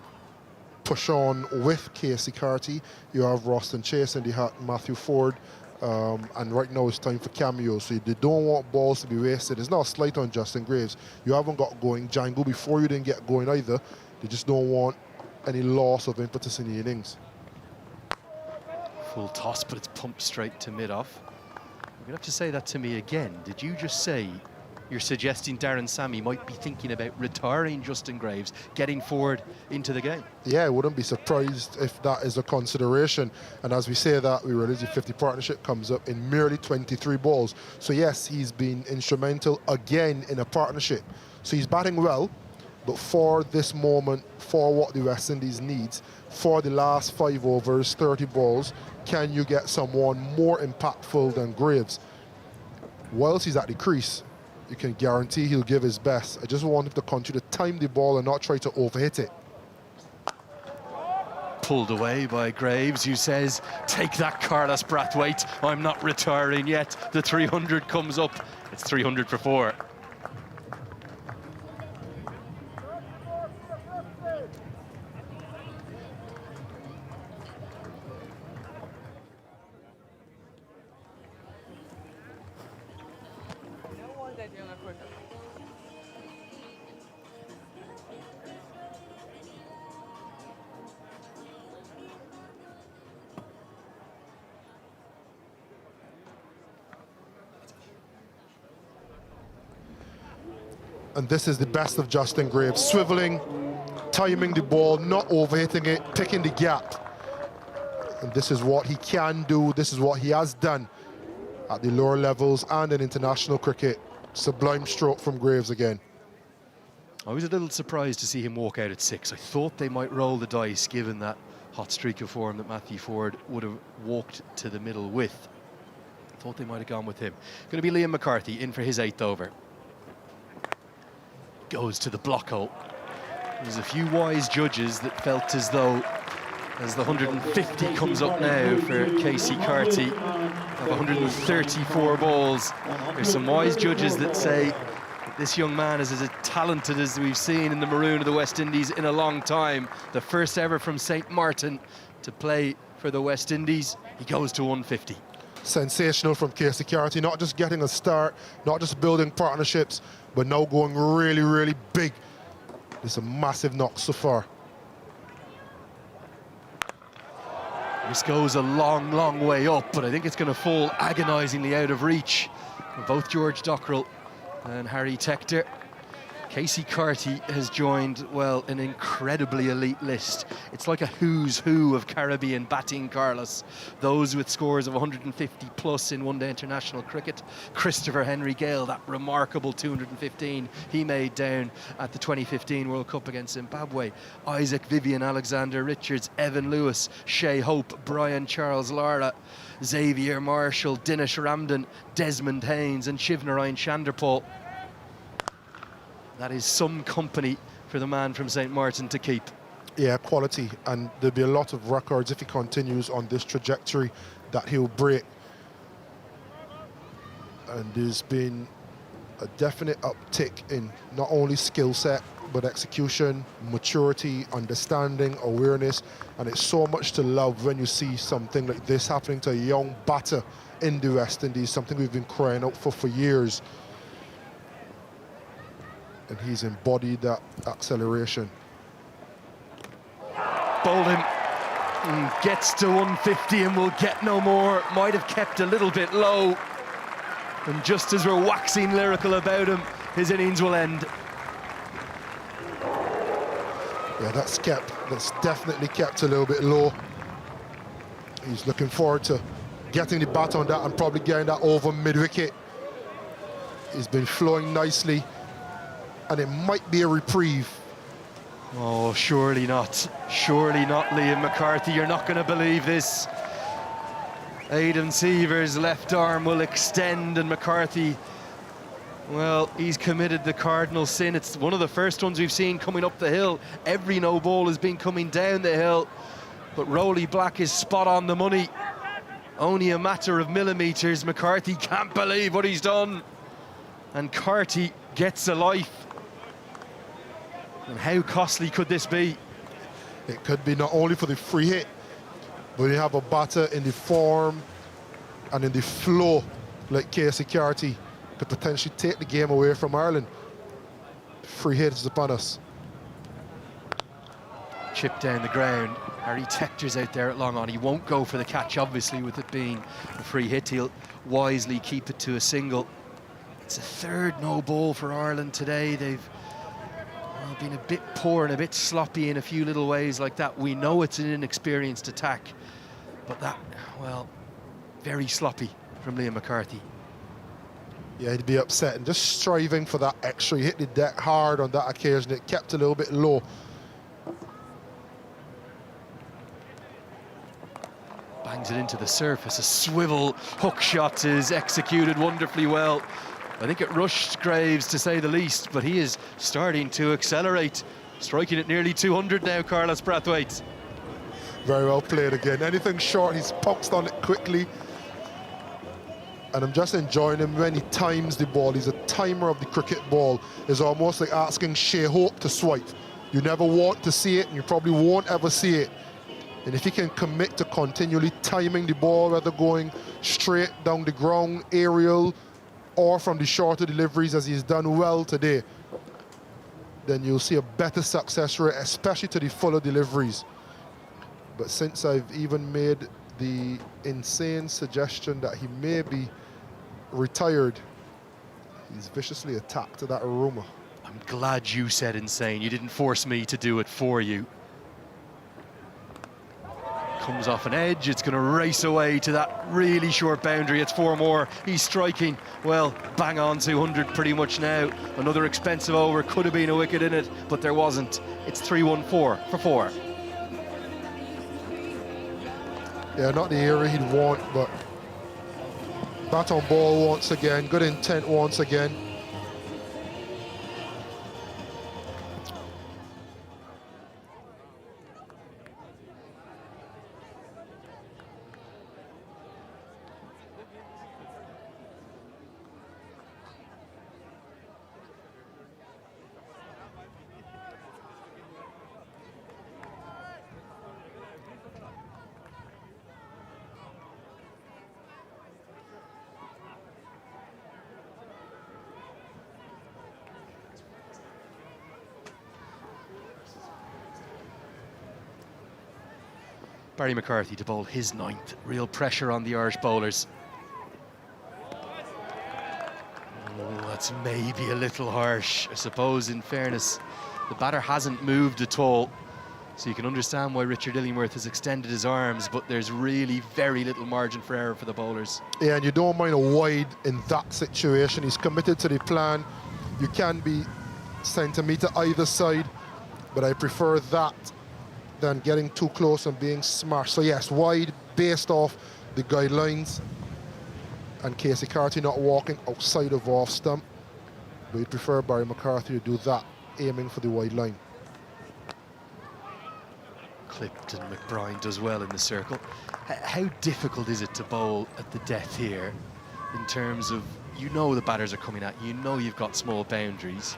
push on with Carty. You have Roston Chase in the hat, Matthew Ford, and right now it's time for cameos, so they don't want balls to be wasted. It's not a slight on Justin Graves. You haven't got going. Django before you didn't get going either. They just don't want any loss of impetus in the innings. Full toss, but it's pumped straight to mid-off. You're gonna have to say that to me again. Did you just say you're suggesting Darren Sammy might be thinking about retiring Justin Graves, getting forward into the game? Yeah, I wouldn't be surprised if that is a consideration. And as we say that, we realize the 50 partnership comes up in merely 23 balls. So yes, he's been instrumental again in a partnership. So he's batting well, but for this moment, for what the West Indies needs, for the last 5 overs, 30 balls, can you get someone more impactful than Graves? Whilst he's at the crease, you can guarantee he'll give his best. I just want him to continue to time the ball and not try to overhit it. Pulled away by Graves, who says, take that, Carlos Brathwaite. I'm not retiring yet. The 300 comes up. It's 300 for 4. And this is the best of Justin Graves, swiveling, timing the ball, not overhitting it, picking the gap. And this is what he can do, this is what he has done at the lower levels and in international cricket. Sublime stroke from Graves again. I was a little surprised to see him walk out at 6. I thought they might roll the dice, given that hot streak of form that Matthew Ford would have walked to the middle with. Thought they might have gone with him. Going to be Liam McCarthy in for his 8th over. Goes to the block hole. There's a few wise judges that felt as though, as the 150 comes up now for Casey Carty, of 134 balls, there's some wise judges that say that this young man is as talented as we've seen in the maroon of the West Indies in a long time. The first ever from St. Martin to play for the West Indies. He goes to 150. Sensational from Casey Carty, not just getting a start, not just building partnerships, but now going really, really big. It's a massive knock so far. This goes a long, long way up, but I think it's going to fall agonisingly out of reach for both George Dockrell and Harry Tector. Casey Carty has joined, well, an incredibly elite list. It's like a who's who of Caribbean batting, Carlos. Those with scores of 150 plus in one-day international cricket. Christopher Henry Gale, that remarkable 215 he made down at the 2015 World Cup against Zimbabwe. Isaac Vivian, Alexander Richards, Evan Lewis, Shea Hope, Brian Charles Lara, Xavier Marshall, Dinesh Ramdan, Desmond Haynes and Shivnarine Chanderpaul. That is some company for the man from St. Martin to keep. Yeah, quality, and there'll be a lot of records if he continues on this trajectory that he'll break. And there's been a definite uptick in not only skill set, but execution, maturity, understanding, awareness, and it's so much to love when you see something like this happening to a young batter in the West Indies, something we've been crying out for years. And he's embodied that acceleration. Bowled him, and gets to 150 and will get no more. Might have kept a little bit low. And just as we're waxing lyrical about him, his innings will end. Yeah, that's definitely kept a little bit low. He's looking forward to getting the bat on that and probably getting that over mid-wicket. He's been flowing nicely, and it might be a reprieve. Oh, surely not. Surely not, Liam McCarthy. You're not going to believe this. Aidan Seaver's left arm will extend, and McCarthy, well, he's committed the cardinal sin. It's one of the first ones we've seen coming up the hill. Every no ball has been coming down the hill, but Rowley Black is spot on the money. Only a matter of millimetres. McCarthy can't believe what he's done. And Carty gets a life. And how costly could this be? It could be not only for the free hit, but you have a batter in the form, and in the flow like Casey Carty could potentially take the game away from Ireland. Free hit is upon us. Chip down the ground. Harry Tector's out there at long on. He won't go for the catch, obviously, with it being a free hit. He'll wisely keep it to a single. It's a third no ball for Ireland today. They've been a bit poor and a bit sloppy in a few little ways like that. We know it's an inexperienced attack, but that, well, very sloppy from Liam McCarthy. Yeah, he'd be upset and just striving for that extra. He hit the deck hard on that occasion. It kept a little bit low. Bangs it into the surface. A swivel hook shot is executed wonderfully well. I think it rushed Graves, to say the least, but he is starting to accelerate. Striking at nearly 200 now, Carlos Brathwaite. Very well played again. Anything short, he's pounced on it quickly. And I'm just enjoying him when he times the ball. He's a timer of the cricket ball. It's almost like asking Shea Hope to swipe. You never want to see it, and you probably won't ever see it. And if he can commit to continually timing the ball, whether going straight down the ground, aerial, or from the shorter deliveries, as he's done well today, then you'll see a better success rate, especially to the fuller deliveries. But since I've even made the insane suggestion that he may be retired, he's viciously attacked that rumor. I'm glad you said insane. You didn't force me to do it for you. Comes off an edge, it's going to race away to that really short boundary. It's 4 more. He's striking, well, bang on 200 pretty much now. Another expensive over, could have been a wicket in it, but there wasn't. It's 3-1-4 for 4. Yeah, not the area he'd want, but bat on ball once again, good intent once again. Barry McCarthy to bowl his 9th. Real pressure on the Irish bowlers. Oh, that's maybe a little harsh. I suppose, in fairness, the batter hasn't moved at all. So you can understand why Richard Illingworth has extended his arms, but there's really very little margin for error for the bowlers. Yeah, and you don't mind a wide in that situation. He's committed to the plan. You can be centimetre either side, but I prefer that than getting too close and being smashed. So yes, wide based off the guidelines, and Casey Carty not walking outside of off stump, but you'd prefer Barry McCarthy to do that, aiming for the wide line. Clipped, and McBride does well in the circle. How difficult is it to bowl at the death here, in terms of, you know the batters are coming at you, you know you've got small boundaries.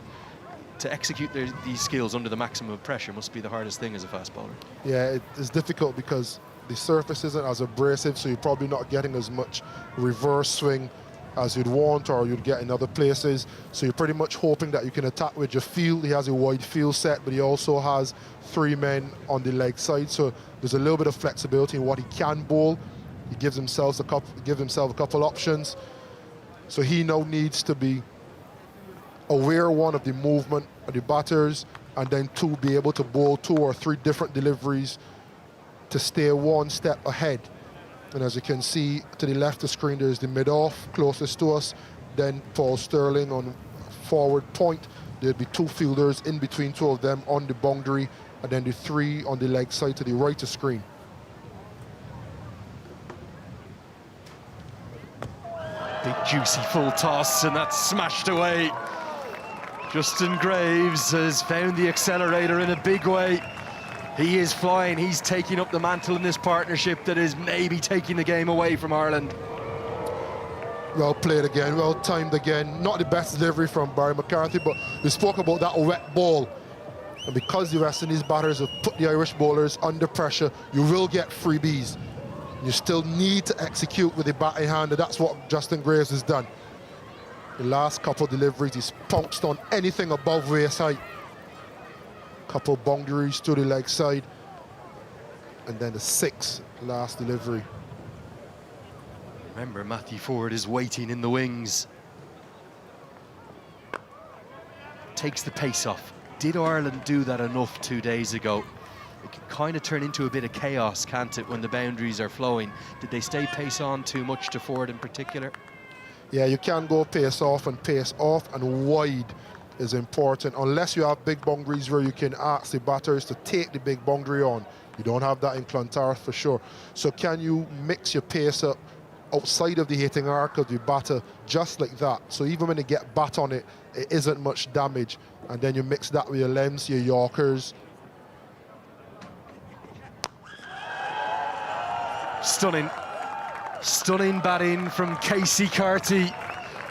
To execute these skills under the maximum pressure must be the hardest thing as a fast bowler. Yeah, it's difficult because the surface isn't as abrasive, so you're probably not getting as much reverse swing as you'd want or you'd get in other places. So you're pretty much hoping that you can attack with your field. He has a wide field set, but he also has 3 men on the leg side, so there's a little bit of flexibility in what he can bowl. He gives himself a couple options. So he now needs to be aware, 1, of the movement of the batters, and then 2, be able to bowl 2 or 3 different deliveries to stay 1 step ahead. And as you can see to the left of the screen, there's the mid-off closest to us, then Paul Sterling on forward point. There'd be 2 fielders in between 2 of them on the boundary, and then the 3 on the leg side to the right of screen. Big juicy full toss, and that's smashed away. Justin Graves has found the accelerator in a big way. He is flying, he's taking up the mantle in this partnership that is maybe taking the game away from Ireland. Well played again, well timed again. Not the best delivery from Barry McCarthy, but we spoke about that wet ball. And because the West Indies batters have put the Irish bowlers under pressure, you will get freebies. You still need to execute with the batting hand, and that's what Justin Graves has done. The last couple of deliveries, he's pounced on anything above waist height. Couple boundaries to the leg side, and then the 6th last delivery. Remember, Matthew Ford is waiting in the wings. Takes the pace off. Did Ireland do that enough 2 days ago? It can kind of turn into a bit of chaos, can't it, when the boundaries are flowing? Did they stay pace on too much to Ford in particular? Yeah, you can go pace off and wide is important. Unless you have big boundaries where you can ask the batters to take the big boundary on. You don't have that in Clontarf for sure. So can you mix your pace up outside of the hitting arc of the batter just like that? So even when they get bat on it, it isn't much damage. And then you mix that with your lengths, your Yorkers. Stunning batting from Casey Carty.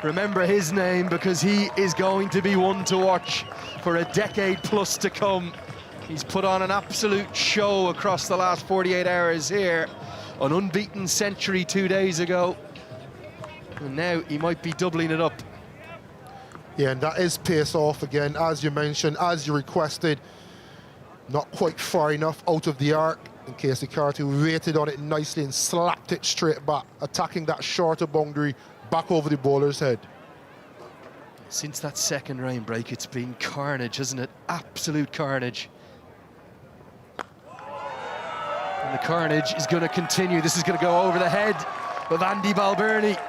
Remember his name because he is going to be one to watch for a decade plus to come. He's put on an absolute show across the last 48 hours here. An unbeaten century 2 days ago. And now he might be doubling it up. Yeah, and that is pace off again, as you mentioned, as you requested. Not quite far enough out of the arc. And Casey Carty waited on it nicely and slapped it straight back, attacking that shorter boundary back over the bowler's head. Since that second rain break, it's been carnage, hasn't it? Absolute carnage. And the carnage is going to continue. This is going to go over the head of Andy Balbirnie.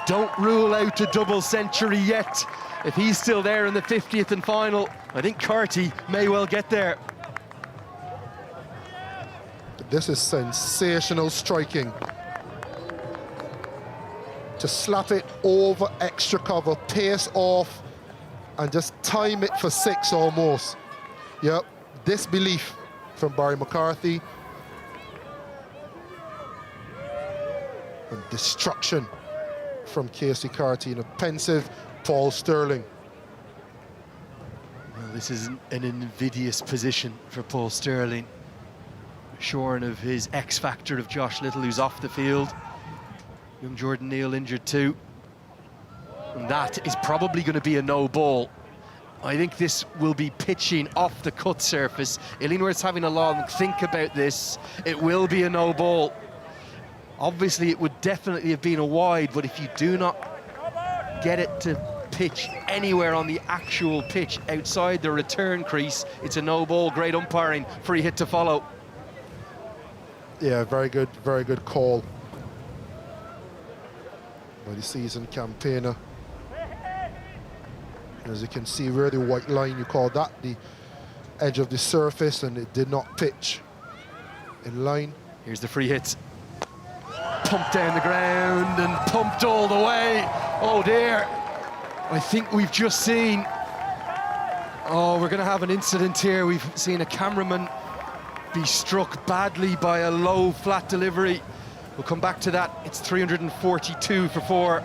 Don't rule out a double century yet. If he's still there in the 50th and final, I think Carty may well get there. This is sensational striking. To slap it over extra cover, pace off, and just time it for 6 almost. Yep, disbelief from Barry McCarthy. And destruction from Casey Carty, and a pensive Paul Stirling. Well, this is an invidious position for Paul Stirling. Shorn of his X-factor of Josh Little, who's off the field. Young Jordan Neal injured too. And that is probably going to be a no ball. I think this will be pitching off the cut surface. Illingworth's having a long think about this. It will be a no ball. Obviously, it would definitely have been a wide, but if you do not get it to pitch anywhere on the actual pitch outside the return crease, it's a no ball. Great umpiring, free hit to follow. Yeah, very good call by the seasoned campaigner. As you can see, where the white line, you call that the edge of the surface, and it did not pitch in line. Here's the free hit. Pumped down the ground and pumped all the way. Oh dear. I think we've just seen... Oh, we're going to have an incident here. We've seen a cameraman be struck badly by a low flat delivery. We'll come back to that. It's 342 for 4.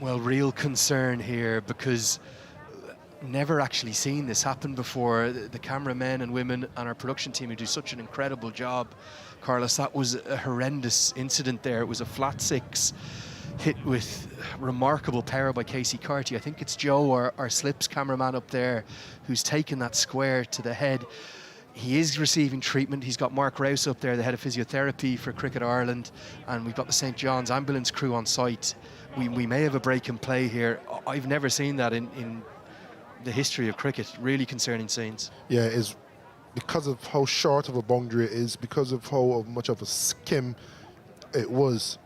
Well, real concern here, because never actually seen this happen before. The cameramen and women and our production team who do such an incredible job. Carlos, that was a horrendous incident there. It was a flat 6 hit with remarkable power by Casey Carty. I think it's Joe, our slips cameraman up there, who's taken that square to the head. He is receiving treatment. He's got Mark Rouse up there, the head of physiotherapy for Cricket Ireland, and we've got the St. John's ambulance crew on site. We may have a break in play here. I've never seen that in the history of cricket. Really concerning scenes. Yeah, it is because of how short of a boundary it is, because of how much of a skim it was,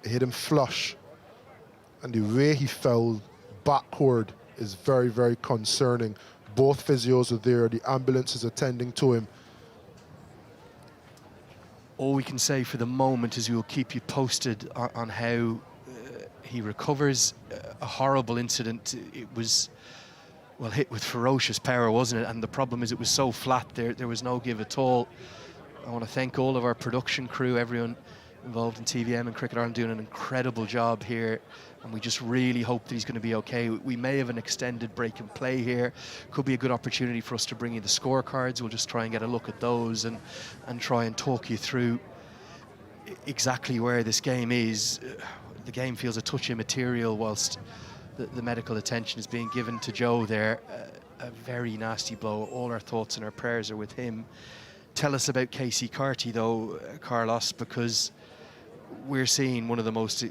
it hit him flush. And the way he fell backward is very, very concerning. Both physios are there, the ambulance is attending to him. All we can say for the moment is we will keep you posted on how he recovers. A horrible incident. It was, well, hit with ferocious power, wasn't it? And the problem is it was so flat, there was no give at all. I want to thank all of our production crew, everyone involved in TVM and Cricket Ireland, doing an incredible job here. And we just really hope that he's going to be okay. We may have an extended break and play here. Could be a good opportunity for us to bring you the scorecards. We'll just try and get a look at those and try and talk you through exactly where this game is. The game feels a touch immaterial whilst the medical attention is being given to Joe there. A very nasty blow. All our thoughts and our prayers are with him. Tell us about Casey Carty though, Carlos, because we're seeing one of the most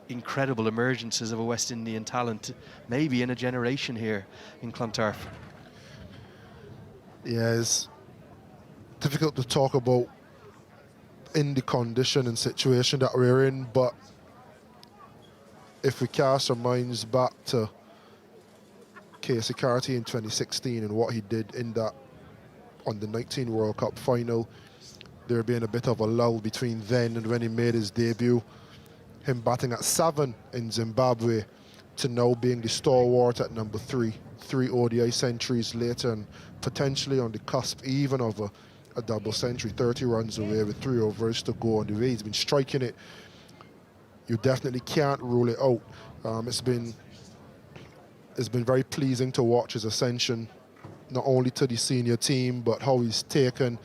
incredible emergences of a West Indian talent, maybe in a generation here in Clontarf. Yeah, it's difficult to talk about in the condition and situation that we're in, but if we cast our minds back to Casey Carty in 2016 and what he did in that under-19 World Cup final, there being a bit of a lull between then and when he made his debut. Him batting at 7 in Zimbabwe to now being the stalwart at number 3. 3 ODI centuries later and potentially on the cusp even of a double century, 30 runs away with 3 overs to go. On the way he's been striking it, you definitely can't rule it out. It's been very pleasing to watch his ascension, not only to the senior team, but how he's taken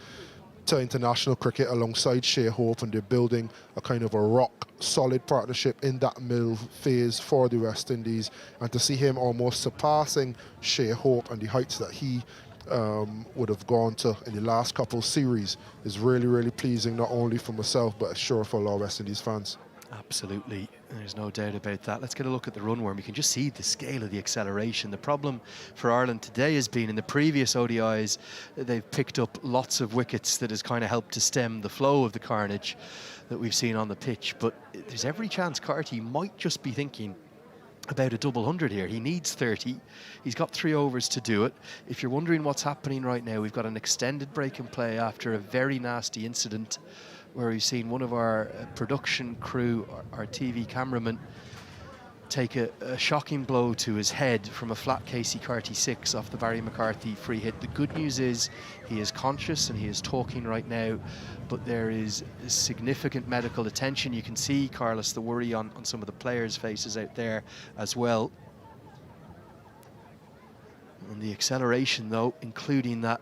to international cricket alongside Shea Hope, and they're building a kind of a rock-solid partnership in that middle phase for the West Indies. And to see him almost surpassing Shea Hope and the heights that he would have gone to in the last couple series is really, really pleasing, not only for myself, but sure for a lot of West Indies fans. Absolutely, there's no doubt about that. Let's get a look at the run where we can just see the scale of the acceleration. The problem for Ireland today has been in the previous ODIs, they've picked up lots of wickets that has kind of helped to stem the flow of the carnage that we've seen on the pitch. But there's every chance Carty might just be thinking about a double 100 here. He needs 30. He's got 3 overs to do it. If you're wondering what's happening right now, we've got an extended break and play after a very nasty incident where we've seen one of our production crew, our TV cameraman, take a shocking blow to his head from a flat Casey Carty 6 off the Barry McCarthy free hit. The good news is he is conscious and he is talking right now, but there is significant medical attention. You can see, Carlos, the worry on some of the players' faces out there as well. And the acceleration, though, including that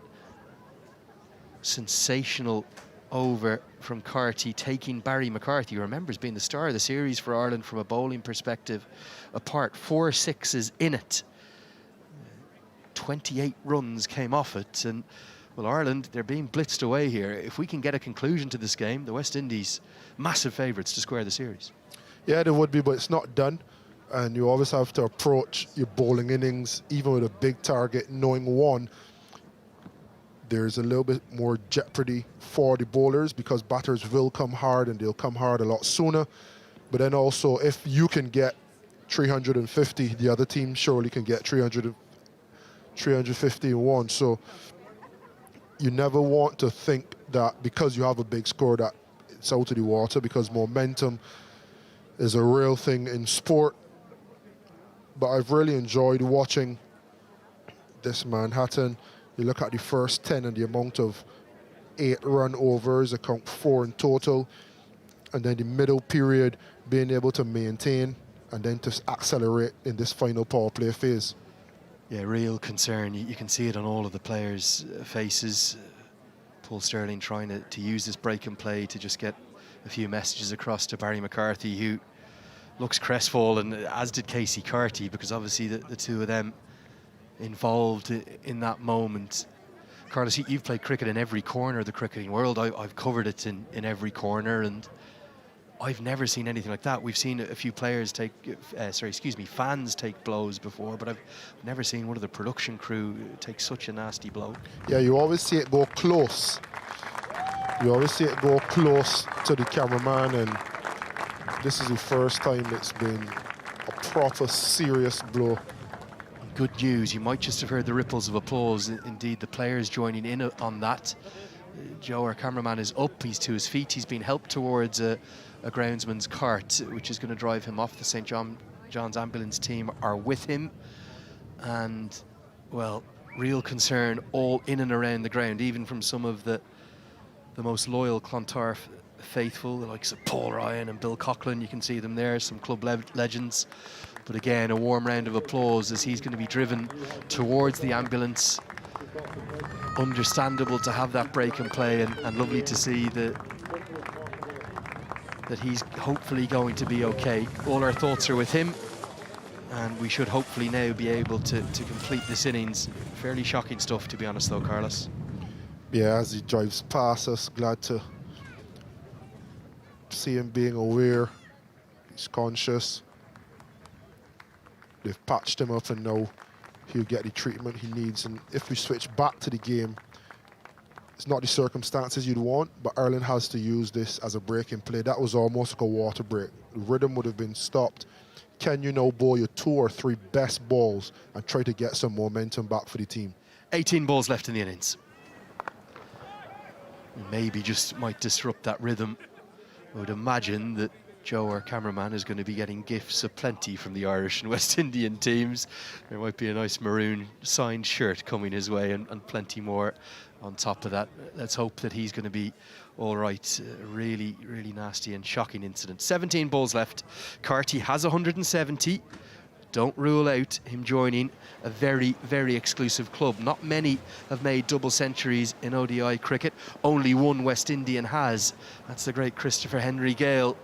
sensational over from Carty, taking Barry McCarthy, who remembers being the star of the series for Ireland from a bowling perspective, apart. 4 sixes in it. 28 runs came off it, and well, Ireland, they're being blitzed away here. If we can get a conclusion to this game, the West Indies, massive favourites to square the series. Yeah, they would be, but it's not done. And you always have to approach your bowling innings, even with a big target, knowing one, there's a little bit more jeopardy for the bowlers because batters will come hard and they'll come hard a lot sooner. But then also, if you can get 350, the other team surely can get 351. So you never want to think that because you have a big score that it's out of the water, because momentum is a real thing in sport. But I've really enjoyed watching this Manhattan. You look at the first 10 and the amount of 8 run overs, account 4 in total, and then the middle period being able to maintain and then to accelerate in this final power play phase. Yeah, real concern. You can see it on all of the players' faces. Paul Sterling trying to use this break and play to just get a few messages across to Barry McCarthy, who looks crestfallen, as did Casey Carty, because obviously the two of them involved in that moment. Carlos, you've played cricket in every corner of the cricketing world. I've covered it in every corner, and I've never seen anything like that. We've seen a few players take, fans take blows before, but I've never seen one of the production crew take such a nasty blow. Yeah, you always see it go close. You always see it go close to the cameraman, and this is the first time it's been a proper serious blow. Good news, you might just have heard the ripples of applause. Indeed, the players joining in on that. Joe, our cameraman, is up, he's to his feet. He's been helped towards a groundsman's cart, which is going to drive him off. The St. John's ambulance team are with him. And, well, real concern all in and around the ground, even from some of the most loyal Clontarf faithful, the likes of Paul Ryan and Bill Coughlin. You can see them there, some club legends. But again, a warm round of applause as he's going to be driven towards the ambulance. Understandable to have that break and play, and lovely to see that he's hopefully going to be okay. All our thoughts are with him, and we should hopefully now be able to complete this innings. Fairly shocking stuff, to be honest, though, Carlos. Yeah, as he drives past us, glad to see him being aware. He's conscious. They've patched him up, and now he'll get the treatment he needs. And if we switch back to the game, it's not the circumstances you'd want, but Ireland has to use this as a break in play. That was almost like a water break. The rhythm would have been stopped. Can you now bowl your 2 or 3 best balls and try to get some momentum back for the team? 18 balls left in the innings. Maybe just might disrupt that rhythm. I would imagine that Joe, our cameraman, is going to be getting gifts aplenty from the Irish and West Indian teams. There might be a nice maroon signed shirt coming his way, and plenty more on top of that. Let's hope that he's going to be all right. Really, really nasty and shocking incident. 17 balls left. Carty has 170. Don't rule out him joining a very, very exclusive club. Not many have made double centuries in ODI cricket. Only one West Indian has. That's the great Christopher Henry Gale.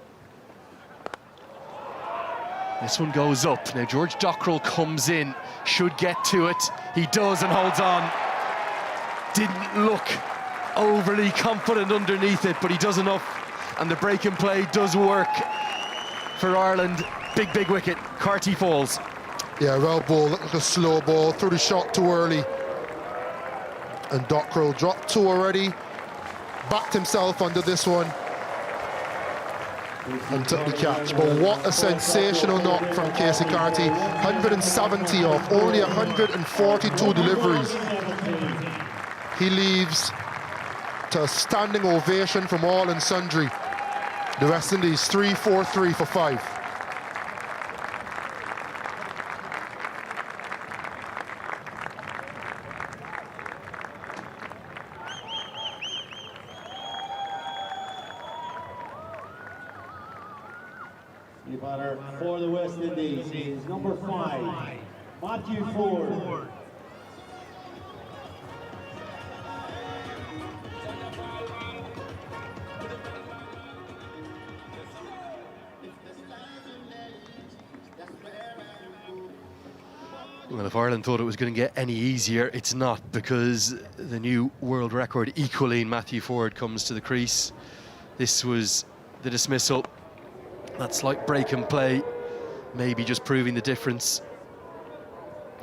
This one goes up. Now George Dockrell comes in, should get to it. He does and holds on. Didn't look overly confident underneath it, but he does enough. And the break and play does work for Ireland. Big, big wicket. Carty falls. Yeah, well bowled, looked like a slow ball, threw the shot too early. And Dockrell dropped 2 already, backed himself under this one, and took the catch. But what a sensational knock from Casey Carty. 170 off only 142 deliveries. He leaves to a standing ovation from all and sundry. The West Indies 3-4-3 for 5. The batter for the West Indies is number 5, Matthew Ford. Well, if Ireland thought it was going to get any easier, it's not, because the new world record equaling Matthew Ford comes to the crease. This was the dismissal. That slight break and play, maybe just proving the difference.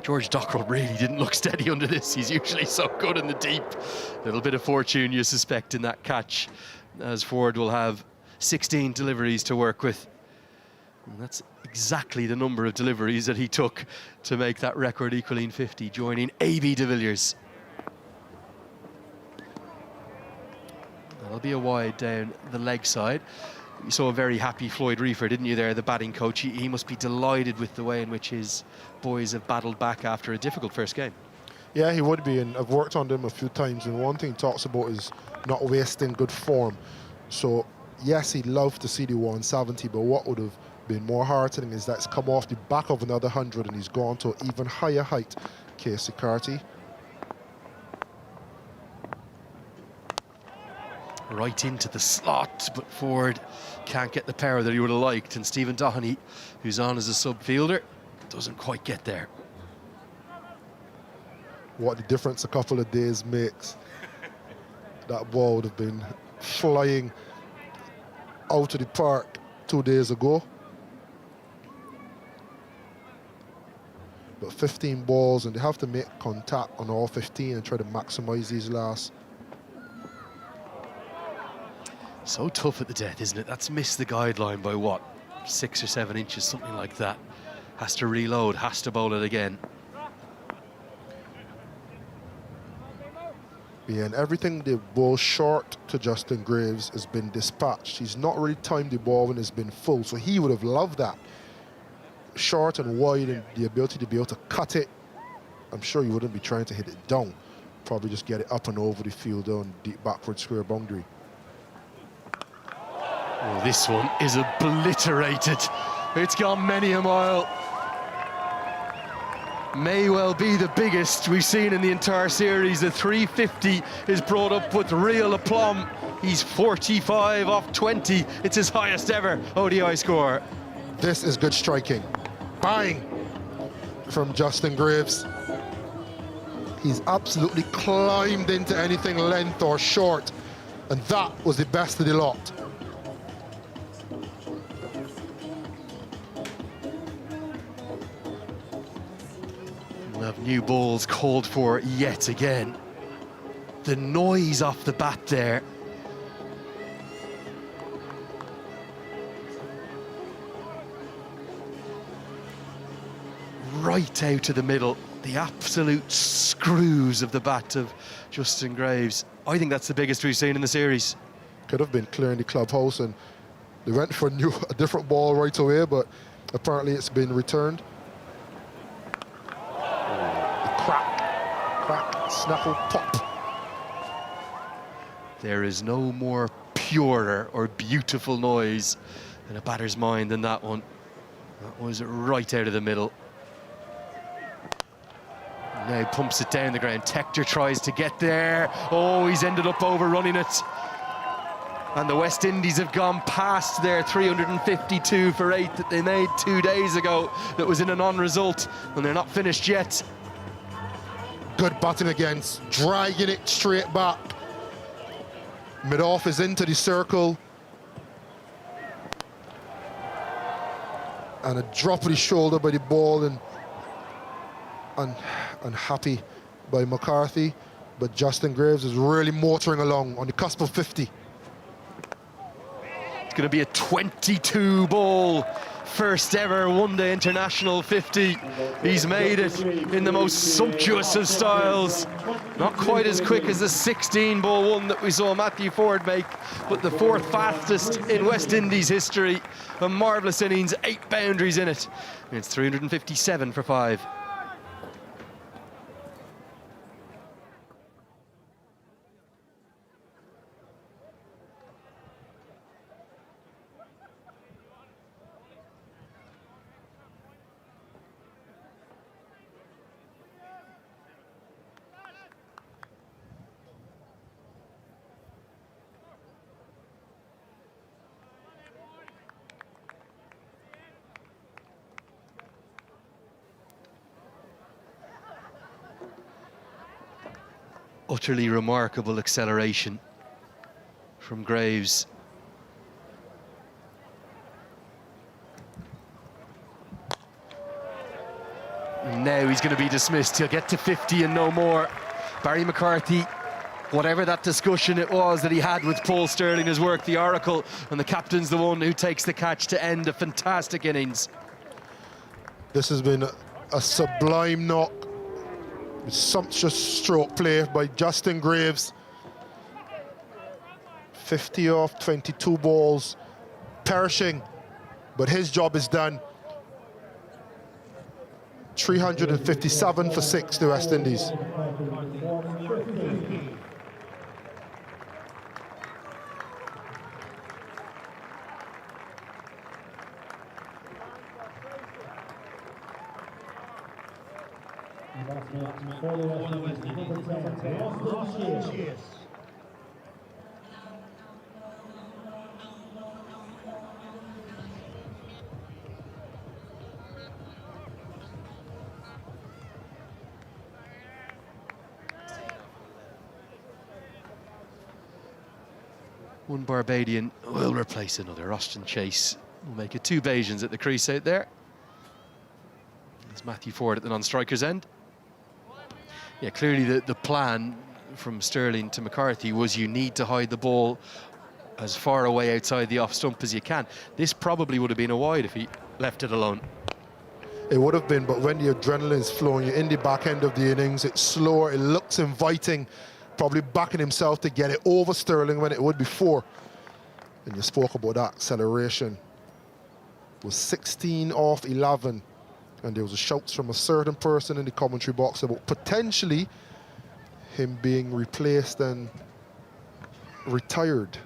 George Dockrell really didn't look steady under this. He's usually so good in the deep. A little bit of fortune, you suspect, in that catch, as Ford will have 16 deliveries to work with. And that's exactly the number of deliveries that he took to make that record equaling 50, joining A.B. de Villiers. That'll be a wide down the leg side. You saw a very happy Floyd Reefer, didn't you, there, the batting coach? He must be delighted with the way in which his boys have battled back after a difficult first game. Yeah, he would be, and I've worked on them a few times, and one thing he talks about is not wasting good form. So, yes, he'd love to see the 170, but what would have been more heartening is that it's come off the back of another 100, and he's gone to an even higher height, Casey Carty. Right into the slot, but Ford can't get the power that he would have liked, and Stephen Doheney, who's on as a sub fielder, doesn't quite get there. What the difference a couple of days makes. That ball would have been flying out of the park. 2 days ago. But 15 balls, and they have to make contact on all 15 and try to maximize these last. So tough at the death, isn't it? That's missed the guideline by what, 6 or 7 inches, something like that. Has to reload, has to bowl it again. Yeah, and everything they bowl short to Justin Graves has been dispatched. He's not really timed the ball when it's been full, so he would have loved that. Short and wide, and the ability to be able to cut it. I'm sure you wouldn't be trying to hit it down. Probably just get it up and over the field on deep backward square boundary. Oh, this one is obliterated. It's gone many a mile. May well be the biggest we've seen in the entire series. The 350 is brought up with real aplomb. He's 45 off 20. It's his highest ever ODI score. This is good striking. Bang! From Justin Graves. He's absolutely climbed into anything length or short, and that was the best of the lot. We'll have new balls called for yet again. The noise off the bat there. Right out to the middle. The absolute screws of the bat of Justin Graves. I think that's the biggest we've seen in the series. Could have been clearing the clubhouse, and they went for a different ball right away, but apparently it's been returned. The crack, snaffle, pop. There is no more purer or beautiful noise in a batter's mind than that one. That was right out of the middle. Now pumps it down the ground. Tector tries to get there. Oh, he's ended up overrunning it. And the West Indies have gone past their 352 for 8 that they made 2 days ago that was in a non-result, and they're not finished yet. Good batting against, dragging it straight back. Mid-off is into the circle. And a drop of the shoulder by the ball, and unhappy by McCarthy. But Justin Graves is really motoring along on the cusp of 50. It's going to be a 22 ball first ever one-day international 50. He's made it in the most sumptuous of styles. Not quite as quick as the 16 ball one that we saw Matthew Ford make, but the 4th fastest in West Indies history. A marvellous innings, 8 boundaries in it. And it's 357 for 5. Utterly remarkable acceleration from Graves. And now he's going to be dismissed. He'll get to 50 and no more. Barry McCarthy, whatever that discussion it was that he had with Paul Stirling, has worked the oracle, and the captain's the one who takes the catch to end a fantastic innings. This has been a sublime knock. Sumptuous stroke play by Justin Graves. 50 off 22 balls, perishing, but his job is done. 357 for 6 to West Indies. One Barbadian will replace another. Austin Chase We'll make it 2 Bajans at the crease out there. There's Matthew Ford at the non-striker's end. Yeah, clearly the plan from Sterling to McCarthy was you need to hide the ball as far away outside the off stump as you can. This probably would have been a wide if he left it alone. It would have been, but when the adrenaline is flowing, you're in the back end of the innings, it's slower, it looks inviting, probably backing himself to get it over Sterling when it would before. And you spoke about that acceleration. It was 16 off 11, and there was a shouts from a certain person in the commentary box about potentially him being replaced and retired.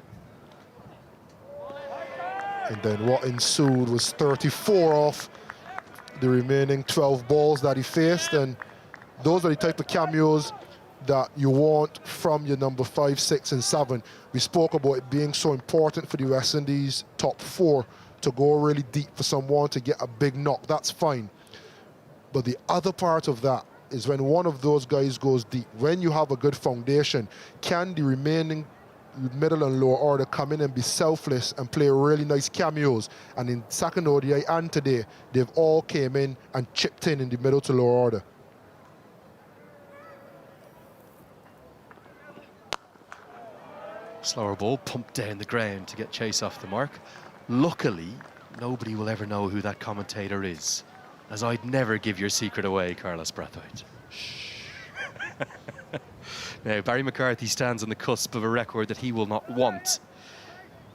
And then what ensued was 34 off the remaining 12 balls that he faced, and those are the type of cameos that you want from your number 5, 6 and 7. We spoke about it being so important for the West Indies top 4 to go really deep for someone to get a big knock. That's fine, but the other part of that is when one of those guys goes deep, when you have a good foundation, can the remaining middle and lower order come in and be selfless and play really nice cameos? And in second ODI and today, they've all came in and chipped in the middle to lower order. Slower ball pumped down the ground to get Chase off the mark. Luckily, nobody will ever know who that commentator is, as I'd never give your secret away, Carlos Brathwaite. Now, Barry McCarthy stands on the cusp of a record that he will not want.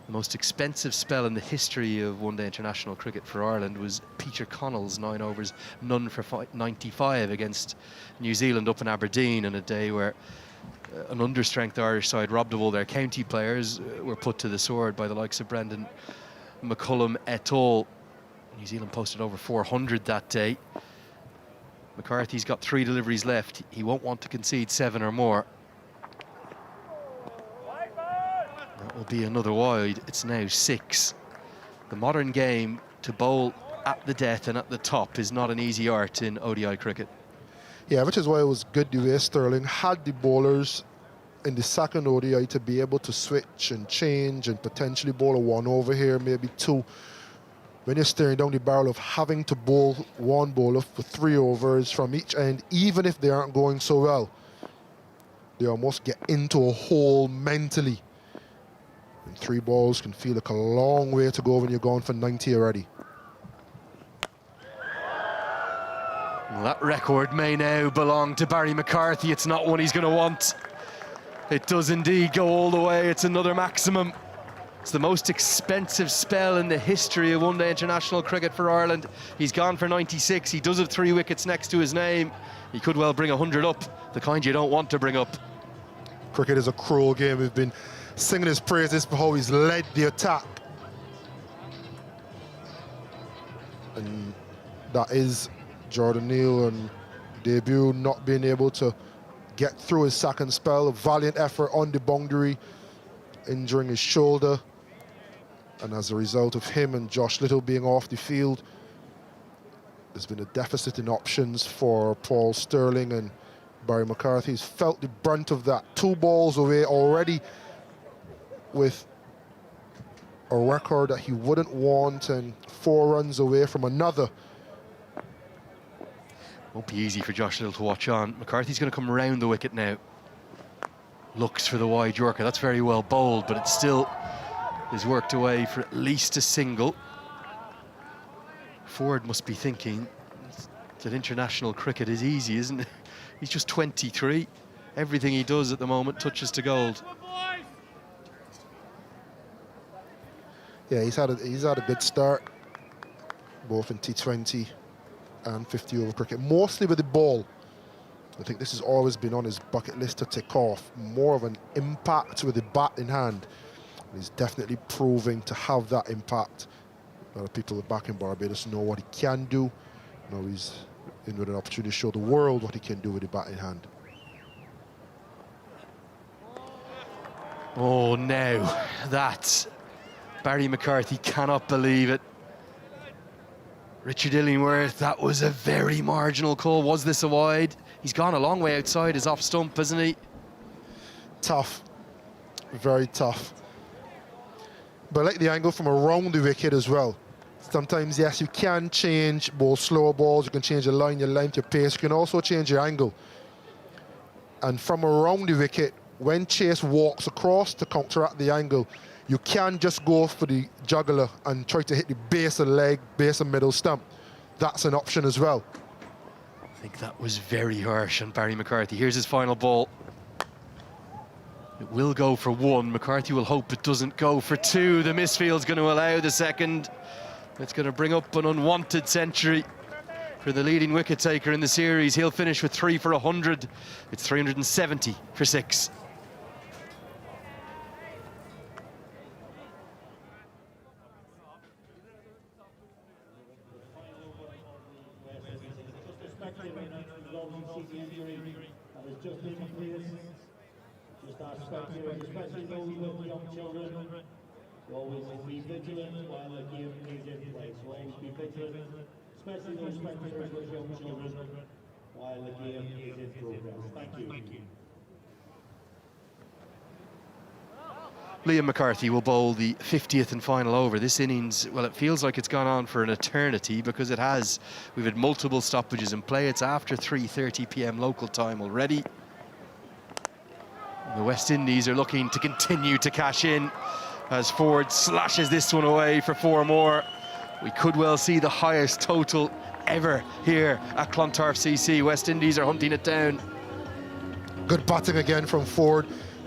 The most expensive spell in the history of one-day international cricket for Ireland was Peter Connell's 9 overs, none for 95 against New Zealand up in Aberdeen, on a day where an understrength Irish side robbed of all their county players, were put to the sword by the likes of Brendan McCullum et al. New Zealand posted over 400 that day. McCarthy's got 3 deliveries left. He won't want to concede 7 or more. That will be another wide. It's now 6. The modern game, to bowl at the death and at the top, is not an easy art in ODI cricket. Yeah, which is why it was good the way Sterling had the bowlers in the second ODI to be able to switch and change and potentially bowl a 1 over here, maybe 2. When you're staring down the barrel of having to bowl 1 bowler for 3 overs from each end, even if they aren't going so well, they almost get into a hole mentally. And 3 balls can feel like a long way to go when you're going for 90 already. Well, that record may now belong to Barry McCarthy. It's not one he's going to want. It does indeed go all the way. It's another maximum. It's the most expensive spell in the history of one-day international cricket for Ireland. He's gone for 96. He does have 3 wickets next to his name. He could well bring 100 up, the kind you don't want to bring up. Cricket is a cruel game. We've been singing his praises for how he's led the attack. And that is Jordan Neal and debut not being able to get through his second spell. A valiant effort on the boundary, injuring his shoulder. And as a result of him and Josh Little being off the field, there's been a deficit in options for Paul Sterling, and Barry McCarthy's felt the brunt of that. 2 balls away already with a record that he wouldn't want, and 4 runs away from another. Won't be easy for Josh Little to watch on. McCarthy's going to come around the wicket now. Looks for the wide Yorker. That's very well bowled, but it still is worked away for at least a single. Ford must be thinking that international cricket is easy, isn't it? He's just 23. Everything he does at the moment touches to gold. Yeah, he's had a good start, both in T20 and 50 over cricket, mostly with the ball. I think this has always been on his bucket list to tick off, more of an impact with the bat in hand. He's definitely proving to have that impact. A lot of people back in Barbados know what he can do. Now he's in with an opportunity to show the world what he can do with the bat in hand. Oh, now that Barry McCarthy cannot believe it. Richard Illingworth, that was a very marginal call. Was this a wide? He's gone a long way outside his off stump, hasn't he? Tough, very tough. But I like the angle from around the wicket as well. Sometimes, yes, you can change both slow balls, you can change your line, your length, your pace, you can also change your angle. And from around the wicket, when Chase walks across to counteract the angle, you can just go for the juggler and try to hit the base of the leg, base of middle stump. That's an option as well. I think that was very harsh on Barry McCarthy. Here's his final ball. It will go for one. McCarthy will hope it doesn't go for two. The misfield's going to allow the second. It's going to bring up an unwanted century for the leading wicket taker in the series. He'll finish with 3 for 100. It's 370 for 6. Just our spectators, especially those with young children, always be vigilant while the game is in play. So always be vigilant, especially those spectators with young children while the game is in progress. Thank you. Liam McCarthy will bowl the 50th and final over. This innings, well, it feels like it's gone on for an eternity because it has. We've had multiple stoppages in play. It's after 3:30 p.m. local time already. The West Indies are looking to continue to cash in as Ford slashes this one away for 4 more. We could well see the highest total ever here at Clontarf CC. West Indies are hunting it down. Good batting again from Ford.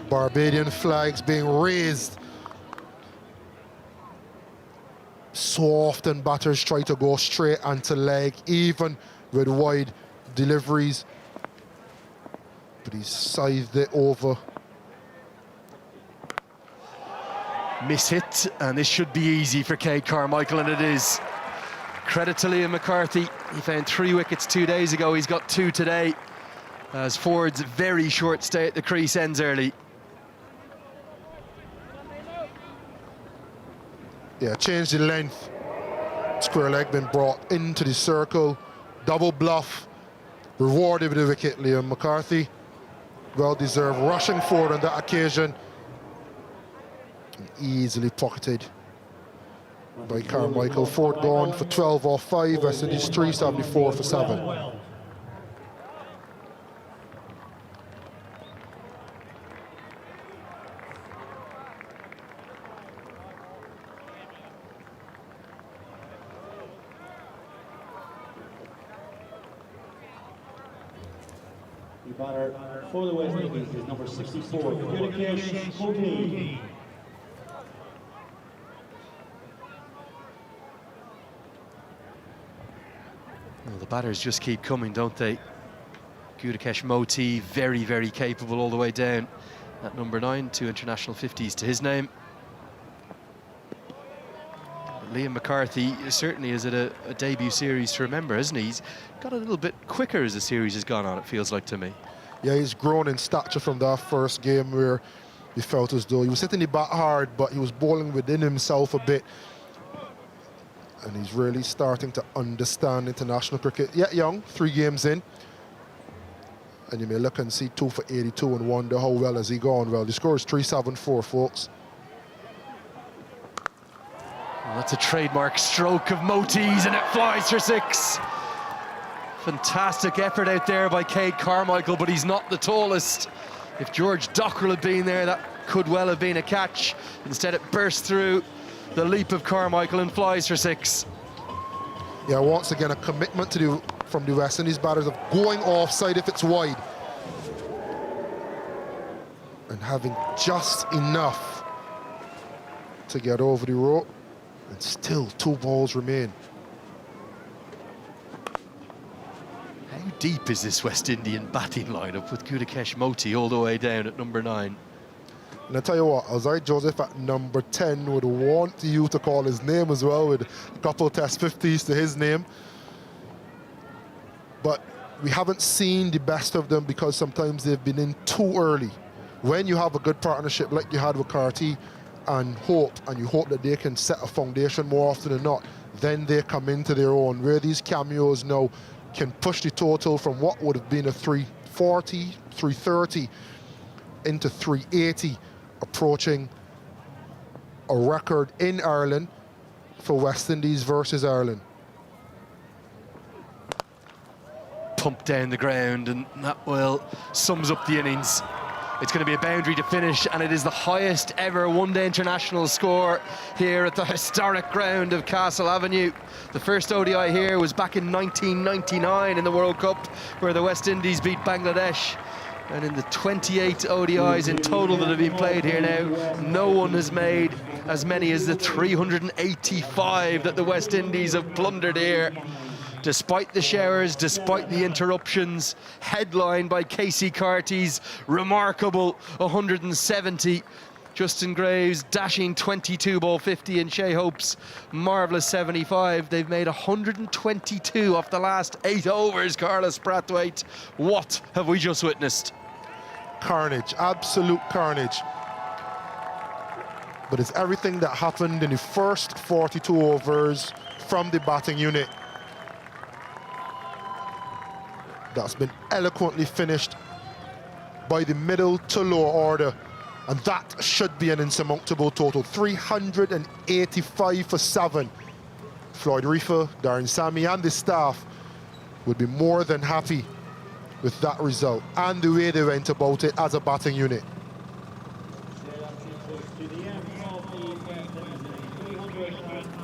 Barbadian flags being raised. So often batters try to go straight onto leg, even with wide deliveries. But he's scythed it over. Miss hit, and this should be easy for Cade Carmichael, and it is. Credit to Liam McCarthy. He found 3 wickets 2 days ago. He's got 2 today, as Ford's very short stay at the crease ends early. Yeah, change the length. Square leg been brought into the circle. Double bluff. Rewarded with the wicket, Liam McCarthy. Well deserved. Rushing forward on that occasion. And easily pocketed by Carmichael. Ford gone for 12 off 5. West Indies 374 for 7. The batter for the West Indies is number 64, Carty. Well, the batters just keep coming, don't they? Gudakesh Moti, very, very capable all the way down at number 9, 2 international 50s to his name. But Liam McCarthy certainly is at a debut series to remember, isn't he? He's got a little bit quicker as the series has gone on, it feels like to me. Yeah, he's grown in stature from that first game where he felt as though he was hitting the bat hard, but he was bowling within himself a bit. And he's really starting to understand international cricket. Yet young, 3 games in. And you may look and see 2 for 82 and wonder how well has he gone. Well, the score is 374, folks. Well, that's a trademark stroke of Moti's, and it flies for 6. Fantastic effort out there by Cade Carmichael, but he's not the tallest. If George Dockrell had been there, that could well have been a catch. Instead, it burst through the leap of Carmichael and flies for 6. Yeah, once again, a commitment from the West Indies batters of going offside if it's wide. And having just enough to get over the rope. And still 2 balls remain. How deep is this West Indian batting lineup with Gudakesh Moti all the way down at number 9? And I tell you what, Azai Joseph at number 10 would want you to call his name as well, with a couple of test 50s to his name. But we haven't seen the best of them because sometimes they've been in too early. When you have a good partnership like you had with Carty and you hope that they can set a foundation more often than not, then they come into their own. Where these cameos now can push the total from what would have been a 340, 330 into 380, approaching a record in Ireland for West Indies versus Ireland. Pumped down the ground, and that well sums up the innings. It's going to be a boundary to finish, and it is the highest ever one-day international score here at the historic ground of Castle Avenue. The first ODI here was back in 1999 in the World Cup, where the West Indies beat Bangladesh. And in the 28 ODIs in total that have been played here now, no one has made as many as the 385 that the West Indies have plundered here. Despite the showers, despite the interruptions, headlined by Carty's remarkable 170. Justin Graves dashing 22 ball 50 and Shea Hope's marvellous 75. They've made 122 off the last 8 overs, Carlos Brathwaite. What have we just witnessed? Carnage, absolute carnage. But it's everything that happened in the first 42 overs from the batting unit that's been eloquently finished by the middle to lower order, and that should be an insurmountable total. 385 for 7. Floyd Reefer, Darren Sammy and the staff would be more than happy with that result and the way they went about it as a batting unit.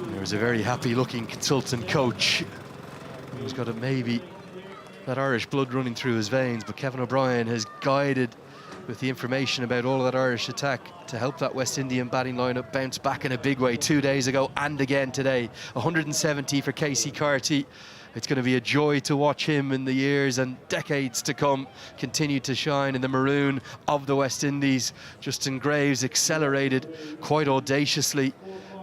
There's a very happy looking consultant coach who's got maybe that Irish blood running through his veins, but Kevin O'Brien has guided with the information about all of that Irish attack to help that West Indian batting lineup bounce back in a big way 2 days ago and again today. 170 for Carty. It's going to be a joy to watch him in the years and decades to come continue to shine in the maroon of the West Indies. Justin Graves accelerated quite audaciously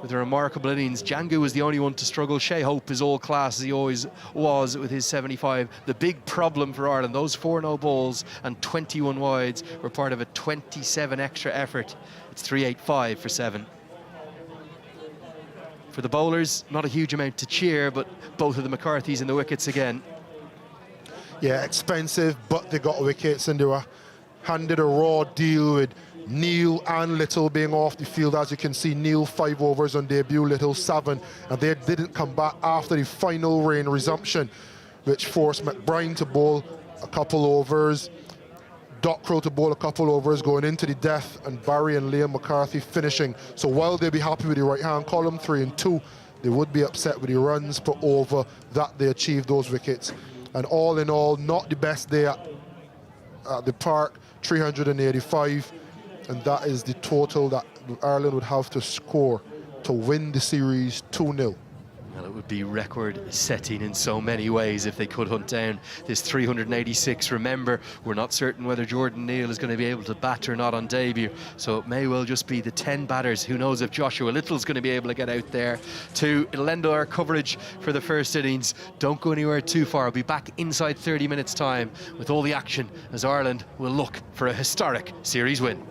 with a remarkable innings. Django was the only one to struggle. Shea Hope is all class, as he always was with his 75. The big problem for Ireland, those 4 no balls and 21 wides were part of a 27 extra effort. It's 385 for 7. For the bowlers, not a huge amount to cheer, but both of the McCarthys in the wickets again. Yeah, expensive, but they got wickets, and they were handed a raw deal with Neil and Little being off the field. As you can see, Neil 5 overs on debut, Little 7, and they didn't come back after the final rain resumption, which forced McBride to bowl a couple overs, Dockrell to bowl a couple overs going into the death, and Barry and Liam McCarthy finishing. So while they'd be happy with the right-hand column 3 and 2, they would be upset with the runs per over that they achieved those wickets. And all in all, not the best day at the park, 385. And that is the total that Ireland would have to score to win the series 2-0. Well, it would be record-setting in so many ways if they could hunt down this 386. Remember, we're not certain whether Jordan Neal is going to be able to bat or not on debut, so it may well just be the 10 batters. Who knows if Joshua Little's going to be able to get out there to lend our coverage for the first innings. Don't go anywhere too far. I'll be back inside 30 minutes' time with all the action as Ireland will look for a historic series win.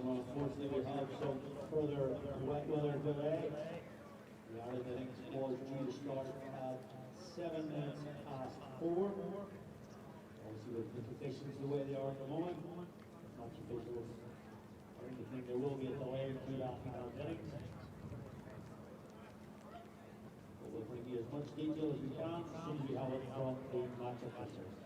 unfortunately, we have some further wet weather delay. The Ireland innings was due to start at 7 minutes past 4. Obviously, with the conditions the way they are at the moment, match officials are indicating there will be a delay to that Ireland innings. But we'll bring you as much detail as we can as soon as we have it from the match officials.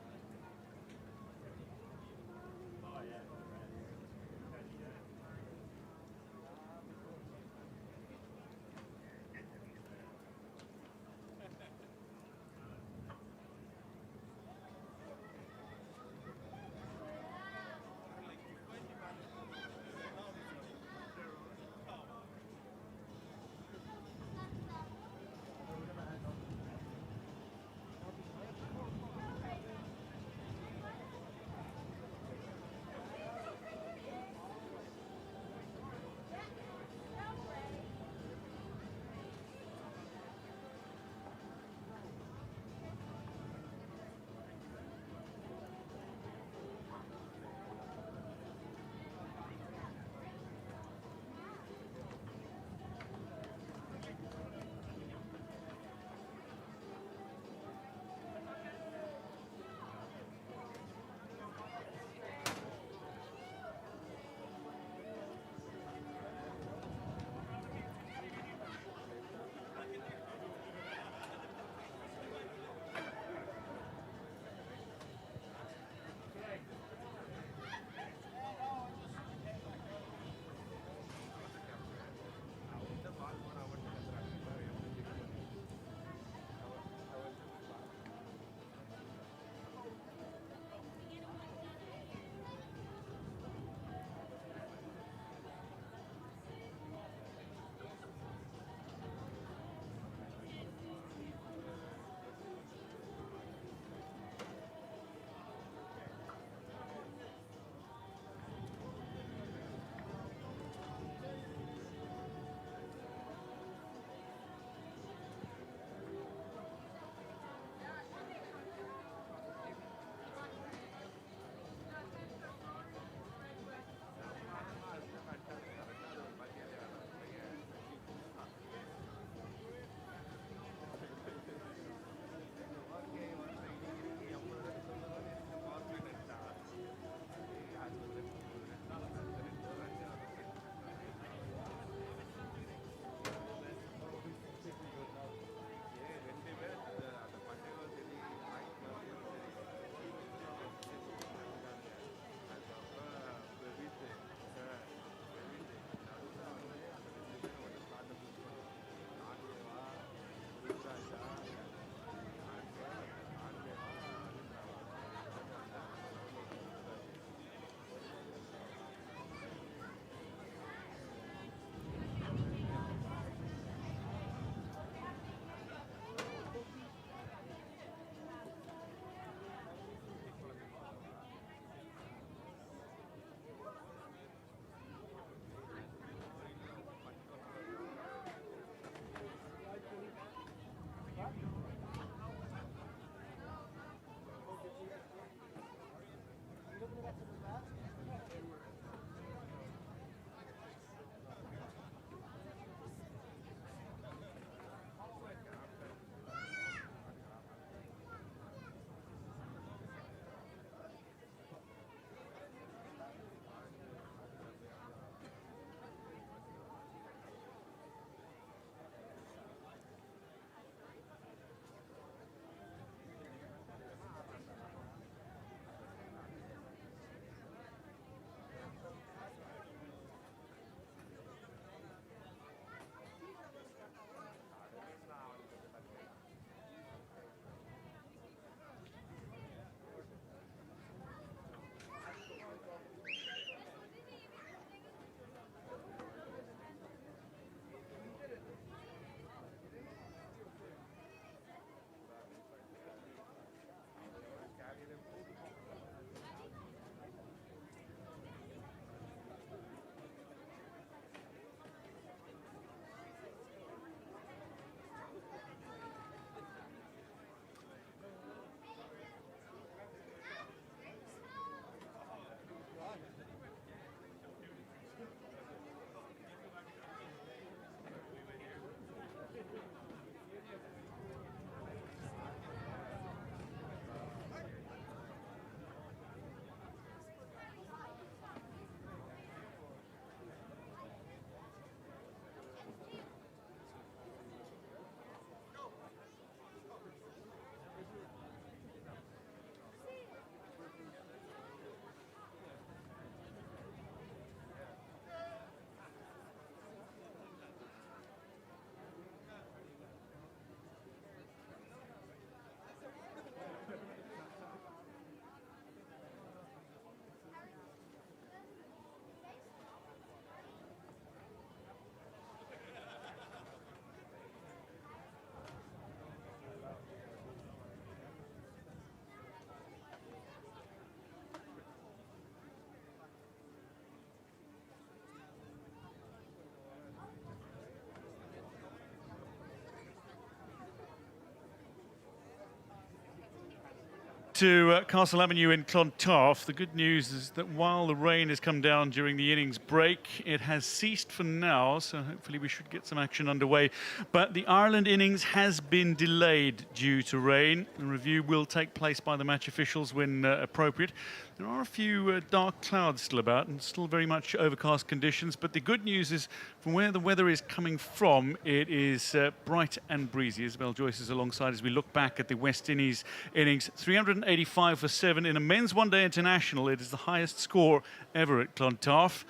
to Castle Avenue in Clontarf. The good news is that while the rain has come down during the innings break, it has ceased for now, so hopefully we should get some action underway. But the Ireland innings has been delayed due to rain. The review will take place by the match officials when appropriate. There are a few dark clouds still about and still very much overcast conditions, but the good news is from where the weather is coming from, it is bright and breezy. Isabel Joyce is alongside as we look back at the West Indies innings. 385 for 7 in a men's one-day international. It is the highest score ever at Clontarf.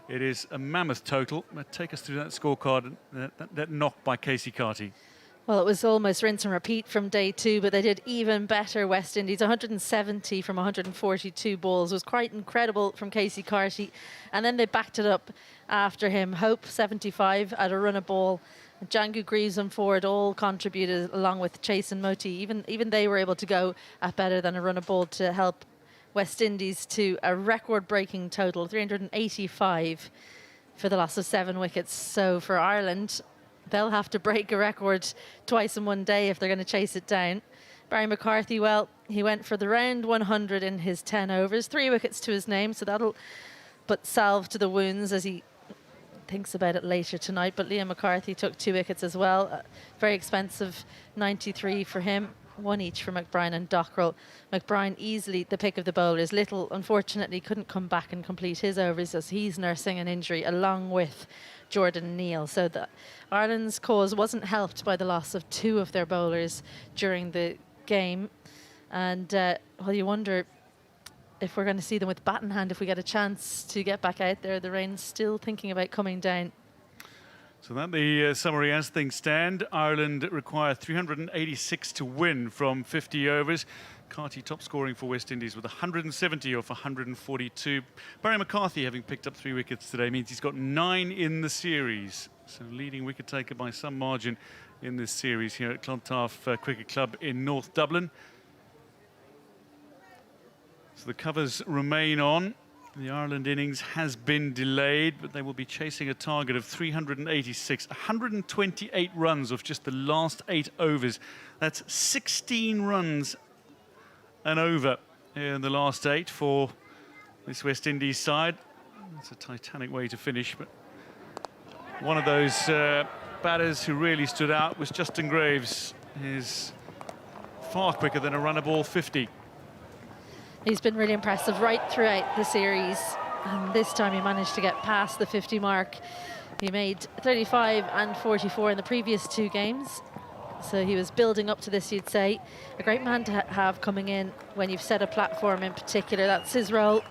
It is a mammoth total. Take us through that scorecard, that knock by Carty. Well, it was almost rinse and repeat from day 2, but they did even better, West Indies. 170 from 142 balls was quite incredible from Carty. And then they backed it up after him. Hope, 75 at a run a ball. Django Greaves and Ford all contributed along with Chase and Moti. Even they were able to go at better than a run a ball to help West Indies to a record-breaking total, 385 for the loss of 7 wickets. So for Ireland, they'll have to break a record twice in one day if they're going to chase it down. Barry McCarthy, well, he went for the round 100 in his 10 overs, 3 wickets to his name, so that'll put salve to the wounds as he thinks about it later tonight. But Liam McCarthy took 2 wickets as well. Very expensive 93 for him, 1 each for McBride and Dockrell. McBride easily the pick of the bowlers. Little, unfortunately, couldn't come back and complete his overs as he's nursing an injury along with Jordan Neal. So Ireland's cause wasn't helped by the loss of 2 of their bowlers during the game. And well, you wonder if we're going to see them with bat in hand if we get a chance to get back out there. The rain's still thinking about coming down. So that the summary as things stand. Ireland require 386 to win from 50 overs. Carty top scoring for West Indies with 170 off 142. Barry McCarthy, having picked up 3 wickets today, means he's got 9 in the series. So leading wicket taker by some margin in this series here at Clontarf Cricket Club in North Dublin. So the covers remain on. The Ireland innings has been delayed, but they will be chasing a target of 386, 128 runs off just the last 8 overs. That's 16 runs and over in the last 8 for this West Indies side. That's a titanic way to finish, but one of those batters who really stood out was Justin Graves. He's far quicker than a run a ball 50. He's been really impressive right throughout the series, and this time he managed to get past the 50 mark. He made 35 and 44 in the previous 2 games, so he was building up to this, you'd say. A great man to have coming in when you've set a platform in particular. That's his role,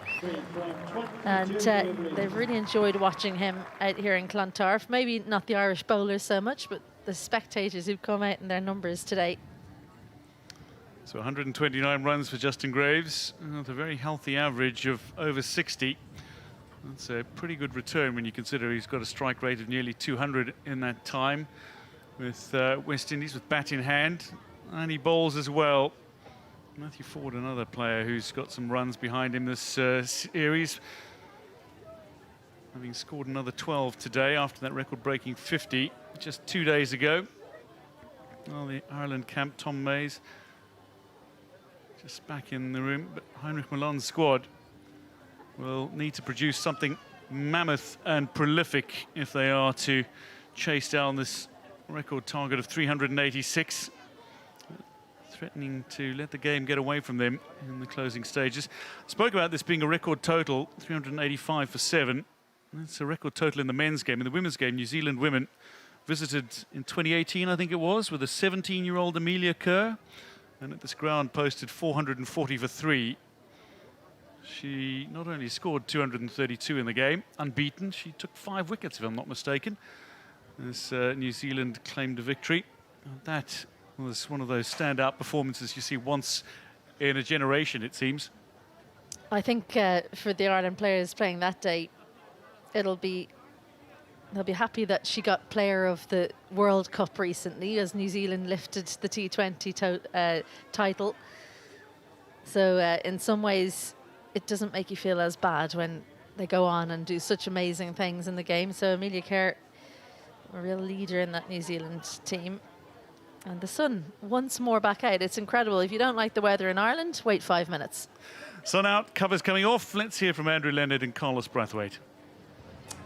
and they've really enjoyed watching him out here in Clontarf. Maybe not the Irish bowlers so much, but the spectators who've come out in their numbers today. So 129 runs for Justin Graves, with a very healthy average of over 60. That's a pretty good return when you consider he's got a strike rate of nearly 200 in that time with West Indies with bat in hand, and he bowls as well. Matthew Ford, another player who's got some runs behind him this series, having scored another 12 today after that record-breaking 50 just 2 days ago. Well, the Ireland camp, Tom Mays, just back in the room, but Heinrich Milan's squad will need to produce something mammoth and prolific if they are to chase down this record target of 386, threatening to let the game get away from them in the closing stages. Spoke about this being a record total, 385 for 7. That's a record total in the men's game. In the women's game, New Zealand women visited in 2018, I think it was, with a 17-year-old Amelia Kerr, and at this ground posted 440 for 3. She not only scored 232 in the game, unbeaten, she took 5 wickets, if I'm not mistaken, as New Zealand claimed a victory. That was one of those standout performances you see once in a generation, it seems. I think for the Ireland players playing that day, they'll be happy that she got Player of the World Cup recently, as New Zealand lifted the T20 title. So in some ways, it doesn't make you feel as bad when they go on and do such amazing things in the game. So Amelia Kerr, a real leader in that New Zealand team. And the sun once more back out. It's incredible. If you don't like the weather in Ireland, wait 5 minutes. Sun out, covers coming off. Let's hear from Andrew Leonard and Carlos Brathwaite.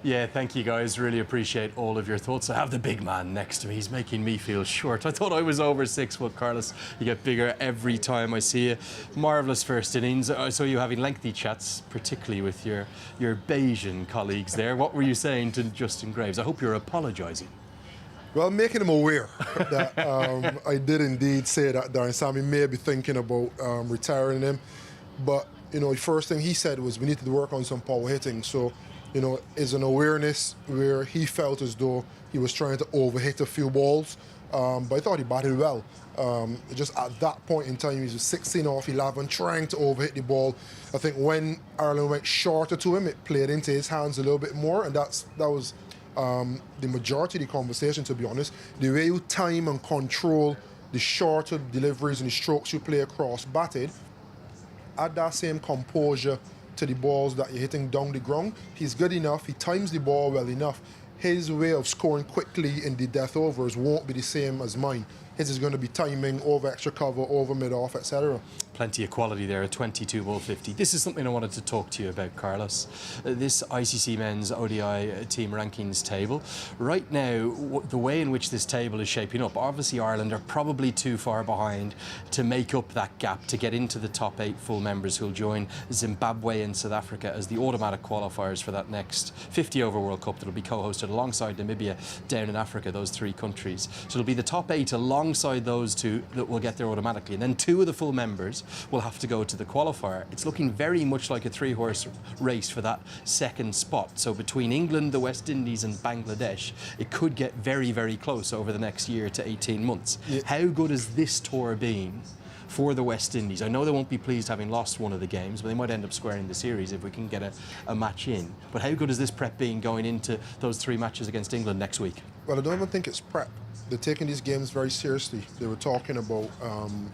Yeah, thank you guys. Really appreciate all of your thoughts. I have the big man next to me. He's making me feel short. I thought I was over 6 foot, Carlos. You get bigger every time I see you. Marvellous first innings. I saw you having lengthy chats, particularly with your Bayesian colleagues there. What were you saying to Justin Graves? I hope you're apologising. Well, making him aware that I did indeed say that Darren Sammy may be thinking about retiring him. But, you know, the first thing he said was we need to work on some power hitting. So, you know, is an awareness where he felt as though he was trying to overhit a few balls. But I thought he batted well. Just at that point in time, he was 16 off 11, trying to overhit the ball. I think when Ireland went shorter to him, it played into his hands a little bit more, and that was the majority of the conversation, to be honest. The way you time and control the shorter deliveries and the strokes you play across batted, add that same composure to the balls that you're hitting down the ground. He's good enough, he times the ball well enough. His way of scoring quickly in the death overs won't be the same as mine. His is going to be timing, over extra cover, over mid-off, etc. Plenty of quality there, a 22 ball 50. This is something I wanted to talk to you about, Carlos. This ICC men's ODI team rankings table. Right now, the way in which this table is shaping up, obviously Ireland are probably too far behind to make up that gap to get into the top 8 full members who'll join Zimbabwe and South Africa as the automatic qualifiers for that next 50 over World Cup that'll be co-hosted alongside Namibia down in Africa, those 3 countries. So it'll be the top 8 alongside those 2 that will get there automatically. And then 2 of the full members will have to go to the qualifier. It's looking very much like a 3-horse race for that second spot. So between England, the West Indies and Bangladesh, it could get very, very close over the next year to 18 months. Yeah. How good has this tour been for the West Indies? I know they won't be pleased having lost one of the games, but they might end up squaring the series if we can get a match in. But how good has this prep been going into those 3 matches against England next week? Well, I don't even think it's prep. They're taking these games very seriously. They were talking about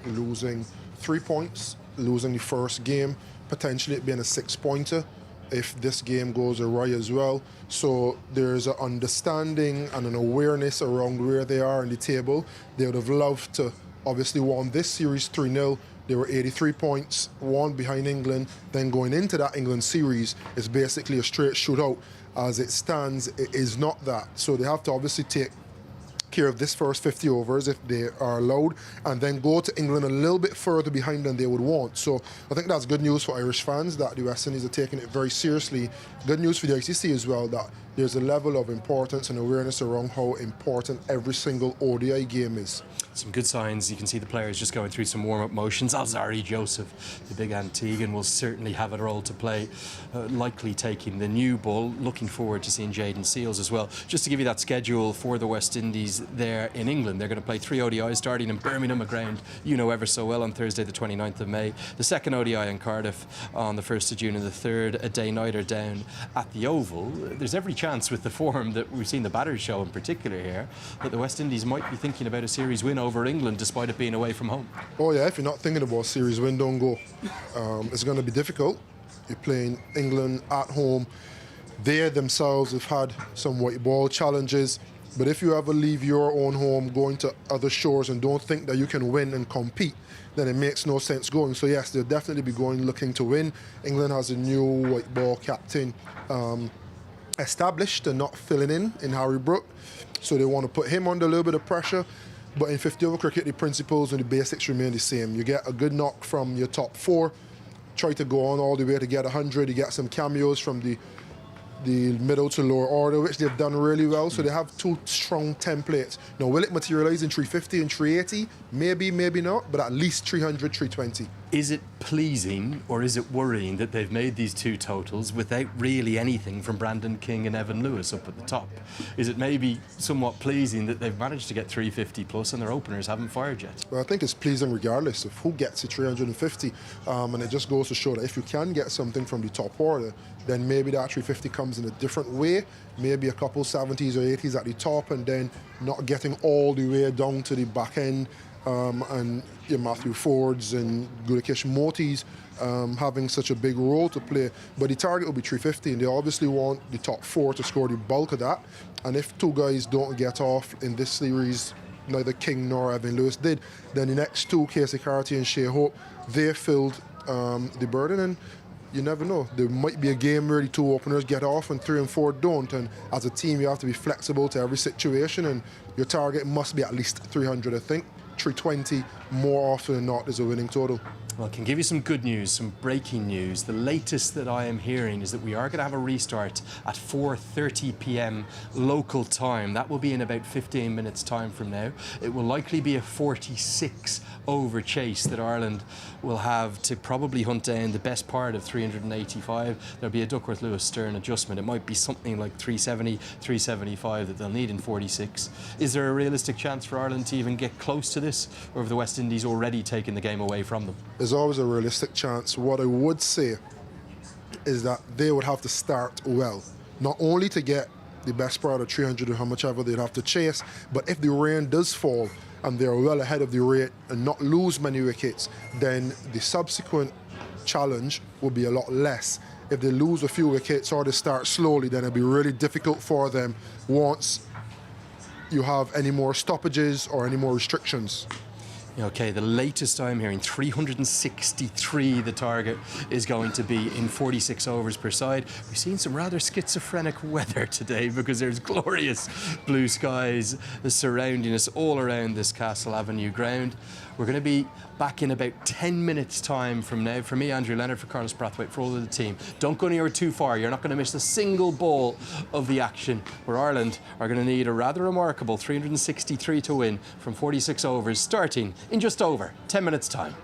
losing 3 points, losing the first game, potentially it being a 6-pointer if this game goes awry as well. So there's an understanding and an awareness around where they are in the table. They would have loved to obviously won this series 3-0. They were 83 points, one behind England. Then going into that England series, it's basically a straight shootout. As it stands, it is not that. So they have to obviously take care of this first 50 overs if they are allowed, and then go to England a little bit further behind than they would want. So I think that's good news for Irish fans that the West Indies are taking it very seriously. Good news for the ICC as well, that there's a level of importance and awareness around how important every single ODI game is. Some good signs. You can see the players just going through some warm-up motions. Alzari Joseph, the big Antiguan, will certainly have a role to play, likely taking the new ball. Looking forward to seeing Jayden Seales as well. Just to give you that schedule for the West Indies there in England, they're going to play 3 ODIs starting in Birmingham, a ground you know ever so well, on Thursday the 29th of May. The second ODI in Cardiff on the 1st of June, and the third a day-nighter down at the Oval. There's every chance with the form that we've seen the batters show in particular here that the West Indies might be thinking about a series win over England despite it being away from home. Oh yeah, if you're not thinking about series win, don't go. It's going to be difficult. You're playing England at home. They themselves have had some white ball challenges, but if you ever leave your own home going to other shores and don't think that you can win and compete, then it makes no sense going. So yes, they'll definitely be going looking to win. England has a new white ball captain established and not filling in Harry Brook, so they want to put him under a little bit of pressure. But in 50 over cricket, the principles and the basics remain the same. You get a good knock from your top 4, try to go on all the way to get 100. You get some cameos from the middle to lower order, which they've done really well. So they have 2 strong templates. Now, will it materialize in 350 and 380? Maybe, maybe not, but at least 300, 320. Is it pleasing or is it worrying that they've made these 2 totals without really anything from Brandon King and Evan Lewis up at the top? Is it maybe somewhat pleasing that they've managed to get 350 plus and their openers haven't fired yet? Well, I think it's pleasing regardless of who gets to 350. And it just goes to show that if you can get something from the top order, then maybe that 350 comes in a different way. Maybe a couple 70s or 80s at the top, and then not getting all the way down to the back end. And Matthew Fords and Gudakesh Motis having such a big role to play. But the target will be 350, and they obviously want the top 4 to score the bulk of that. And if 2 guys don't get off in this series neither King nor Evan Lewis did. Then the next two, Casey Carty and Shea Hope, they filled the burden, and you never know. There might be a game where the two openers get off and 3 and 4 don't, and as a team you have to be flexible to every situation, and your target must be at least 300, I think. 320 more often than not is a winning total. Well, I can give you some good news, some breaking news. The latest that I am hearing is that we are going to have a restart at 4:30 p.m. local time. That will be in about 15 minutes time from now. It will likely be a 46 over chase that Ireland will have to probably hunt down the best part of 385. There'll be a Duckworth-Lewis Stern adjustment. It might be something like 370, 375 that they'll need in 46. Is there a realistic chance for Ireland to even get close to this, or have the West Indies already taken the game away from them? There's always a realistic chance. What I would say is that they would have to start well, not only to get the best part of 300 or how much ever they'd have to chase, but if the rain does fall and they're well ahead of the rate and not lose many wickets, then the subsequent challenge will be a lot less. If they lose a few wickets or they start slowly, then it'll be really difficult for them once you have any more stoppages or any more restrictions. Okay, the latest I'm hearing, 363 the target is going to be in 46 overs per side. We've seen some rather schizophrenic weather today because there's glorious blue skies surrounding us all around this Castle Avenue ground. We're going to be back in about 10 minutes time from now. For me, Andrew Leonard, for Carlos Brathwaite, for all of the team. Don't go anywhere too far. You're not going to miss a single ball of the action, where Ireland are going to need a rather remarkable 363 to win from 46 overs, starting in just over 10 minutes time.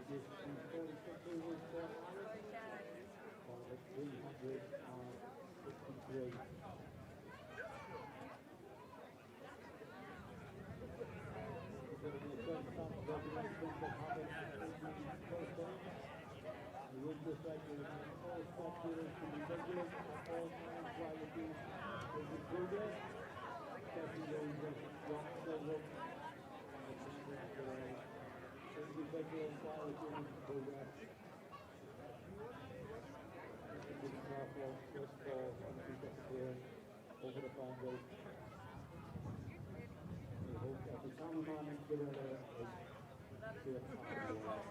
this is 46 overs for Ireland, for 363. The winter cycle and all spectators to be vigilant at all times while the game is in progress, especially those that drop silver and the cameras today. So be vigilant while the game is in progress. Be careful, first ball, and keep disappearing over the boundary. We hope that the cameraman and killer there is safe and well.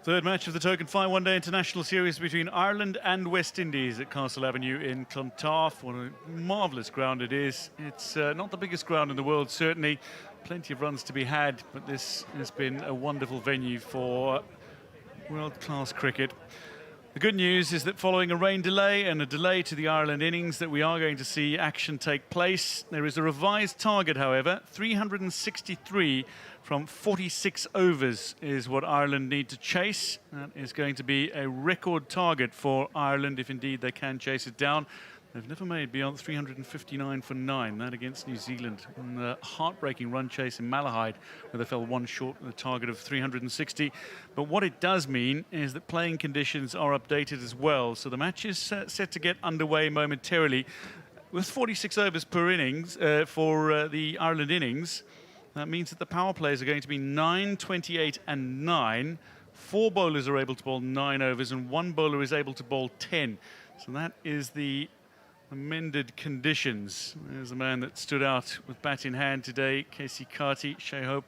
Third match of the Token 5 one-day international series between Ireland and West Indies at Castle Avenue in Clontarf. What a marvellous ground it is. It's not the biggest ground in the world, certainly. Plenty of runs to be had, but this has been a wonderful venue for world-class cricket. The good news is that following a rain delay and a delay to the Ireland innings, that we are going to see action take place. There is a revised target, however. 363 from 46 overs is what Ireland need to chase. That is going to be a record target for Ireland if indeed they can chase it down. They've never made beyond 359 for 9, that against New Zealand in the heartbreaking run chase in Malahide, where they fell one short of the target of 360. But what it does mean is that playing conditions are updated as well. So the match is set to get underway momentarily. With 46 overs per innings for the Ireland innings, that means that the power plays are going to be 9, 28 and 9. 4 bowlers are able to bowl 9 overs and 1 bowler is able to bowl 10. So that is the amended conditions. There's the man that stood out with bat in hand today, Casey Carty. Shea Hope,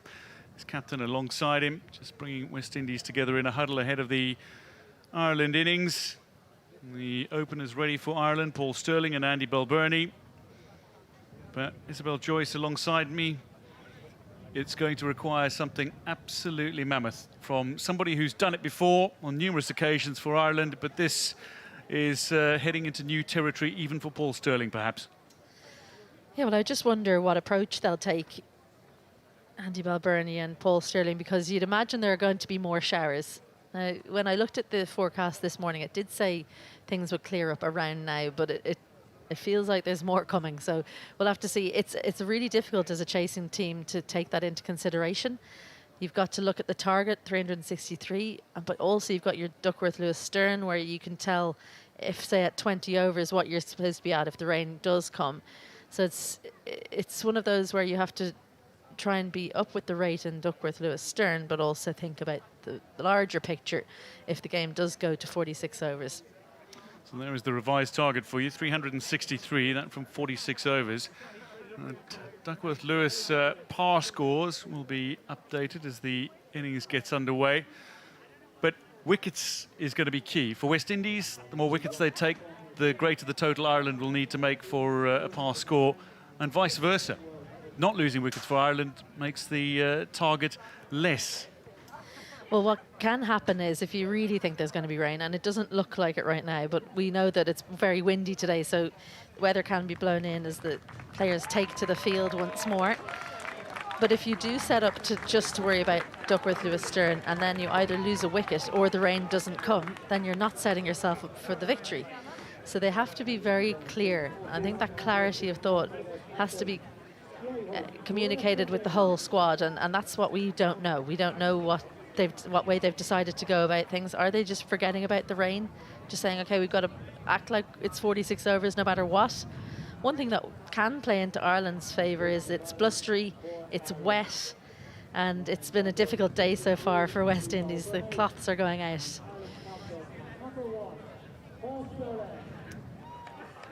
his captain, alongside him, just bringing West Indies together in a huddle ahead of the Ireland innings. The openers ready for Ireland, Paul Stirling and Andy Balbirnie. But Isabel Joyce alongside me. It's going to require something absolutely mammoth from somebody who's done it before on numerous occasions for Ireland, but this is heading into new territory even for Paul Stirling, perhaps. Yeah, well, I just wonder what approach they'll take, Andy Balbirnie and Paul Stirling, because you'd imagine there are going to be more showers. Now, when I looked at the forecast this morning, it did say things would clear up around now, but it feels like there's more coming. So we'll have to see. It's really difficult as a chasing team to take that into consideration. You've got to look at the target, 363, but also you've got your Duckworth-Lewis-Stern, where you can tell if, say, at 20 overs, what you're supposed to be at if the rain does come. So it's one of those where you have to try and be up with the rate in Duckworth-Lewis-Stern, but also think about the larger picture if the game does go to 46 overs. So there is the revised target for you, 363, that from 46 overs. Duckworth-Lewis par scores will be updated as the innings gets underway. But wickets is going to be key. For West Indies, the more wickets they take, the greater the total Ireland will need to make for a pass score, and vice versa. Not losing wickets for Ireland makes the target less. Well, what can happen is if you really think there's going to be rain, and it doesn't look like it right now, but we know that it's very windy today, so weather can be blown in as the players take to the field once more. But if you do set up to just worry about Duckworth, Lewis, Stern, and then you either lose a wicket or the rain doesn't come, then you're not setting yourself up for the victory. So they have to be very clear. I think that clarity of thought has to be communicated with the whole squad, and that's what we don't know. We don't know what way they've decided to go about things. Are they just forgetting about the rain, just saying, okay, we've got to act like it's 46 overs no matter what? One thing that can play into Ireland's favour is it's blustery, it's wet, and it's been a difficult day so far for West Indies. The cloths are going out.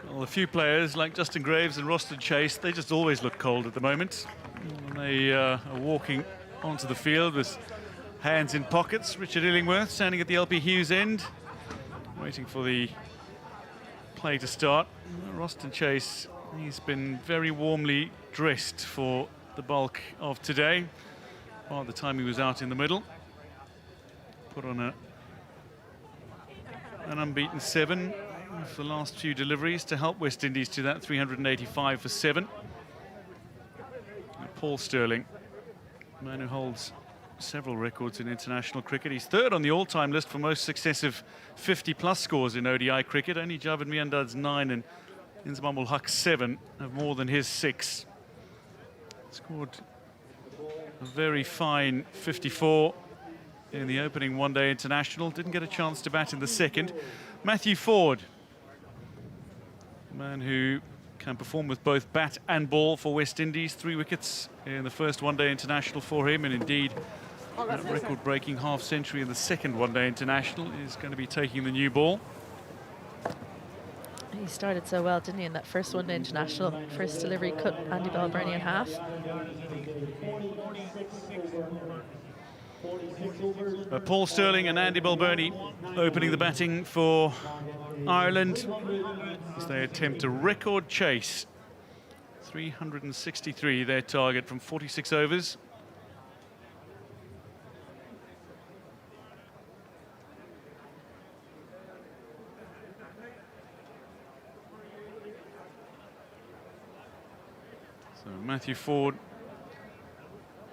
Well, a few players like Justin Graves and Roston Chase, they just always look cold at the moment. And they are walking onto the field with hands in pockets. Richard Illingworth standing at the LP Hughes end, waiting for the play to start. Roston Chase, he's been very warmly dressed for the bulk of today. By the time he was out in the middle, put on an unbeaten 7 for the last few deliveries to help West Indies to that 385 for 7. And Paul Stirling, man who holds several records in international cricket. He's third on the all-time list for most successive 50-plus scores in ODI cricket. Only Javed Miandad's 9 and Inzamam ul Haq's 7 have more than his 6. Scored a very fine 54 in the opening one-day international. Didn't get a chance to bat in the second. Matthew Ford, a man who can perform with both bat and ball for West Indies. 3 wickets in the first one-day international for him, and indeed that record-breaking half-century in the second one-day international is going to be taking the new ball. He started so well, didn't he, in that first one-day international. First delivery cut Andy Balbirnie in half. Paul Stirling and Andy Balbirnie opening the batting for Ireland as they attempt a record chase. 363 their target from 46 overs. So Matthew Ford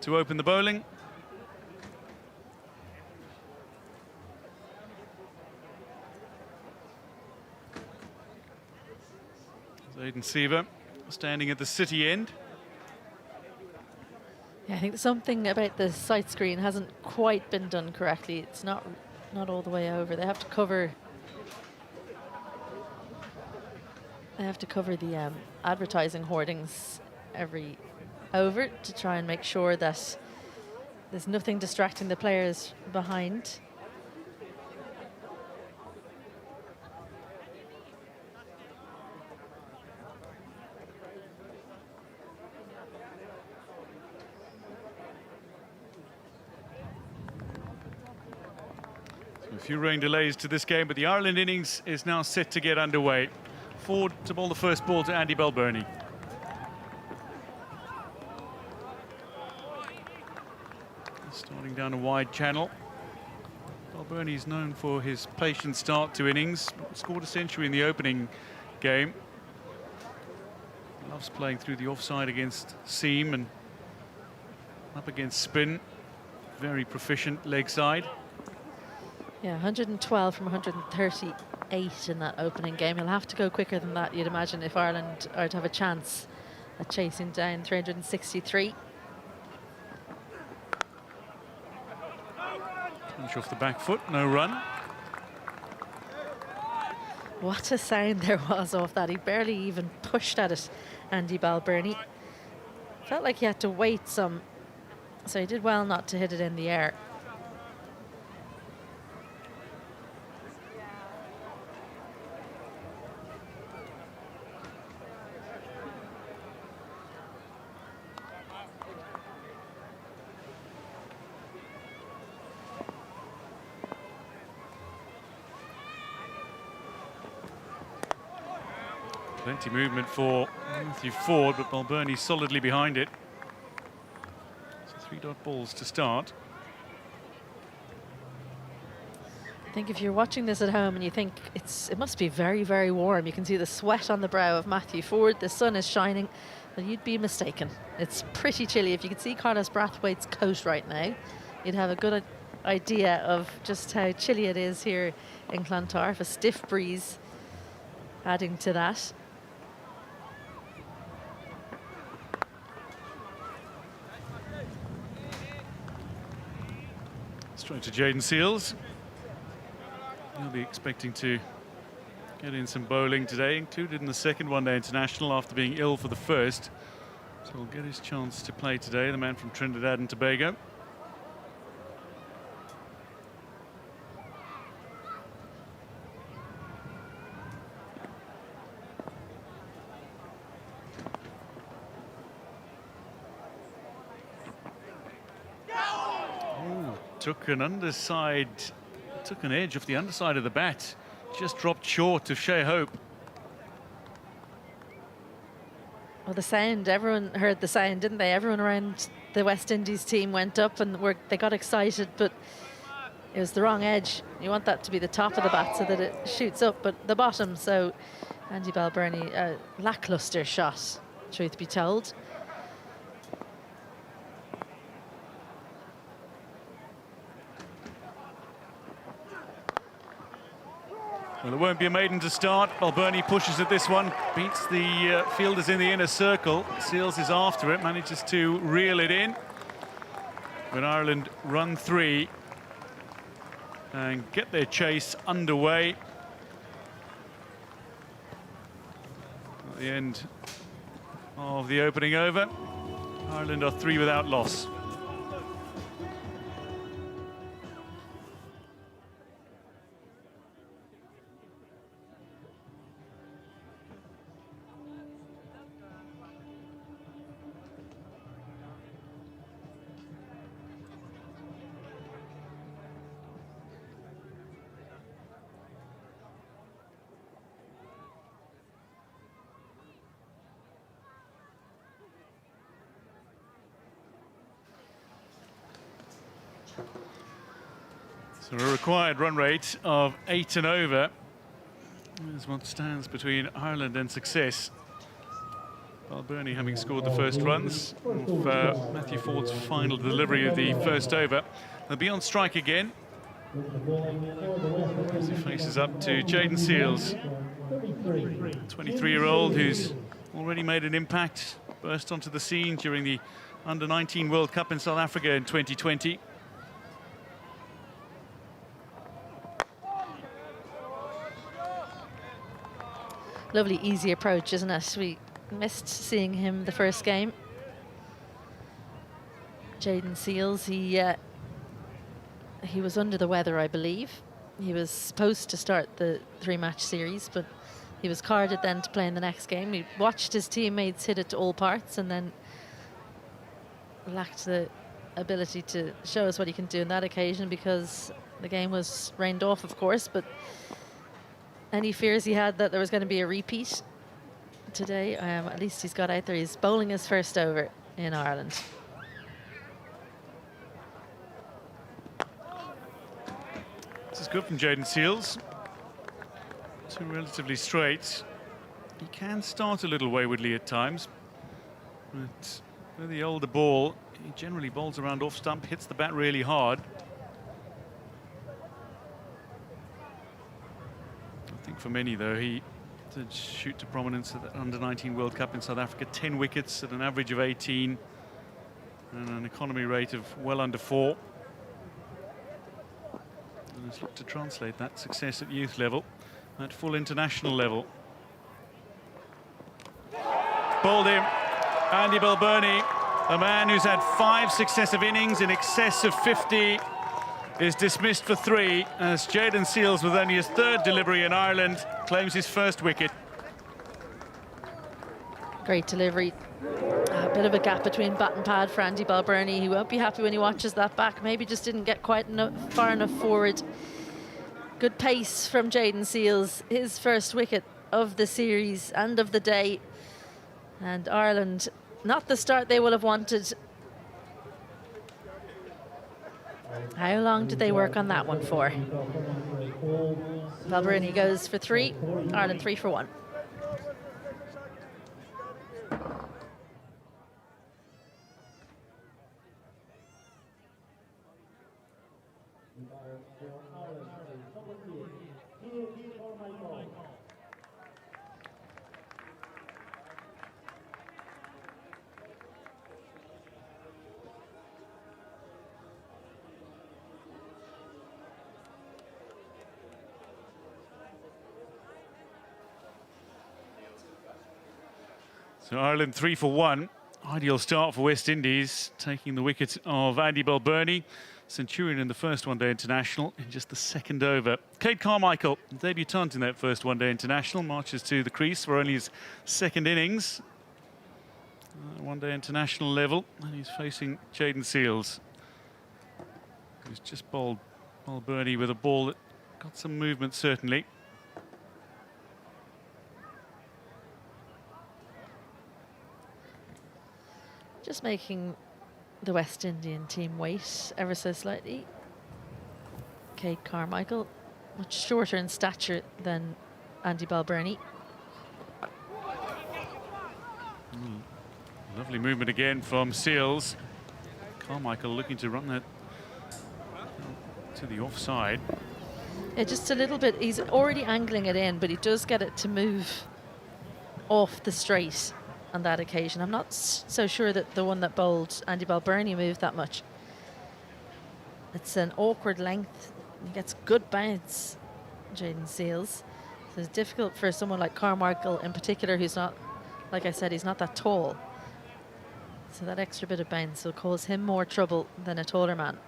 to open the bowling. Aidan Seaver standing at the City end. Yeah, I think something about the sight screen hasn't quite been done correctly. It's not all the way over. They have to cover. They have to cover the advertising hoardings every over to try and make sure that there's nothing distracting the players behind. A few rain delays to this game, but the Ireland innings is now set to get underway. Ford to bowl the first ball to Andy Balbirnie. Starting down a wide channel. Balbirnie is known for his patient start to innings. Scored a century in the opening game. Loves playing through the offside against seam and up against spin. Very proficient leg side. Yeah, 112 from 138 in that opening game. He'll have to go quicker than that, you'd imagine, if Ireland are to have a chance at chasing down 363. Punch off the back foot, no run. What a sound there was off that. He barely even pushed at it, Andy Balbirnie. Felt like he had to wait some, so he did well not to hit it in the air. Plenty movement for Matthew Ford, but Balbirnie solidly behind it. So 3 dot balls to start. I think if you're watching this at home and you think it must be very, very warm, you can see the sweat on the brow of Matthew Ford, the sun is shining, well, you'd be mistaken. It's pretty chilly. If you could see Carlos Brathwaite's coat right now, you'd have a good idea of just how chilly it is here in Clontarf. A stiff breeze adding to that. Straight to Jayden Seales. He'll be expecting to get in some bowling today, included in the second one-day international after being ill for the first. So he'll get his chance to play today, the man from Trinidad and Tobago. Took an underside, took an edge off the underside of the bat. Just dropped short of Shea Hope. Well, the sound, everyone heard the sound, didn't they? Everyone around the West Indies team went up and they got excited, but it was the wrong edge. You want that to be the top of the bat so that it shoots up, but the bottom. So Andy Balbirnie, a lackluster shot, truth be told. Well, it won't be a maiden to start. Balbirnie pushes at this one, beats the fielders in the inner circle. Seales is after it, manages to reel it in. But Ireland run 3 and get their chase underway. At the end of the opening over, Ireland are 3 without loss. So a required run rate of 8 and over is what stands between Ireland and success. Balbirnie having scored the first runs of Matthew Ford's final delivery of the first over. They'll be on strike again as he faces up to Jayden Seales, 23-year-old who's already made an impact, burst onto the scene during the Under-19 World Cup in South Africa in 2020. Lovely, easy approach, isn't it? We missed seeing him the first game. Jayden Seales, he was under the weather, I believe. He was supposed to start the 3-match series, but he was carded then to play in the next game. He watched his teammates hit it to all parts and then lacked the ability to show us what he can do on that occasion because the game was rained off, of course, but any fears he had that there was going to be a repeat today, at least he's got out there. He's bowling his first over in Ireland. This is good from Jayden Seales. 2 relatively straight. He can start a little waywardly at times, but with the older ball, he generally bowls around off stump, hits the bat really hard. I think for many, though, he did shoot to prominence at the Under-19 World Cup in South Africa. 10 wickets at an average of 18 and an economy rate of well under 4. And let's look to translate that success at youth level, at full international level. Bowled him, Andy Balbirnie, a man who's had 5 successive innings in excess of 50, is dismissed for 3 as Jayden Seales, with only his 3rd delivery in Ireland, claims his first wicket. Great delivery. A bit of a gap between bat and pad for Andy Balbirnie. He won't be happy when he watches that back. Maybe just didn't get quite far enough forward. Good pace from Jayden Seales. His first wicket of the series and of the day. And Ireland, not the start they will have wanted. How long did they work on that one for? Balbirnie goes for 3, Ireland 3 for 1. So Ireland 3 for 1. Ideal start for West Indies, taking the wicket of Andy Balbirnie, Centurion in the first one-day international in just the second over. Cade Carmichael, debutant in that first one-day international, marches to the crease for only his second innings. One-day international level, and he's facing Jayden Seales, who's just bowled Balbirnie with a ball that got some movement, certainly. Just making the West Indian team wait ever so slightly. Cade Carmichael, much shorter in stature than Andy Balbirnie. Lovely movement again from Seales. Carmichael looking to run that to the offside. Yeah, just a little bit. He's already angling it in, but he does get it to move off the straight on that occasion. I'm not so sure that the one that bowled Andy Balbirnie moved that much. It's an awkward length. He gets good bounce, Jayden Seales. So it's difficult for someone like Carmichael in particular, who's not, like I said, he's not that tall. So that extra bit of bounce will cause him more trouble than a taller man.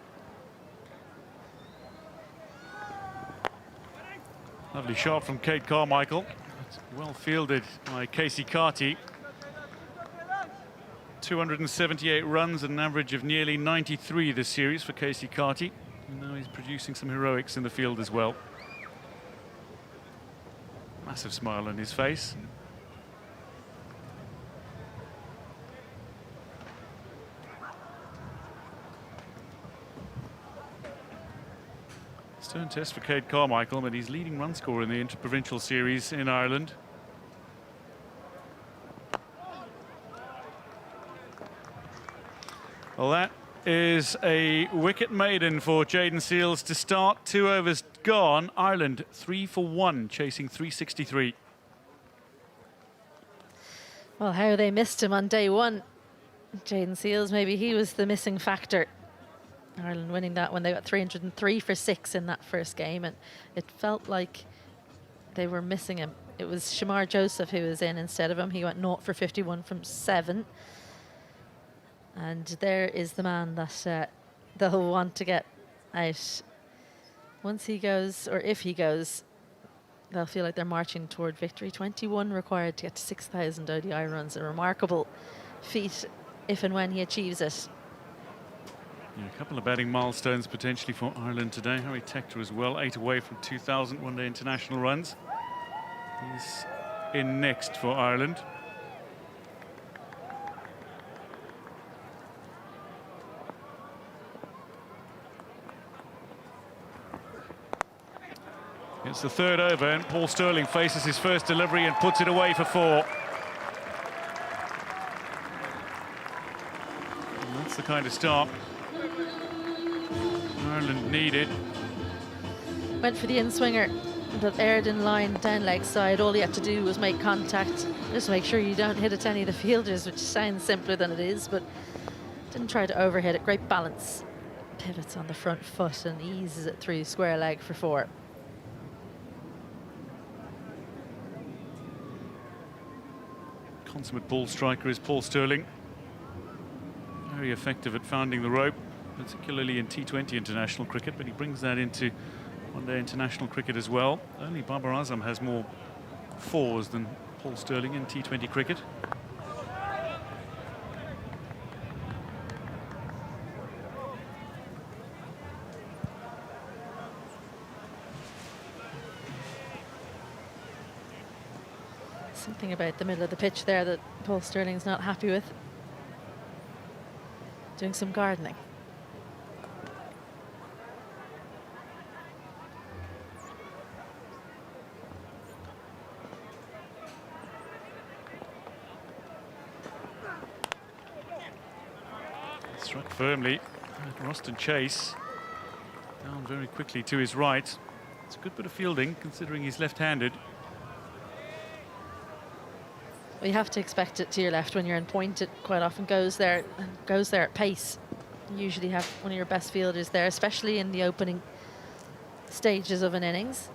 Lovely shot from Cade Carmichael. It's well fielded by Casey Carty. 278 runs at an average of nearly 93 this series for Casey Carty. And now he's producing some heroics in the field as well. Massive smile on his face. Stern test for Cade Carmichael, but he's leading run scorer in the Interprovincial Series in Ireland. Well, that is a wicket maiden for Jayden Seales to start. 2 overs gone. Ireland 3 for 1, chasing 363. Well, how they missed him on day one. Jayden Seales, maybe he was the missing factor. Ireland winning that when they got 303 for 6 in that first game, and it felt like they were missing him. It was Shamar Joseph who was in instead of him. He went 0 for 51 from 7. And there is the man that they'll want to get out. Once he goes, or if he goes, they'll feel like they're marching toward victory. 21 required to get to 6,000 ODI runs. A remarkable feat if and when he achieves it. Yeah, a couple of batting milestones potentially for Ireland today. Harry Tector as well, 8 away from 2,000 one-day international runs. He's in next for Ireland. It's the third over, and Paul Stirling faces his first delivery and puts it away for 4. And that's the kind of start Ireland needed. Went for the in-swinger, but aired in line down leg side. All he had to do was make contact. Just make sure you don't hit it to any of the fielders, which sounds simpler than it is, but didn't try to overhit it. Great balance. Pivots on the front foot and eases it through square leg for 4. Consummate ball striker is Paul Stirling. Very effective at finding the rope, particularly in T20 international cricket, but he brings that into one-day international cricket as well. Only Babar Azam has more 4s than Paul Stirling in T20 cricket. Something about the middle of the pitch there that Paul Stirling's not happy with. Doing some gardening. Struck firmly. Roston Chase down very quickly to his right. It's a good bit of fielding considering he's left-handed. Well, you have to expect it to your left when you're in point. It quite often goes there at pace. You usually have one of your best fielders there, especially in the opening stages of an innings.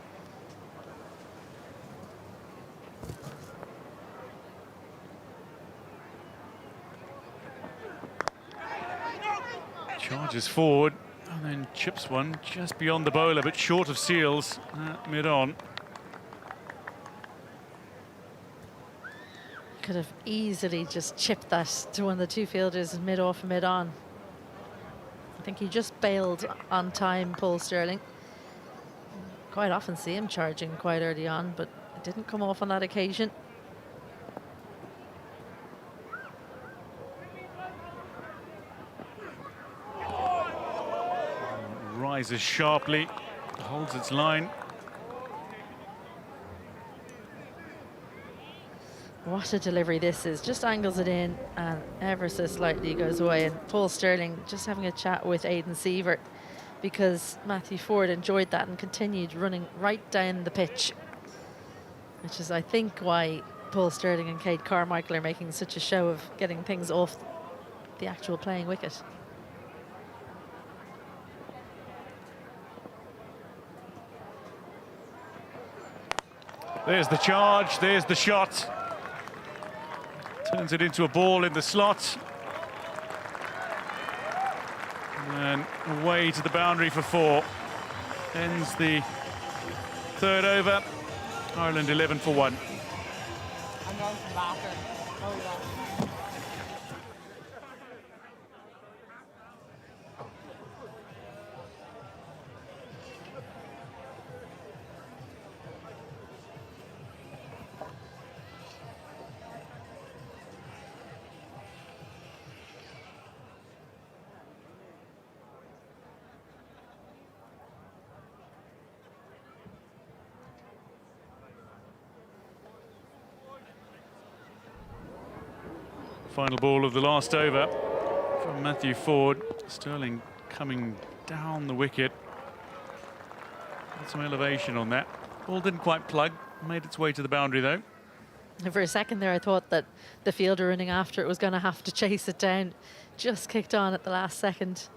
Charges forward and then chips one just beyond the bowler, but short of Seals mid-on. Could have easily just chipped that to one of the two fielders mid-off and mid-on. I think he just bailed on time, Paul Stirling. Quite often see him charging quite early on, but it didn't come off on that occasion. Rises sharply, holds its line. What a delivery this is. Just angles it in and ever so slightly goes away. And Paul Stirling just having a chat with Aidan Seaver because Matthew Ford enjoyed that and continued running right down the pitch, which is, I think, why Paul Stirling and Cade Carmichael are making such a show of getting things off the actual playing wicket. There's the charge, there's the shot. Turns it into a ball in the slot. And away to the boundary for 4. Ends the third over. Ireland 11 for 1. Final ball of the last over from Matthew Ford. Stirling coming down the wicket. Got some elevation on that. Ball didn't quite plug, made its way to the boundary though. And for a second there I thought that the fielder running after it was going to have to chase it down. Just kicked on at the last second.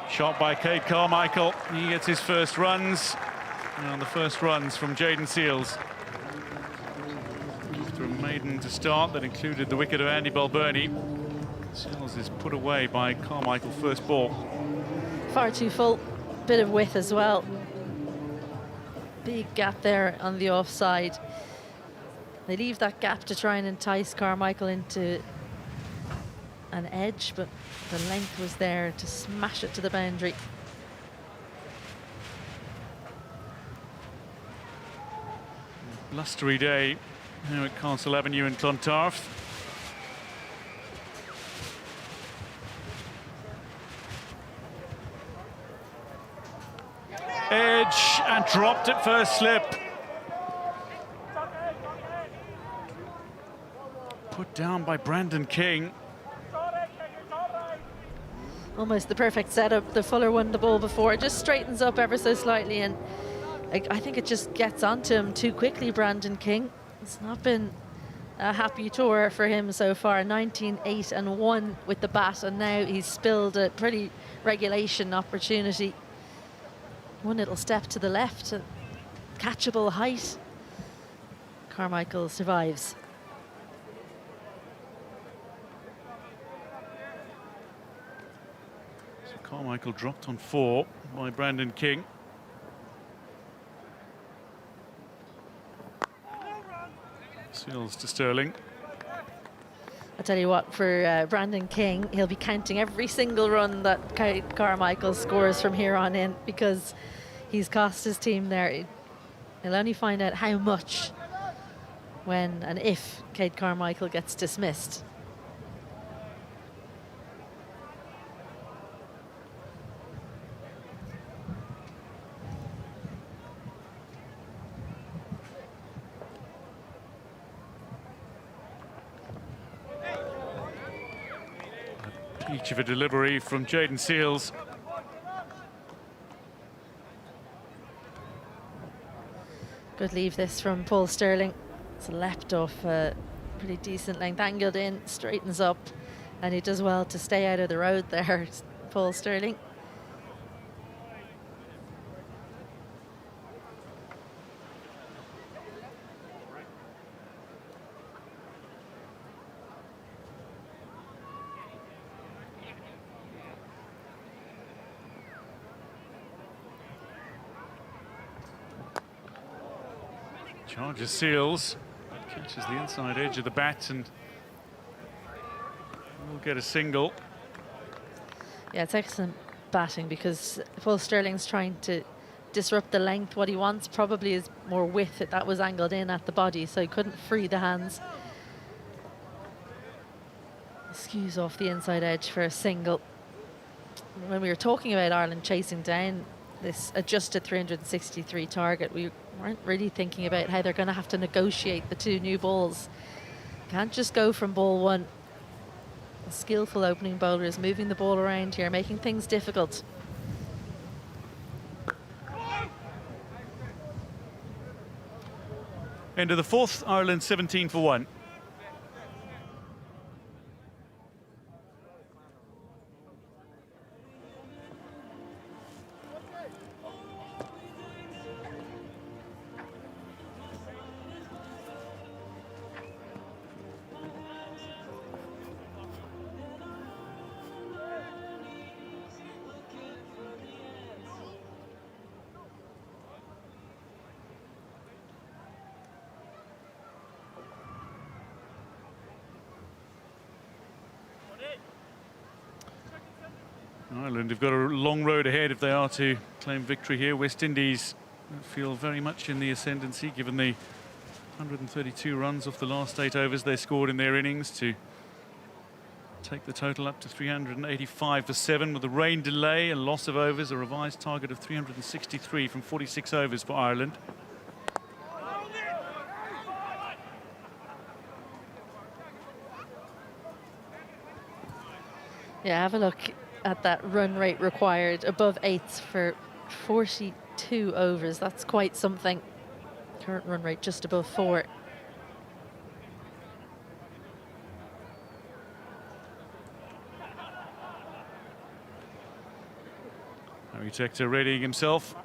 Shot by Cade Carmichael. He gets his first runs. And the first runs from Jayden Seals. After a maiden to start that included the wicket of Andy Balbirnie, Seals is put away by Carmichael first ball. Far too full. Bit of width as well. Big gap there on the offside. They leave that gap to try and entice Carmichael into an edge, but the length was there to smash it to the boundary. Blustery day here at Castle Avenue in Clontarf. Edge and dropped it first slip. Put down by Brandon King. Almost the perfect setup. The Fuller won the ball before. It just straightens up ever so slightly, and I think it just gets onto him too quickly, Brandon King. It's not been a happy tour for him so far. 19-8-1 with the bat, and now he's spilled a pretty regulation opportunity. One little step to the left, a catchable height. Carmichael survives. Carmichael dropped on 4 by Brandon King. Seals to Stirling. I tell you what, for Brandon King, he'll be counting every single run that Carmichael scores from here on in, because he's cost his team there. He'll only find out how much when and if Cade Carmichael gets dismissed. Each of a delivery from Jaden Seals. Good leave this from Paul Sterling. It's leapt off a pretty decent length, angled in, straightens up, and he does well to stay out of the road there, Paul Sterling. Charges Seals, catches the inside edge of the bat and will get a single. Yeah, it's excellent batting, because Paul Sterling's trying to disrupt the length. What he wants probably is more width. That was angled in at the body, so he couldn't free the hands. Skews off the inside edge for a single. When we were talking about Ireland chasing down this adjusted 363 target, we weren't really thinking about how they're going to have to negotiate the two new balls. Can't just go from ball one. A skillful opening bowler is moving the ball around here, making things difficult. End of the fourth, Ireland 17 for 1. Ireland have got a long road ahead if they are to claim victory here. West Indies feel very much in the ascendancy, given the 132 runs off the last 8 overs they scored in their innings to take the total up to 385 for 7 with a rain delay and loss of overs, a revised target of 363 from 46 overs for Ireland. Yeah, have a look at that run rate required, above 8s for 42 overs. That's quite something. Current run rate just above 4. Harry Tector readying himself.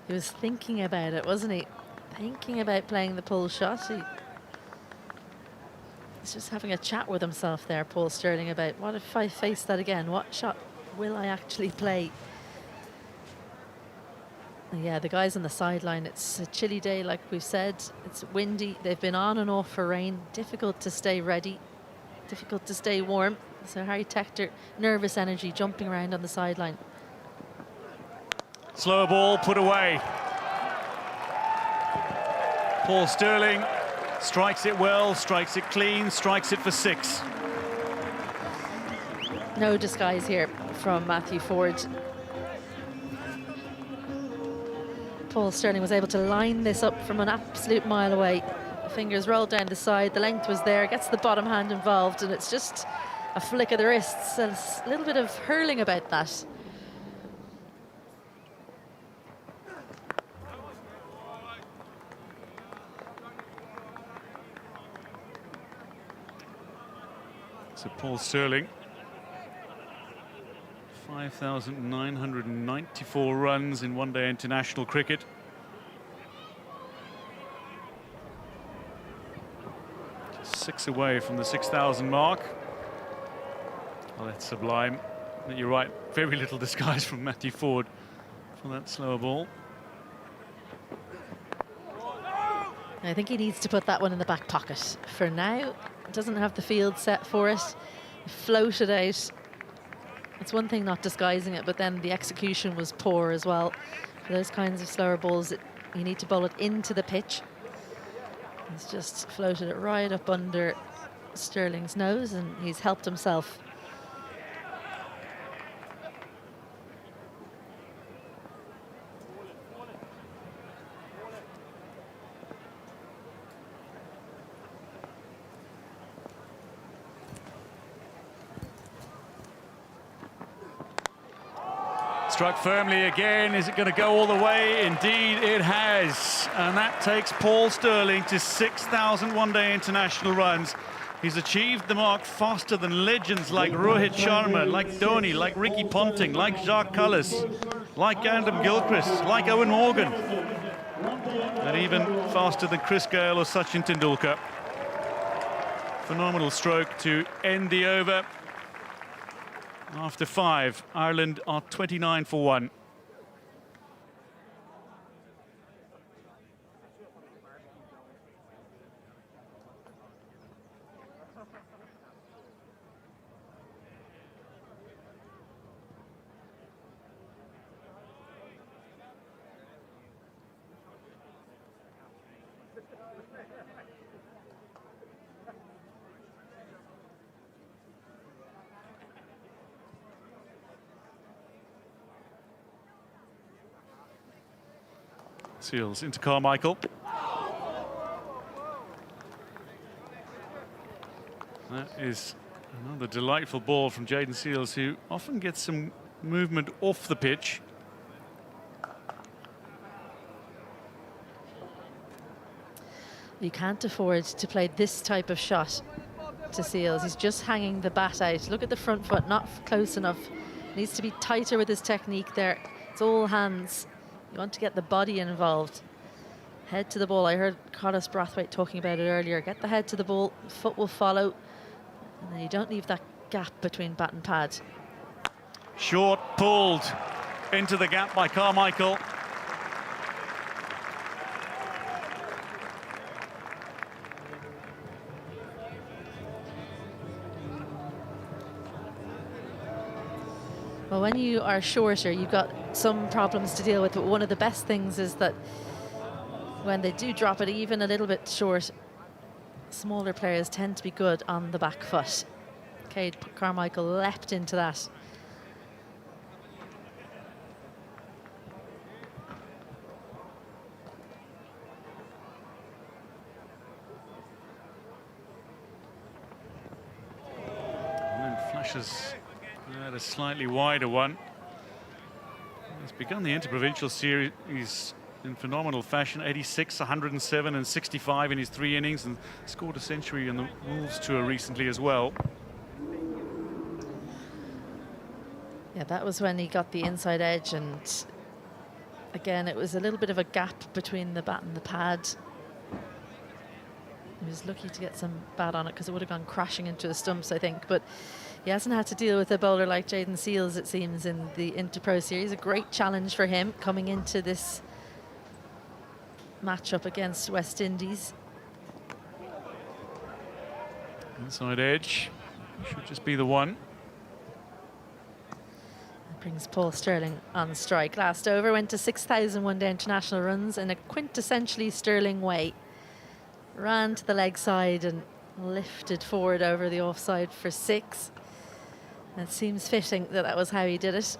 He was thinking about it, wasn't he? Thinking about playing the pull shot. He's just having a chat with himself there, Paul Sterling, about what if I face that again? What shot will I actually play? And yeah, the guys on the sideline, it's a chilly day, like we've said. It's windy. They've been on and off for rain. Difficult to stay ready. Difficult to stay warm. So Harry Tector, nervous energy, jumping around on the sideline. Slower ball put away. Paul Sterling strikes it well, strikes it clean, strikes it for 6. No disguise here from Matthew Ford. Paul Sterling was able to line this up from an absolute mile away. The fingers rolled down the side, the length was there, gets the bottom hand involved, and it's just a flick of the wrists. A little bit of hurling about that. So Paul Sterling, 5,994 runs in one-day international cricket. Just 6 away from the 6,000 mark. Well, that's sublime. But you're right, very little disguise from Matthew Ford for that slower ball. I think he needs to put that one in the back pocket. For now, doesn't have the field set for it. Float it out. It's one thing not disguising it, but then the execution was poor as well. For those kinds of slower balls, you need to bowl it into the pitch. He's just floated it right up under Sterling's nose, and he's helped himself. Struck firmly again. Is it going to go all the way? Indeed it has. And that takes Paul Stirling to 6,000 one-day international runs. He's achieved the mark faster than legends like Rohit Sharma, like Dhoni, like Ricky Ponting, like Jacques Cullis, like Adam Gilchrist, like Owen Morgan. And even faster than Chris Gayle or Sachin Tendulkar. Phenomenal stroke to end the over. After 5, Ireland are 29 for 1. Seals into Carmichael. That is another delightful ball from Jayden Seales, who often gets some movement off the pitch. You can't afford to play this type of shot to Seales. He's just hanging the bat out. Look at the front foot, not close enough. Needs to be tighter with his technique there. It's all hands. You want to get the body involved. Head to the ball. I heard Carlos Brathwaite talking about it earlier. Get the head to the ball, foot will follow. And then you don't leave that gap between bat and pad. Short pulled into the gap by Carmichael. Well, when you are shorter, you've got some problems to deal with, but one of the best things is that when they do drop it even a little bit short, smaller players tend to be good on the back foot. Cade Carmichael leapt into that. And then flashes at a slightly wider one. He's begun the Interprovincial Series in phenomenal fashion. 86, 107 and 65 in his 3 innings, and scored a century in the Wolves Tour recently as well. Yeah, that was when he got the inside edge, and again it was a little bit of a gap between the bat and the pad. He was lucky to get some bat on it because it would have gone crashing into the stumps, I think, but he hasn't had to deal with a bowler like Jayden Seales, it seems, in the Interpro Series. A great challenge for him coming into this matchup against West Indies. Inside edge, should just be the one. That brings Paul Stirling on strike. Last over went to 6,000 one-day international runs in a quintessentially Stirling way. Ran to the leg side and lifted forward over the offside for 6. It seems fitting that that was how he did it.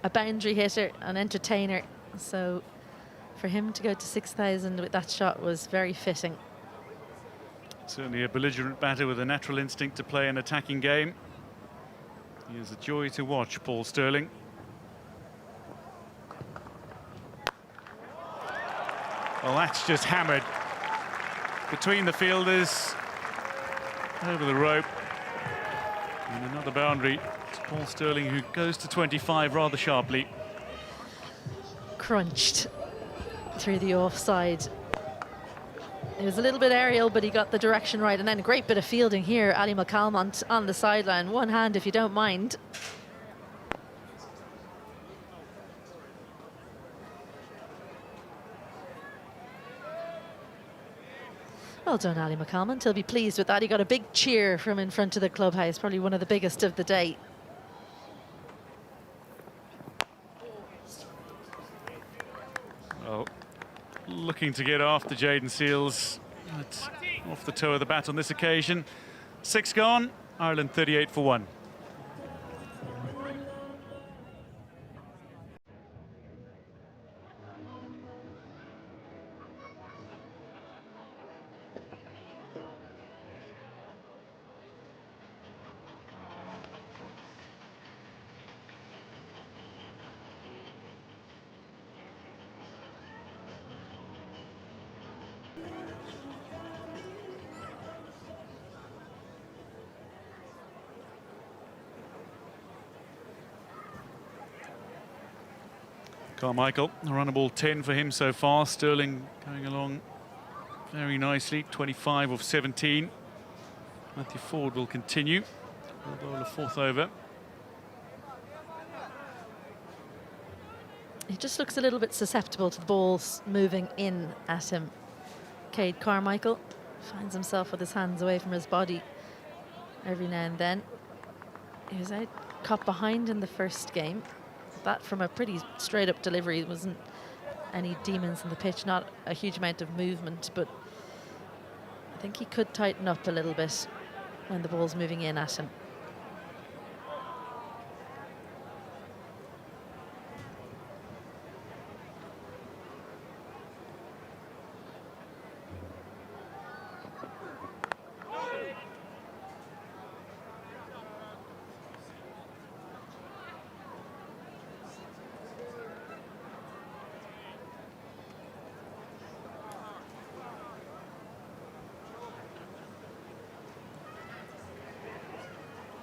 A boundary hitter, an entertainer. So for him to go to 6,000 with that shot was very fitting. Certainly a belligerent batter with a natural instinct to play an attacking game. He is a joy to watch, Paul Stirling. Well, that's just hammered between the fielders, over the rope. And another boundary. It's Paul Stirling, who goes to 25 rather sharply. Crunched through the offside. It was a little bit aerial, but he got the direction right. And then a great bit of fielding here. Ali McCalmont on the sideline. One hand, if you don't mind. Well done, Ali McCalmont. He'll be pleased with that. He got a big cheer from in front of the clubhouse, probably one of the biggest of the day. Well, looking to get after Jayden Seales. But off the toe of the bat on this occasion. 6 gone, Ireland 38 for 1. Carmichael, a run of ball 10 for him so far. Sterling going along very nicely, 25 of 17. Matthew Ford will continue. He'll bowl a 4th over. He just looks a little bit susceptible to the balls moving in at him. Cade Carmichael finds himself with his hands away from his body every now and then. He was out caught behind in the first game. That from a pretty straight up delivery. There wasn't any demons in the pitch, not a huge amount of movement, but I think he could tighten up a little bit when the ball's moving in at him.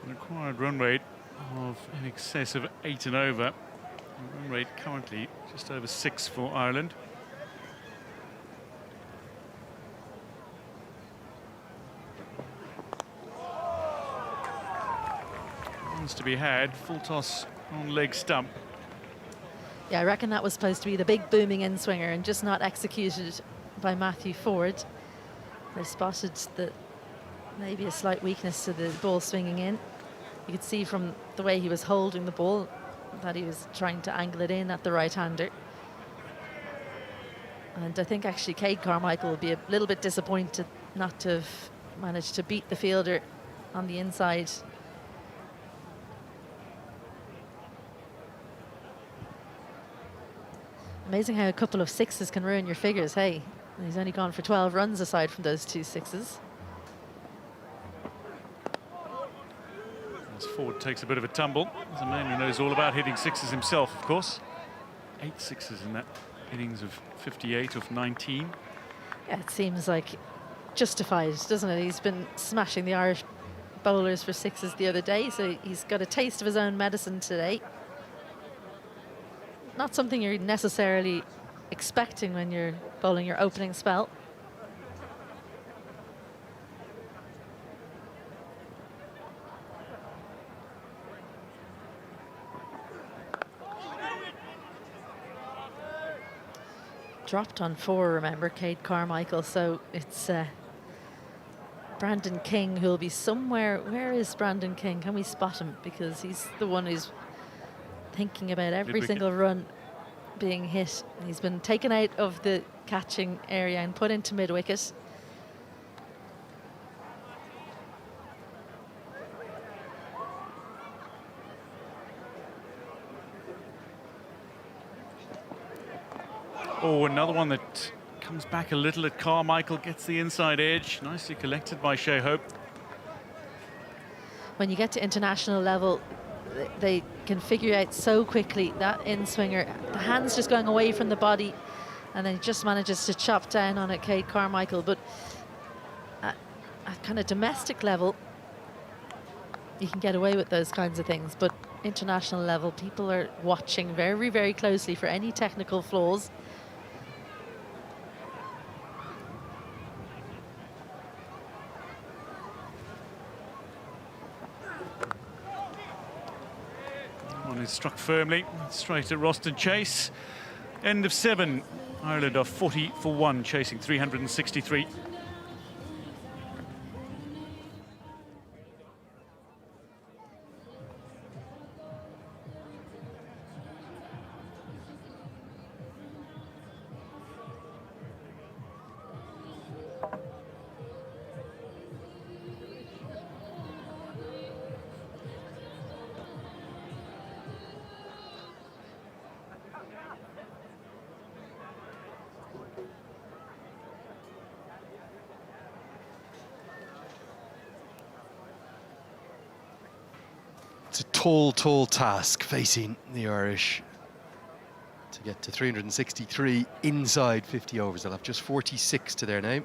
Required run rate of in excess of 8 and over. The run rate currently just over 6 for Ireland. Runs to be had. Full toss on leg stump. Yeah, I reckon that was supposed to be the big booming in swinger and just not executed by Matthew Ford. They spotted that maybe a slight weakness to the ball swinging in. You could see from the way he was holding the ball that he was trying to angle it in at the right-hander. And I think actually Cade Carmichael will be a little bit disappointed not to have managed to beat the fielder on the inside. Amazing how a couple of 6s can ruin your figures, hey? He's only gone for 12 runs aside from those 2 6s. As Ford takes a bit of a tumble. He's a man who knows all about hitting 6s himself, of course. 8 6s in that innings of 58 of 19. Yeah, it seems like justified, doesn't it? He's been smashing the Irish bowlers for 6s the other day, so he's got a taste of his own medicine today. Not something you're necessarily expecting when you're bowling your opening spell. Dropped on 4, remember, Cade Carmichael, so it's Brandon King who'll be somewhere. Where is Brandon King? Can we spot him? Because he's the one who's thinking about every single run being hit. He's been taken out of the catching area and put into mid-wicket. Oh, another one that comes back a little at Carmichael, gets the inside edge. Nicely collected by Shea Hope. When you get to international level, they can figure out so quickly that in-swinger. The hand's just going away from the body, and then he just manages to chop down on it, Cade Carmichael. But at kind of domestic level, you can get away with those kinds of things. But international level, people are watching very, very closely for any technical flaws. One is struck firmly, straight at Roston Chase. End of 7. Ireland are 40 for 1, chasing 363. tall task facing the Irish to get to 363 inside 50 overs. They'll have just 46 to their name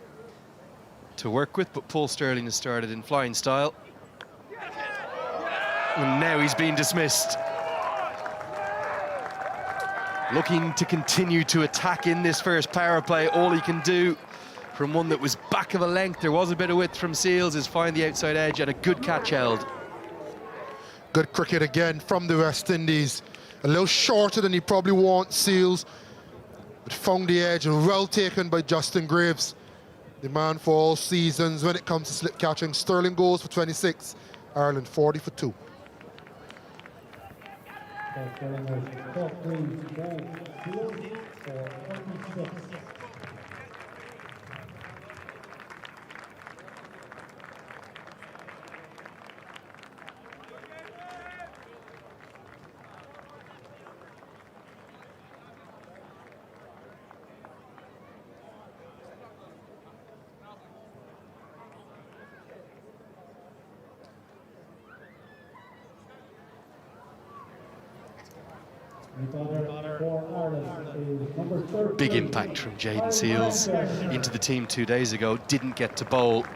to work with, but Paul Stirling has started in flying style. And now he's been dismissed. Looking to continue to attack in this first power play. All he can do from one that was back of a length, there was a bit of width from Seals, is find the outside edge, and a good catch held. Good cricket again from the West Indies. A little shorter than he probably wants, Seals, but found the edge and well taken by Justin Graves. The man for all seasons when it comes to slip catching. Stirling goes for 26, Ireland 40 for 2. Big impact from Jayden Seals into the team 2 days ago. Didn't get to bowl.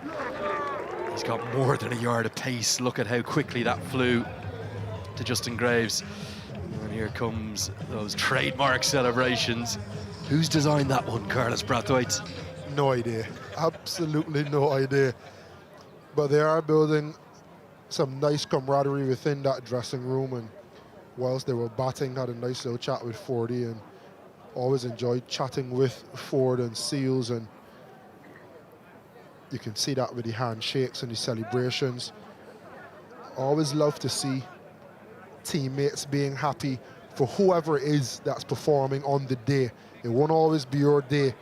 He's got more than a yard of pace. Look at how quickly that flew to Justin Graves. And here comes those trademark celebrations. Who's designed that one, Carlos Brathwaite? No idea. Absolutely no idea. But they are building some nice camaraderie within that dressing room, and whilst they were batting, had a nice little chat with Fordy, and always enjoyed chatting with Ford and Seals, and you can see that with the handshakes and the celebrations. Always love to see teammates being happy for whoever it is that's performing on the day. It won't always be your day,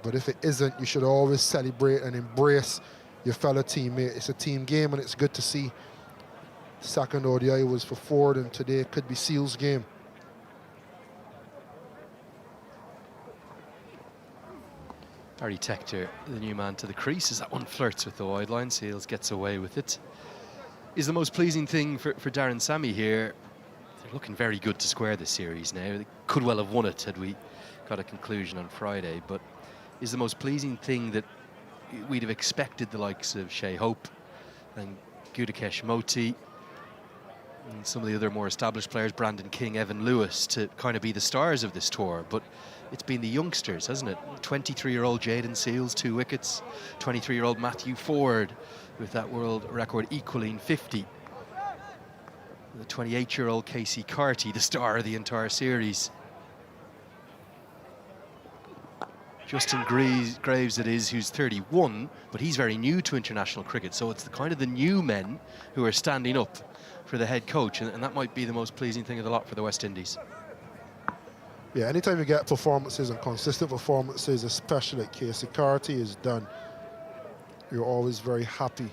but if it isn't, you should always celebrate and embrace your fellow teammate. It's a team game, and it's good to see. Second ODI was for Ford, and today could be Seals' game. Harry Tector, the new man to the crease, as that one flirts with the wide line. Seals gets away with it. Is the most pleasing thing for Darren Sammy here. They're looking very good to square this series now. They could well have won it had we got a conclusion on Friday, but is the most pleasing thing that we'd have expected the likes of Shea Hope and Gudakesh Moti and some of the other more established players, Brandon King, Evan Lewis, to kind of be the stars of this tour. But it's been the youngsters, hasn't it? 23-year-old Jayden Seals, 2 wickets. 23-year-old Matthew Ford with that world record equaling 50. The 28-year-old Casey Carty, the star of the entire series. Justin Graves it is, who's 31, but he's very new to international cricket, so it's the kind of the new men who are standing up for the head coach, and that might be the most pleasing thing of the lot for the West Indies. Yeah, anytime you get performances and consistent performances, especially like Casey Carty has done, you're always very happy.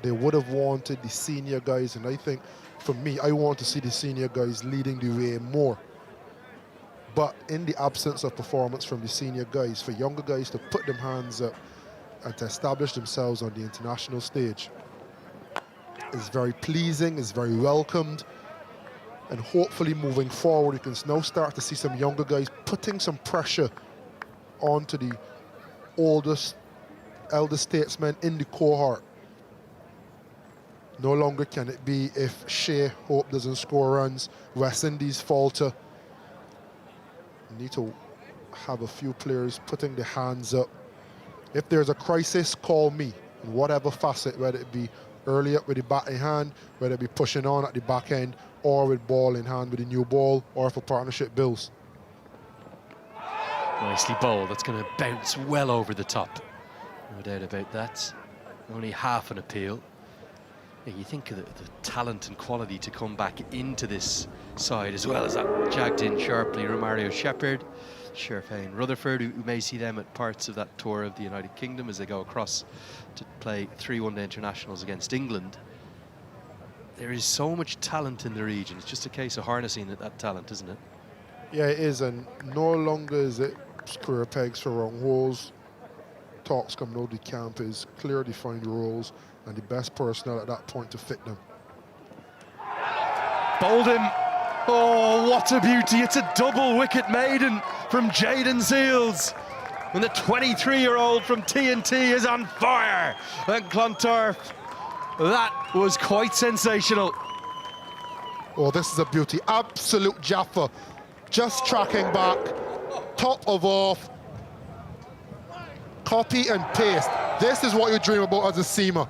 They would have wanted the senior guys, and I think, for me, I want to see the senior guys leading the way more. But in the absence of performance from the senior guys, for younger guys to put them hands up and to establish themselves on the international stage is very pleasing, is very welcomed. And hopefully moving forward, you can now start to see some younger guys putting some pressure onto the elder statesmen in the cohort. No longer can it be if Shea Hope doesn't score runs, West Indies falter. You need to have a few players putting their hands up. If there's a crisis, call me in whatever facet, whether it be early up with the bat in hand, whether it be pushing on at the back end, or with ball in hand with the new ball, or for partnership bills. Nicely bowled. That's going to bounce well over the top. No doubt about that. Only half an appeal. Yeah, you think of the talent and quality to come back into this side, as well as that jagged in sharply Romario Shepherd, Sherfane Rutherford, who may see them at parts of that tour of the United Kingdom as they go across to play 3 one-day internationals against England. There is so much talent in the region. It's just a case of harnessing that talent, isn't it? Yeah, it is, and no longer is it square pegs for round holes. Talks coming out of the camp is clear defined roles and the best personnel at that point to fit them. Bowled him. Oh, what a beauty. It's a double wicket maiden from Jayden Seales. And the 23-year-old from TNT is on fire at Clontarf. That was quite sensational. Oh, this is a beauty. Absolute Jaffa. Just tracking back. Top of off. Copy and paste. This is what you dream about as a seamer.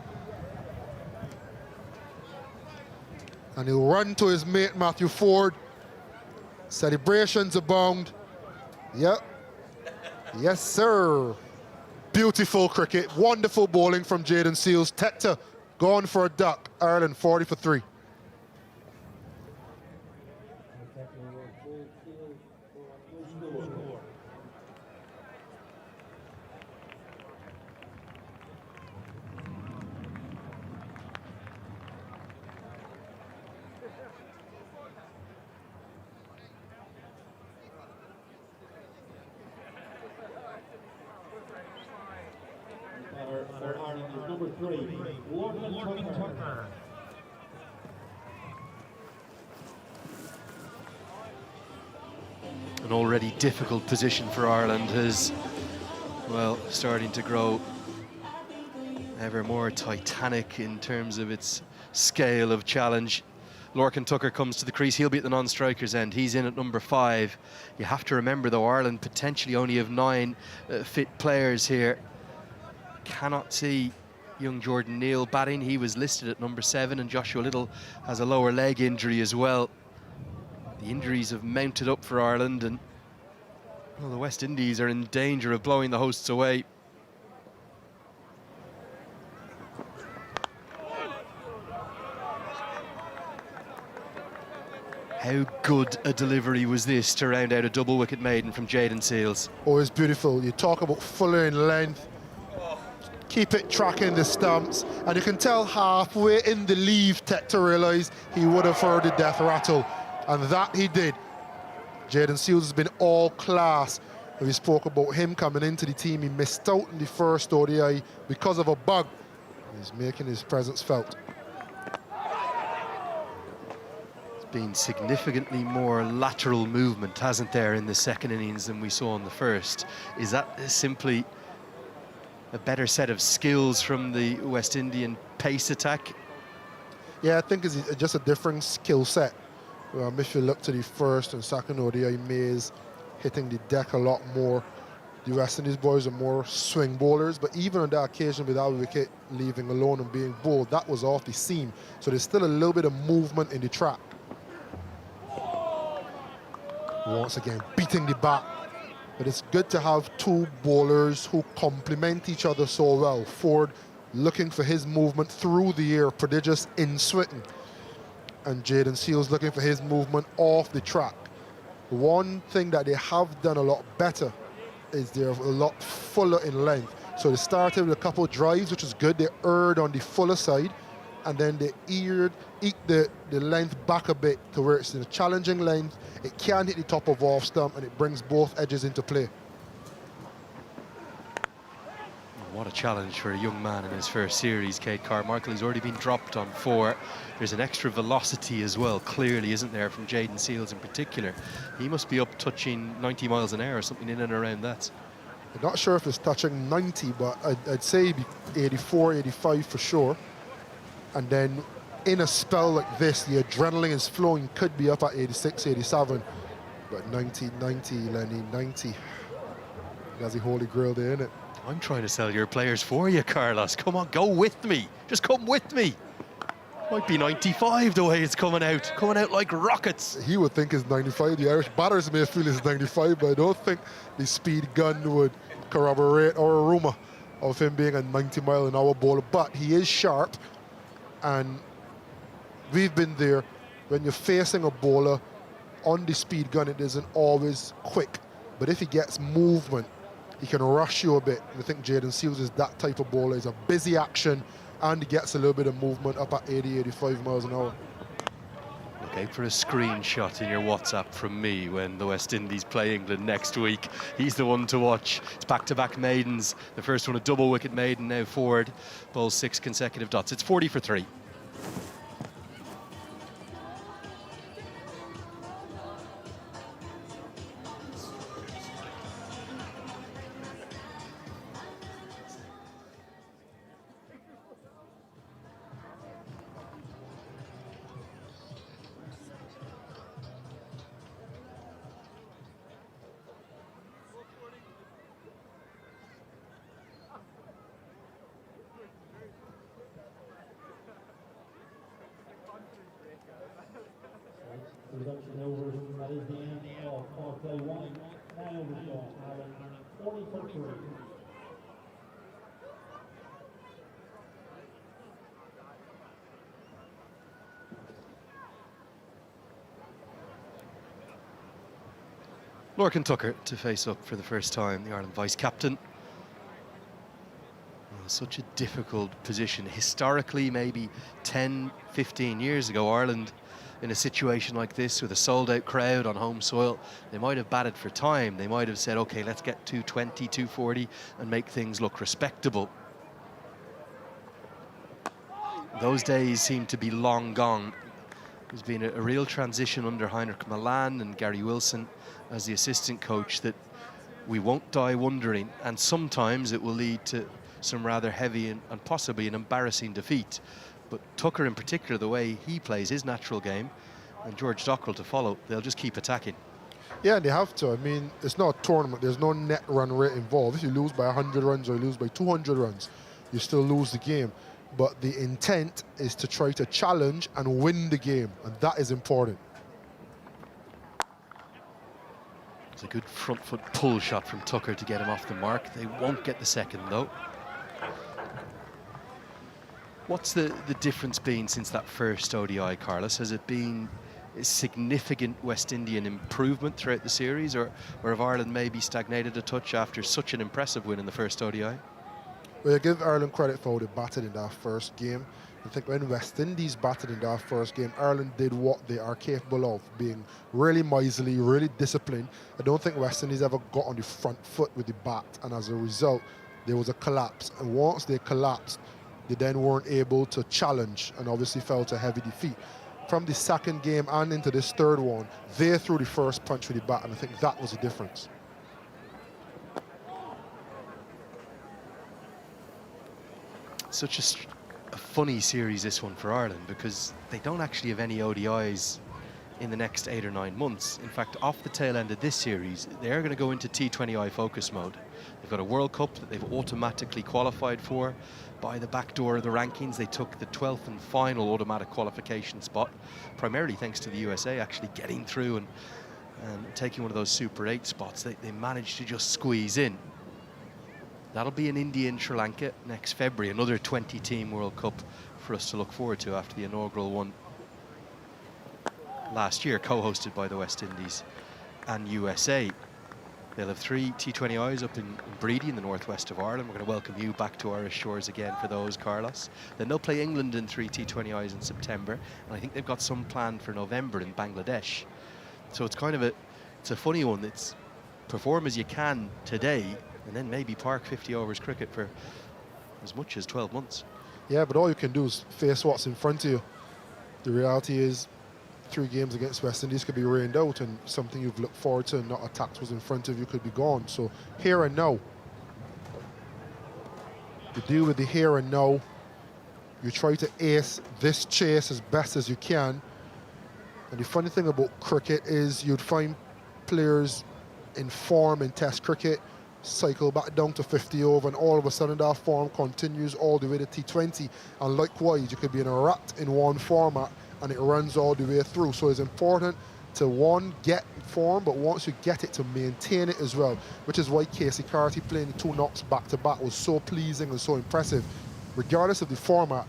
And he'll run to his mate, Matthew Ford. Celebrations abound. Yep. Yes, sir. Beautiful cricket. Wonderful bowling from Jayden Seales. Tector gone for a duck. Ireland 40 for 3. For Ireland is number 3, Lorcan Tucker. An already difficult position for Ireland is, well, starting to grow ever more titanic in terms of its scale of challenge. Lorcan Tucker comes to the crease. He'll be at the non-striker's end. He's in at number 5. You have to remember, though, Ireland potentially only have 9 fit players here. Cannot see young Jordan Neal batting. He was listed at number 7, and Joshua Little has a lower leg injury as well. The injuries have mounted up for Ireland, and well, the West Indies are in danger of blowing the hosts away. How good a delivery was this to round out a double wicket maiden from Jayden Seales? Oh, it's beautiful. You talk about fuller in length. Keep it tracking the stumps, and you can tell halfway in the leave Tector realised he would have heard the death rattle, and that he did. Jayden Seales has been all class. We spoke about him coming into the team. He missed out in the first ODI because of a bug. He's making his presence felt. There's been significantly more lateral movement, hasn't there, in the second innings than we saw in the first. Is that simply a better set of skills from the West Indian pace attack? Yeah, I think it's just a different skill set. If you look to the first and second ODI, Mays hitting the deck a lot more. The West Indies boys are more swing bowlers, but even on that occasion with that wicket leaving alone and being bowled, that was off the seam. So there's still a little bit of movement in the track. Once again, beating the bat. But it's good to have 2 bowlers who complement each other so well. Ford looking for his movement through the air, prodigious in switting. And Jayden Seales looking for his movement off the track. One thing that they have done a lot better is they're a lot fuller in length. So they started with a couple of drives, which is good. They erred on the fuller side, and then they eked the length back a bit to where it's in a challenging length. It can hit the top of off stump, and it brings both edges into play. What a challenge for a young man in his first series, Kate Carmichael. He's already been dropped on 4. There's an extra velocity as well, clearly, isn't there, from Jayden Seales in particular. He must be up touching 90 miles an hour or something in and around that. I'm not sure if it's touching 90, but I'd say 84, 85 for sure. And then in a spell like this, the adrenaline is flowing, could be up at 86, 87. But 90, Lenny, 90. That's the holy grail there, innit? I'm trying to sell your players for you, Carlos. Come on, go with me. Just come with me. Might be 95 the way it's coming out like rockets. He would think it's 95. The Irish batters may feel it's 95, but I don't think the speed gun would corroborate our rumour of him being a 90-mile-an-hour bowler. But he is sharp, and we've been there. When you're facing a bowler on the speed gun, it isn't always quick. But if he gets movement, he can rush you a bit. And I think Jayden Seales is that type of bowler. He's a busy action, and he gets a little bit of movement up at 80, 85 miles an hour. Look out for a screenshot in your WhatsApp from me when the West Indies play England next week. He's the one to watch. It's back-to-back maidens. The first one a double wicket maiden, now Ford bowls 6 consecutive dots. It's 40 for 3. Reduction over. That is the end of powerplay 1. Now we've got Ireland 40 for 3. Lorcan Tucker to face up for the first time, the Ireland vice-captain. Such a difficult position. Historically, maybe 10, 15 years ago, Ireland in a situation like this with a sold-out crowd on home soil, they might have batted for time. They might have said, okay, let's get 220, 240 and make things look respectable. Those days seem to be long gone. There's been a real transition under Heinrich Milan and Gary Wilson as the assistant coach that we won't die wondering, and sometimes it will lead to some rather heavy and possibly an embarrassing defeat. But Tucker in particular, the way he plays his natural game, and George Dockrell to follow, they'll just keep attacking. Yeah, they have to. I mean, it's not a tournament. There's no net run rate involved. If you lose by 100 runs or you lose by 200 runs, you still lose the game. But the intent is to try to challenge and win the game, and that is important. It's a good front foot pull shot from Tucker to get him off the mark. They won't get the second, though. What's the difference been since that first ODI, Carlos? Has it been a significant West Indian improvement throughout the series, or have Ireland maybe stagnated a touch after such an impressive win in the first ODI? Well, you give Ireland credit for how they batted in that first game. I think when West Indies batted in that first game, Ireland did what they are capable of, being really miserly, really disciplined. I don't think West Indies ever got on the front foot with the bat, and as a result, there was a collapse. And once they collapsed, they then weren't able to challenge and obviously fell to heavy defeat. From the second game and into this third one, they threw the first punch with the bat, and I think that was the difference. Such a funny series, this one, for Ireland, because they don't actually have any ODIs in the next 8 or 9 months. In fact, off the tail end of this series, they're going to go into T20I focus mode. They've got a World Cup that they've automatically qualified for. By the back door of the rankings, they took the 12th and final automatic qualification spot, primarily thanks to the USA actually getting through and taking one of those Super 8 spots. They managed to just squeeze in. That'll be in India and Sri Lanka next February, another 20-team World Cup for us to look forward to after the inaugural one last year, co-hosted by the West Indies and USA. They'll have 3 T20Is up in Breedy in the northwest of Ireland. We're going to welcome you back to Irish shores again for those, Carlos. Then they'll play England in 3 T20Is in September, and I think they've got some planned for November in Bangladesh. So it's kind of it's a funny one. It's perform as you can today, and then maybe park 50 overs cricket for as much as 12 months. Yeah, but all you can do is face what's in front of you. The reality is 3 games against West Indies could be rained out, and something you've looked forward to and not attacked was in front of you could be gone. So here and now. You deal with the here and now. You try to ace this chase as best as you can. And the funny thing about cricket is you'd find players in form in Test cricket cycle back down to 50 over, and all of a sudden that form continues all the way to T20. And likewise, you could be in a rut in one format and it runs all the way through. So it's important to, one, get form, but once you get it, to maintain it as well, which is why Casey Carty playing the 2 knocks back-to-back was so pleasing and so impressive. Regardless of the format,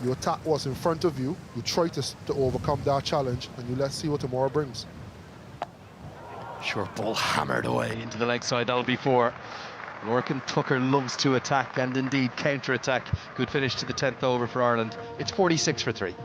you attack what's in front of you, you try to overcome that challenge, and you let's see what tomorrow brings. Short ball hammered away into the leg side. That'll be 4. Lorcan Tucker loves to attack and indeed counter-attack. Good finish to the 10th over for Ireland. It's 46 for 3.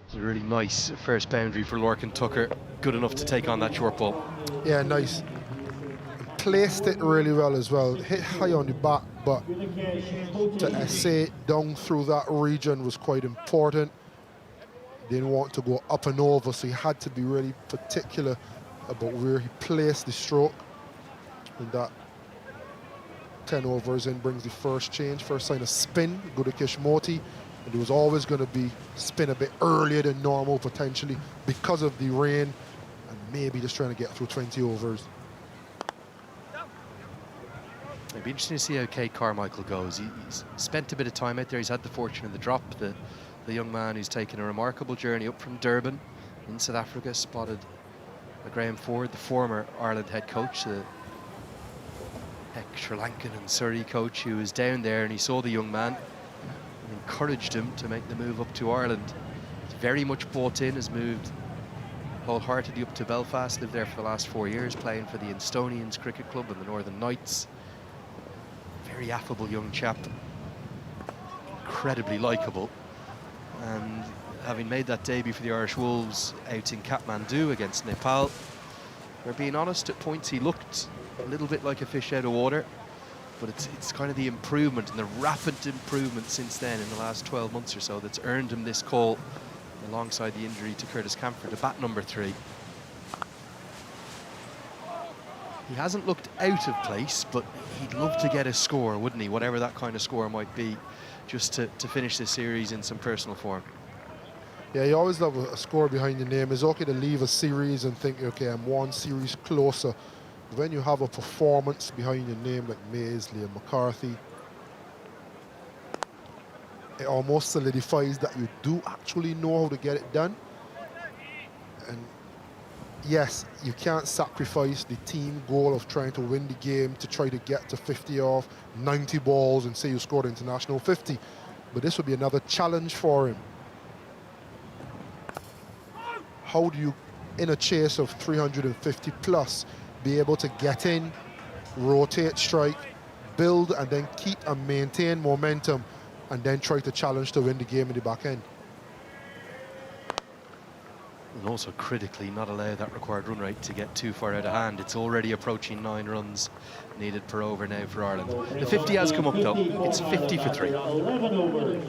It's a really nice first boundary for Lorcan Tucker. Good enough to take on that short ball. Yeah, nice. Placed it really well as well. Hit high on the back, but to essay it down through that region was quite important. Didn't want to go up and over, so he had to be really particular about where he placed the stroke. And that 10 overs in brings the first change, first sign of spin, go to Kishmoti. And there was always going to be spin a bit earlier than normal, potentially, because of the rain, and maybe just trying to get through 20 overs. It'd be interesting to see how Kate Carmichael goes. He's spent a bit of time out there. He's had the fortune of the drop. The young man who's taken a remarkable journey up from Durban in South Africa, spotted Graham Ford, the former Ireland head coach, the ex-Sri Lankan and Surrey coach, who was down there, and he saw the young man and encouraged him to make the move up to Ireland. He's very much bought in, has moved wholeheartedly up to Belfast, lived there for the last 4 years, playing for the Instonians Cricket Club and the Northern Knights. Very affable young chap, incredibly likeable, and having made that debut for the Irish Wolves out in Kathmandu against Nepal, we're being honest, at points he looked a little bit like a fish out of water, but it's kind of the improvement and the rapid improvement since then in the last 12 months or so that's earned him this call, alongside the injury to Curtis Camphor, to bat number 3. He hasn't looked out of place, but he'd love to get a score, wouldn't he? Whatever that kind of score might be, just to finish this series in some personal form. Yeah, you always love a score behind your name. It's okay to leave a series and think, okay, I'm one series closer. But when you have a performance behind your name like Maisley and McCarthy, it almost solidifies that you do actually know how to get it done. And yes, you can't sacrifice the team goal of trying to win the game to try to get to 50 off 90 balls and say you scored international 50. But this would be another challenge for him. How do you, in a chase of 350 plus, be able to get in, rotate, strike, build, and then keep and maintain momentum, and then try to challenge to win the game in the back end? And also critically not allow that required run rate to get too far out of hand. It's already approaching 9 runs needed per over now for Ireland. The 50 has come up though, it's 50 for 3. 11 overs.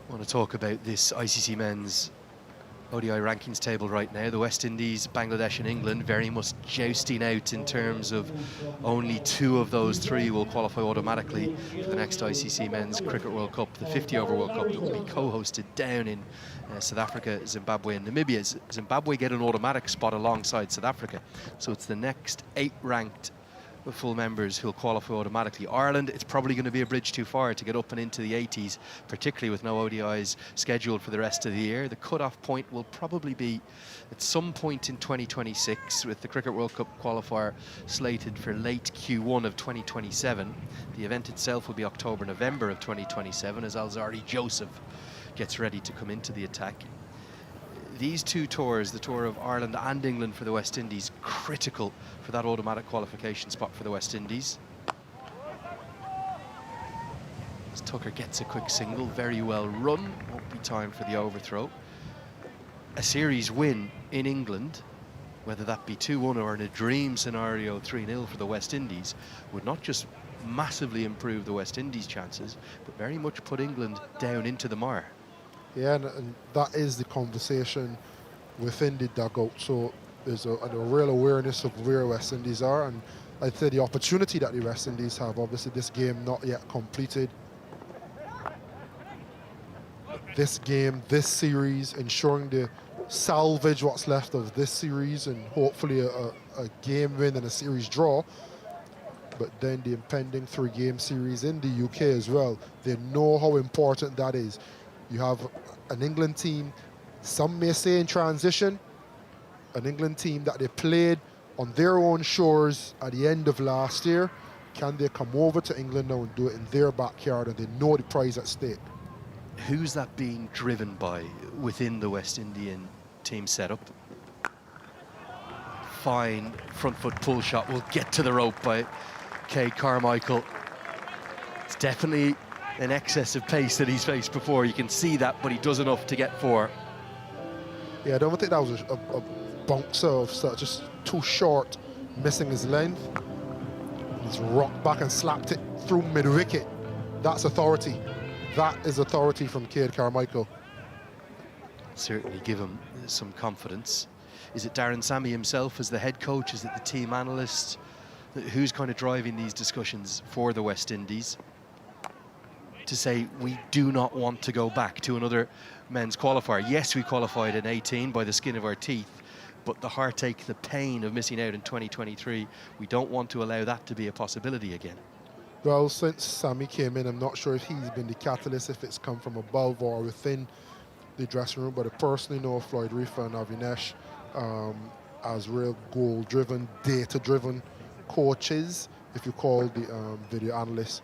I want to talk about this ICC men's ODI rankings table right now. The West Indies, Bangladesh and England very much jousting out in terms of only 2 of those 3 will qualify automatically for the next ICC Men's Cricket World Cup, the 50-over World Cup that will be co-hosted down in South Africa, Zimbabwe and Namibia. Zimbabwe get an automatic spot alongside South Africa, so it's the next 8 ranked full members who'll qualify automatically. Ireland, it's probably going to be a bridge too far to get up and into the 80s, particularly with no ODIs scheduled for the rest of the year. The cut-off point will probably be at some point in 2026, with the Cricket World Cup qualifier slated for late Q1 of 2027. The event itself will be October, November of 2027 as Alzari Joseph gets ready to come into the attack. These 2 tours, the tour of Ireland and England for the West Indies, critical for that automatic qualification spot for the West Indies. As Tucker gets a quick single, very well run, won't be time for the overthrow. A series win in England, whether that be 2-1 or in a dream scenario 3-0 for the West Indies, would not just massively improve the West Indies' chances, but very much put England down into the mire. Yeah, and that is the conversation within the dugout. So there's a real awareness of where West Indies are, and I'd say the opportunity that the West Indies have. Obviously, this game not yet completed. This game, this series, ensuring they salvage what's left of this series, and hopefully a game win and a series draw. But then the impending 3-game series in the UK as well. They know how important that is. You have an England team, some may say in transition, an England team that they played on their own shores at the end of last year. Can they come over to England now and do it in their backyard, and they know the prize at stake? who's that being driven by within the West Indian team setup? Fine front foot pull shot will get to the rope by Cade Carmichael. It's definitely an excess of pace that he's faced before. You can see that, but he does enough to get 4. Yeah, I don't think that was a bouncer of such, just too short, missing his length. He's rocked back and slapped it through mid-wicket. That's authority. That is authority from Cade Carmichael. Certainly give him some confidence. Is it Darren Sammy himself as the head coach? Is it the team analyst? Who's kind of driving these discussions for the West Indies to say we do not want to go back to another men's qualifier? Yes, we qualified in 18 by the skin of our teeth, but the heartache, the pain of missing out in 2023, we don't want to allow that to be a possibility again. Well, since Sammy came in, I'm not sure if he's been the catalyst, if it's come from above or within the dressing room, but I personally know Floyd Reefer and Avinesh as real goal-driven, data-driven coaches, if you call the video analyst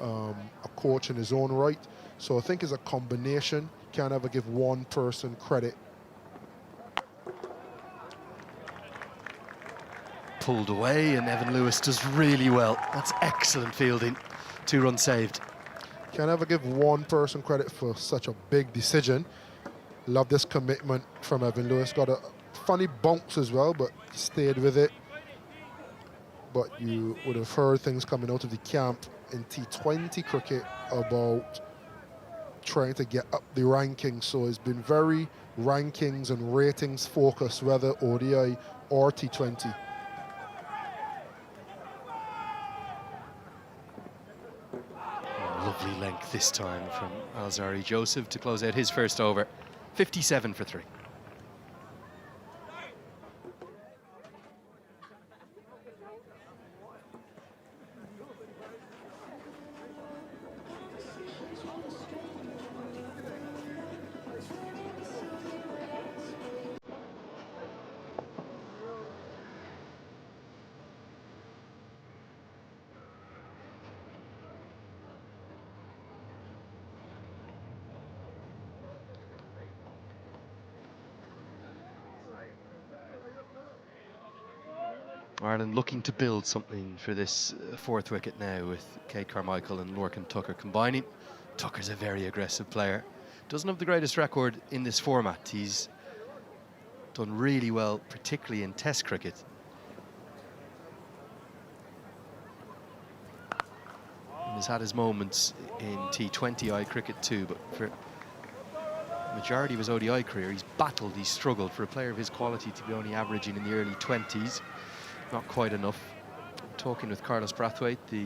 a coach in his own right. So I think it's a combination. Can't ever give one person credit. Pulled away, and Evan Lewis does really well. That's excellent fielding. 2 runs saved. Can't ever give one person credit for such a big decision. Love this commitment from Evan Lewis. Got a funny bounce as well, but stayed with it. But you would have heard things coming out of the camp in T20 cricket about trying to get up the rankings. So it's been very rankings and ratings focused, whether ODI or T20. Lovely length this time from Alzari Joseph to close out his first over. 57 for 3. Ireland looking to build something for this 4th wicket now with Cade Carmichael and Lorcan Tucker combining. Tucker's a very aggressive player. Doesn't have the greatest record in this format. He's done really well, particularly in Test cricket. And has had his moments in T20I cricket too, but for the majority of his ODI career, he's battled, he's struggled. For a player of his quality to be only averaging in the early 20s, not quite enough. Talking with Carlos Brathwaite, the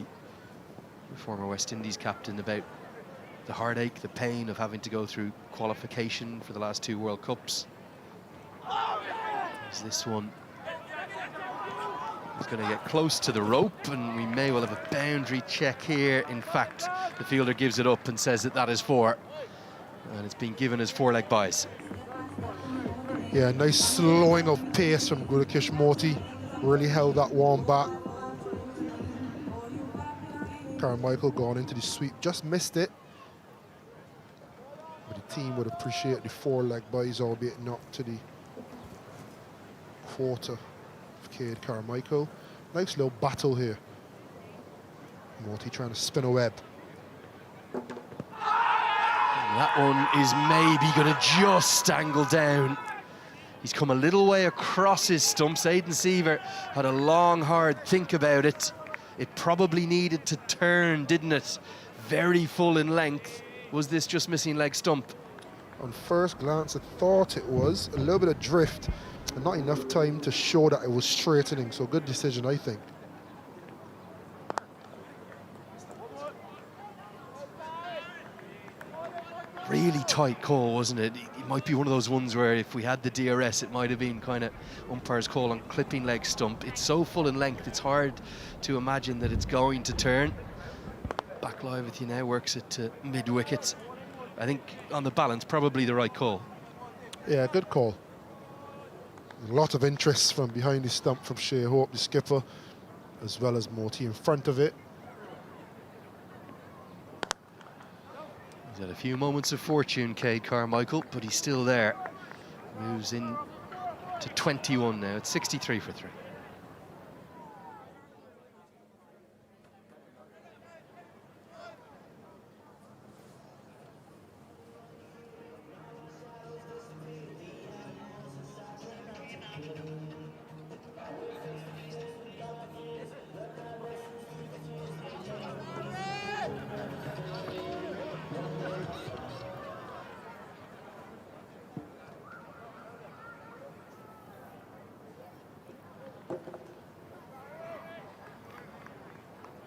former West Indies captain, about the heartache, the pain of having to go through qualification for the last 2 World Cups. Is this one? He's going to get close to the rope, and we may well have a boundary check here. In fact, the fielder gives it up and says that that is 4, and it's been given as 4-leg byes. Yeah, nice slowing of pace from Gurukish Moti. Really held that one back. Carmichael gone into the sweep, just missed it. But the team would appreciate the 4-leg byes, albeit not to the quarter of Cade Carmichael. Nice little battle here. Morty trying to spin a web. That one is maybe going to just angle down. He's come a little way across his stumps. Aidan Seaver had a long, hard think about it. It probably needed to turn, didn't it? Very full in length. Was this just missing leg stump? On first glance, I thought it was. A little bit of drift, and not enough time to show that it was straightening. So good decision, I think. Really tight call, wasn't it? It might be one of those ones where if we had the DRS, it might have been kind of umpire's call on clipping leg stump. It's so full in length, it's hard to imagine that it's going to turn. Back live with you now, works it to mid-wicket. I think on the balance, probably the right call. Yeah, good call. A lot of interest from behind the stump from Shea Hope, the skipper, as well as Morty in front of it. He's had a few moments of fortune, Cade Carmichael, but he's still there. Moves in to 21 now. It's 63 for 3.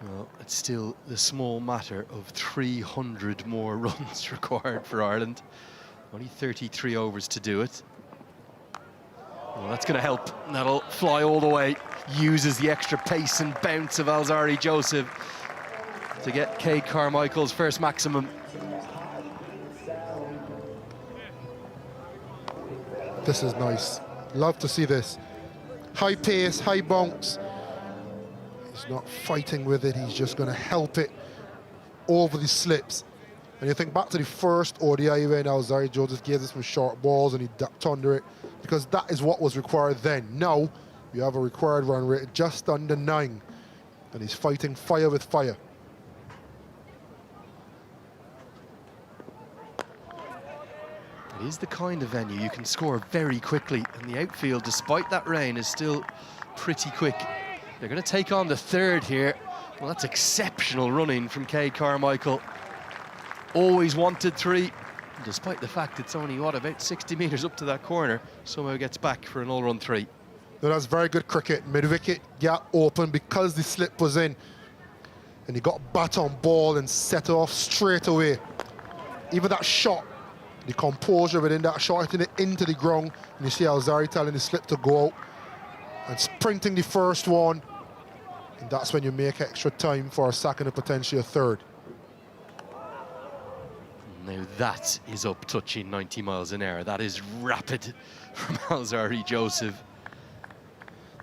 Well, it's still the small matter of 300 more runs required for Ireland. Only 33 overs to do it. Well, that's going to help. That'll fly all the way. Uses the extra pace and bounce of Alzarri Joseph to get Cade Carmichael's first maximum. This is nice. Love to see this. High pace, high bounce. He's not fighting with it, he's just going to help it over the slips. And you think back to the first ODI when Alzarri Joseph gave us some short balls and he ducked under it, because that is what was required then. Now, you have a required run rate just under 9, and he's fighting fire with fire. It is the kind of venue you can score very quickly, and the outfield, despite that rain, is still pretty quick. They're going to take on the third here. Well, that's exceptional running from Cade Carmichael. Always wanted 3, despite the fact it's only, what, about 60 metres up to that corner. Somehow gets back for an all-run 3. No, that's very good cricket. Mid-wicket gap open because the slip was in. And he got bat on ball and set off straight away. Even that shot, the composure within that shot, hitting it into the ground. And you see Alzarri telling the slip to go out and sprinting the first one. And that's when you make extra time for a second and potentially a third. Now that is up touching 90 miles an hour. That is rapid from Alzarri Joseph.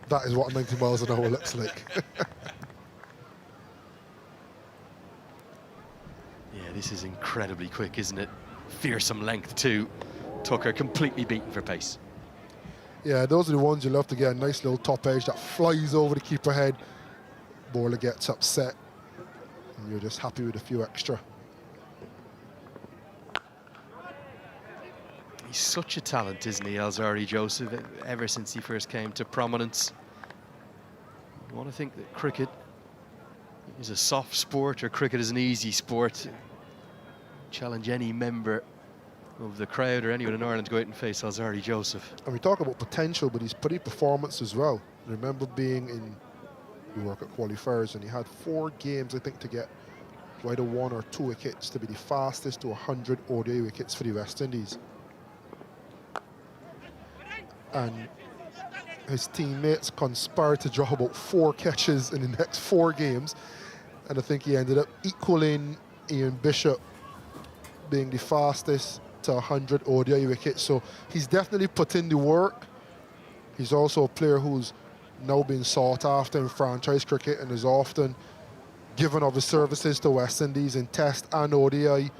That is what 90 miles an hour looks like. Yeah, this is incredibly quick, isn't it? Fearsome length too. Tucker completely beaten for pace. Yeah, those are the ones you love to get. A nice little top edge that flies over the keeper head. Bowler gets upset, and you're just happy with a few extra. He's such a talent, isn't he, Alzarri Joseph, ever since he first came to prominence. You want to think that cricket is a soft sport, or cricket is an easy sport. Challenge any member of the crowd or anyone in Ireland to go out and face Alzarri Joseph. And we talk about potential, but he's pretty performance as well. I remember being in, we work at qualifiers, and he had 4 games, I think, to get either 1 or 2 wickets to be the fastest to 100 ODI wickets for the West Indies. And his teammates conspired to drop about 4 catches in the next 4 games. And I think he ended up equaling Ian Bishop being the fastest to 100 ODI wickets. So he's definitely put in the work. He's also a player who's now been sought after in franchise cricket and is often given of his services to West Indies in Test and ODI,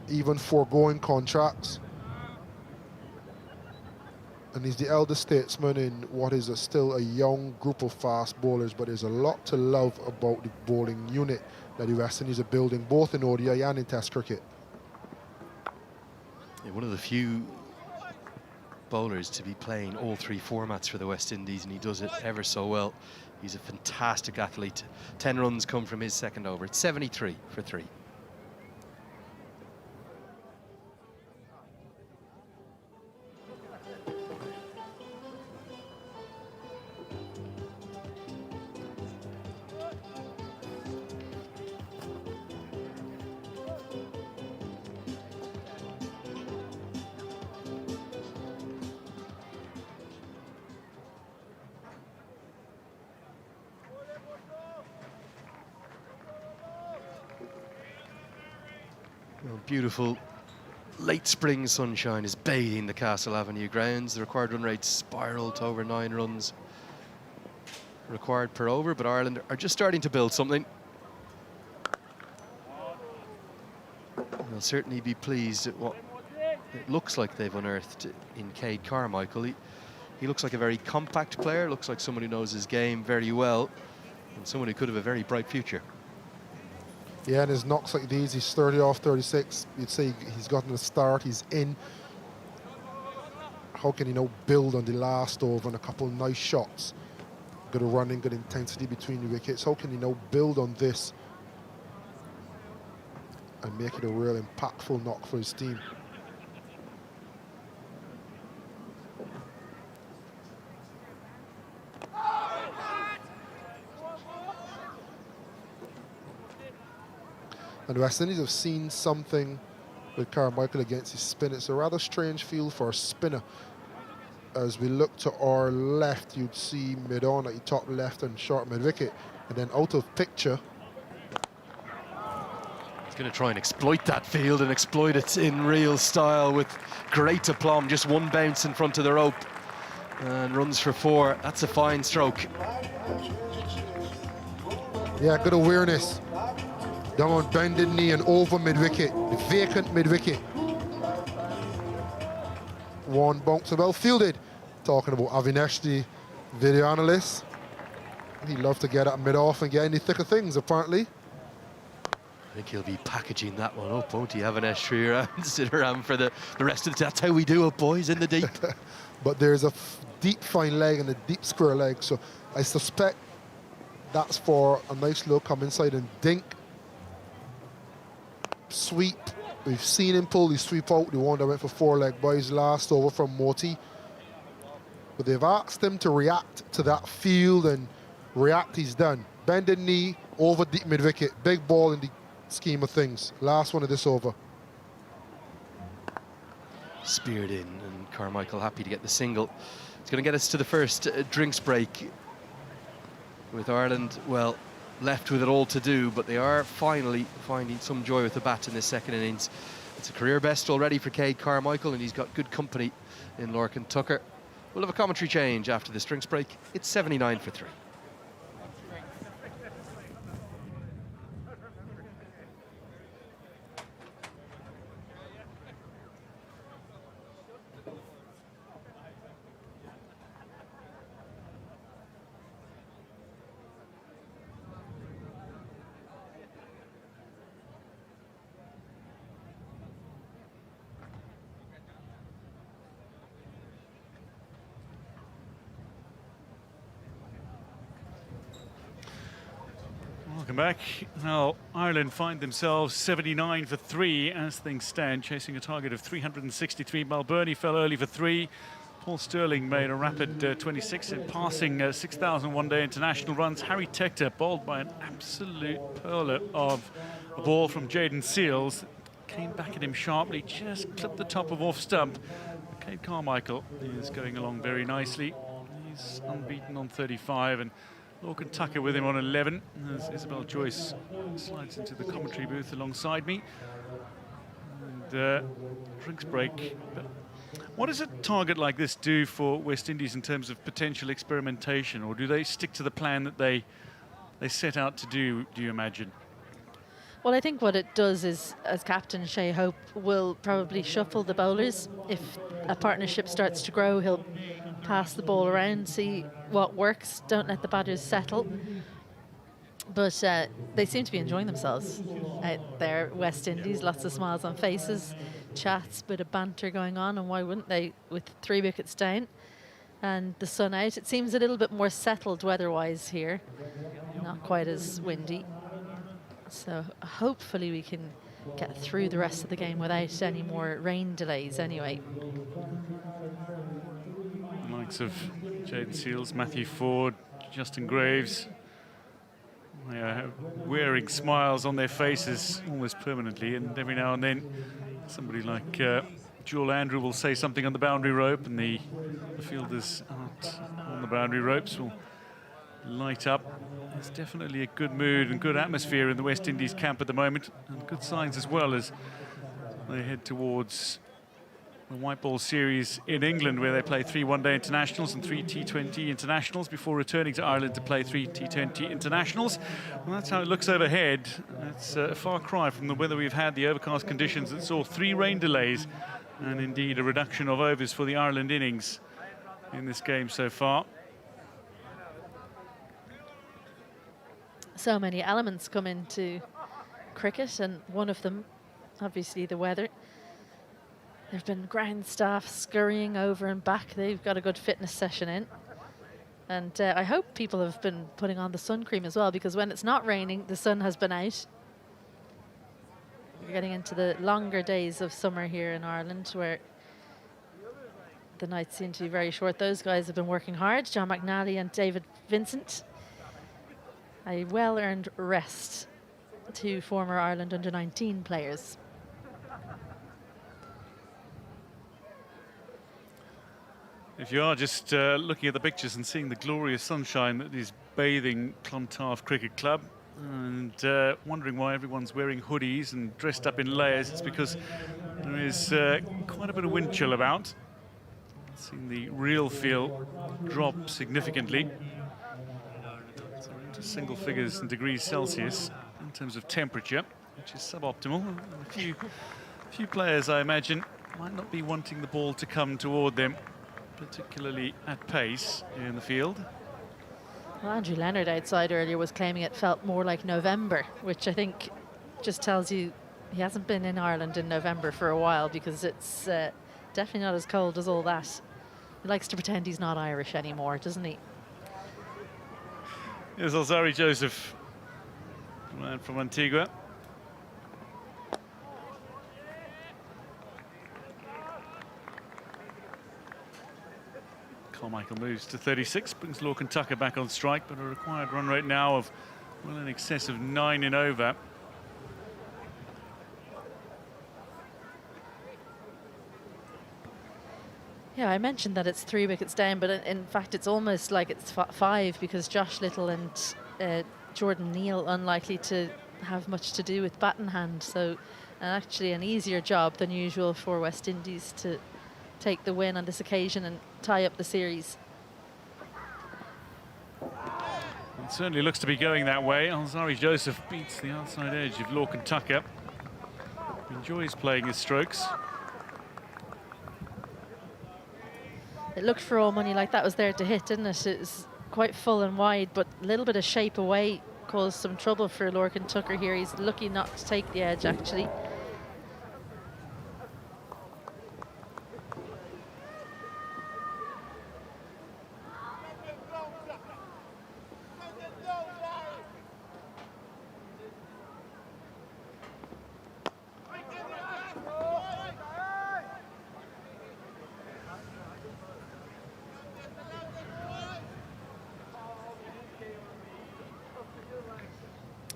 even foregoing contracts. And he's the elder statesman in what is still a young group of fast bowlers, but there's a lot to love about the bowling unit that the West Indies are building, both in ODI and in Test cricket. Yeah, one of the few bowlers to be playing all 3 formats for the West Indies, and he does it ever so well. He's a fantastic athlete. 10 runs come from his second over. It's 73 for 3. Well, beautiful late spring sunshine is bathing the Castle Avenue grounds. The required run rate spiraled to over 9 runs required per over, but Ireland are just starting to build something. They'll certainly be pleased at what it looks like they've unearthed in Cade Carmichael. He looks like a very compact player, looks like someone who knows his game very well, and someone who could have a very bright future. Yeah, and his knocks like these, he's 30 off 36. You'd say he's gotten a start, he's in. How can he now build on the last over and a couple of nice shots? Good running, good intensity between the wickets. How can he now build on this and make it a real impactful knock for his team? And the West Indies have seen something with Carmichael against his spin. It's a rather strange field for a spinner. As we look to our left, you'd see mid-on at the top left and short mid-wicket. And then out of picture. He's going to try and exploit that field and exploit it in real style with great aplomb. Just one bounce in front of the rope and runs for 4. That's a fine stroke. Yeah, good awareness. Down on bended knee and over mid-wicket, the vacant mid-wicket. One bounce, well fielded. Talking about Avinesh, the video analyst. He'd love to get at mid-off and get in the thick of things, apparently. I think he'll be packaging that one up, won't he? Avinesh Sriram, sit around for the rest of the... That's how we do it, boys, in the deep. But there's a deep fine leg and a deep square leg, so I suspect that's for a nice low come inside and dink. Sweep. We've seen him pull the sweep out, the one that went for 4-leg by his last over from Moti. But they've asked him to react to that field, and react he's done. Bended knee, over deep mid-wicket. Big ball in the scheme of things. Last one of this over. Speared in, and Carmichael happy to get the single. It's going to get us to the first drinks break. With Ireland, well, left with it all to do, but they are finally finding some joy with the bat in this second innings. It's a career best already for Cade Carmichael, and he's got good company in Lorcan Tucker. We'll have a commentary change after this drinks break. It's 79 for 3. Welcome back. Now, Ireland find themselves 79 for 3 as things stand, chasing a target of 363. Malburney fell early for 3. Paul Sterling made a rapid 26 in passing 6,000 one-day international runs. Harry Tector bowled by an absolute pearler of a ball from Jayden Seales. Came back at him sharply, just clipped the top of off stump. Cade Carmichael is going along very nicely. He's unbeaten on 35, and Lorcan Tucker with him on 11 as Isabel Joyce slides into the commentary booth alongside me. And drinks break. But what does a target like this do for West Indies in terms of potential experimentation, or do they stick to the plan that they set out to do you imagine? Well, I think what it does is, as captain, Shea Hope will probably shuffle the bowlers. If a partnership starts to grow, he'll pass the ball around, see what works, don't let the batters settle. But they seem to be enjoying themselves out there, West Indies. Lots of smiles on faces, chats, bit of banter going on, and why wouldn't they, with 3 wickets down and the sun out. It seems a little bit more settled weather-wise here, not quite as windy. So hopefully we can get through the rest of the game without any more rain delays anyway. The likes of Jayden Seales, Matthew Ford, Justin Graves, wearing smiles on their faces almost permanently, and every now and then somebody like Joel Andrew will say something on the boundary rope, and the fielders out on the boundary ropes will light up. There's definitely a good mood and good atmosphere in the West Indies camp at the moment, and good signs as well as they head towards the white ball series in England, where they play 3 one-day internationals and 3 T20 internationals before returning to Ireland to play 3 T20 internationals. Well, that's how it looks overhead. It's a far cry from the weather we've had, the overcast conditions that saw 3 rain delays and indeed a reduction of overs for the Ireland innings in this game so far. So many elements come into cricket, and one of them, obviously, the weather. There have been ground staff scurrying over and back. They've got a good fitness session in. And I hope people have been putting on the sun cream as well, because when it's not raining, the sun has been out. We're getting into the longer days of summer here in Ireland, where the nights seem to be very short. Those guys have been working hard, John McNally and David Vincent. A well-earned rest to former Ireland under-19 players. If you are just looking at the pictures and seeing the glorious sunshine that is bathing Clontarf Cricket Club, and wondering why everyone's wearing hoodies and dressed up in layers, it's because there is quite a bit of wind chill about. Seeing the real feel drop significantly. So we're into single figures in degrees Celsius in terms of temperature, which is suboptimal. A few players, I imagine, might not be wanting the ball to come toward them, particularly at pace in the field. Well, Andrew Leonard outside earlier was claiming it felt more like November, which I think just tells you he hasn't been in Ireland in November for a while, because it's definitely not as cold as all that. He likes to pretend he's not Irish anymore, doesn't he? Here's Alzari Joseph, man from Antigua. Carmichael moves to 36, brings Lorcan Tucker back on strike, but a required run rate now of well in excess of 9 in over. Yeah, I mentioned that it's 3 wickets down, but in fact it's almost like it's 5, because Josh Little and Jordan Neal unlikely to have much to do with bat in hand. So actually an easier job than usual for West Indies to take the win on this occasion and tie up the series. It certainly looks to be going that way. Alzari Joseph beats the outside edge of Lorcan Tucker. Enjoys playing his strokes. It looked for all money like that was there to hit, didn't it? It was quite full and wide, but a little bit of shape away caused some trouble for Lorcan Tucker here. He's lucky not to take the edge, actually.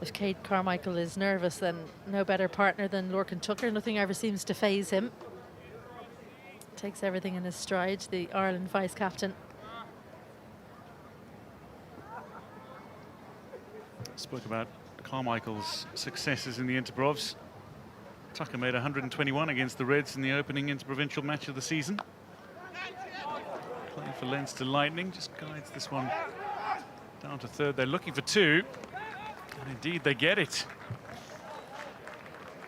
If Cade Carmichael is nervous, then no better partner than Lorcan Tucker. Nothing ever seems to faze him. Takes everything in his stride, the Ireland vice-captain. Spoke about Carmichael's successes in the Interbrovs. Tucker made 121 against the Reds in the opening interprovincial match of the season. Playing for Leinster Lightning, just guides this one down to third. They're looking for 2. And indeed, they get it.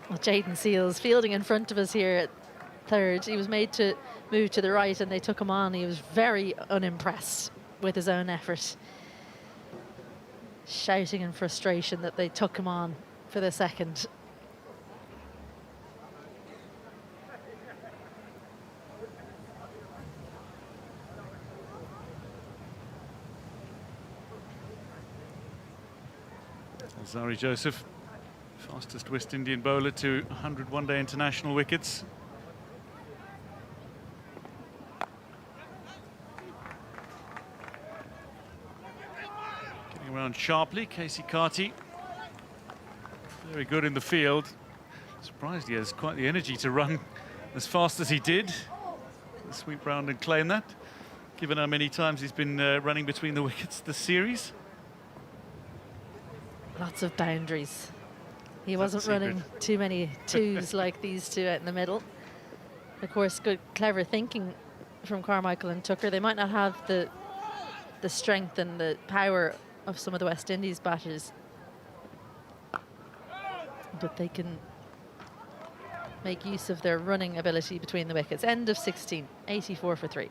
Well, Jayden Seales fielding in front of us here at third. He was made to move to the right and they took him on. He was very unimpressed with his own effort. Shouting in frustration that they took him on for the second. Alzari Joseph, fastest West Indian bowler to 100 one-day international wickets. Getting around sharply, Casey Carty. Very good in the field. Surprised he has quite the energy to run as fast as he did. Sweep round and claim that, given how many times he's been running between the wickets this series. Lots of boundaries. He wasn't running too many twos like these two out in the middle. Of course, good, clever thinking from Carmichael and Tucker. They might not have the strength and the power of some of the West Indies batters, but they can make use of their running ability between the wickets. End of 16, 84 for 3.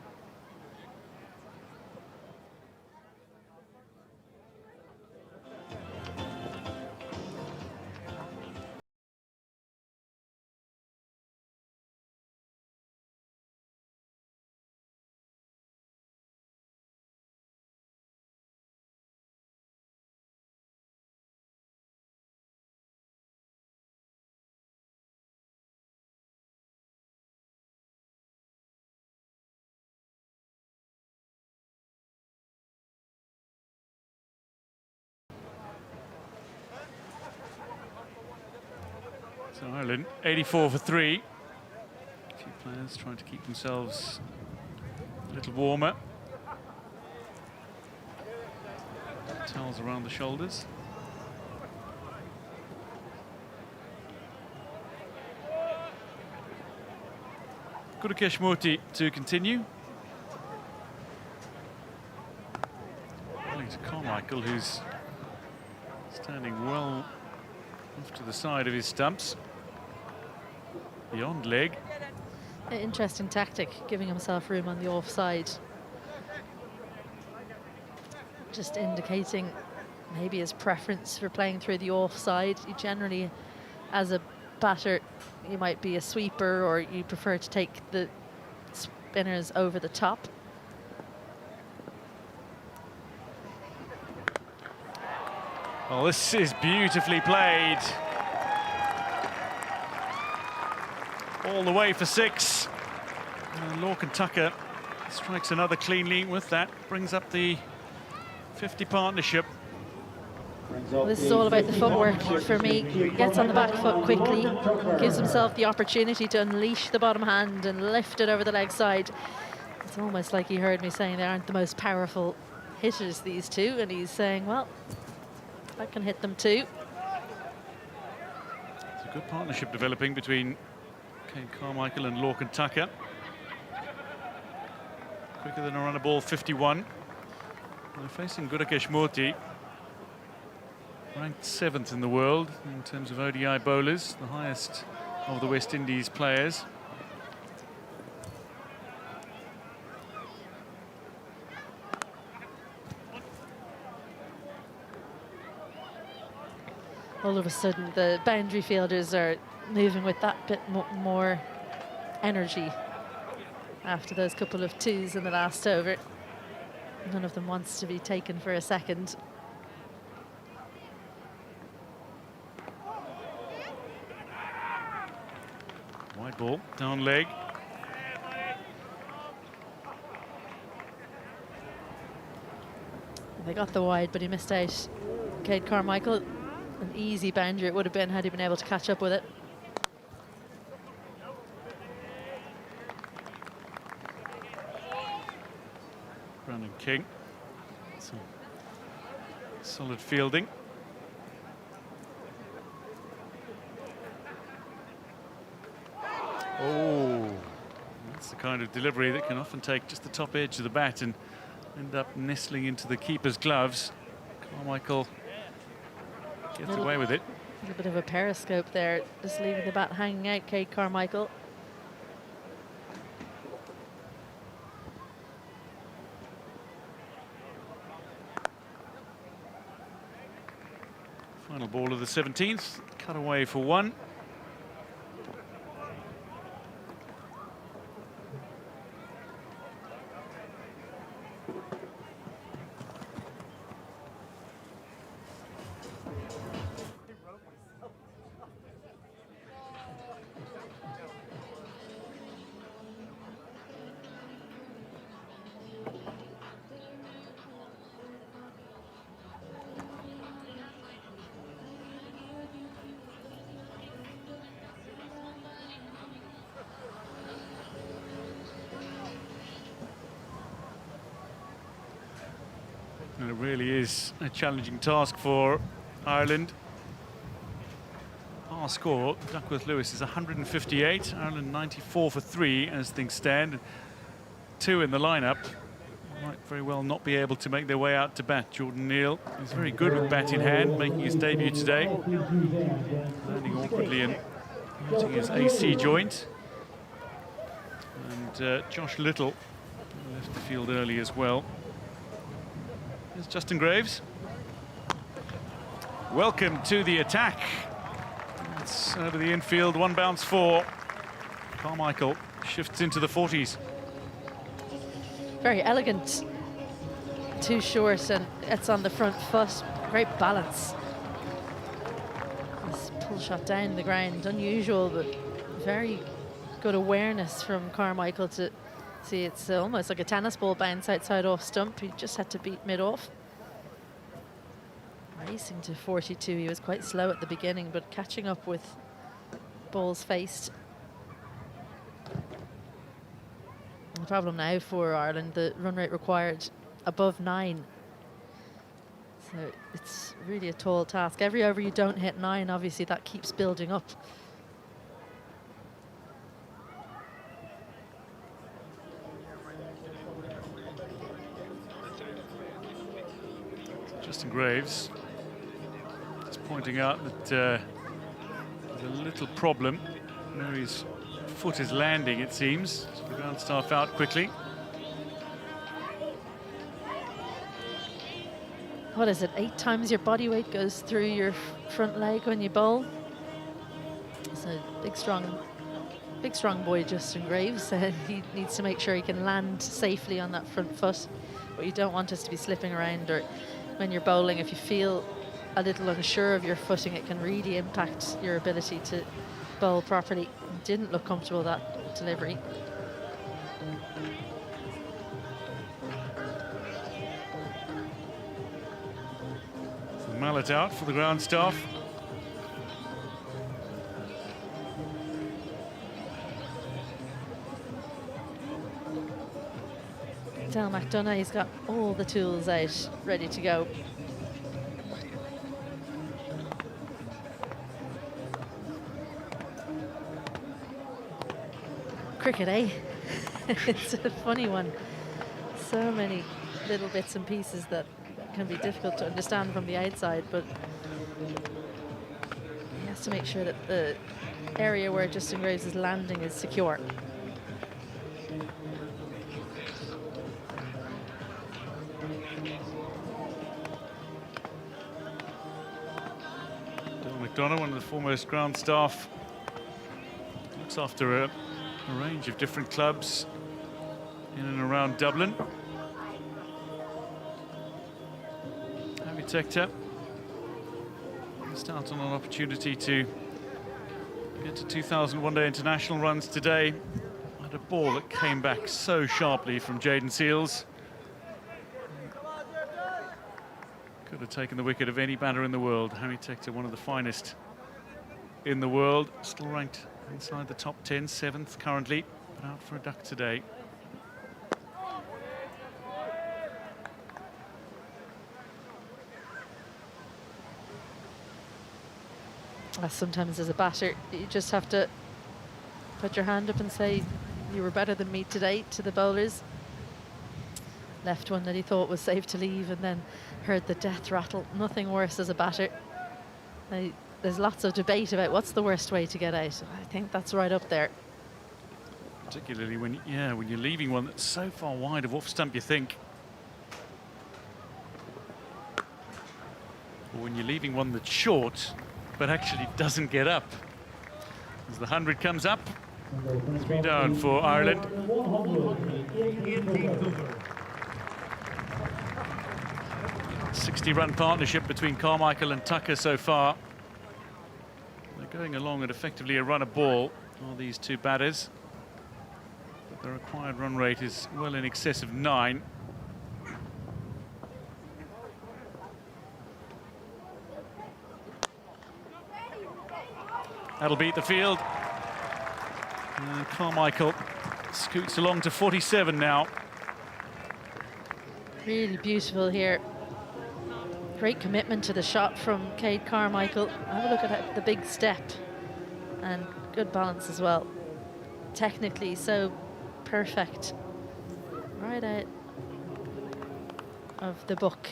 So Ireland, 84 for 3. A few players trying to keep themselves a little warmer. Towels around the shoulders. Gudakesh Murthy to continue. Bowling to Carmichael, who's standing well off to the side of his stumps. Beyond leg. Interesting tactic, giving himself room on the offside. Just indicating maybe his preference for playing through the offside. You generally, as a batter, you might be a sweeper or you prefer to take the spinners over the top. Well, this is beautifully played. All the way for 6. And Lorcan Tucker strikes another cleanly with that. Brings up the 50 partnership. Well, this is all about the footwork for me. Gets on the back foot quickly, gives himself the opportunity to unleash the bottom hand and lift it over the leg side. It's almost like he heard me saying they aren't the most powerful hitters, these two, and he's saying, well, I can hit them too. It's a good partnership developing between Kane Carmichael and Lorcan Tucker. Quicker than a runner ball, 51. They're facing Gudakesh Murthy, ranked 7th in the world in terms of ODI bowlers, the highest of the West Indies players. All of a sudden, the boundary fielders are moving with that bit more energy after those couple of 2s in the last over. None of them wants to be taken for a second. Wide ball, down leg. They got the wide, but he missed out. Cade Carmichael, an easy boundary it would have been had he been able to catch up with it. Brandon King. Some solid fielding. Oh, that's the kind of delivery that can often take just the top edge of the bat and end up nestling into the keeper's gloves. Carmichael gets away with it. A little bit of a periscope there, just leaving the bat hanging out, Cade Carmichael. Final ball of the 17th, cut away for 1. And it really is a challenging task for Ireland. Our score, Duckworth-Lewis, is 158. Ireland 94 for 3 as things stand. 2 in the lineup. Might very well not be able to make their way out to bat. Jordan Neal is very good with bat in hand, making his debut today. Landing awkwardly and hurting his AC joint. And Josh Little left the field early as well. Here's Justin Graves. Welcome to the attack. It's over the infield, 1 bounce 4. Carmichael shifts into the 40s. Very elegant. Too short, and it's on the front foot. Great balance. This pull shot down the ground, unusual, but very good awareness from Carmichael to see it's almost like a tennis ball bounce outside off stump. He just had to beat mid off. Racing to 42, he was quite slow at the beginning, but catching up with balls faced. The problem now for Ireland, the run rate required above 9. So it's really a tall task. Every over you don't hit 9, obviously that keeps building up. Justin Graves just pointing out that there's a little problem where his foot is landing, it seems. So the ground staff out quickly. What is it, 8 times your body weight goes through your front leg when you bowl? So big strong boy Justin Graves. He needs to make sure he can land safely on that front foot. What you don't want is to be slipping around, or when you're bowling, if you feel a little unsure of your footing, it can really impact your ability to bowl properly. Didn't look comfortable, that delivery. So mallet out for the ground staff. Del McDonough, he's got all the tools out, ready to go. Cricket, eh? It's a funny one. So many little bits and pieces that can be difficult to understand from the outside, but he has to make sure that the area where Justin Graves is landing is secure. McDonough, one of the foremost ground staff, looks after a range of different clubs in and around Dublin. Harry Tector missed out on an opportunity to get to 2,000 one-day international runs today. Had a ball that came back so sharply from Jayden Seales. Could have taken the wicket of any batter in the world. Harry Tector, one of the finest in the world, still ranked inside the top 10, 7th currently, but out for a duck today. Sometimes as a batter, you just have to put your hand up and say, you were better than me today, to the bowlers. Left one that he thought was safe to leave and then heard the death rattle. Nothing worse as a batter. There's lots of debate about what's the worst way to get out. I think that's right up there. Particularly when you're leaving one that's so far wide of off stump, you think. Or when you're leaving one that's short, but actually doesn't get up. As the 100 comes up, 3 down for Ireland. 60-run partnership between Carmichael and Tucker so far. They're going along at effectively a run a ball, all these two batters. But the required run rate is well in excess of 9. That'll beat the field. And Carmichael scoots along to 47 now. Really beautiful here. Great commitment to the shot from Cade Carmichael. Have a look at the big step and good balance as well. Technically so perfect. Right out of the book.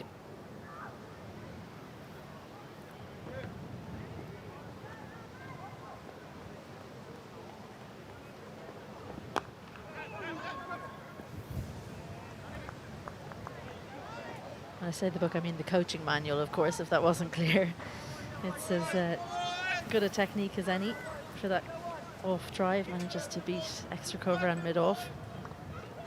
When I say the book, I mean the coaching manual, of course, if that wasn't clear. It's as good a technique as any for that off drive. Manages to beat extra cover and mid-off.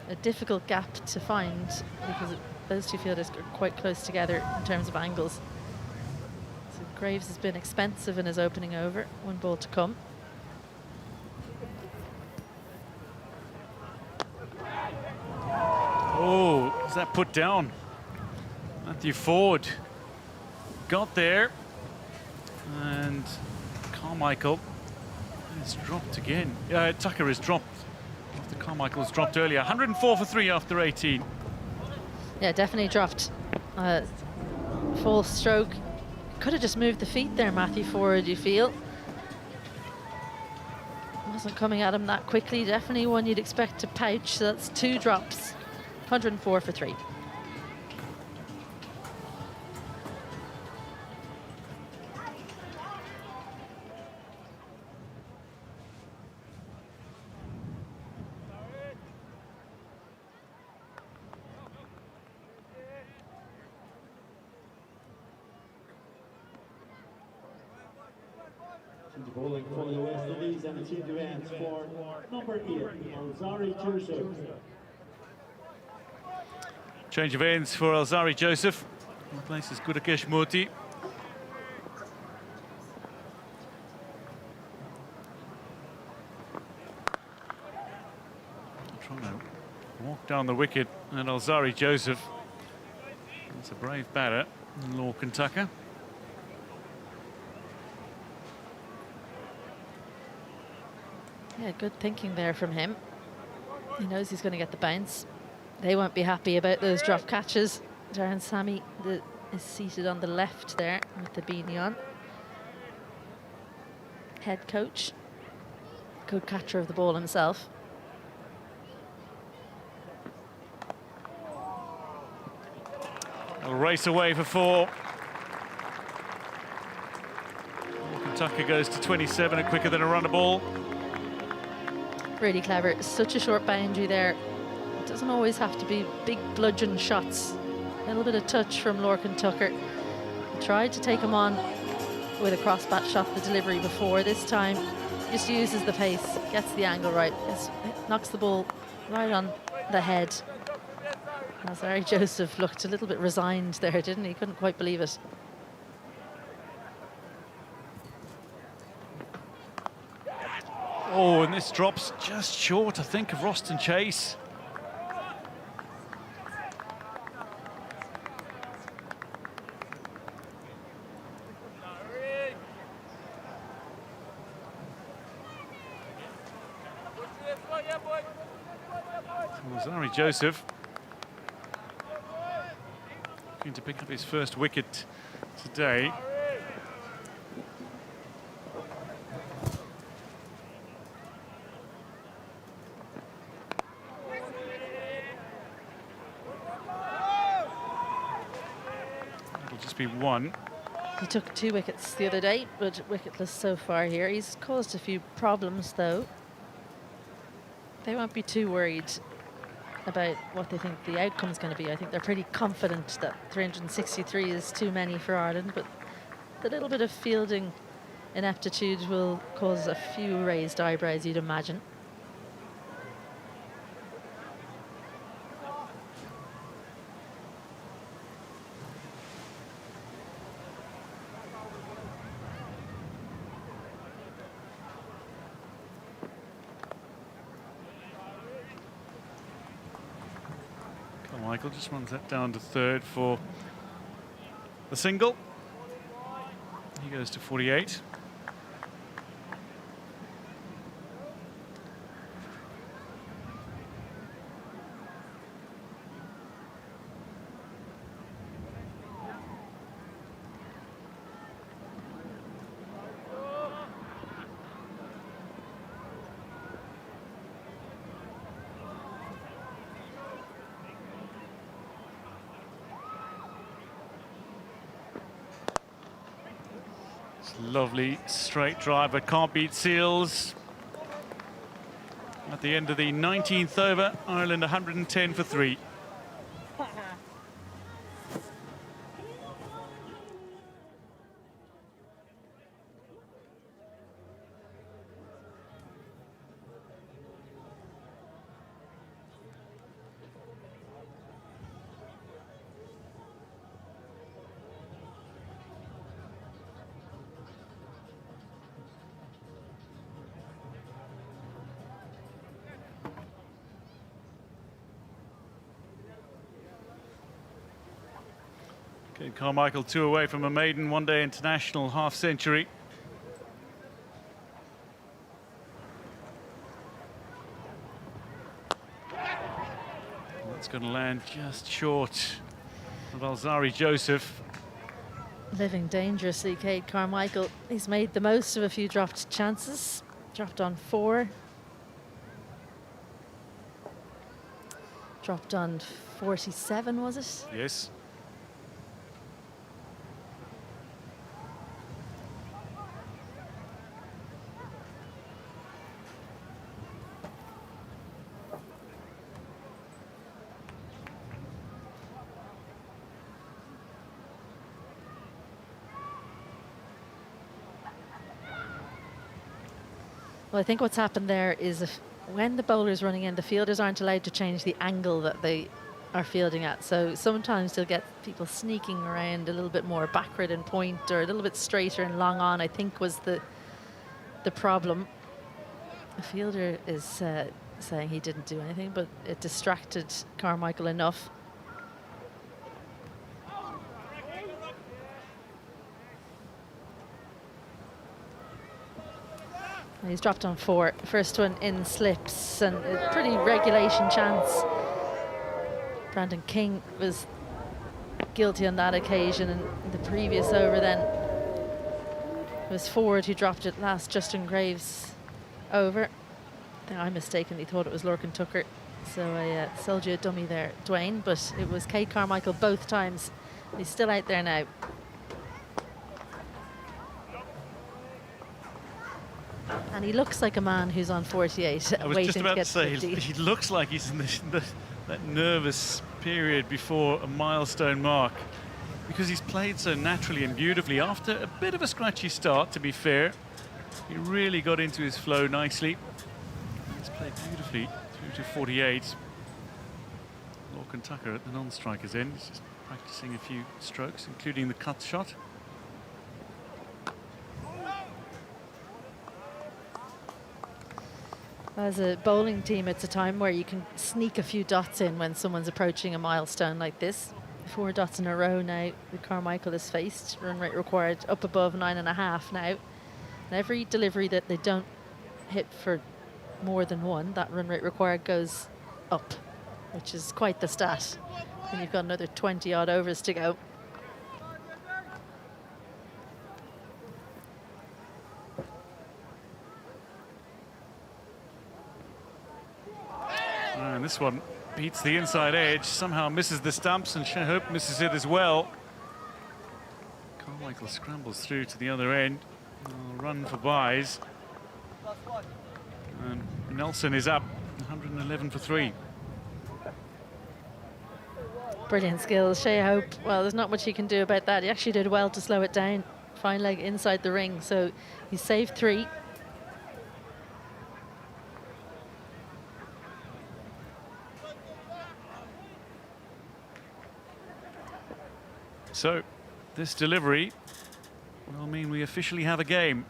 A difficult gap to find because those two fielders are quite close together in terms of angles. So Graves has been expensive in his opening over. One ball to come. Oh, is that put down? Matthew Ford got there, and Carmichael is dropped again. Tucker is dropped after Carmichael's dropped earlier. 104 for 3 after 18. Yeah, definitely dropped. Full stroke. Could have just moved the feet there, Matthew Ford, you feel. Wasn't coming at him that quickly. Definitely one you'd expect to pouch. So that's 2 drops. 104 for 3. Bowling for the West Indies and the team advance for number 8, Alzari Joseph. Change of ends for Alzari Joseph. Replaces Gudakesh Murthy. Trying to walk down the wicket, and Alzari Joseph. That's a brave batter, Lorcan Tucker. Yeah, good thinking there from him. He knows he's going to get the bounce. They won't be happy about those drop catches. Darren Sammy is seated on the left there with the beanie on. Head coach. Good catcher of the ball himself. They'll race away for 4. Lorcan Tucker goes to 27 and quicker than a runner ball. Really clever. Such a short boundary there. It doesn't always have to be big bludgeon shots. A little bit of touch from Lorcan Tucker. He tried to take him on with a cross bat shot, the delivery before. This time just uses the pace, gets the angle right, knocks the ball right on the head. Alzari Joseph looked a little bit resigned there, didn't he? Couldn't quite believe it. Oh, and this drops just short, I think, of Roston Chase. Alzari Joseph going to pick up his first wicket today. Just be 1. He took 2 wickets the other day, but wicketless so far here. He's caused a few problems, though. They won't be too worried about what they think the outcome is going to be. I think they're pretty confident that 363 is too many for Ireland, but the little bit of fielding ineptitude will cause a few raised eyebrows, you'd imagine. Michael just runs that down to 3rd for the single. He goes to 48. Lovely straight drive, but can't beat Seals. At the end of the 19th over, Ireland 110 for 3. Carmichael 2 away from a maiden one-day international half-century. That's going to land just short of Alzari Joseph. Living dangerously, Cade Carmichael. He's made the most of a few dropped chances. Dropped on 4. Dropped on 47, was it? Yes. Well, I think what's happened there is when the bowler's running in, the fielders aren't allowed to change the angle that they are fielding at. So sometimes they'll get people sneaking around a little bit more backward in point or a little bit straighter and long on, I think was the problem. The fielder is saying he didn't do anything, but it distracted Carmichael enough. He's dropped on 4. First one in slips and a pretty regulation chance. Brandon King was guilty on that occasion, and the previous over then it was Ford who dropped it last Justin Graves over. I mistakenly thought it was Lorcan Tucker, so I sold you a dummy there, Dwayne, but it was Cade Carmichael both times. He's still out there now. And he looks like a man who's on 48, I was waiting just about to get to say, 50. he looks like he's in that nervous period before a milestone mark, because he's played so naturally and beautifully. After a bit of a scratchy start, to be fair, he really got into his flow nicely. He's played beautifully through to 48. Lorcan Tucker at the non-striker's end. He's just practicing a few strokes, including the cut shot. As a bowling team, it's a time where you can sneak a few dots in when someone's approaching a milestone like this. 4 dots in a row now that Carmichael has faced. Run rate required up above 9.5 now. And every delivery that they don't hit for more than 1, that run rate required goes up, which is quite the stat. And you've got another 20 odd overs to go. And this one beats the inside edge, somehow misses the stumps, and Hope misses it as well. Carmichael scrambles through to the other end. Run for byes. And Nelson is up, 111 for 3. Brilliant skills, Shea Hope. Well, there's not much he can do about that. He actually did well to slow it down. Fine leg inside the ring, so he saved 3. So this delivery will mean we officially have a game.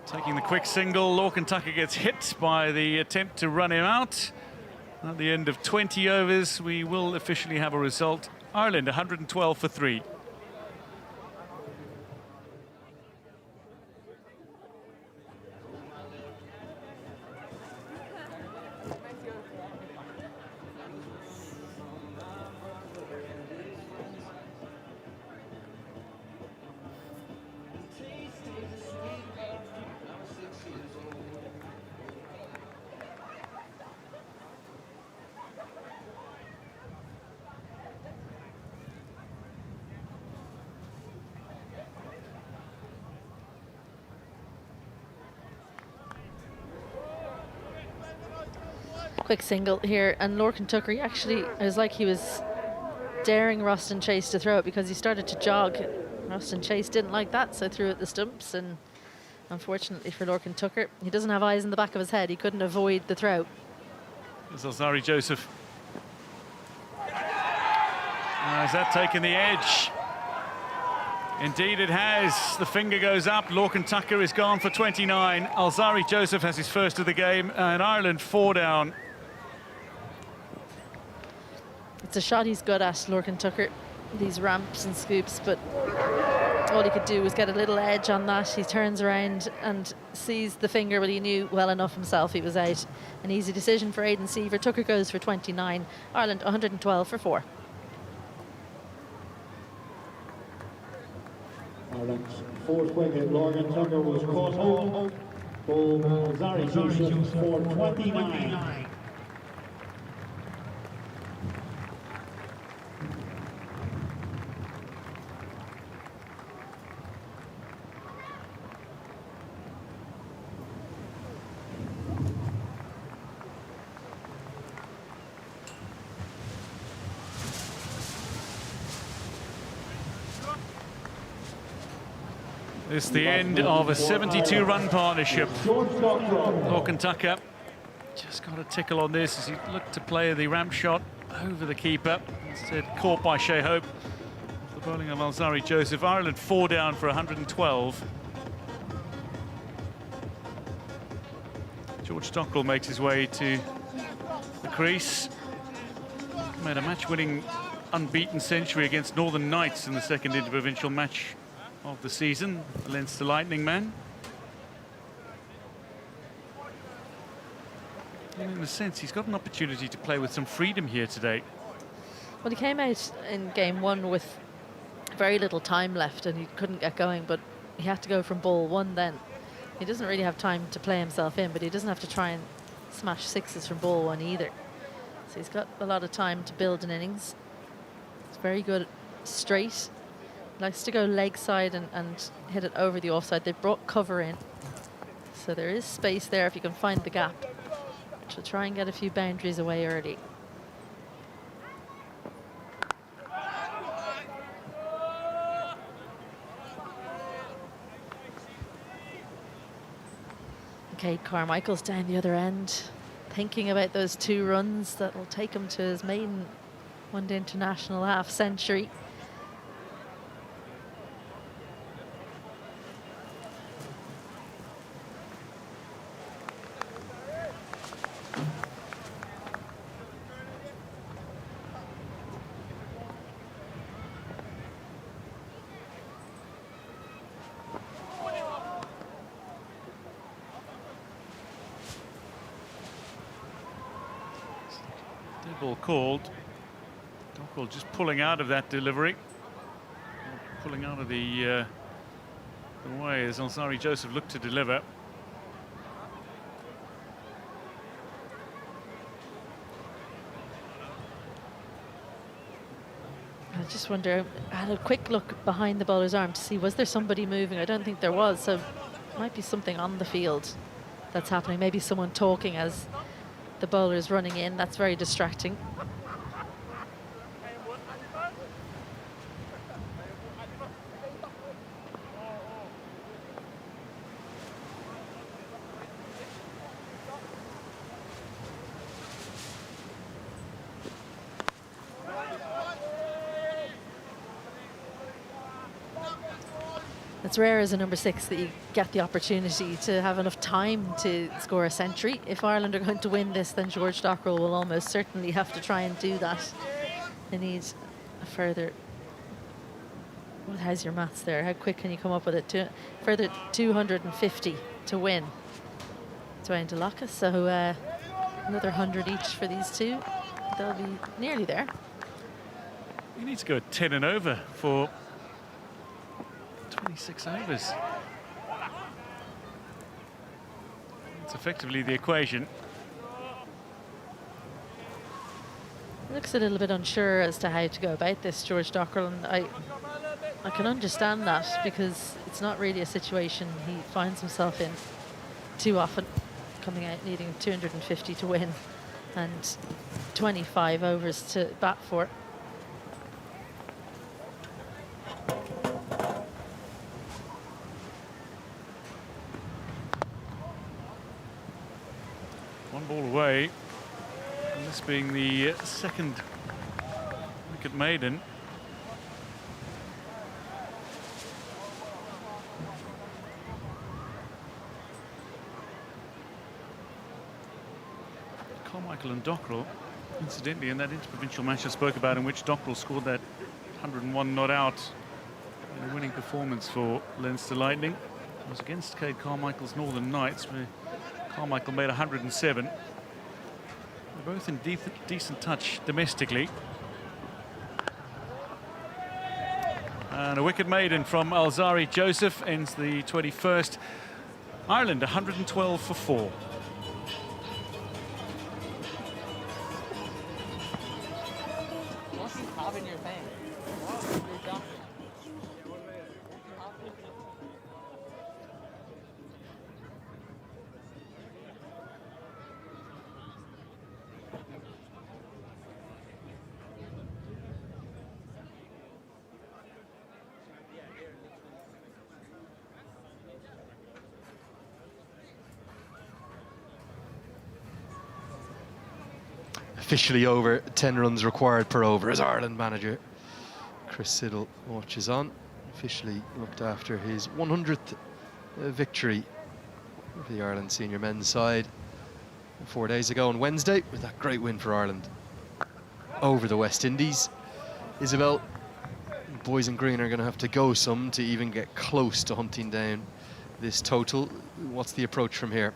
Taking the quick single, Lorcan Tucker gets hit by the attempt to run him out. At the end of 20 overs, we will officially have a result. Ireland 112 for 3. quick single here, and Lorcan Tucker, he actually, it was like he was daring Roston Chase to throw it because he started to jog. Roston Chase didn't like that, so threw it the stumps, and unfortunately for Lorcan Tucker, he doesn't have eyes in the back of his head. He couldn't avoid the throw. There's Alzari Joseph. Has that taken the edge? Indeed it has. The finger goes up. Lorcan Tucker is gone for 29. Alzari Joseph has his first of the game, and Ireland 4 down. It's a shot he's good at, Lorcan Tucker, these ramps and scoops, but all he could do was get a little edge on that. He turns around and sees the finger, but he knew well enough himself he was out. An easy decision for Aidan Seaver. Tucker goes for 29. Ireland 112 for 4. Ireland's fourth wicket, Lorcan Tucker, was caught home. Alzari Joseph for 29. It's the end of a 72-run partnership. Lorcan Tucker just got a tickle on this as he looked to play the ramp shot over the keeper. Instead caught by Shea Hope. The bowling of Alzari Joseph. Ireland 4 down for 112. George Stockrell makes his way to the crease. Made a match-winning unbeaten century against Northern Knights in the second interprovincial match of the season, the Leinster Lightning man. And in a sense, he's got an opportunity to play with some freedom here today. Well, he came out in game 1 with very little time left and he couldn't get going, but he had to go from ball 1 then. He doesn't really have time to play himself in, but he doesn't have to try and smash sixes from ball 1 either. So he's got a lot of time to build an innings. He's very good straight. Likes to go leg side and hit it over the offside. They've brought cover in, so there is space there if you can find the gap to try and get a few boundaries away early. Okay, Carmichael's down the other end, thinking about those 2 runs that will take him to his maiden one-day international half-century. Ball called. Stockrell just pulling out of that delivery. Pulling out of the way as Alzari Joseph looked to deliver. I just wonder, I had a quick look behind the bowler's arm to see was there somebody moving. I don't think there was, so it might be something on the field that's happening. Maybe someone talking as the bowler is running in. That's very distracting. It's rare as a number 6 that you get the opportunity to have enough time to score a century. If Ireland are going to win this, then George Stockrell will almost certainly have to try and do that. They need a further... How's your maths there? How quick can you come up with it? Further 250 to win. Dwayne DeLocca, so another 100 each for these two. They'll be nearly there. You need to go 10 and over for 26 overs. It's effectively the equation. Looks a little bit unsure as to how to go about this, George Stockrell, and I can understand that because it's not really a situation he finds himself in too often, coming out needing 250 to win and 25 overs to bat for. One ball away, and this being the second wicket maiden. Carmichael and Dockrell, incidentally, in that interprovincial match I spoke about, in which Dockrell scored that 101 not out in a winning performance for Leinster Lightning, it was against Cade Carmichael's Northern Knights, where Carmichael made 107. They're both in decent touch domestically. And a wicket maiden from Alzari Joseph ends the 21st. Ireland 112 for 4. Officially over, 10 runs required per over as Ireland manager Chris Siddle watches on. Officially looked after his 100th victory for the Ireland senior men's side 4 days ago on Wednesday, with that great win for Ireland over the West Indies. Isabel, boys in green are going to have to go some to even get close to hunting down this total. What's the approach from here?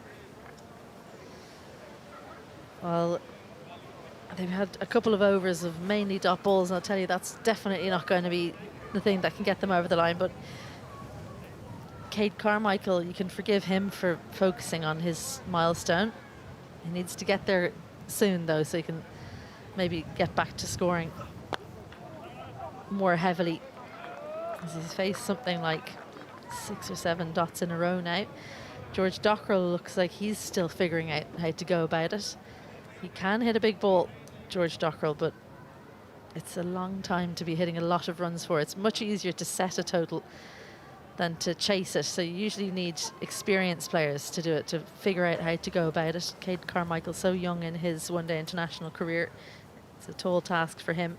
Well, they've had a couple of overs of mainly dot balls, and I'll tell you that's definitely not going to be the thing that can get them over the line. But Cade Carmichael, you can forgive him for focusing on his milestone. He needs to get there soon, though, so he can maybe get back to scoring more heavily, as he's faced something like 6 or 7 dots in a row now. George Dockrell looks like he's still figuring out how to go about it. He can hit a big ball, George Dockrell, but it's a long time to be hitting a lot of runs for. It's much easier to set a total than to chase it. So you usually need experienced players to do it, to figure out how to go about it. Cade Carmichael, so young in his one-day international career. It's a tall task for him.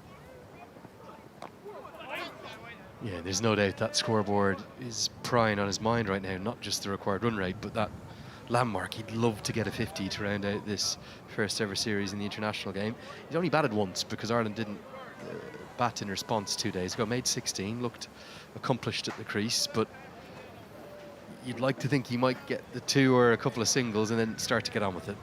Yeah, there's no doubt that scoreboard is prying on his mind right now, not just the required run rate, but that landmark. He'd love to get a 50 to round out this first ever series in the international game. He's only batted once because Ireland didn't bat in response 2 days ago. Made 16, looked accomplished at the crease, but you'd like to think he might get the 2 or a couple of singles and then start to get on with it.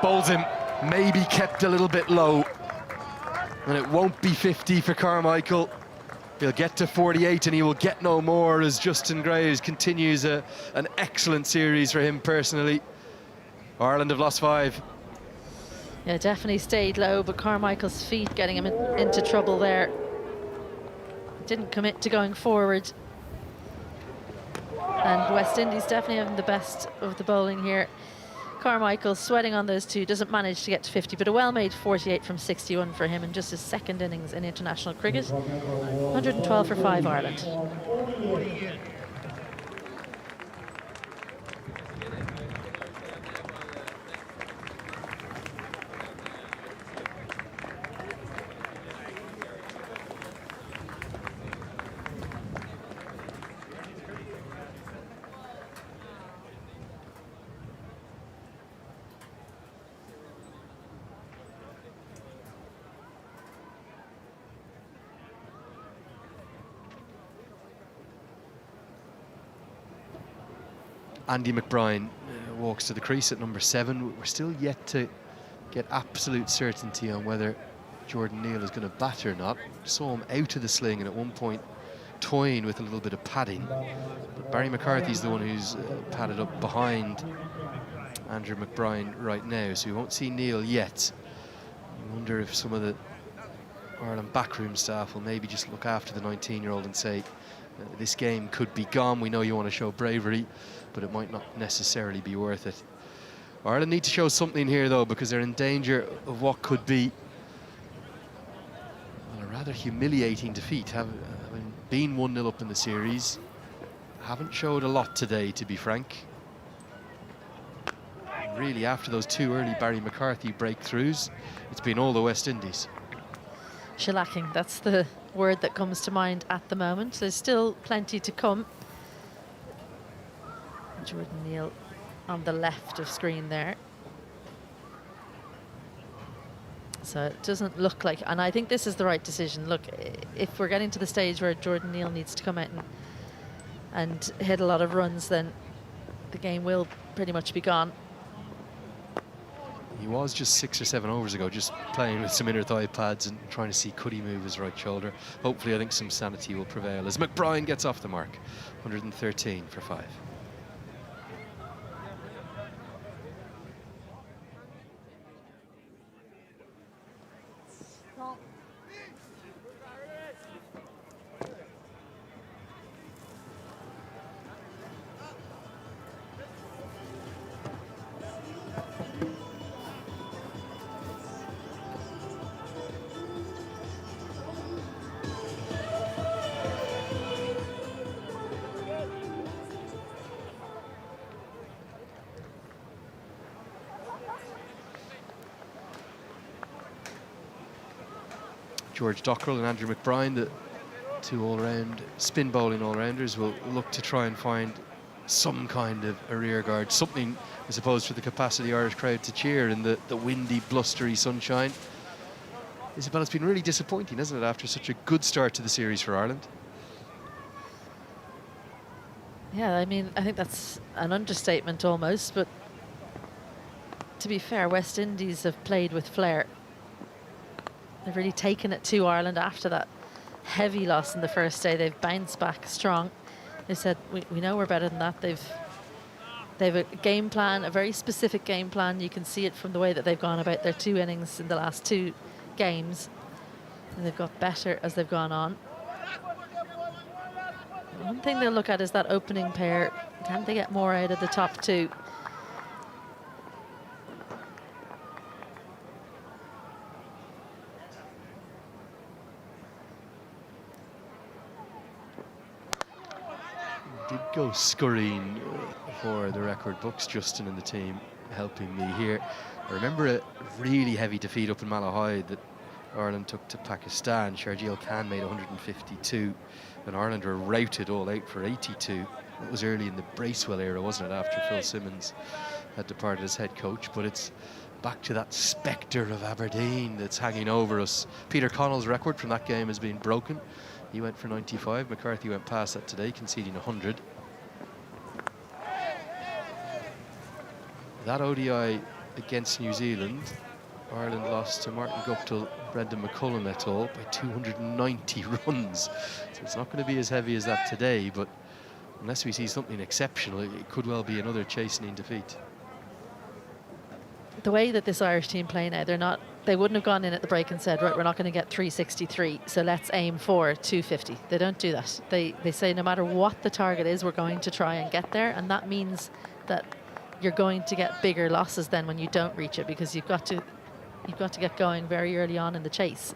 Bowls him, maybe kept a little bit low. And it won't be 50 for Carmichael. He'll get to 48 and he will get no more, as Justin Graves continues an excellent series for him personally. Ireland have lost 5. Yeah, definitely stayed low, but Carmichael's feet getting him into trouble there. Didn't commit to going forward. And West Indies definitely having the best of the bowling here. Carmichael sweating on those 2, doesn't manage to get to 50, but a well-made 48 from 61 for him in just his second innings in international cricket. 112 for 5 Ireland. Andy McBride walks to the crease at number 7. We're still yet to get absolute certainty on whether Jordan Neal is going to bat or not. Saw him out of the sling and at one point toying with a little bit of padding. But Barry McCarthy's the one who's padded up behind Andrew McBride right now, so we won't see Neal yet. I wonder if some of the Ireland backroom staff will maybe just look after the 19-year-old and say, this game could be gone. We know you want to show bravery, but it might not necessarily be worth it. Ireland need to show something here, though, because they're in danger of what could be a rather humiliating defeat. Having been 1-0 up in the series, haven't showed a lot today, to be frank. And really, after those 2 early Barry McCarthy breakthroughs, it's been all the West Indies. Shellacking, that's the word that comes to mind at the moment. There's still plenty to come. Jordan Neal on the left of screen there. So it doesn't look like, and I think this is the right decision. Look, if we're getting to the stage where Jordan Neal needs to come out and hit a lot of runs, then the game will pretty much be gone. He was just 6 or 7 overs ago, just playing with some inner thigh pads and trying to see could he move his right shoulder. Hopefully, I think some sanity will prevail as McBride gets off the mark. 113 for 5. George Dockrell and Andrew McBride, the 2 all-round spin bowling all-rounders, will look to try and find some kind of a rear guard, something, I suppose, for the capacity Irish crowd to cheer in the windy, blustery sunshine. Isabel, it's been really disappointing, hasn't it, after such a good start to the series for Ireland? Yeah, I mean, I think that's an understatement almost, but to be fair, West Indies have played with flair. They've really taken it to Ireland after that heavy loss in the first day. They've bounced back strong. They said, we know we're better than that. They've a game plan, a very specific game plan. You can see it from the way that they've gone about their 2 innings in the last 2 games. And they've got better as they've gone on. One thing they'll look at is that opening pair. Can they get more out of the top 2? Did go scurrying for the record books, Justin and the team helping me here. I remember a really heavy defeat up in Malahide that Ireland took to Pakistan. Sharjeel Khan made 152 and Ireland were routed all out for 82. It was early in the Bracewell era, wasn't it, after Phil Simmons had departed as head coach, but it's back to that spectre of Aberdeen that's hanging over us. Peter Connell's record from that game has been broken. He went for 95. McCarthy went past that today, conceding 100. That ODI against New Zealand, Ireland lost to Martin Guptill, Brendan McCullum et al. By 290 runs. So it's not going to be as heavy as that today, but unless we see something exceptional, it could well be another chastening defeat. The way that this Irish team play now, they wouldn't have gone in at the break and said, right, we're not going to get 363, so let's aim for 250. They don't do that. They say no matter what the target is, we're going to try and get there, and that means that you're going to get bigger losses then when you don't reach it, because you've got to get going very early on in the chase.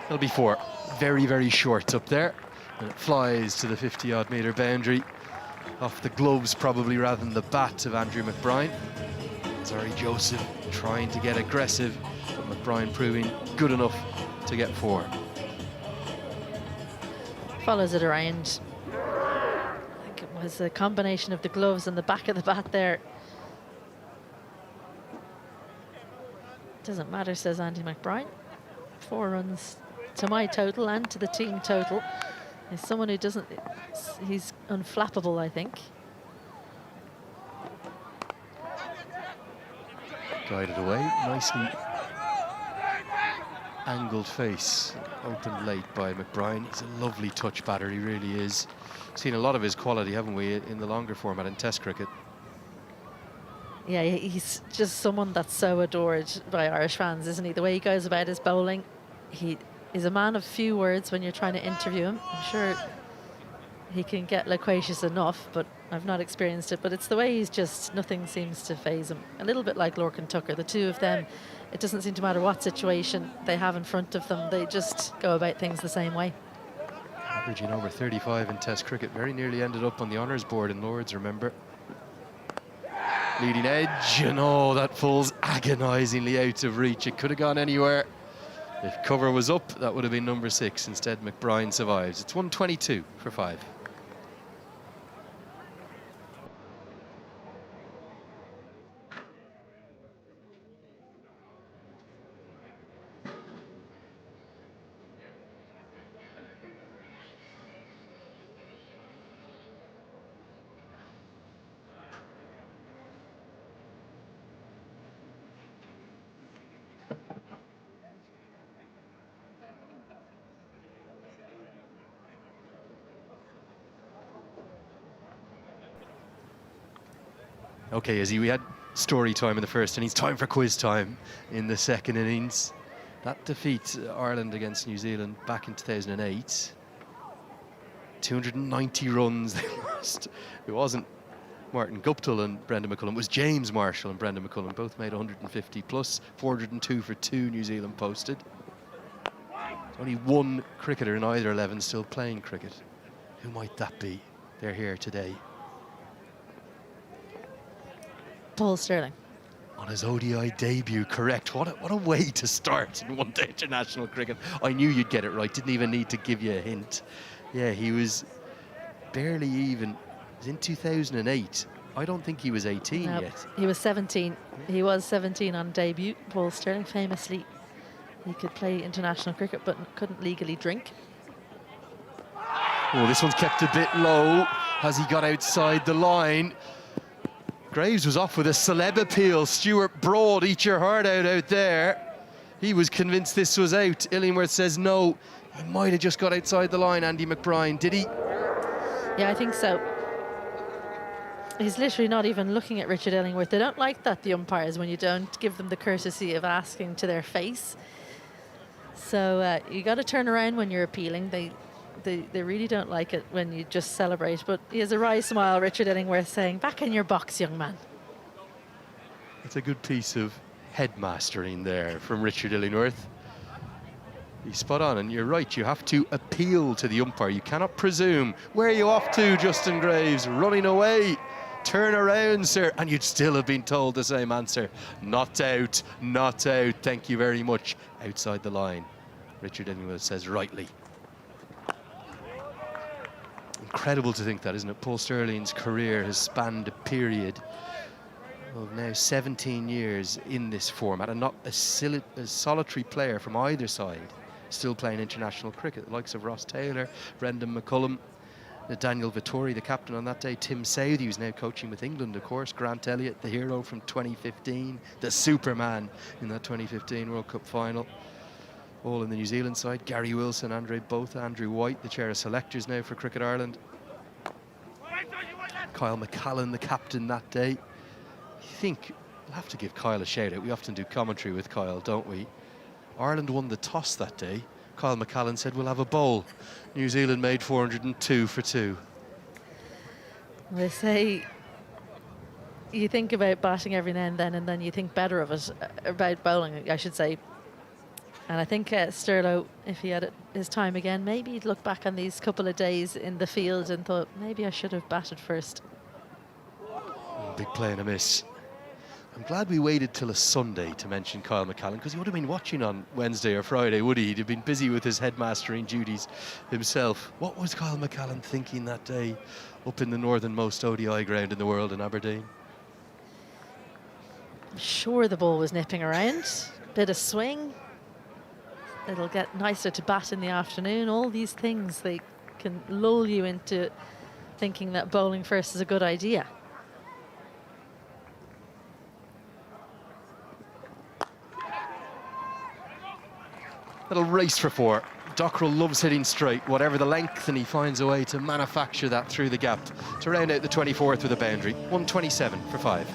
It'll be 4. Very, very short up there, and it flies to the 50-odd metre boundary, off the gloves probably rather than the bat of Andrew McBride. Zari Joseph trying to get aggressive, but McBride proving good enough to get 4. Follows it around. I think it was a combination of the gloves and the back of the bat there. Doesn't matter, says Andy McBride. 4 runs to my total and to the team total. He's someone who doesn't, he's unflappable, I think. Guided away, nicely angled face, opened late by McBride. He's a lovely touch batter, he really is. Seen a lot of his quality, haven't we, in the longer format in Test cricket. Yeah, he's just someone that's so adored by Irish fans, isn't he? The way he goes about his bowling, he is a man of few words when you're trying to interview him. I'm sure he can get loquacious enough, but I've not experienced it. But it's the way he's just, nothing seems to faze him. A little bit like Lorcan Tucker. The two of them, it doesn't seem to matter what situation they have in front of them. They just go about things the same way. Averaging over 35 in Test cricket. Very nearly ended up on the honours board in Lords, remember. Leading edge, and oh, that falls agonisingly out of reach. It could have gone anywhere. If cover was up, that would have been number 6. Instead, McBride survives. It's 122 for 5. Okay, Izzy, we had story time in the first innings, time for quiz time in the second innings. That defeat Ireland against New Zealand back in 2008. 290 runs they lost. It wasn't Martin Guptill and Brendan McCullum, it was James Marshall and Brendan McCullum, both made 150 plus, 402 for 2 New Zealand posted. Only one cricketer in either 11 still playing cricket. Who might that be? They're here today. Paul Stirling. On his ODI debut, correct. What a way to start in one-day international cricket. I knew you'd get it right, didn't even need to give you a hint. Yeah, he was barely even. It was in 2008. I don't think he was 18 yet. He was 17. He was 17 on debut. Paul Stirling, famously, he could play international cricket but couldn't legally drink. Oh, this one's kept a bit low as he got outside the line. Graves was off with a celeb appeal. Stuart Broad, eat your heart out there. He was convinced this was out. Illingworth says no. He might have just got outside the line, Andy McBride. Did he? Yeah, I think so. He's literally not even looking at Richard Illingworth. They don't like that, the umpires, when you don't give them the courtesy of asking to their face. So you got to turn around when you're appealing. They really don't like it when you just celebrate. But he has a wry smile, Richard Illingworth, saying, back in your box, young man. It's a good piece of headmastering there from Richard Illingworth. He's spot on, and you're right, you have to appeal to the umpire. You cannot presume. Where are you off to, Justin Graves? Running away. Turn around, sir. And you'd still have been told the same answer. Not out, not out. Thank you very much. Outside the line. Richard Illingworth says rightly. Incredible to think that, isn't it? Paul Stirling's career has spanned a period of now 17 years in this format, and not a solitary player from either side still playing international cricket. The likes of Ross Taylor, Brendan McCullum, Daniel Vittori, the captain on that day, Tim Southey, who's now coaching with England, of course, Grant Elliott, the hero from 2015, the Superman in that 2015 World Cup final. All in the New Zealand side, Gary Wilson, Andre Botha, Andrew White, the chair of selectors now for Cricket Ireland. Kyle McCallan, the captain that day. You think, we'll have to give Kyle a shout out. We often do commentary with Kyle, don't we? Ireland won the toss that day. Kyle McCallan said, we'll have a bowl. New Zealand made 402 for 2. They say you think about batting every now and then you think better of it, about bowling, I should say. And I think Stirlo, if he had his time again, maybe he'd look back on these couple of days in the field and thought, maybe I should have batted first. Big play and a miss. I'm glad we waited till a Sunday to mention Kyle McCallan, because he would have been watching on Wednesday or Friday, would he? He'd have been busy with his headmastering duties himself. What was Kyle McCallan thinking that day up in the northernmost ODI ground in the world in Aberdeen? I'm sure the ball was nipping around. Bit of swing. It'll get nicer to bat in the afternoon. All these things, they can lull you into thinking that bowling first is a good idea. Little race for 4. Dockrell loves hitting straight, whatever the length, and he finds a way to manufacture that through the gap to round out the 24th with a boundary. 127 for 5.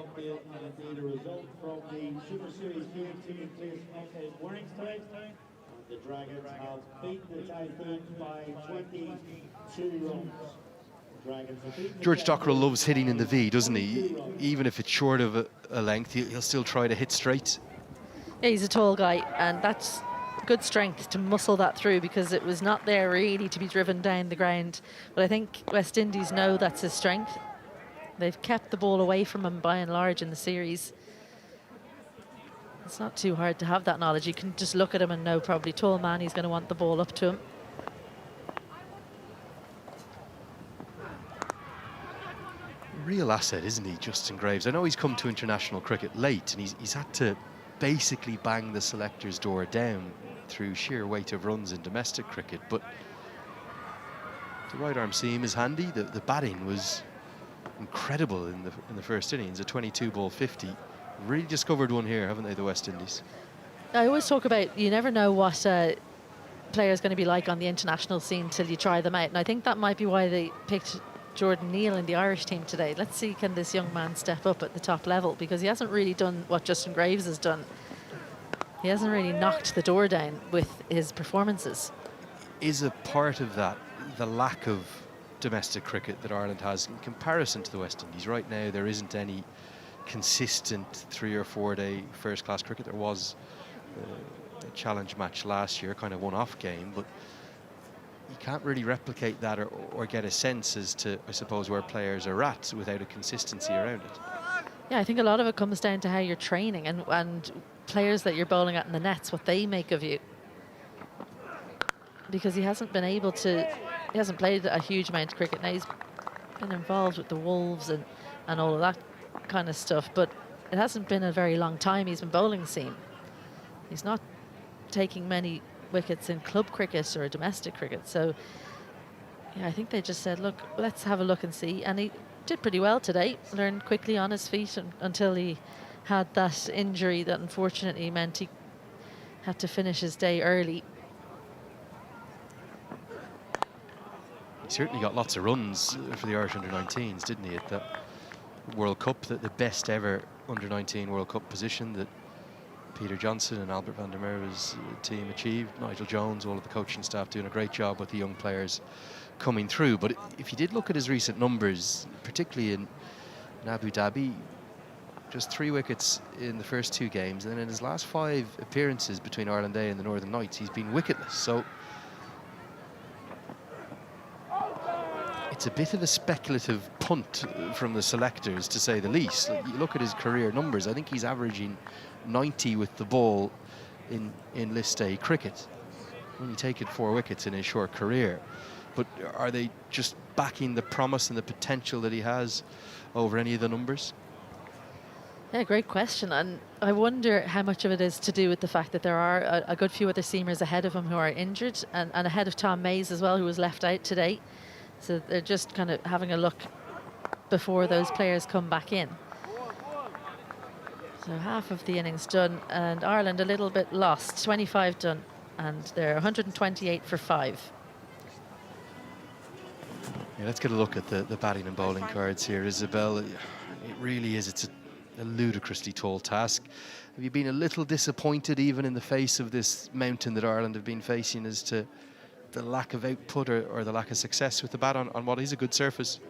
Parkdale, and indeed a result from the Super Series game taking place up in Warrington. The Dragons have beaten the Typhoon by 22 runs. George Dockrell loves hitting in the V, doesn't he? Even if it's short of a length, he'll still try to hit straight. Yeah, he's a tall guy, and that's good strength to muscle that through, because it was not there really to be driven down the ground. But I think West Indies know that's his strength. They've kept the ball away from him by and large in the series. It's not too hard to have that knowledge. You can just look at him and know probably tall man, he's going to want the ball up to him. Real asset, isn't he, Justin Graves? I know he's come to international cricket late, and he's had to basically bang the selector's door down through sheer weight of runs in domestic cricket, but the right arm seam is handy. The batting was incredible in the first innings, a 22-ball 50. Really discovered one here, haven't they, the West Indies? I always talk about you never know what player's going to be like on the international scene till you try them out, and I think that might be why they picked Jordan Neal in the Irish team today. Let's see, can this young man step up at the top level, because he hasn't really done what Justin Graves has done. He hasn't really knocked the door down with his performances. Is a part of that the lack of domestic cricket that Ireland has in comparison to the West Indies? Right now there isn't any consistent 3 or 4 day first class cricket. There was a challenge match last year, kind of one-off game, but you can't really replicate that or get a sense as to, I suppose, where players are at without a consistency around it. Yeah, I think a lot of it comes down to how you're training and players that you're bowling at in the nets, what they make of you. Because he hasn't been able to, he hasn't played a huge amount of cricket. Now he's been involved with the Wolves and all of that kind of stuff, but it hasn't been a very long time he's been bowling seam. He's not taking many wickets in club cricket or domestic cricket, so yeah, I think they just said, look, let's have a look and see, and he did pretty well today. Learned quickly on his feet until he had that injury that unfortunately meant he had to finish his day early. He certainly got lots of runs for the Irish under-19s, didn't he, at the World Cup, the best ever under-19 World Cup position that Peter Johnson and Albert van der Merwe's team achieved. Nigel Jones, all of the coaching staff doing a great job with the young players coming through. But if you did look at his recent numbers, particularly in Abu Dhabi, just 3 wickets in the first 2 games, and then in his last 5 appearances between Ireland A and the Northern Knights, he's been wicketless. So it's a bit of a speculative punt from the selectors, to say the least. You look at his career numbers, I think he's averaging 90 with the ball in List A cricket. When you take it 4 wickets in his short career. But are they just backing the promise and the potential that he has over any of the numbers? Yeah, great question. And I wonder how much of it is to do with the fact that there are a good few other seamers ahead of him who are injured, and ahead of Tom Mays as well, who was left out today. So they're just kind of having a look before those players come back in. So half of the innings done, and Ireland a little bit lost. 25 done, and they're 128 for 5. Yeah, let's get a look at the batting and bowling cards here, Isabel. It really is, it's a ludicrously tall task. Have you been a little disappointed, even in the face of this mountain that Ireland have been facing, as to the lack of output or the lack of success with the bat on what is a good surface?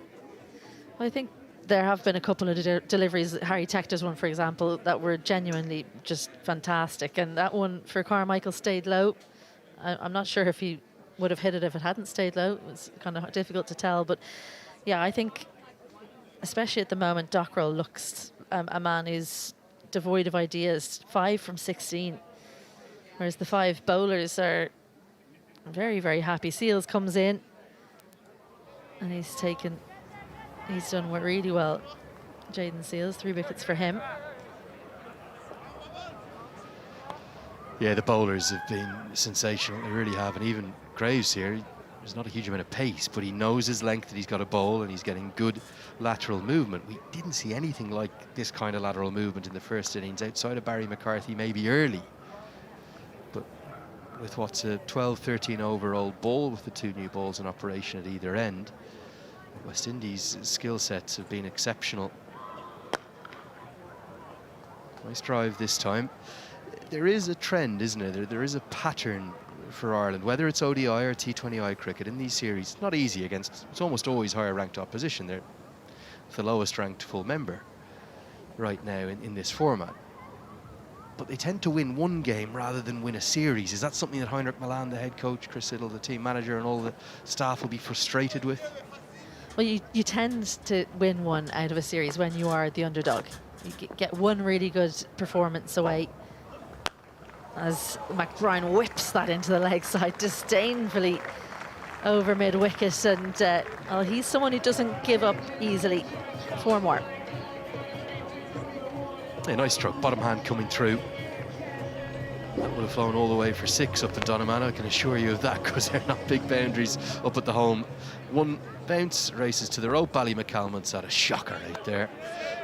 Well, I think there have been a couple of deliveries, Harry Tector's one, for example, that were genuinely just fantastic. And that one for Carmichael stayed low. I'm not sure if he would have hit it if it hadn't stayed low. It was kind of difficult to tell. But yeah, I think, especially at the moment, Dockrell looks a man who's devoid of ideas. 5 from 16. Whereas the 5 bowlers are very, very happy. Seals comes in, and he's done really well. Jayden Seals, 3 wickets for him. Yeah, the bowlers have been sensational, they really have. And even Graves here, there's not a huge amount of pace, but he knows his length that he's got a bowl, and he's getting good lateral movement. We didn't see anything like this kind of lateral movement in the first innings, outside of Barry McCarthy, maybe early. But with what's a 12-13 over old ball, with the 2 new balls in operation at either end, West Indies' skill sets have been exceptional. Nice drive this time. There is a trend, isn't it? There is a pattern for Ireland, whether it's ODI or T20I cricket in these series. It's not easy against, it's almost always higher ranked opposition. They're the lowest ranked full member right now in this format. But they tend to win one game rather than win a series. Is that something that Heinrich Milan, the head coach, Chris Siddle, the team manager, and all the staff will be frustrated with? Well, you tend to win one out of a series when you are the underdog. You get one really good performance away, as McBride whips that into the leg side disdainfully over mid-wicket, and well, he's someone who doesn't give up easily. 4 more. A nice stroke, bottom hand coming through. That would have flown all the way for 6 up in Donovan, I can assure you of that, because they're not big boundaries up at the home. One bounce, races to the rope. Ali McCalmont's had a shocker out there.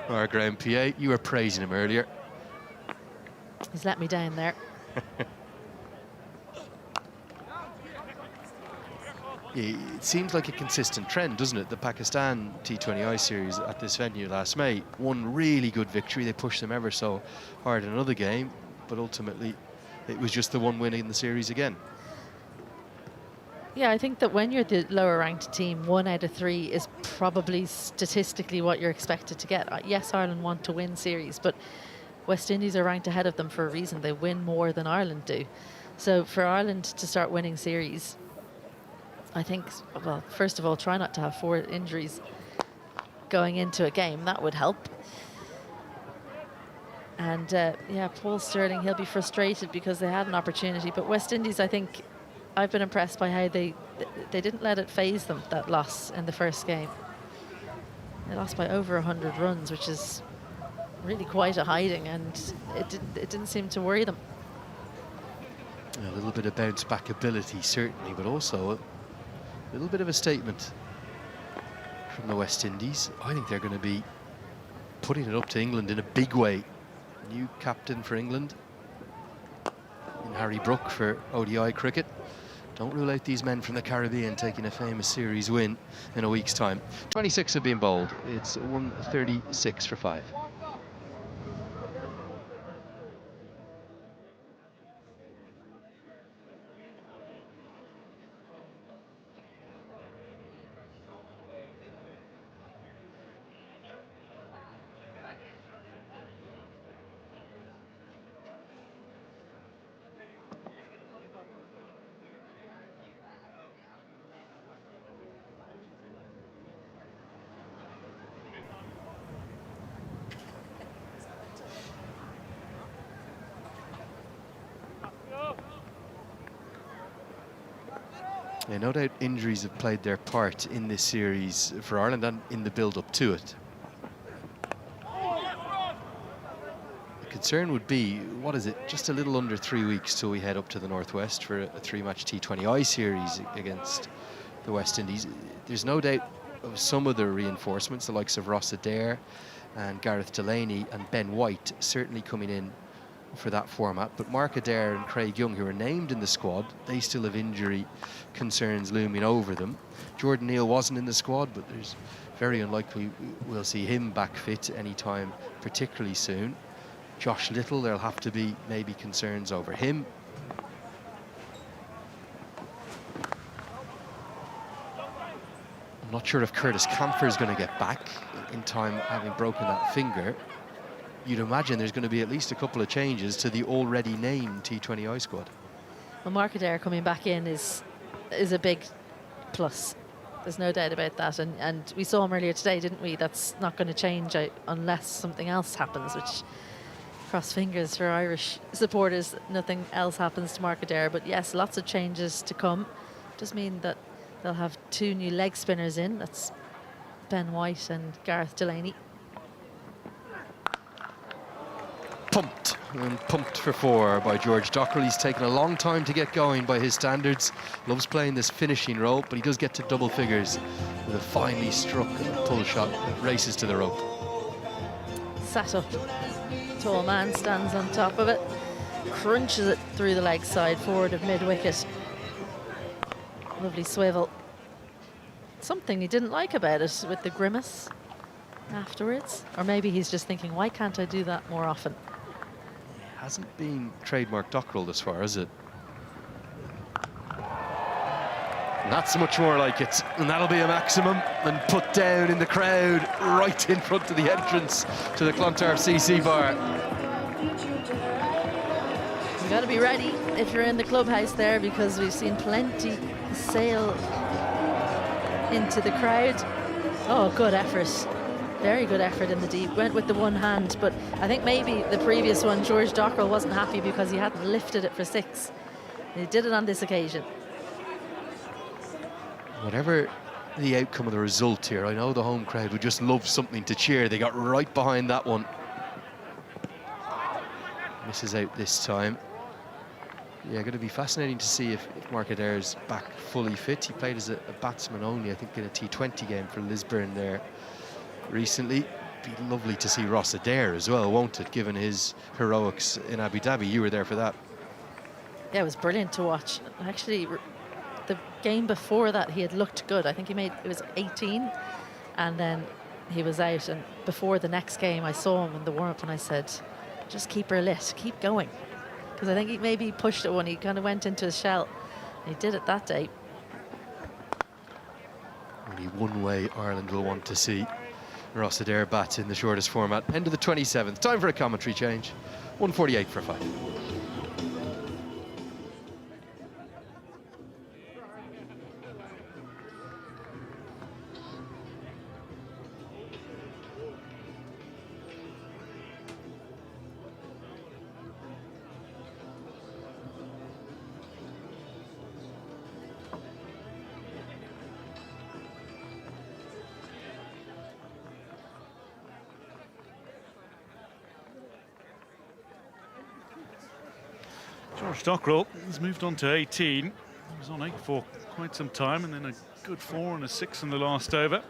Our ground PA, you were praising him earlier. He's let me down there. It seems like a consistent trend, doesn't it? The Pakistan T20I series at this venue last May, one really good victory. They pushed them ever so hard in another game, but ultimately it was just the one win in the series again. Yeah, I think that when you're the lower ranked team, 1 out of 3 is probably statistically what you're expected to get. Yes, Ireland want to win series, but West Indies are ranked ahead of them for a reason. They win more than Ireland do. So for Ireland to start winning series, I think, well, first of all, try not to have 4 injuries going into a game. That would help. And yeah, Paul Stirling, he'll be frustrated because they had an opportunity. But West Indies, I think, I've been impressed by how they didn't let it faze them, that loss in the first game. They lost by over 100 runs, which is really quite a hiding, and it didn't seem to worry them. A little bit of bounce back ability, certainly, but also a little bit of a statement from the West Indies. I think they're going to be putting it up to England in a big way. New captain for England in Harry Brook for ODI cricket. Don't rule out these men from the Caribbean taking a famous series win in a week's time. 26 have been bowled. It's 136 for 5. Yeah, no doubt injuries have played their part in this series for Ireland and in the build-up to it. The concern would be, what is it, just a little under 3 weeks till we head up to the Northwest for a 3-match T20I series against the West Indies. There's no doubt of some of the reinforcements, the likes of Ross Adair and Gareth Delaney and Ben White certainly coming in for that format, but Mark Adair and Craig Young, who are named in the squad, they still have injury concerns looming over them. Jordan Neal wasn't in the squad, but there's very unlikely we'll see him back fit anytime particularly soon. Josh Little, there'll have to be maybe concerns over him. I'm not sure if Curtis Camphor is going to get back in time, having broken that finger. You'd imagine there's going to be at least a couple of changes to the already named T20I squad. Well, Mark Adair coming back in is a big plus. There's no doubt about that. And we saw him earlier today, didn't we? That's not going to change unless something else happens, which, cross fingers for Irish supporters, nothing else happens to Mark Adair. But yes, lots of changes to come. Does mean that they'll have 2 new leg spinners in. That's Ben White and Gareth Delaney. Pumped, and pumped for 4 by George Dockrell. He's taken a long time to get going by his standards. Loves playing this finishing role, but he does get to double figures with a finely struck pull shot that races to the rope. Sat up, tall man stands on top of it, crunches it through the leg side forward of mid-wicket. Lovely swivel. Something he didn't like about it with the grimace afterwards, or maybe he's just thinking, why can't I do that more often? hasn't been trademark Dockrell thus far, has it? And that's much more like it, and that'll be a maximum and put down in the crowd right in front of the entrance to the Clontarf CC bar. You got to be ready if you're in the clubhouse there, because we've seen plenty sail into the crowd. Oh, good effort. Very good effort in the deep. Went with the one hand, but I think maybe the previous one, George Dockrell, wasn't happy because he hadn't lifted it for 6. He did it on this occasion. Whatever the outcome of the result here, I know the home crowd would just love something to cheer. They got right behind that one. Misses out this time. Yeah, going to be fascinating to see if Mark Adair's back fully fit. He played as a batsman only, I think, in a T20 game for Lisburn there recently. Be lovely to see Ross Adair as well, won't it, given his heroics in Abu Dhabi. You were there for that. Yeah, it was brilliant to watch. Actually, the game before that, he had looked good. I think it was 18, and then he was out. And before the next game, I saw him in the warm-up, and I said, just keep her lit, keep going. Because I think he maybe pushed it when he kind of went into his shell. And he did it that day. Only one way Ireland will want to see Ross Adair bat in the shortest format. End of the 27th. Time for a commentary change. 1:48 for 5. George Dockrell has moved on to 18. He was on 8 for quite some time, and then a good 4 and a 6 in the last over.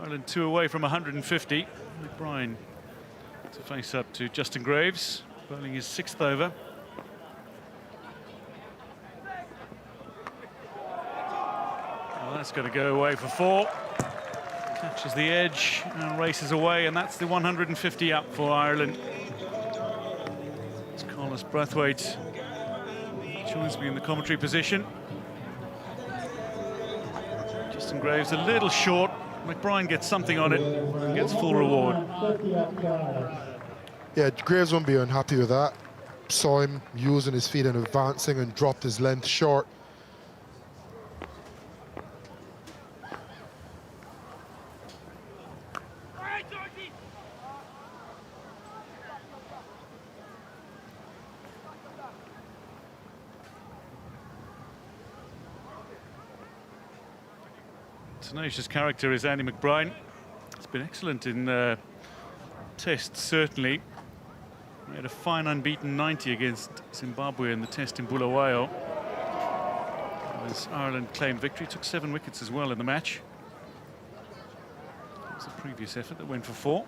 Ireland 2 away from 150. McBride to face up to Justin Graves, bowling his 6th over. Well, that's going to go away for 4. Catches the edge and races away, and that's the 150 up for Ireland. Carlos Brathwaite joins me in the commentary position. Justin Graves a little short. McBride gets something on it and gets full reward. Yeah, Graves won't be unhappy with that. Saw him using his feet and advancing and dropped his length short. Tenacious character is Andy McBride. He's been excellent in tests, certainly. He had a fine unbeaten 90 against Zimbabwe in the test in Bulawayo. As Ireland claimed victory, took 7 wickets as well in the match. It was a previous effort that went for 4.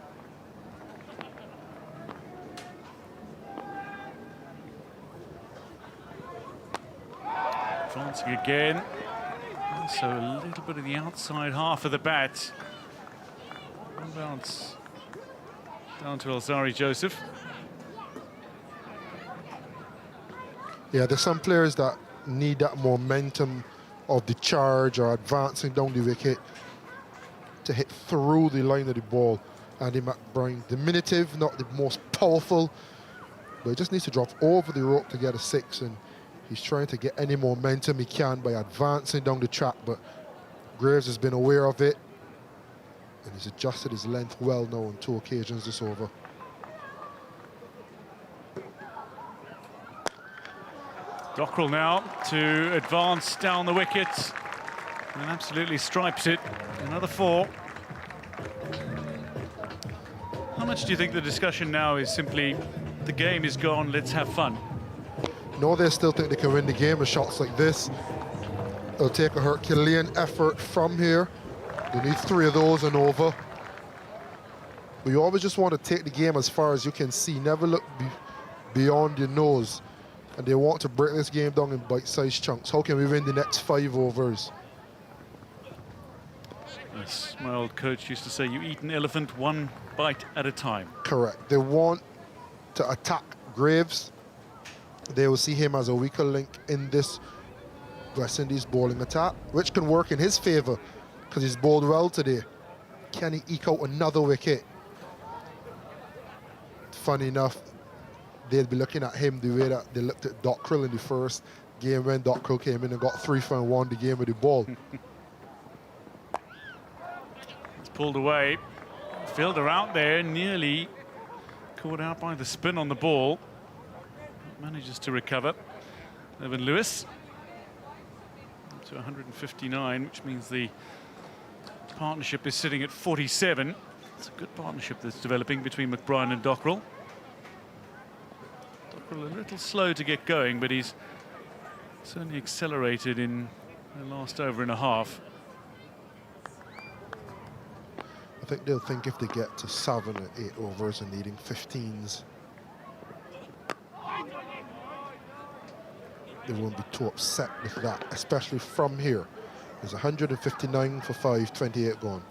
Advancing again. So a little bit of the outside half of the bat. One bounce down to Alzari Joseph. Yeah, there's some players that need that momentum of the charge or advancing down the wicket to hit through the line of the ball. Andy McBride, diminutive, not the most powerful, but he just needs to drop over the rope to get a 6, and he's trying to get any momentum he can by advancing down the track, but Graves has been aware of it, and he's adjusted his length well now on 2 occasions this over. Dockrell now to advance down the wicket and absolutely stripes it. Another 4. How much do you think the discussion now is simply the game is gone, let's have fun? No, they still think they can win the game with shots like this. It'll take a Herculean effort from here. They need 3 of those and over. But you always just want to take the game as far as you can see. Never look beyond your nose. And they want to break this game down in bite-sized chunks. How can we win the next 5 overs? As my old coach used to say, you eat an elephant 1 bite at a time. Correct. They want to attack Graves, they will see him as a weaker link in this West Indies bowling attack, which can work in his favour because he's bowled well today. Can he eke out another wicket? Funny enough, they'll be looking at him the way that they looked at Dockrell in the first game when Dockrell came in and got 3 for and won the game with the ball. It's pulled away. Fielder out there, nearly caught out by the spin on the ball. Manages to recover. Evan Lewis up to 159, which means the partnership is sitting at 47. It's a good partnership that's developing between McBride and Dockrell. Dockrell a little slow to get going, but he's certainly accelerated in the last over and a half. I think they'll think if they get to 7 or 8 overs and needing 15s, they won't be too upset with that, especially from here. There's 159 for 5, 28 gone.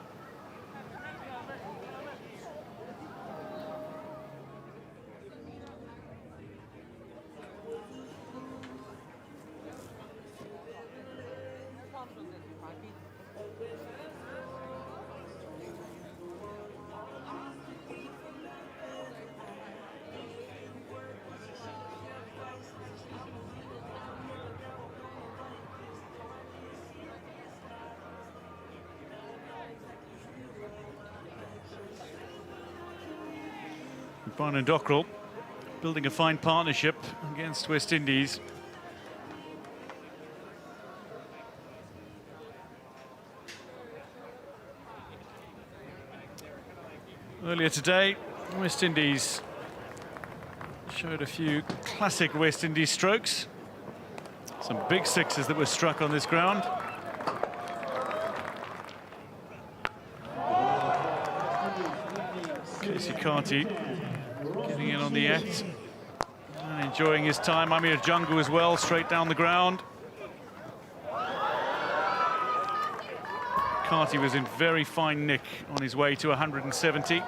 McBride and Dockrell building a fine partnership against West Indies. Earlier today, West Indies showed a few classic West Indies strokes. Some big sixes that were struck on this ground. Carty getting in on the net and enjoying his time. Amir Jungu as well, straight down the ground. Carty was in very fine nick on his way to 170.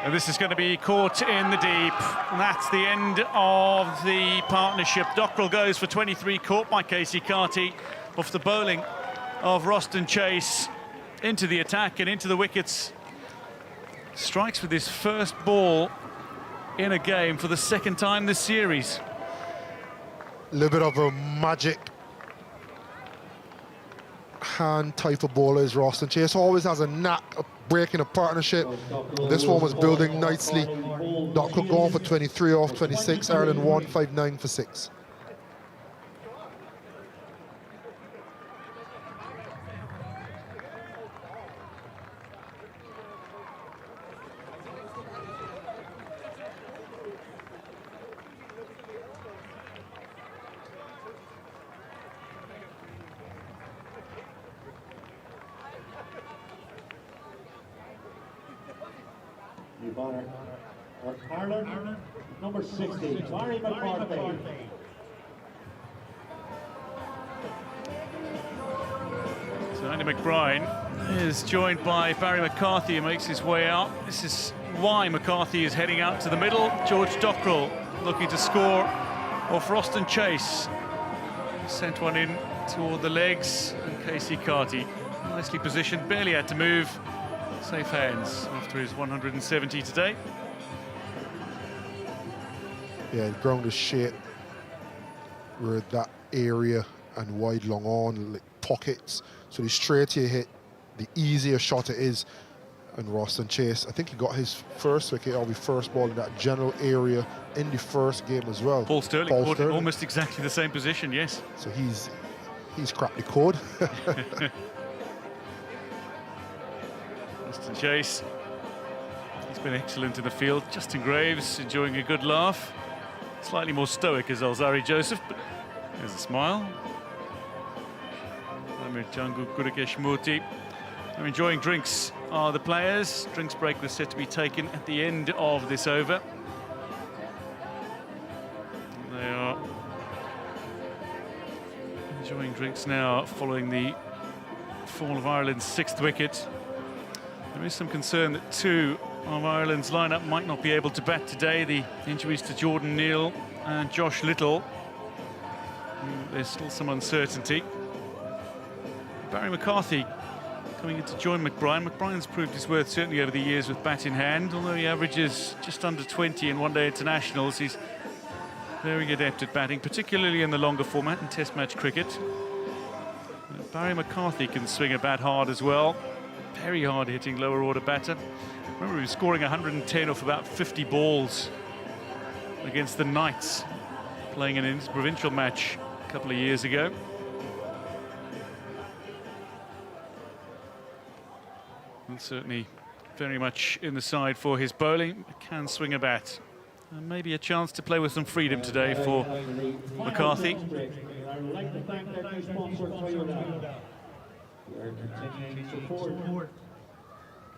And this is going to be caught in the deep. And that's the end of the partnership. Dockrell goes for 23, caught by Casey Carty off the bowling of Roston Chase into the attack and into the wickets. Strikes with his first ball in a game for the second time this series. A little bit of a magic hand type of bowler is Roston Chase. Always has a knack of breaking a partnership. This one was building nicely. Dockrell going for 23 off 26. Ireland 159 for 6. New batter, Ireland, number 60, Barry McCarthy. So Andy McBride is joined by Barry McCarthy, who makes his way out. This is why McCarthy is heading out to the middle. George Dockrell looking to score off Roston Chase. Sent one in toward the legs, and Casey Carty nicely positioned, barely had to move. Safe hands after his 170 today. Yeah, the ground is shaped where that area and wide long on, like pockets. So the straighter you hit, the easier shot it is. And Roston Chase, I think he got his first wicket or the first ball in that general area in the first game as well. Paul Sterling caught in almost exactly the same position, yes. So he's cracked the code. Roston Chase, he's been excellent in the field. Justin Graves enjoying a good laugh. Slightly more stoic as Alzari Joseph, but there's a smile. Amir Jungu, Gurukesh Murthy. I'm enjoying drinks are the players. Drinks break was set to be taken at the end of this over. They are enjoying drinks now following the fall of Ireland's 6th wicket. There is some concern that two of Ireland's lineup might not be able to bat today. The injuries to Jordan Neal and Josh Little. There's still some uncertainty. Barry McCarthy coming in to join McBrien. McBrien's proved his worth certainly over the years with bat in hand. Although he averages just under 20 in one-day internationals, he's very adept at batting, particularly in the longer format in Test match cricket. Barry McCarthy can swing a bat hard as well. Very hard-hitting lower order batter. Remember, he was scoring 110 off about 50 balls against the Knights, playing in a provincial match a couple of years ago. And certainly very much in the side for his bowling. Can swing a bat. And maybe a chance to play with some freedom today for McCarthy. I would like to thank our new sponsor, Toyota. We are continuing support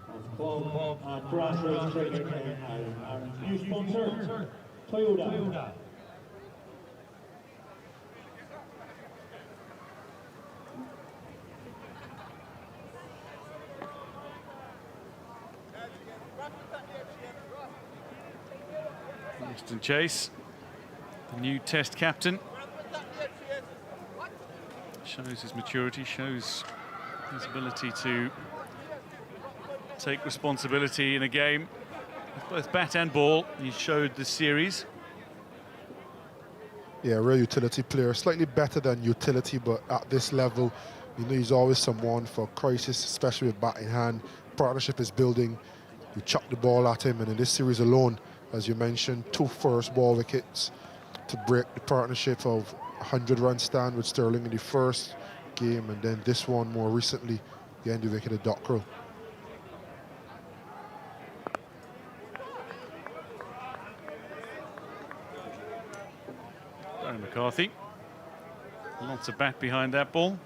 of club and grassroots cricket in Ireland. Our new sponsor, Toyota. Winston Chase, the new Test captain. Shows his maturity, shows his ability to take responsibility in a game with both bat and ball. He showed this series. Yeah, real utility player, slightly better than utility, but at this level, you know, he's always someone for crisis, especially with bat in hand. Partnership is building. You chuck the ball at him, and in this series alone, as you mentioned, 2 first ball wickets to break the partnership of 100-run stand with Sterling in the first game, and then this one more recently, the end of wicket of Dockrell. Barry McCarthy, lots of bat behind that ball.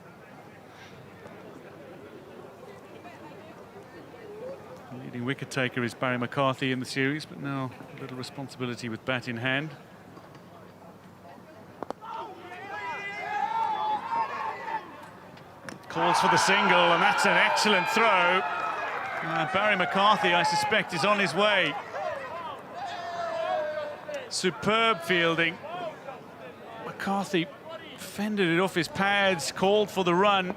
Leading wicket taker is Barry McCarthy in the series, but now a little responsibility with bat in hand. Calls for the single, and that's an excellent throw. Barry McCarthy, I suspect, is on his way. Superb fielding. McCarthy fended it off his pads, called for the run.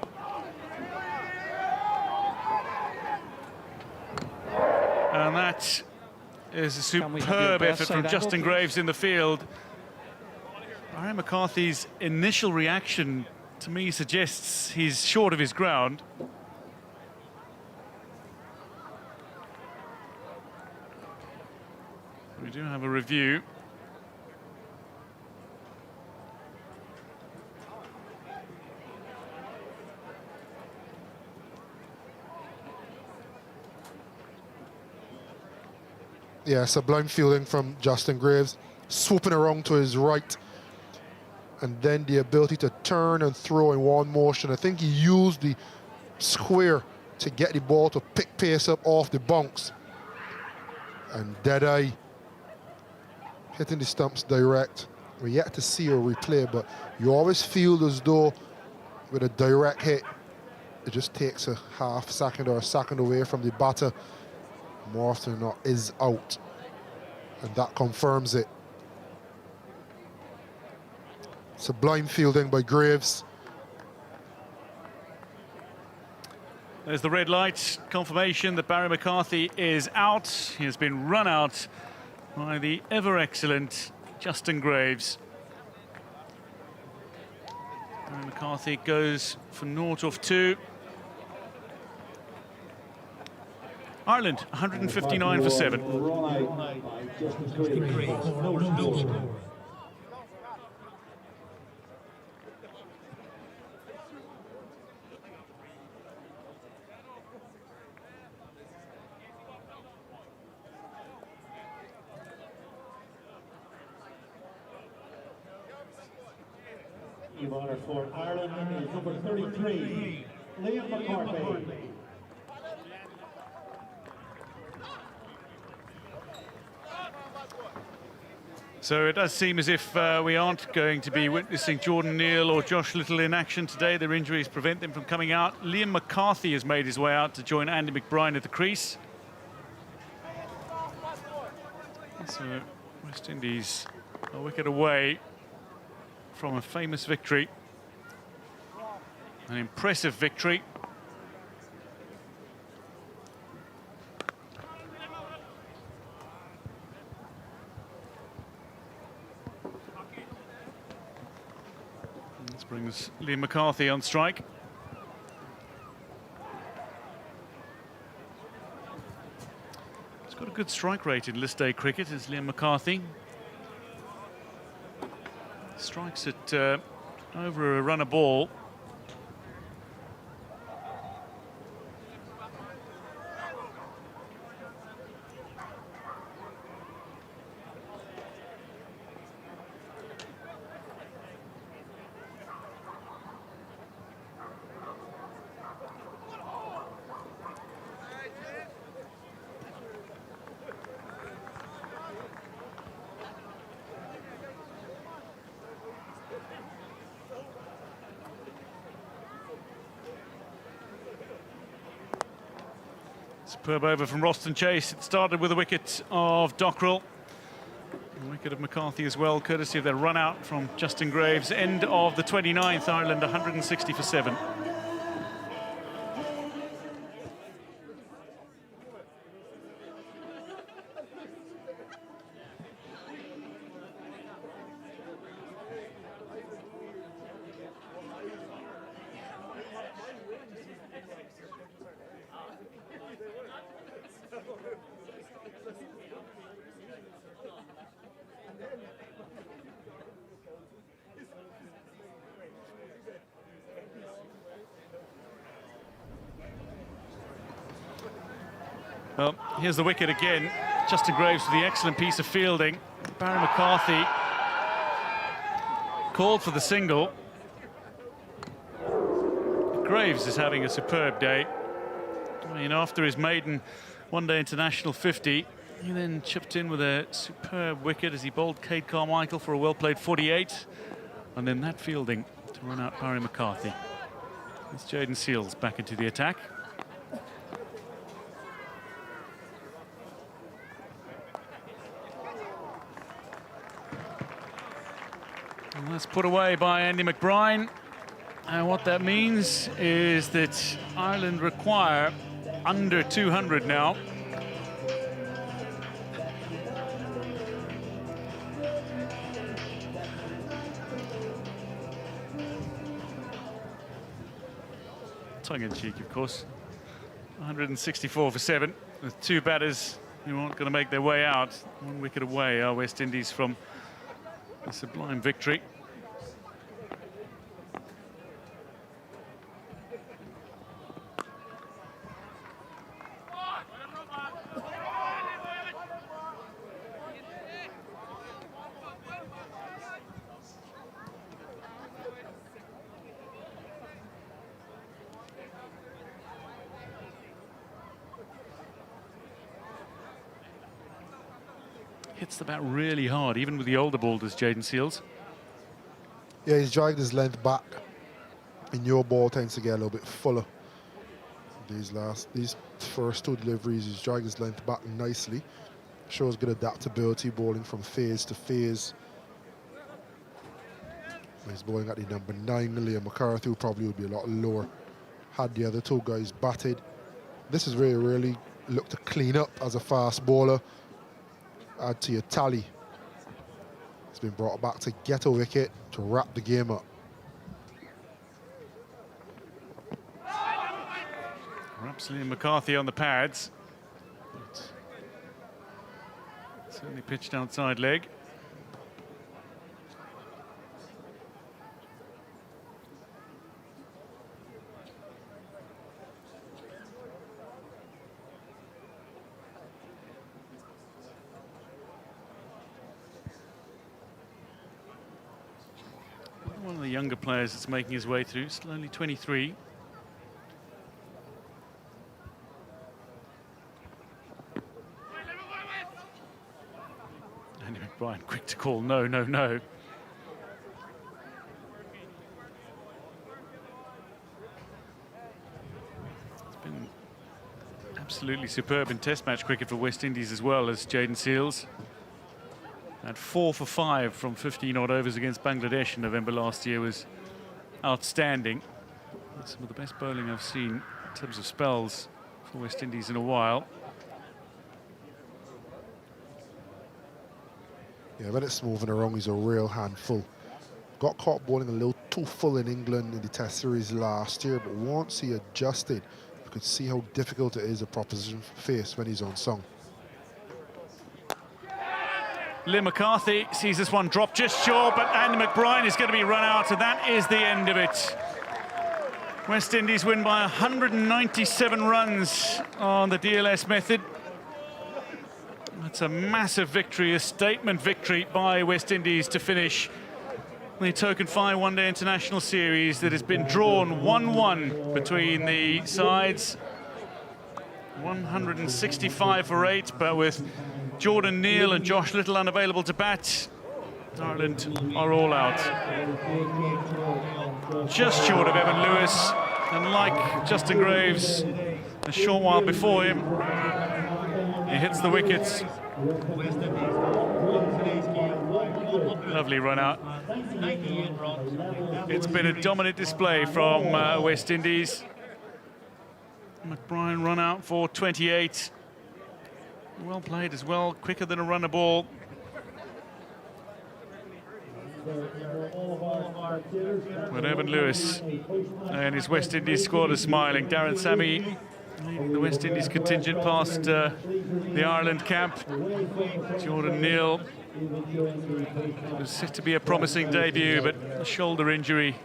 And that is a superb effort from Justin Graves in the field. Barry McCarthy's initial reaction to me suggests he's short of his ground. We do have a review. Yeah, sublime fielding from Justin Graves, swooping around to his right, and then the ability to turn and throw in one motion. I think he used the square to get the ball to pick pace up off the bounce. And Deadeye hitting the stumps direct. We're yet to see a replay, but you always feel as though with a direct hit, it just takes a half second or a second away from the batter. More often than not, is out, and that confirms it. Sublime fielding by Graves. There's the red light, confirmation that Barry McCarthy is out. He has been run out by the ever-excellent Justin Graves. Barry McCarthy goes for 0 off 2. Ireland, 159 for 7. You've honour for Ireland is number 33, Liam McCarthy. So it does seem as if we aren't going to be witnessing Jordan Neal or Josh Little in action today. Their injuries prevent them from coming out. Liam McCarthy has made his way out to join Andy McBride at the crease. So West Indies a wicket away from a famous victory. An impressive victory. This brings Liam McCarthy on strike. He's got a good strike rate in list day cricket, is Liam McCarthy. Strikes at over a run a ball. Superb over from Roston Chase. It started with a wicket of Dockrell. A wicket of McCarthy as well, courtesy of their run out from Justin Graves. End of the 29th, Ireland 160 for 7. Well, here's the wicket again. Justin Graves with the excellent piece of fielding. Barry McCarthy called for the single. Graves is having a superb day. I mean, after his maiden one-day international 50, he then chipped in with a superb wicket as he bowled Cade Carmichael for a well-played 48. And then that fielding to run out Barry McCarthy. It's Jaden Seals back into the attack. And that's put away by Andy McBride. And what that means is that Ireland require under 200 now. Tongue-in-cheek, of course. 164 for 7, with two batters who aren't going to make their way out. One wicket away are West Indies from a sublime victory. Hits the bat really hard, even with the older ball, does Jaden Seals. Yeah, he's dragged his length back. And your ball tends to get a little bit fuller. These first two deliveries, he's dragged his length back nicely. Shows good adaptability, bowling from phase to phase. He's bowling at the number 9, Liam McCarthy, who probably would be a lot lower had the other two guys batted. This is really looked to clean up as a fast bowler. Add to your tally. It's been brought back to get a wicket to wrap the game up. Absolutely McCarthy on the pads. But certainly pitched outside leg. One of the younger players that's making his way through, still only 23. McBride quick to call no, no, no. It's been absolutely superb in Test match cricket for West Indies as well as Jaden Seales. And 4 for 5 from 15 odd overs against Bangladesh in November last year was outstanding. That's some of the best bowling I've seen in terms of spells for West Indies in a while. Yeah, when it's moving around, he's a real handful. Got caught bowling a little too full in England in the Test series last year, but once he adjusted, you could see how difficult it is a proposition face when he's on song. McCarthy sees this one drop just short, but Andy McBride is going to be run out, and that is the end of it. West Indies win by 197 runs on the DLS method. That's a massive victory, a statement victory by West Indies to finish the Token 5 one-day international series that has been drawn 1-1 between the sides. 165 for 8, but with Jordan Neal and Josh Little unavailable to bat, Ireland are all out. Just short of Evan Lewis, and like Justin Graves a short while before him, he hits the wickets. Lovely run out. It's been a dominant display from West Indies. McBride run out for 28. Well played as well, quicker than a runner ball. But Evan Lewis and his West Indies squad are smiling. Darren Sammy leading the West Indies contingent past the Ireland camp. Jordan Neal. It was set to be a promising debut, but a shoulder injury.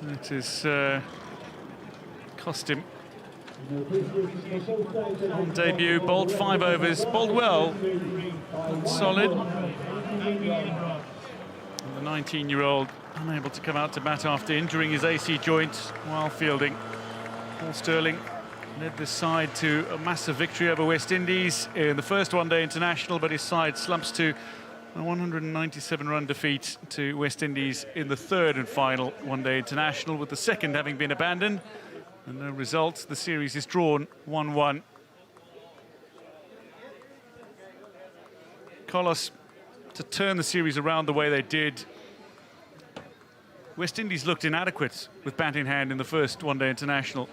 It has cost him. On debut, bowled 5 overs, bowled well, solid. And the 19-year-old unable to come out to bat after injuring his AC joint while fielding. Paul Sterling led this side to a massive victory over West Indies in the first one-day international, but his side slumps to a 197-run defeat to West Indies in the third and final one-day international, with the second having been abandoned. And no result, the series is drawn 1-1. Carlos, to turn the series around the way they did, West Indies looked inadequate with bat in hand in the first one-day international,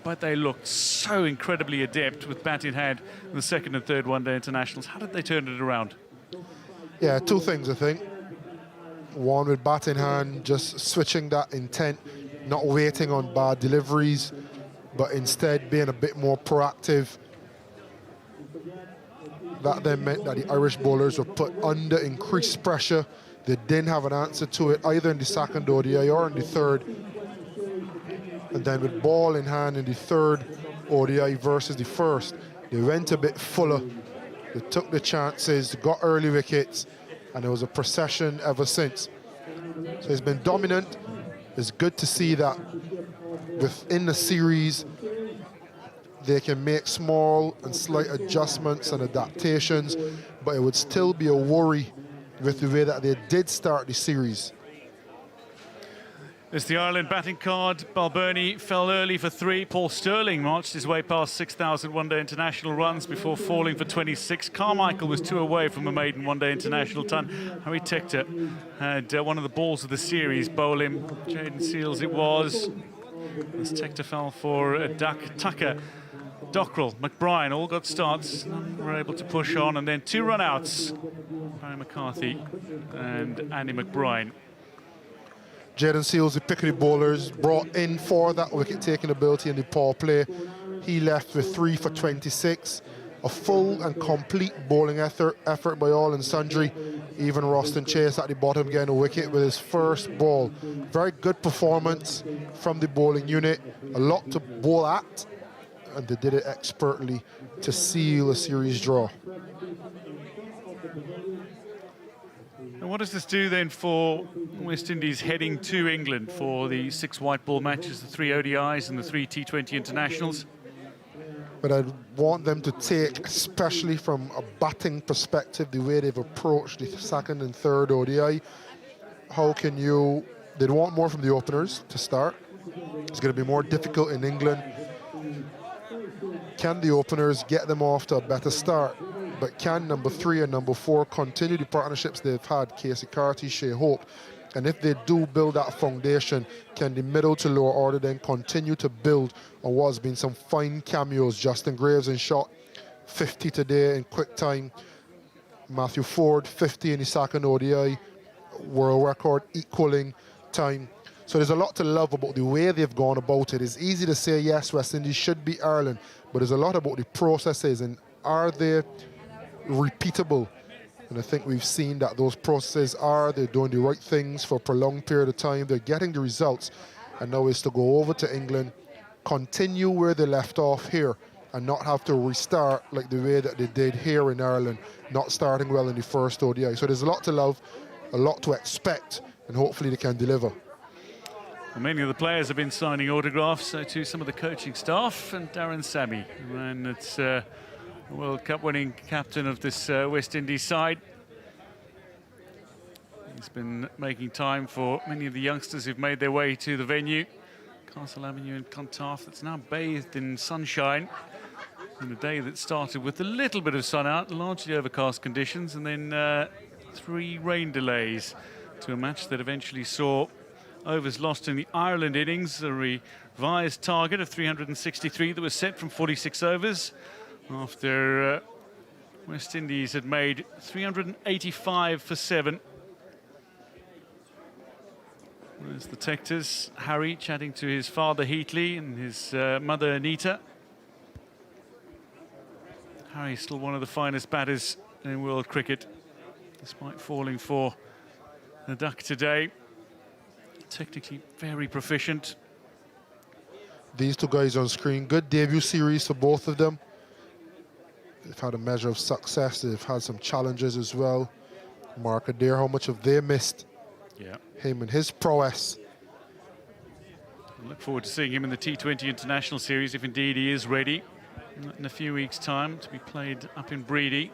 but they looked so incredibly adept with bat in hand in the second and third one-day internationals. How did they turn it around? Yeah, 2 things, I think. One, with bat in hand, just switching that intent, not waiting on bad deliveries, but instead being a bit more proactive. That then meant that the Irish bowlers were put under increased pressure. They didn't have an answer to it, either in the second ODI or in the third. And then with ball in hand in the third ODI versus the first, they went a bit fuller. They took the chances, got early wickets, and there was a procession ever since. So it's been dominant. It's good to see that within the series, they can make small and slight adjustments and adaptations, but it would still be a worry with the way that they did start the series. It's the Ireland batting card. Balbirnie fell early for 3. Paul Sterling marched his way past 6,000 one-day international runs before falling for 26. Carmichael was 2 away from a maiden one-day international ton. Harry Tector had one of the balls of the series bowl him. Jaden Seales it was. As Tector fell for a duck. Tucker, Dockrell, McBride all got starts. None were able to push on, and then 2 run-outs by McCarthy and Andy McBride. Jaden Seales, the pick of the bowlers, brought in for that wicket-taking ability in the power play. He left with 3 for 26. A full and complete bowling effort by all and sundry. Even Roston Chase at the bottom getting a wicket with his first ball. Very good performance from the bowling unit. A lot to bowl at, and they did it expertly to seal a series draw. And what does this do then for West Indies heading to England for the 6 white ball matches, the 3 ODIs and the 3 T20 internationals? but I want them to take, especially from a batting perspective, the way they've approached the second and third ODI. How can you, they'd want more from the openers to start. It's going to be more difficult in England. Can the openers get them off to a better start? But can number 3 and number 4 continue the partnerships they've had, Casey Carty, Shea Hope? And if they do build that foundation, can the middle to lower order then continue to build on what's been some fine cameos? Justin Graves in shot 50 today in quick time. Matthew Ford 50 in the second ODI, world record equaling time. So there's a lot to love about the way they've gone about it. It's easy to say, yes, West Indies should beat Ireland, but there's a lot about the processes and are they repeatable? And I think we've seen that those processes they're doing the right things for a prolonged period of time. They're getting the results. And now is to go over to England, continue where they left off here, and not have to restart like the way that they did here in Ireland, not starting well in the first ODI. So there's a lot to love, a lot to expect, and hopefully they can deliver. Well, many of the players have been signing autographs, so too some of the coaching staff, and Darren Sammy, and it's World Cup winning captain of this West Indies side. He's been making time for many of the youngsters who've made their way to the venue. Castle Avenue in Clontarf that's now bathed in sunshine. On a day that started with a little bit of sun out, largely overcast conditions, and then 3 rain delays to a match that eventually saw overs lost in the Ireland innings, a revised target of 363 that was set from 46 overs. After West Indies had made 385 for 7. There's the Tectors, Harry chatting to his father Heatley and his mother Anita. Harry's still one of the finest batters in world cricket, despite falling for the duck today. Technically very proficient. These 2 guys on screen, good debut series for both of them. They've had a measure of success. They've had some challenges as well. Mark Adair, how much have they missed? Yeah. Him and his prowess. I look forward to seeing him in the T20 International Series, if indeed he is ready, in a few weeks' time, to be played up in Breedy.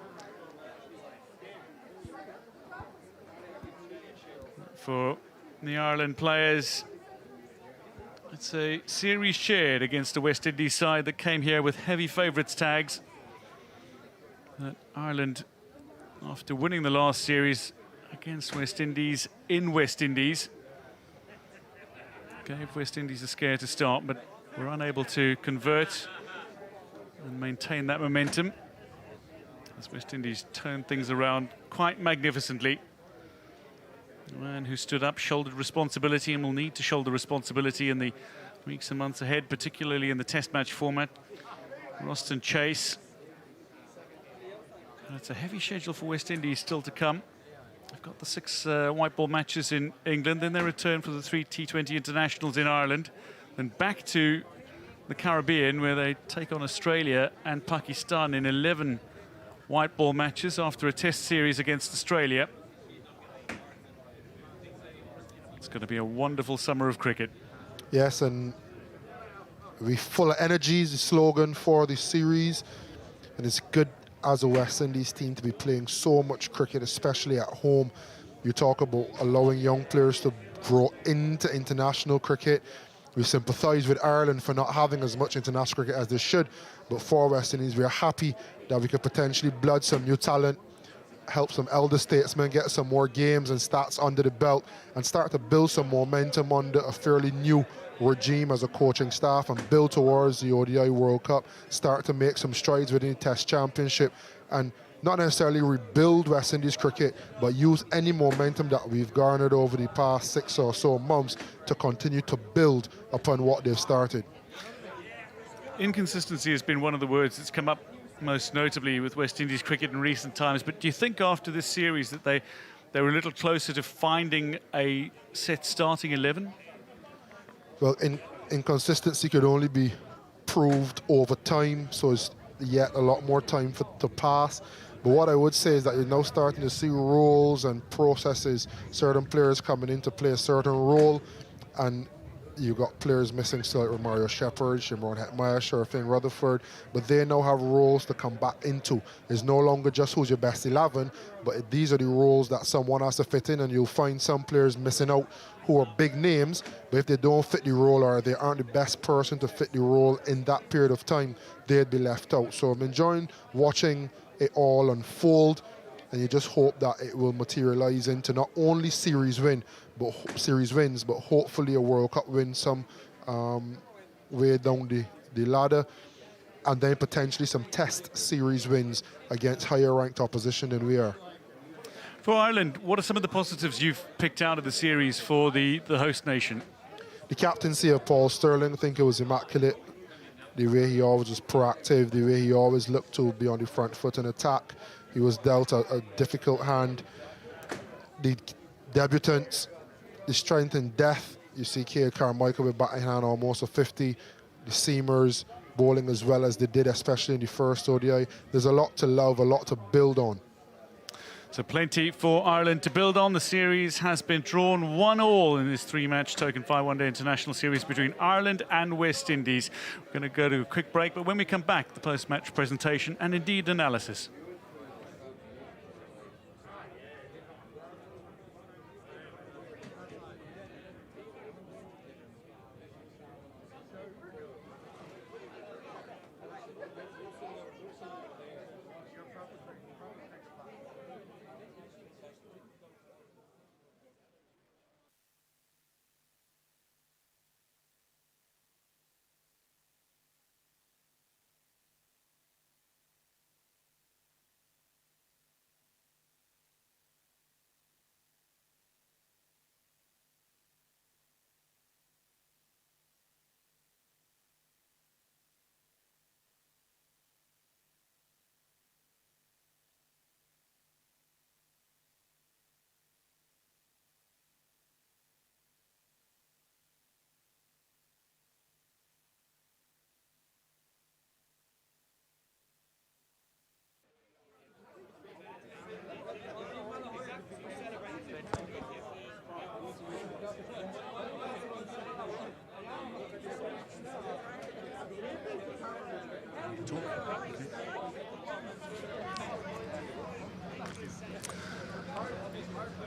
For the Ireland players, it's a series shared against a West Indies side that came here with heavy favourites tags. That Ireland, after winning the last series against West Indies in West Indies, gave West Indies a scare to start, but were unable to convert and maintain that momentum as West Indies turned things around quite magnificently. The man who stood up shouldered responsibility and will need to shoulder responsibility in the weeks and months ahead, particularly in the test match format. Roston Chase. And it's a heavy schedule for West Indies still to come. They've got the 6 white ball matches in England, then they return for the 3 T20 internationals in Ireland, then back to the Caribbean where they take on Australia and Pakistan in 11 white ball matches after a test series against Australia. It's going to be a wonderful summer of cricket. Yes, and we're full of energy is the slogan for the series, and it's good as a West Indies team to be playing so much cricket, especially at home. You talk about allowing young players to grow into international cricket. We sympathise with Ireland for not having as much international cricket as they should, but for West Indies, we are happy that we could potentially blood some new talent, help some elder statesmen get some more games and stats under the belt, and start to build some momentum under a fairly new regime as a coaching staff, and build towards the ODI World Cup, start to make some strides within the Test Championship, and not necessarily rebuild West Indies cricket, but use any momentum that we've garnered over the past 6 or so months to continue to build upon what they've started. Inconsistency has been one of the words that's come up most notably with West Indies cricket in recent times, but do you think after this series that they were a little closer to finding a set starting 11? Well, inconsistency could only be proved over time, so it's yet a lot more time to pass. But what I would say is that you're now starting to see roles and processes, certain players coming in to play a certain role, and You got players missing still like Romario Shepherd, Shimron Hetmeyer, Sherfin Rutherford, but they now have roles to come back into. It's no longer just who's your best 11, but these are the roles that someone has to fit in, and you'll find some players missing out who are big names, but if they don't fit the role or they aren't the best person to fit the role in that period of time, they'd be left out. So I'm enjoying watching it all unfold, and you just hope that it will materialize into not only series wins, but hopefully a World Cup win some way down the ladder, and then potentially some test series wins against higher ranked opposition than we are. For Ireland, what are some of the positives you've picked out of the series for the host nation? The captaincy of Paul Stirling, I think it was immaculate. The way he always was proactive, the way he always looked to be on the front foot in attack. He was dealt a difficult hand. The debutants, the strength and depth. You see Kale Carmichael with batting hand almost a 50. The seamers bowling as well as they did, especially in the first ODI. There's a lot to love, a lot to build on. So plenty for Ireland to build on. The series has been drawn 1-1 in this 3-match Token 5 one-day international series between Ireland and West Indies. We're going to go to a quick break, but when we come back, the post-match presentation and indeed analysis.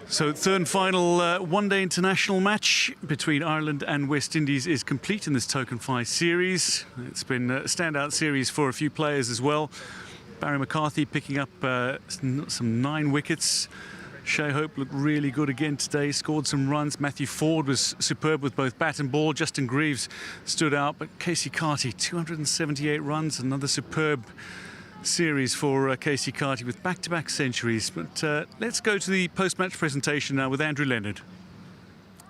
So third and final one-day international match between Ireland and West Indies is complete in this Token 5 series. It's been a standout series for a few players as well. Barry McCarthy picking up some 9 wickets. Shea Hope looked really good again today, scored some runs. Matthew Ford was superb with both bat and ball. Justin Greaves stood out, but Casey Carty, 278 runs, another superb series for Casey Carty with back-to-back centuries. But let's go to the post-match presentation now with Andrew Leonard.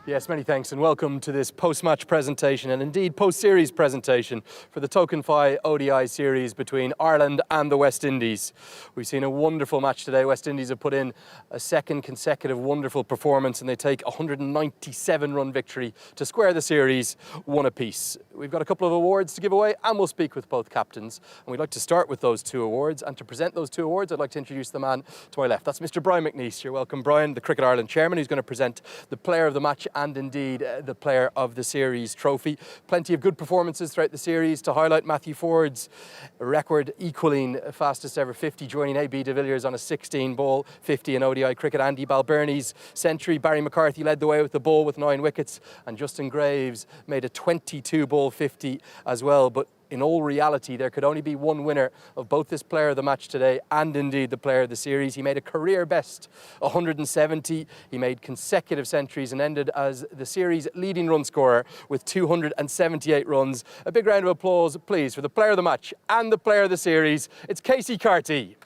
Yes, many thanks and welcome to this post-match presentation and indeed post-series presentation for the Token 5 ODI series between Ireland and the West Indies. We've seen a wonderful match today. West Indies have put in a second consecutive wonderful performance and they take a 197-run victory to square the series 1 apiece. We've got a couple of awards to give away and we'll speak with both captains. And we'd like to start with those 2 awards, and to present those 2 awards I'd like to introduce the man to my left. That's Mr. Brian McNeice. You're welcome, Brian, the Cricket Ireland chairman, who's going to present the player of the match and indeed the player of the series trophy. Plenty of good performances throughout the series to highlight. Matthew Ford's record equaling fastest ever 50, joining AB de Villiers on a 16-ball 50 in ODI cricket. Andy Balbirnie's century. Barry McCarthy led the way with the ball with 9 wickets, and Justin Greaves made a 22-ball 50 as well. But in all reality, there could only be one winner of both this player of the match today and indeed the player of the series. He made a career best 170. He made consecutive centuries and ended as the series leading run scorer with 278 runs. A big round of applause, please, for the player of the match and the player of the series. It's Casey Carty.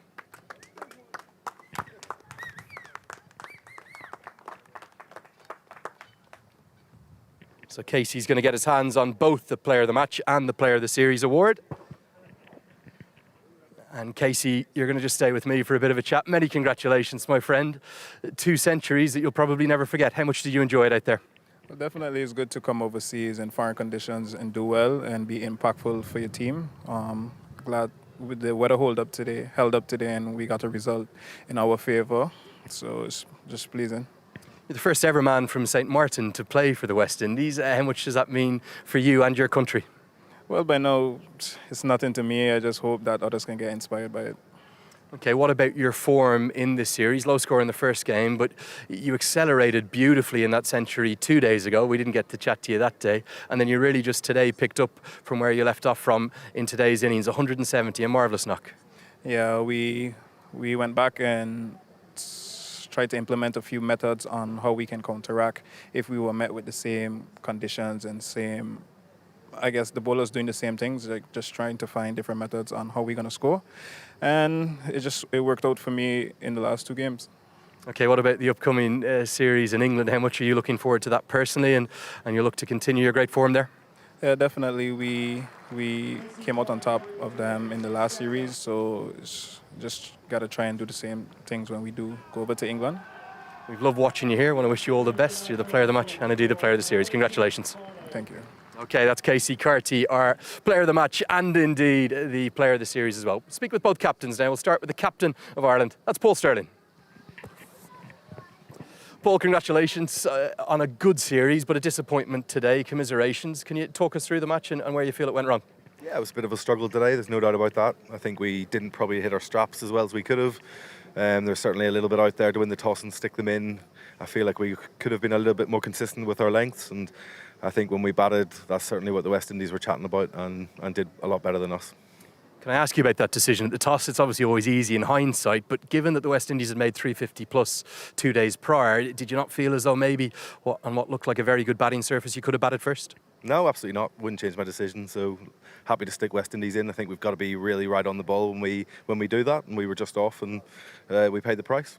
So Casey's going to get his hands on both the Player of the Match and the Player of the Series award. And Casey, you're going to just stay with me for a bit of a chat. Many congratulations, my friend. 2 centuries that you'll probably never forget. How much did you enjoy it out there? Well, definitely it's good to come overseas in foreign conditions and do well and be impactful for your team. Glad with the weather held up today, and we got a result in our favour. So it's just pleasing. You're the first ever man from St. Martin to play for the West Indies. How much does that mean for you and your country? Well, by now, it's nothing to me. I just hope that others can get inspired by it. Okay, what about your form in this series? Low score in the first game, but you accelerated beautifully in that century 2 days ago. We didn't get to chat to you that day. And then you really just today picked up from where you left off from in today's innings, 170, a marvellous knock. Yeah, we went back and tried to implement a few methods on how we can counteract if we were met with the same conditions and same, I guess the bowlers doing the same things, like just trying to find different methods on how we're going to score. And it worked out for me in the last 2 games. Okay, what about the upcoming series in England? How much are you looking forward to that personally, and you look to continue your great form there? Yeah, definitely. We came out on top of them in the last series, so it's just got to try and do the same things when we do go over to England. We've loved watching you here. I want to wish you all the best. You're the player of the match and indeed the player of the series. Congratulations. Thank you. Okay, that's Carty, our player of the match and indeed the player of the series as well. We'll speak with both captains now. We'll start with the captain of Ireland. That's Paul Sterling. Paul, congratulations on a good series, but a disappointment today. Commiserations. Can you talk us through the match and where you feel it went wrong? Yeah, it was a bit of a struggle today, there's no doubt about that. I think we didn't probably hit our straps as well as we could have. There's certainly a little bit out there to win the toss and stick them in. I feel like we could have been a little bit more consistent with our lengths, and I think when we batted, that's certainly what the West Indies were chatting about and did a lot better than us. Can I ask you about that decision at the toss? It's obviously always easy in hindsight, but given that the West Indies had made 350 plus 2 days prior, did you not feel as though maybe on what looked like a very good batting surface you could have batted first? No, absolutely not. Wouldn't change my decision. So happy to stick West Indies in. I think we've got to be really right on the ball when we do that, and we were just off, and we paid the price.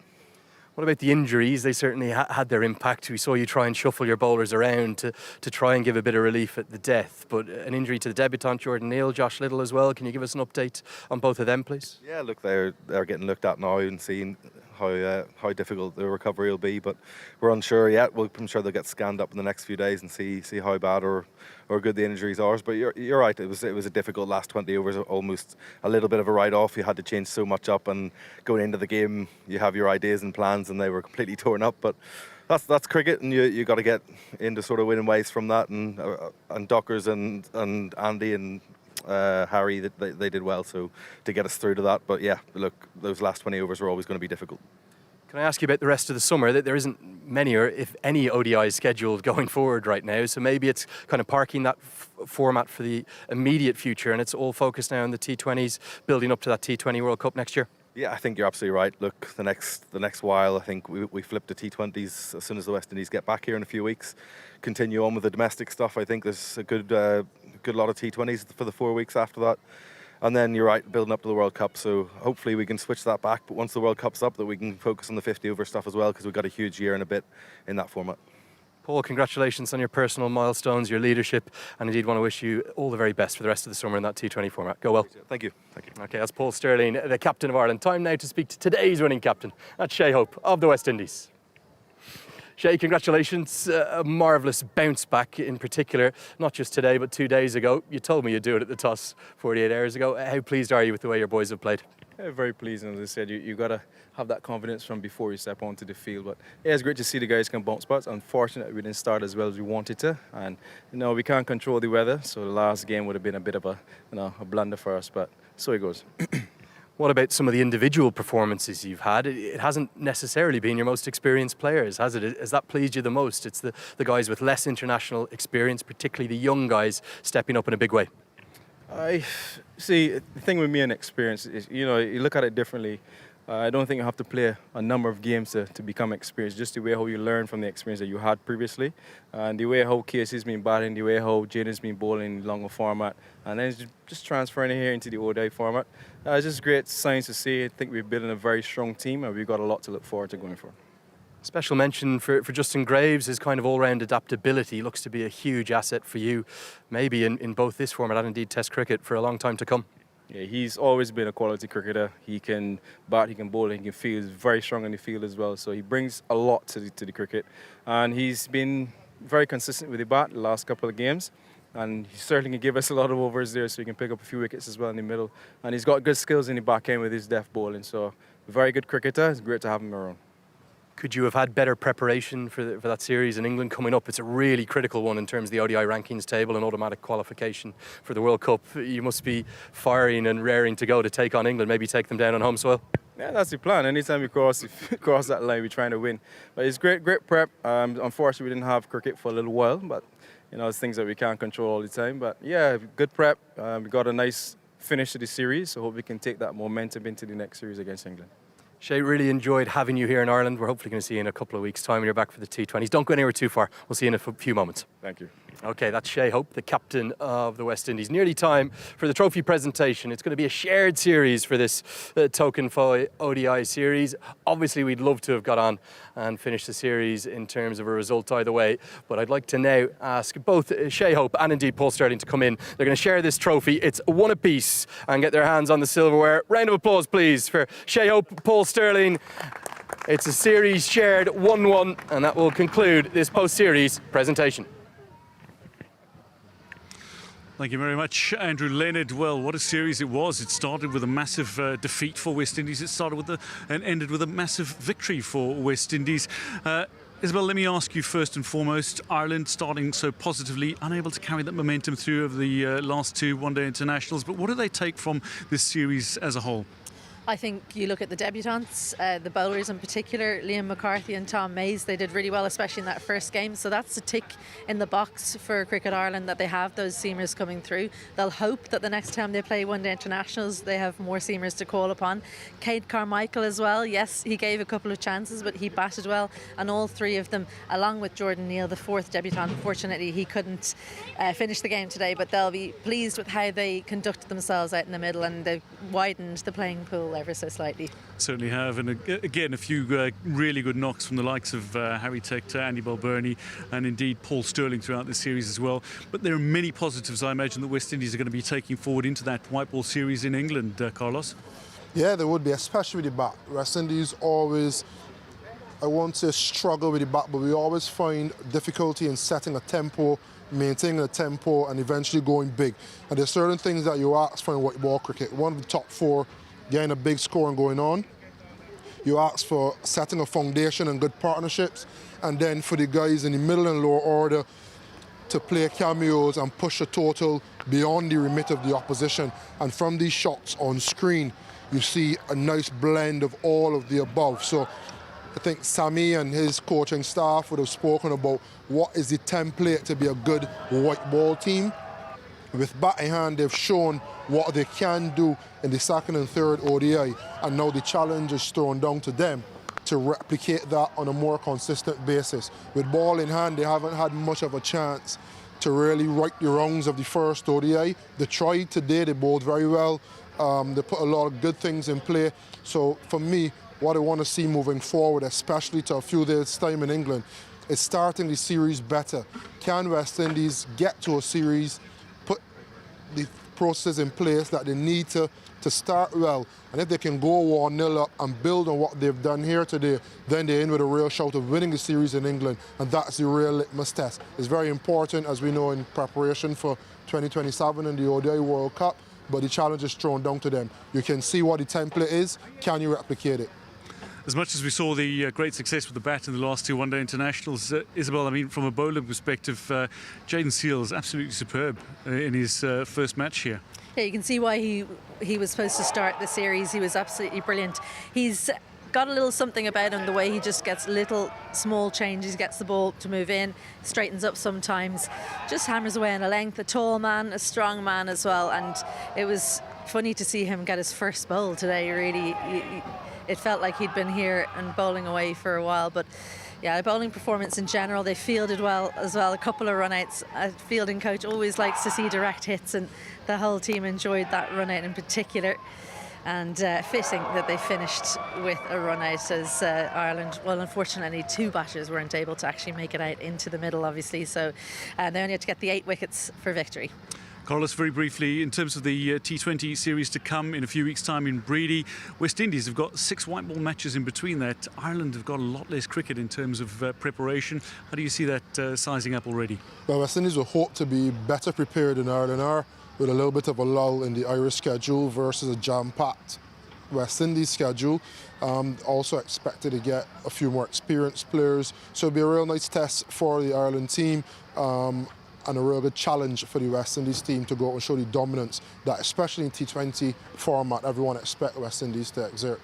What about the injuries? They certainly had their impact. We saw you try and shuffle your bowlers around to try and give a bit of relief at the death. But an injury to the debutant Jordan Neal, Josh Little as well. Can you give us an update on both of them, please? Yeah, look, they're getting looked at now and seeing how difficult the recovery will be. But we're unsure yet. I'm sure they'll get scanned up in the next few days and see how bad or good the injuries are. But you're right. It was a difficult last 20 overs, almost a little bit of a write-off. You had to change so much up, and going into the game, you have your ideas and plans, and they were completely torn up. But that's cricket, and you got to get into sort of winning ways from that. And Dockers and Andy and Harry, they did well, so to get us through to that. But yeah, look, those last 20 overs are always going to be difficult. Can I ask you about the rest of the summer? That there isn't many, or if any, ODIs scheduled going forward right now. So maybe it's kind of parking that format for the immediate future, and it's all focused now on the T20s, building up to that T20 World Cup next year. Yeah, I think you're absolutely right. Look, the next while, I think we flip to T20s as soon as the West Indies get back here in a few weeks. Continue on with the domestic stuff. I think there's a good lot of T20s for the 4 weeks after that. And then you're right, building up to the World Cup. So hopefully we can switch that back. But once the World Cup's up, that we can focus on the 50 over stuff as well, because we've got a huge year and a bit in that format. Paul, congratulations on your personal milestones, your leadership, and indeed want to wish you all the very best for the rest of the summer in that T20 format. Go well. Thank you. Okay, that's Paul Sterling, the captain of Ireland. Time now to speak to today's winning captain. That's Shay Hope of the West Indies. Shay, congratulations. A marvellous bounce back in particular, not just today, but 2 days ago. You told me you'd do it at the toss 48 hours ago. How pleased are you with the way your boys have played? Yeah, very pleasing. As I said, you got to have that confidence from before you step onto the field. But yeah, it's great to see the guys can bounce back. Unfortunately, we didn't start as well as we wanted to. And, we can't control the weather. So the last game would have been a bit of a blunder for us. But so it goes. What about some of the individual performances you've had? It hasn't necessarily been your most experienced players, has it? Has that pleased you the most? It's the guys with less international experience, particularly the young guys, stepping up in a big way. I see. The thing with me and experience is, you look at it differently. I don't think you have to play a number of games to become experienced. Just the way how you learn from the experience that you had previously, and the way how Casey's been batting, the way how Jaden's been bowling in longer format, and then just transferring it here into the ODI format. It's just great signs to see. I think we're building a very strong team, and we've got a lot to look forward to going forward. Special mention for Justin Graves. His kind of all-round adaptability looks to be a huge asset for you, maybe in both this format and indeed Test cricket for a long time to come. Yeah, he's always been a quality cricketer. He can bat, he can bowl, he can field. He's very strong in the field as well. So he brings a lot to the cricket. And he's been very consistent with the bat the last couple of games. And he certainly can give us a lot of overs there, so he can pick up a few wickets as well in the middle. And he's got good skills in the back end with his deft bowling. So very good cricketer. It's great to have him around. Could you have had better preparation for that series in England coming up? It's a really critical one in terms of the ODI rankings table and automatic qualification for the World Cup. You must be firing and raring to go to take on England, maybe take them down on home soil. Yeah, that's the plan. Anytime we cross that line, we're trying to win. But it's great prep. Unfortunately, we didn't have cricket for a little while, but it's things that we can't control all the time. But yeah, good prep. We got a nice finish to the series, so hope we can take that momentum into the next series against England. Shay, really enjoyed having you here in Ireland. We're hopefully going to see you in a couple of weeks' time when you're back for the T20s. Don't go anywhere too far. We'll see you in a few moments. Thank you. OK, that's Shay Hope, the captain of the West Indies. Nearly time for the trophy presentation. It's going to be a shared series for this Token Foy ODI series. Obviously, we'd love to have got on and finished the series in terms of a result either way. But I'd like to now ask both Shay Hope and indeed Paul Sterling to come in. They're going to share this trophy. It's one apiece and get their hands on the silverware. Round of applause, please, for Shay Hope, Paul Sterling. It's a series shared 1-1, and that will conclude this post-series presentation. Thank you very much, Andrew Leonard. Well, what a series it was. It started with a massive defeat for West Indies. It started with and ended with a massive victory for West Indies. Isabel, let me ask you first and foremost, Ireland starting so positively, unable to carry that momentum through over the last two one-day internationals, but what do they take from this series as a whole? I think you look at the debutants, the bowlers in particular, Liam McCarthy and Tom Mays, they did really well, especially in that first game. So that's a tick in the box for Cricket Ireland that they have those seamers coming through. They'll hope that the next time they play one-day internationals, they have more seamers to call upon. Cade Carmichael as well. Yes, he gave a couple of chances, but he batted well. And all three of them, along with Jordan Neal, the fourth debutant, unfortunately, he couldn't finish the game today, but they'll be pleased with how they conducted themselves out in the middle, and they've widened the playing pool ever so slightly. Certainly have, and again a few really good knocks from the likes of Harry Tector, Andy Balbirnie and indeed Paul Sterling throughout this series as well. But there are many positives I imagine that West Indies are going to be taking forward into that white ball series in England, Carlos. Yeah, there would be, especially with the bat. West Indies always, I won't say struggle with the bat, but we always find difficulty in setting a tempo, maintaining a tempo and eventually going big. And there's certain things that you ask for in white ball cricket. One of the top four, getting a big score and going on. You ask for setting a foundation and good partnerships, and then for the guys in the middle and lower order to play cameos and push the total beyond the remit of the opposition. And from these shots on screen, you see a nice blend of all of the above. So I think Sammy and his coaching staff would have spoken about what is the template to be a good white ball team. With bat in hand, they've shown what they can do in the second and third ODI, and now the challenge is thrown down to them to replicate that on a more consistent basis. With ball in hand, they haven't had much of a chance to really right the wrongs of the first ODI. They tried today, they bowled very well. They put a lot of good things in play. So for me, what I want to see moving forward, especially to a few days' time in England, is starting the series better. Can West Indies get to a series, put the process in place that they need to start well, and if they can go 1-0 up and build on what they've done here today, then they're in with a real shout of winning the series in England, and that's the real litmus test. It's very important, as we know, in preparation for 2027 and the ODI World Cup, but the challenge is thrown down to them. You can see what the template is, can you replicate it? As much as we saw the great success with the bat in the last two one-day internationals, Isabel, I mean, from a bowler perspective, Jayden Seales absolutely superb in his first match here. Yeah, you can see why he was supposed to start the series. He was absolutely brilliant. He's got a little something about him, the way he just gets little small changes, gets the ball to move in, straightens up sometimes, just hammers away on a length, a tall man, a strong man as well. And it was funny to see him get his first bowl today, really. It felt like he'd been here and bowling away for a while, but yeah, bowling performance in general, they fielded well as well, a couple of run-outs. A fielding coach always likes to see direct hits, and the whole team enjoyed that run-out in particular. And fitting that they finished with a run-out, as Ireland, well, unfortunately, two batters weren't able to actually make it out into the middle, obviously, so they only had to get the 8 wickets for victory. Carlos, very briefly, in terms of the T20 series to come in a few weeks' time in Brady, West Indies have got 6 white ball matches in between that. Ireland have got a lot less cricket in terms of preparation. How do you see that sizing up already? Well, West Indies will hope to be better prepared than Ireland are, with a little bit of a lull in the Irish schedule versus a jam-packed West Indies schedule. Also expected to get a few more experienced players. So it'll be a real nice test for the Ireland team. And a real good challenge for the West Indies team to go out and show the dominance that, especially in T20 format, everyone expects West Indies to exert.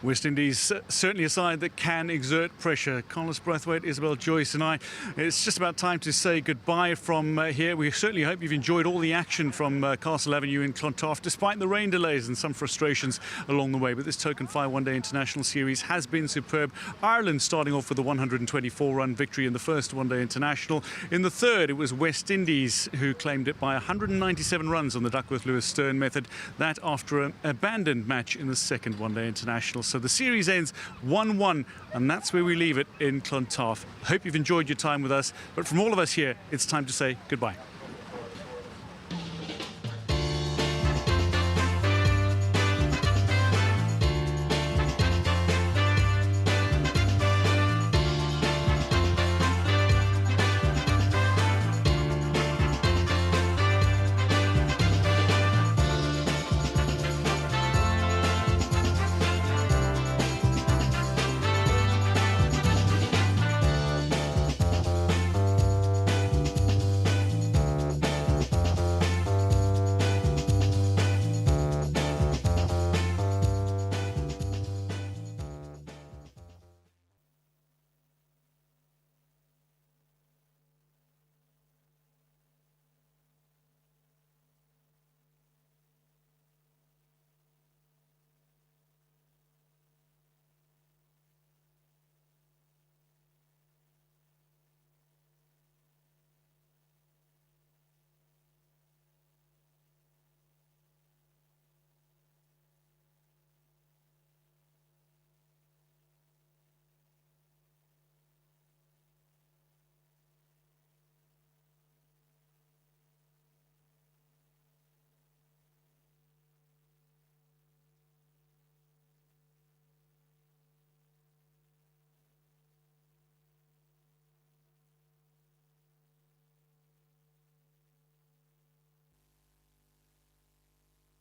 West Indies certainly a side that can exert pressure. Carlos Brathwaite, Isabel Joyce and I, it's just about time to say goodbye from here. We certainly hope you've enjoyed all the action from Castle Avenue in Clontarf, despite the rain delays and some frustrations along the way. But this Token Fire One Day International Series has been superb. Ireland starting off with a 124-run victory in the first One Day International. In the third, it was West Indies who claimed it by 197 runs on the Duckworth-Lewis-Stern method. That after an abandoned match in the second One Day International. So the series ends 1-1, and that's where we leave it in Clontarf. Hope you've enjoyed your time with us, but from all of us here, it's time to say goodbye.